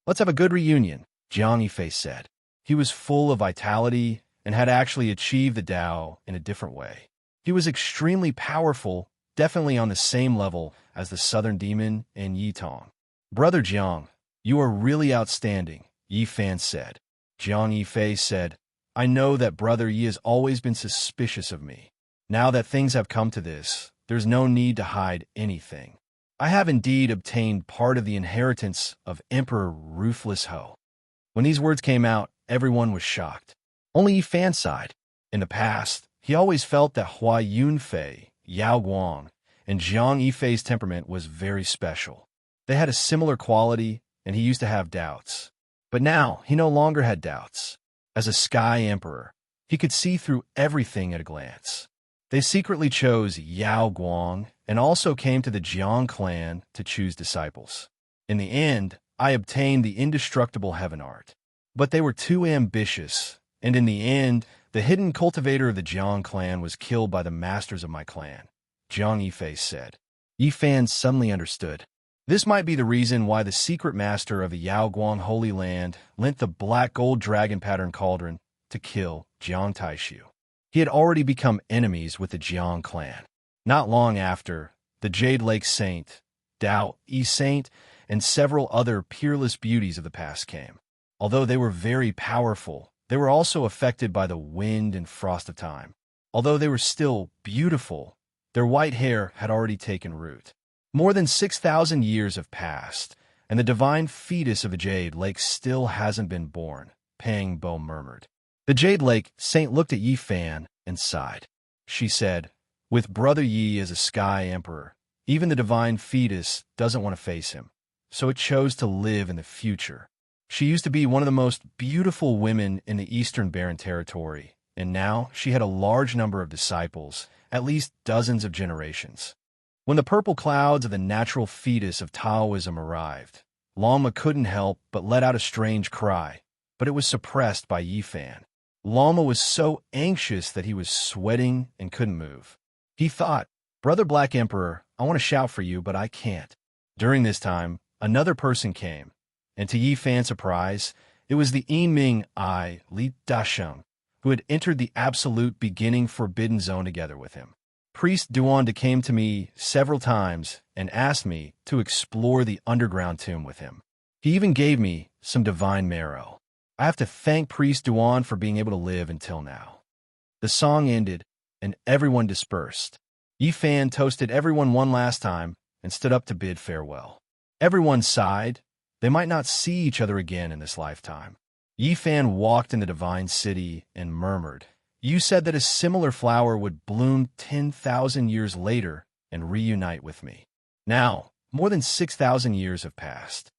Speaker 1: Let's have a good reunion, Jiang Yifei said. He was full of vitality and had actually achieved the Tao in a different way. He was extremely powerful, definitely on the same level as the Southern Demon and Yitong. Brother Jiang, you are really outstanding, Yifan said. Jiang Yifei said, I know that Brother Yi has always been suspicious of me. Now that things have come to this, there's no need to hide anything. I have indeed obtained part of the inheritance of Emperor Ruthless Ho. When these words came out, everyone was shocked. Only Yifan sighed. In the past, he always felt that Hua Yunfei, Yao Guang, and Jiang Yifei's temperament was very special. They had a similar quality, and he used to have doubts. But now, he no longer had doubts. As a Sky Emperor, he could see through everything at a glance. They secretly chose Yao Guang and also came to the Jiang clan to choose disciples. In the end, I obtained the indestructible heaven art. But they were too ambitious, and in the end, the hidden cultivator of the Jiang clan was killed by the masters of my clan, Jiang Yifei said. Yifan suddenly understood. This might be the reason why the secret master of the Yao Guang Holy Land lent the black gold dragon pattern cauldron to kill Jiang Taishu. He had already become enemies with the Jiang clan. Not long after, the Jade Lake Saint, Dao Yi Saint, and several other peerless beauties of the past came. Although they were very powerful, they were also affected by the wind and frost of time. Although they were still beautiful, their white hair had already taken root. More than 6,000 years have passed, and the divine fetus of the Jade Lake still hasn't been born, Pang Bo murmured. The Jade Lake Saint looked at Yifan and sighed. She said, with Brother Yi as a Sky Emperor, even the divine fetus doesn't want to face him, so it chose to live in the future. She used to be one of the most beautiful women in the Eastern Barren Territory, and now she had a large number of disciples, at least dozens of generations. When the purple clouds of the natural fetus of Taoism arrived, Lama couldn't help but let out a strange cry, but it was suppressed by Yifan. Lama was so anxious that he was sweating and couldn't move. He thought, "Brother Black Emperor, I want to shout for you, but I can't." During this time, another person came, and to Yifan's surprise, it was the Yiming I, Li Dasheng, who had entered the absolute beginning forbidden zone together with him. Priest Duanda came to me several times and asked me to explore the underground tomb with him. He even gave me some divine marrow. I have to thank Priest Duan for being able to live until now. The song ended, and everyone dispersed. Yifan toasted everyone one last time and stood up to bid farewell. Everyone sighed. They might not see each other again in this lifetime. Yifan walked in the divine city and murmured, "You said that a similar flower would bloom 10,000 years later and reunite with me. Now, more than 6,000 years have passed."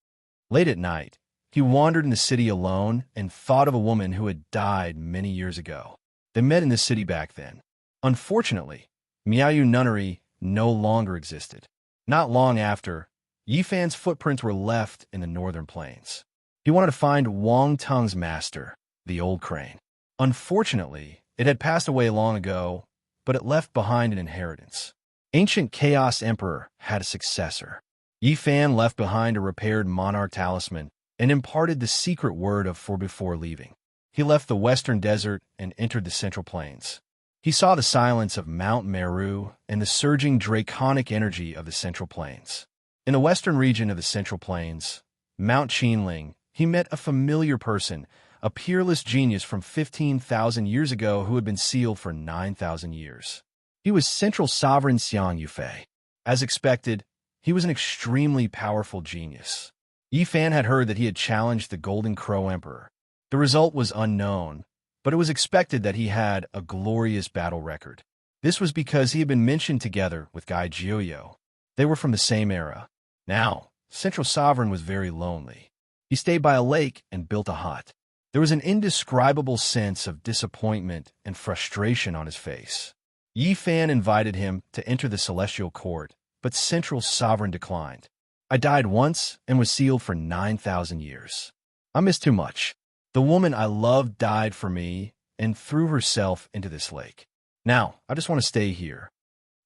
Speaker 1: Late at night, he wandered in the city alone and thought of a woman who had died many years ago. They met in the city back then. Unfortunately, Miaoyu Nunnery no longer existed. Not long after, Yifan's footprints were left in the northern plains. He wanted to find Wang Tung's master, the old crane. Unfortunately, it had passed away long ago, but it left behind an inheritance. Ancient Chaos Emperor had a successor. Yifan left behind a repaired monarch talisman and imparted the secret word of for before leaving. He left the western desert and entered the central plains. He saw the silence of Mount Meru and the surging draconic energy of the central plains. In the western region of the central plains, Mount Qinling, he met a familiar person, a peerless genius from 15,000 years ago who had been sealed for 9,000 years. He was Central Sovereign Xiang Yufei. As expected, he was an extremely powerful genius. Yifan had heard that he had challenged the Golden Crow Emperor. The result was unknown, but it was expected that he had a glorious battle record. This was because he had been mentioned together with Gai Jiuyo. They were from the same era. Now, Central Sovereign was very lonely. He stayed by a lake and built a hut. There was an indescribable sense of disappointment and frustration on his face. Yifan invited him to enter the celestial court, but Central Sovereign declined. "I died once and was sealed for 9,000 years. I miss too much. The woman I loved died for me and threw herself into this lake. Now, I just want to stay here."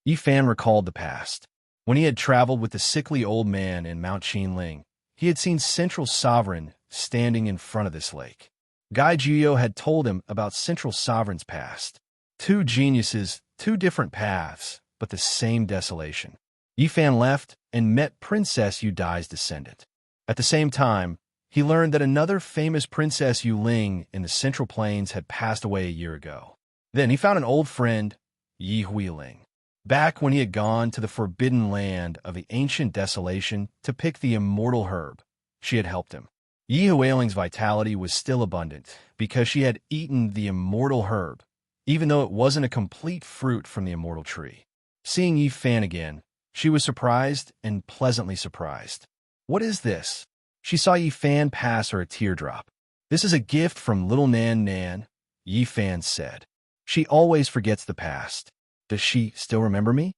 Speaker 1: Yifan recalled the past. When he had traveled with the sickly old man in Mount Qinling, he had seen Central Sovereign standing in front of this lake. Gai Jiuyo had told him about Central Sovereign's past. Two geniuses, two different paths, but the same desolation. Yifan left and met Princess Yudai's descendant. At the same time, he learned that another famous Princess Yuling in the Central Plains had passed away a year ago. Then he found an old friend, Yi Huiling. Back when he had gone to the forbidden land of the ancient desolation to pick the immortal herb, she had helped him. Yi Huiling's vitality was still abundant because she had eaten the immortal herb, even though it wasn't a complete fruit from the immortal tree. Seeing Yifan again, she was surprised and pleasantly surprised. "What is this?" She saw Yifan pass her a teardrop. "This is a gift from little Nan Nan," Yifan said. "She always forgets the past. Does she still remember me?"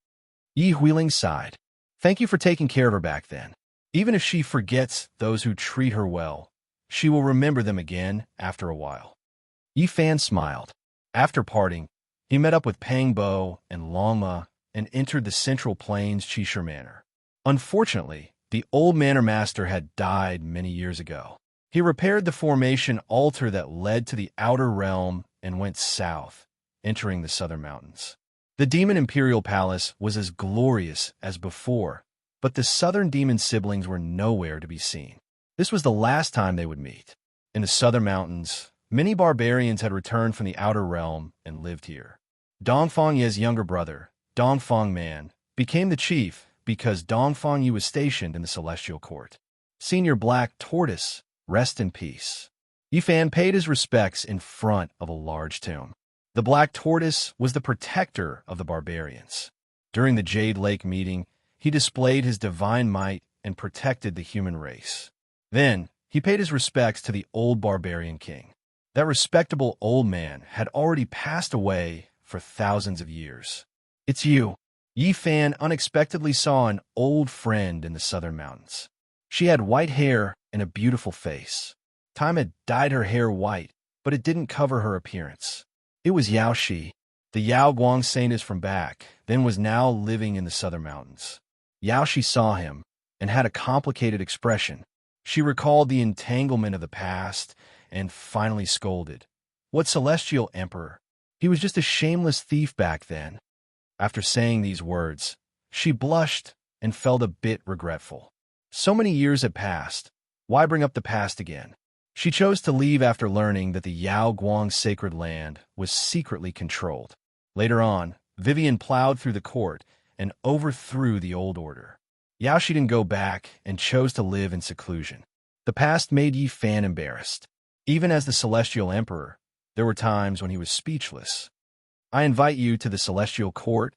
Speaker 1: Yi Huiling sighed. "Thank you for taking care of her back then. Even if she forgets those who treat her well, she will remember them again after a while." Yifan smiled. After parting, he met up with Pang Bo and Lama and entered the Central Plains Qishir Manor. Unfortunately, the old manor master had died many years ago. He repaired the formation altar that led to the outer realm and went south, entering the southern mountains. The Demon Imperial Palace was as glorious as before, but the southern demon siblings were nowhere to be seen. This was the last time they would meet. In the southern mountains, many barbarians had returned from the outer realm and lived here. Dongfang Ye's younger brother, Dongfang Man, became the chief because Dongfang Ye was stationed in the Celestial Court. Senior Black Tortoise, rest in peace. Yifan paid his respects in front of a large tomb. The Black Tortoise was the protector of the barbarians. During the Jade Lake meeting, he displayed his divine might and protected the human race. Then, He paid his respects to the old barbarian king. That respectable old man had already passed away for thousands of years. "It's you." Yi Fan unexpectedly saw an old friend in the southern mountains. She had white hair and a beautiful face. Time had dyed her hair white, but it didn't cover her appearance. It was Yao Shi, the Yao Guang saintess from back, then was now living in the southern mountains. Yao Shi saw him and had a complicated expression. She recalled the entanglement of the past and finally scolded. What celestial emperor? He was just a shameless thief back then. After saying these words, she blushed and felt a bit regretful. So many years had passed. Why bring up the past again? She chose to leave after learning that the Yao Guang sacred land was secretly controlled. Later on, Vivian plowed through the court and overthrew the old order. Yao Shi didn't go back and chose to live in seclusion. The past made Yi Fan embarrassed. Even as the celestial emperor, there were times when he was speechless. "I invite you to the celestial court."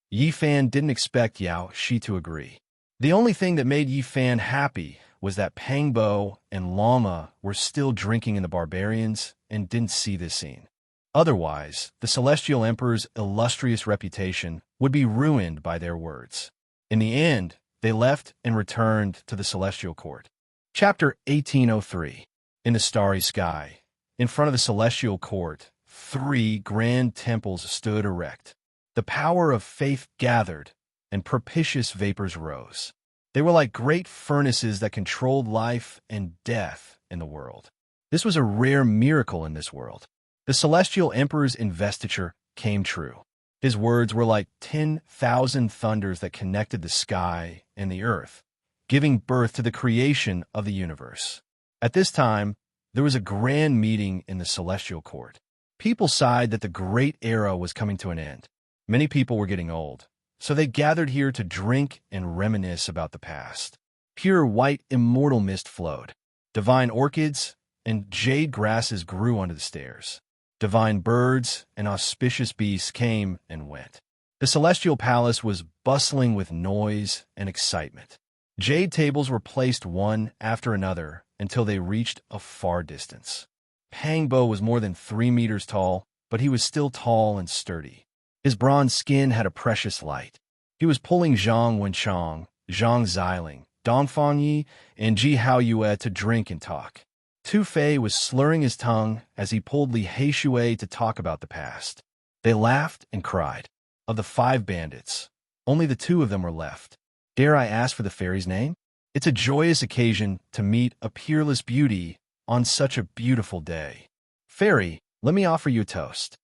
Speaker 1: Yi Fan didn't expect Yao Shi to agree. The only thing that made Yi Fan happy was that Pang Bo and Lama were still drinking in the barbarians and didn't see this scene. Otherwise, the celestial emperor's illustrious reputation would be ruined by their words. In the end, they left and returned to the celestial court. Chapter 1803. In the starry sky, in front of the celestial court, 3 grand temples stood erect. The power of faith gathered, and propitious vapors rose. They were like great furnaces that controlled life and death in the world. This was a rare miracle in this world. The celestial emperor's investiture came true. His words were like 10,000 thunders that connected the sky and the earth, giving birth to the creation of the universe. At this time, there was a grand meeting in the celestial court. People sighed that the great era was coming to an end. Many people were getting old, so they gathered here to drink and reminisce about the past. Pure white immortal mist flowed. Divine orchids and jade grasses grew under the stairs. Divine birds and auspicious beasts came and went. The celestial palace was bustling with noise and excitement. Jade tables were placed one after another until they reached a far distance. Pang Bo was more than 3 meters tall, but he was still tall and sturdy. His bronze skin had a precious light. He was pulling Zhang Wenchang, Zhang Xiling, Dong Fangyi, and Ji Haoyue to drink and talk. Tu Fei was slurring his tongue as he pulled Li Heishui to talk about the past. They laughed and cried. Of the 5 bandits, only the 2 of them were left. Dare I ask for the fairy's name? It's a joyous occasion to meet a peerless beauty on such a beautiful day. Fairy, let me offer you a toast.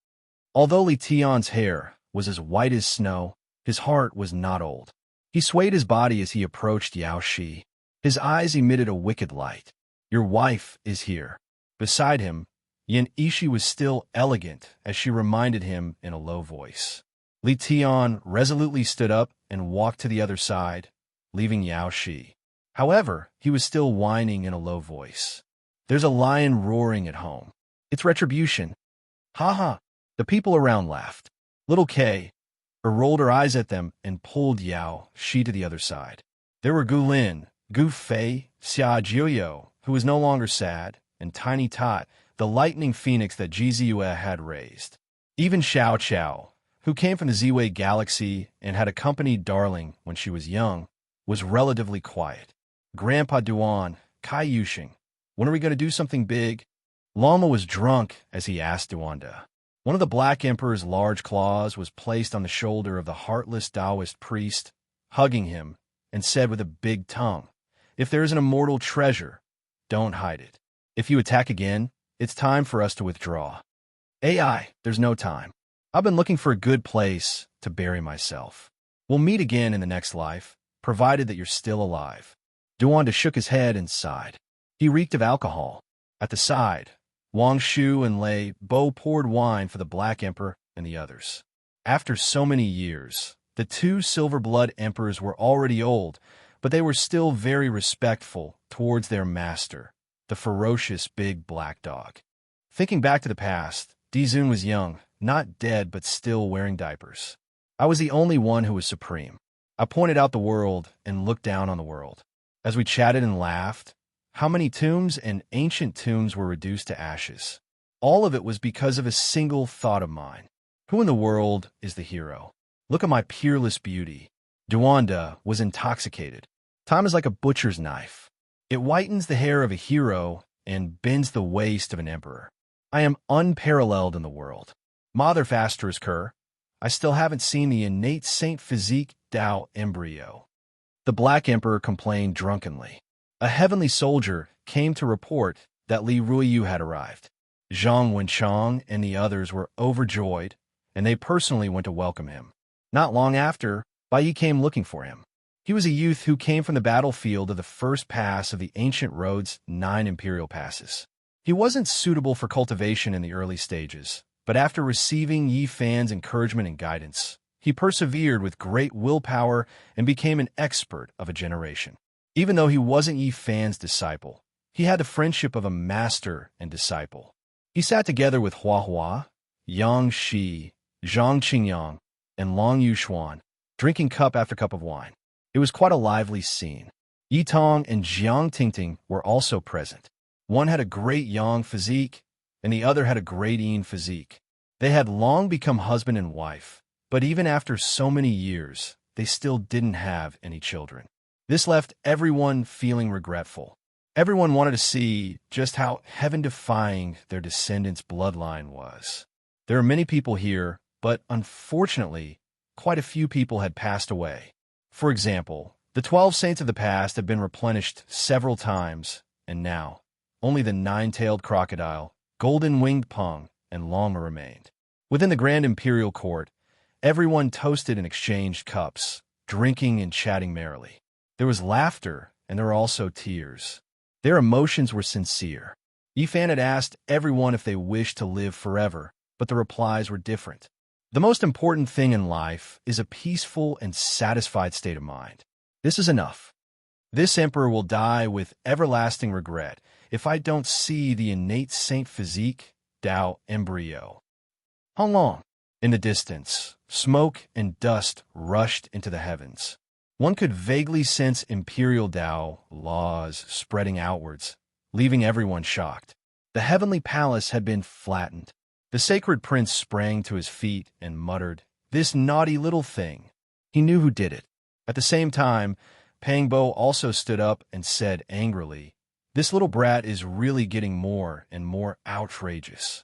Speaker 1: Although Li Tian's hair was as white as snow, his heart was not old. He swayed his body as he approached Yao Shi. His eyes emitted a wicked light. Your wife is here. Beside him, Yin Ishi was still elegant as she reminded him in a low voice. Li Tian resolutely stood up and walked to the other side, leaving Yao Shi. However, he was still whining in a low voice. There's a lion roaring at home. It's retribution. Ha ha. The people around laughed. Little Kay rolled her eyes at them and pulled Yao Shi to the other side. There were Gu Lin, Gu Fei, Xia Jiuyo, who was no longer sad, and Tiny Tot, the lightning phoenix that Ji Ziyue had raised. Even Xiao Qiao, who came from the Ziwei galaxy and had accompanied Darling when she was young, was relatively quiet. Grandpa Duan, Kai Yushing, when are we going to do something big? Lama was drunk as he asked Duanda. One of the Black Emperor's large claws was placed on the shoulder of the heartless Taoist priest, hugging him, and said with a big tongue, "If there is an immortal treasure, don't hide it. If you attack again, it's time for us to withdraw." AI, there's no time. I've been looking for a good place to bury myself. We'll meet again in the next life, provided that you're still alive. Duanda shook his head and sighed. He reeked of alcohol. At the side, Wang Shu and Lei Bo poured wine for the Black Emperor and the others. After so many years, the 2 Silver Blood Emperors were already old, but they were still very respectful towards their master, the ferocious big black dog. Thinking back to the past, Dizun was young, not dead but still wearing diapers. I was the only one who was supreme. I pointed out the world and looked down on the world. As we chatted and laughed, how many tombs and ancient tombs were reduced to ashes. All of it was because of a single thought of mine. Who in the world is the hero? Look at my peerless beauty. Duanda was intoxicated. Time is like a butcher's knife. It whitens the hair of a hero and bends the waist of an emperor. I am unparalleled in the world. Mother Fasters Kerr, I still haven't seen the innate saint physique Tao embryo. The Black Emperor complained drunkenly. A heavenly soldier came to report that Li Ruiyu had arrived. Zhang Wenchang and the others were overjoyed, and they personally went to welcome him. Not long after, Bai Yi came looking for him. He was a youth who came from the battlefield of the first pass of the ancient road's 9 imperial passes. He wasn't suitable for cultivation in the early stages, but after receiving Yi Fan's encouragement and guidance, he persevered with great willpower and became an expert of a generation. Even though he wasn't Yi Fan's disciple, he had the friendship of a master and disciple. He sat together with Hua Hua, Yang Shi, Zhang Qingyang, and Long Yuxuan, drinking cup after cup of wine. It was quite a lively scene. Yi Tong and Jiang Tingting were also present. One had a great Yang physique, and the other had a great Yin physique. They had long become husband and wife, but even after so many years, they still didn't have any children. This left everyone feeling regretful. Everyone wanted to see just how heaven-defying their descendants' bloodline was. There are many people here, but unfortunately, quite a few people had passed away. For example, the 12 saints of the past have been replenished several times, and now, only the 9-tailed crocodile, golden-winged Peng, and Long remained. Within the Grand Imperial Court, everyone toasted and exchanged cups, drinking and chatting merrily. There was laughter, and there were also tears. Their emotions were sincere. Yi Fan had asked everyone if they wished to live forever, but the replies were different. The most important thing in life is a peaceful and satisfied state of mind. This is enough. This emperor will die with everlasting regret if I don't see the innate saint physique Tao embryo. How long? In the distance, smoke and dust rushed into the heavens. One could vaguely sense imperial Tao laws spreading outwards, leaving everyone shocked. The heavenly palace had been flattened. The sacred prince sprang to his feet and muttered, "This naughty little thing." He knew who did it. At the same time, Pang Bo also stood up and said angrily, "This little brat is really getting more and more outrageous."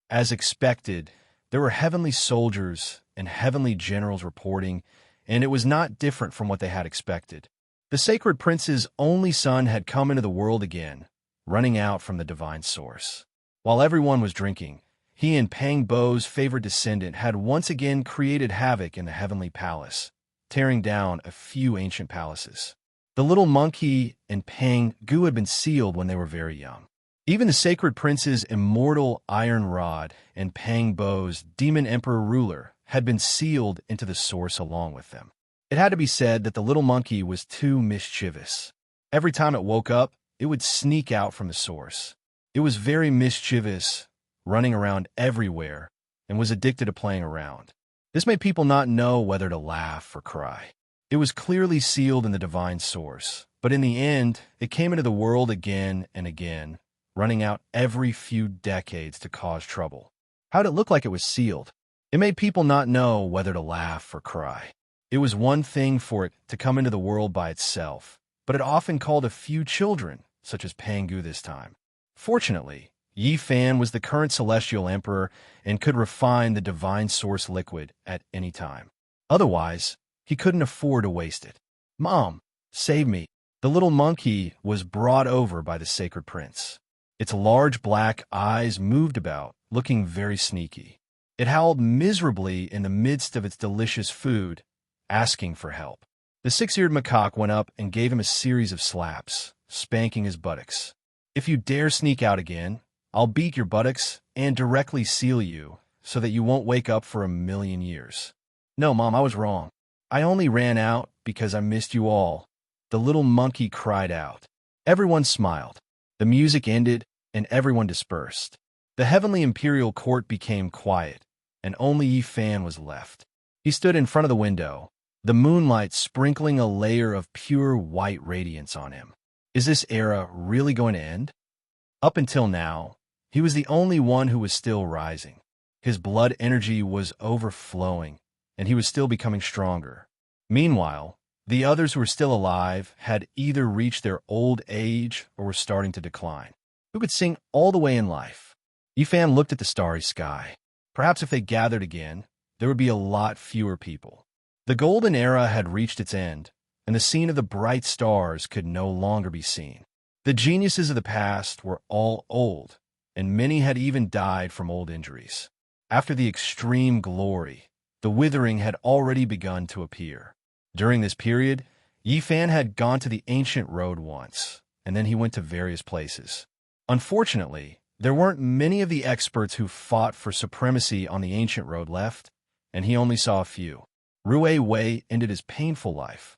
Speaker 1: As expected, there were heavenly soldiers and heavenly generals reporting, and it was not different from what they had expected. The sacred prince's only son had come into the world again, running out from the divine source. While everyone was drinking, he and Pang Bo's favored descendant had once again created havoc in the heavenly palace, tearing down a few ancient palaces. The little monkey and Pang Gu had been sealed when they were very young. Even the sacred prince's immortal iron rod and Pang Bo's demon emperor ruler had been sealed into the source along with them. It had to be said that the little monkey was too mischievous. Every time it woke up, it would sneak out from the source. It was very mischievous, running around everywhere, and was addicted to playing around. This made people not know whether to laugh or cry. It was clearly sealed in the divine source, but in the end, it came into the world again and again, running out every few decades to cause trouble. How did it look like it was sealed? It made people not know whether to laugh or cry. It was one thing for it to come into the world by itself, but it often called a few children, such as Pangu this time. Fortunately, Yi Fan was the current celestial emperor and could refine the divine source liquid at any time. Otherwise, he couldn't afford to waste it. "Mom, save me." The little monkey was brought over by the sacred prince. Its large black eyes moved about, looking very sneaky. It howled miserably in the midst of its delicious food, asking for help. The 6-eared macaque went up and gave him a series of slaps, spanking his buttocks. "If you dare sneak out again, I'll beat your buttocks and directly seal you so that you won't wake up for 1,000,000 years." "No, Mom, I was wrong. I only ran out because I missed you all," the little monkey cried out. Everyone smiled. The music ended, and everyone dispersed. The heavenly imperial court became quiet, and only Yi Fan was left. He stood in front of the window, the moonlight sprinkling a layer of pure white radiance on him. Is this era really going to end? Up until now, he was the only one who was still rising. His blood energy was overflowing, and he was still becoming stronger. Meanwhile, the others who were still alive had either reached their old age or were starting to decline. Who could sing all the way in life? Yifan looked at the starry sky. Perhaps if they gathered again, there would be a lot fewer people. The golden era had reached its end, and the scene of the bright stars could no longer be seen. The geniuses of the past were all old, and many had even died from old injuries. After the extreme glory, the withering had already begun to appear. During this period, Yifan had gone to the ancient road once, and then he went to various places. Unfortunately, there weren't many of the experts who fought for supremacy on the ancient road left, and he only saw a few. Rue Wei ended his painful life.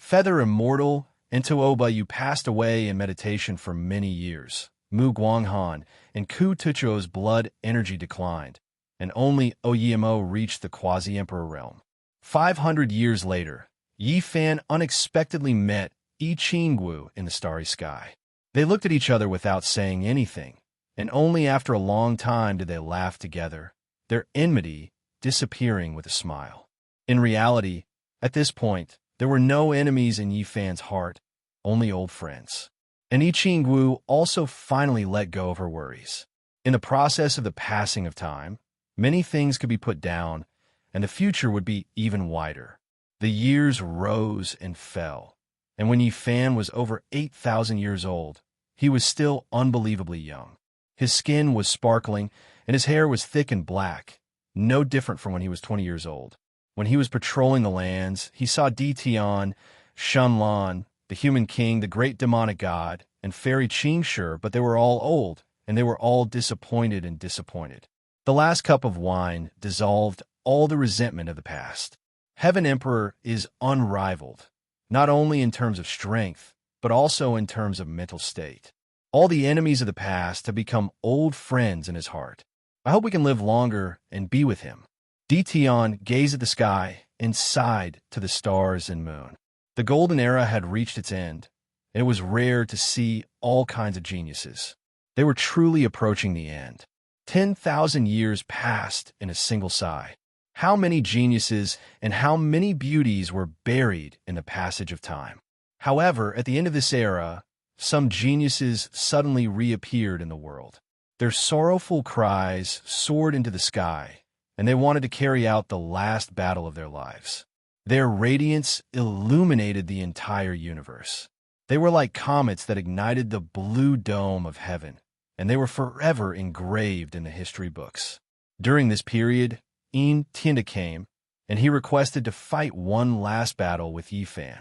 Speaker 1: Feather Immortal, Entooba Yu passed away in meditation for many years. Mu Guanghan and Ku Tucho's blood energy declined, and only Oyemo reached the quasi-emperor realm. 500 years later, Yifan unexpectedly met Yi Qinggu in the starry sky. They looked at each other without saying anything, and only after a long time did they laugh together, their enmity disappearing with a smile. In reality, at this point, there were no enemies in Yifan's heart, only old friends. And Yi Qinggu also finally let go of her worries. In the process of the passing of time, many things could be put down, and the future would be even wider. The years rose and fell, and when Yifan was over 8,000 years old, he was still unbelievably young. His skin was sparkling, and his hair was thick and black, no different from when he was 20 years old. When he was patrolling the lands, he saw Ditian, Shenlan, the human king, the great demonic god, and fairy Qingshi, but they were all old, and they were all disappointed and disappointed. The last cup of wine dissolved all the resentment of the past. Heaven Emperor is unrivaled, not only in terms of strength, but also in terms of mental state. All the enemies of the past have become old friends in his heart. I hope we can live longer and be with him. Ditian gazed at the sky and sighed to the stars and moon. The golden era had reached its end, and it was rare to see all kinds of geniuses. They were truly approaching the end. 10,000 years passed in a single sigh. How many geniuses and how many beauties were buried in the passage of time. However, at the end of this era, some geniuses suddenly reappeared in the world. Their sorrowful cries soared into the sky, and they wanted to carry out the last battle of their lives. Their radiance illuminated the entire universe. They were like comets that ignited the blue dome of heaven, and they were forever engraved in the history books. During this period, Tianda came, and he requested to fight one last battle with Yifan.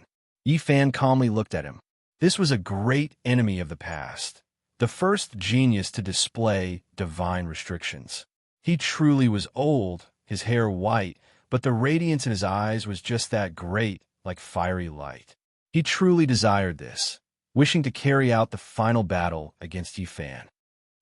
Speaker 1: Yifan calmly looked at him. This was a great enemy of the past, the first genius to display divine restrictions. He truly was old, his hair white, but the radiance in his eyes was just that great, like fiery light. He truly desired this, wishing to carry out the final battle against Yifan.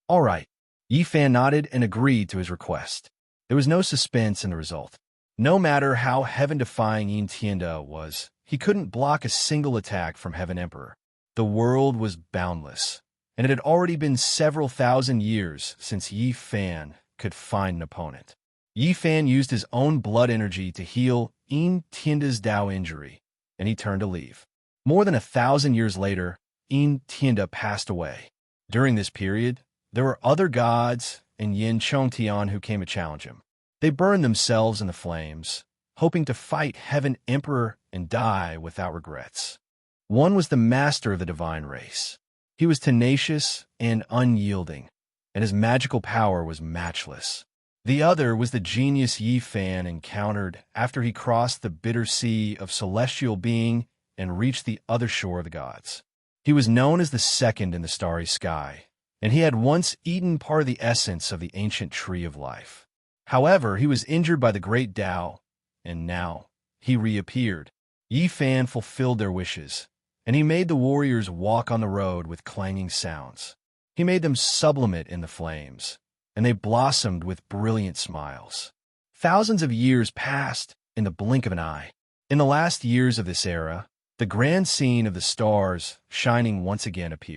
Speaker 1: All right. Yifan nodded and agreed to his request. There was no suspense in the result. No matter how heaven-defying Yin Tianda was, he couldn't block a single attack from Heaven Emperor. The world was boundless, and it had already been several thousand years since Yifan could find an opponent. Yifan used his own blood energy to heal Yin Tianda's Dao injury, and he turned to leave. More than 1,000 years later, Yin Tianda passed away. During this period, there were other gods and Yin Chongtian who came to challenge him. They burned themselves in the flames, hoping to fight Heaven Emperor and die without regrets. One was the master of the divine race. He was tenacious and unyielding, and his magical power was matchless. The other was the genius Yifan encountered after he crossed the bitter sea of celestial being and reached the other shore of the gods. He was known as the second in the starry sky, and he had once eaten part of the essence of the ancient tree of life. However, he was injured by the great Tao, and now he reappeared. Yifan fulfilled their wishes, and he made the warriors walk on the road with clanging sounds. He made them sublimate in the flames, and they blossomed with brilliant smiles. Thousands of years passed in the blink of an eye. In the last years of this era, The grand scene of the stars shining once again appeared.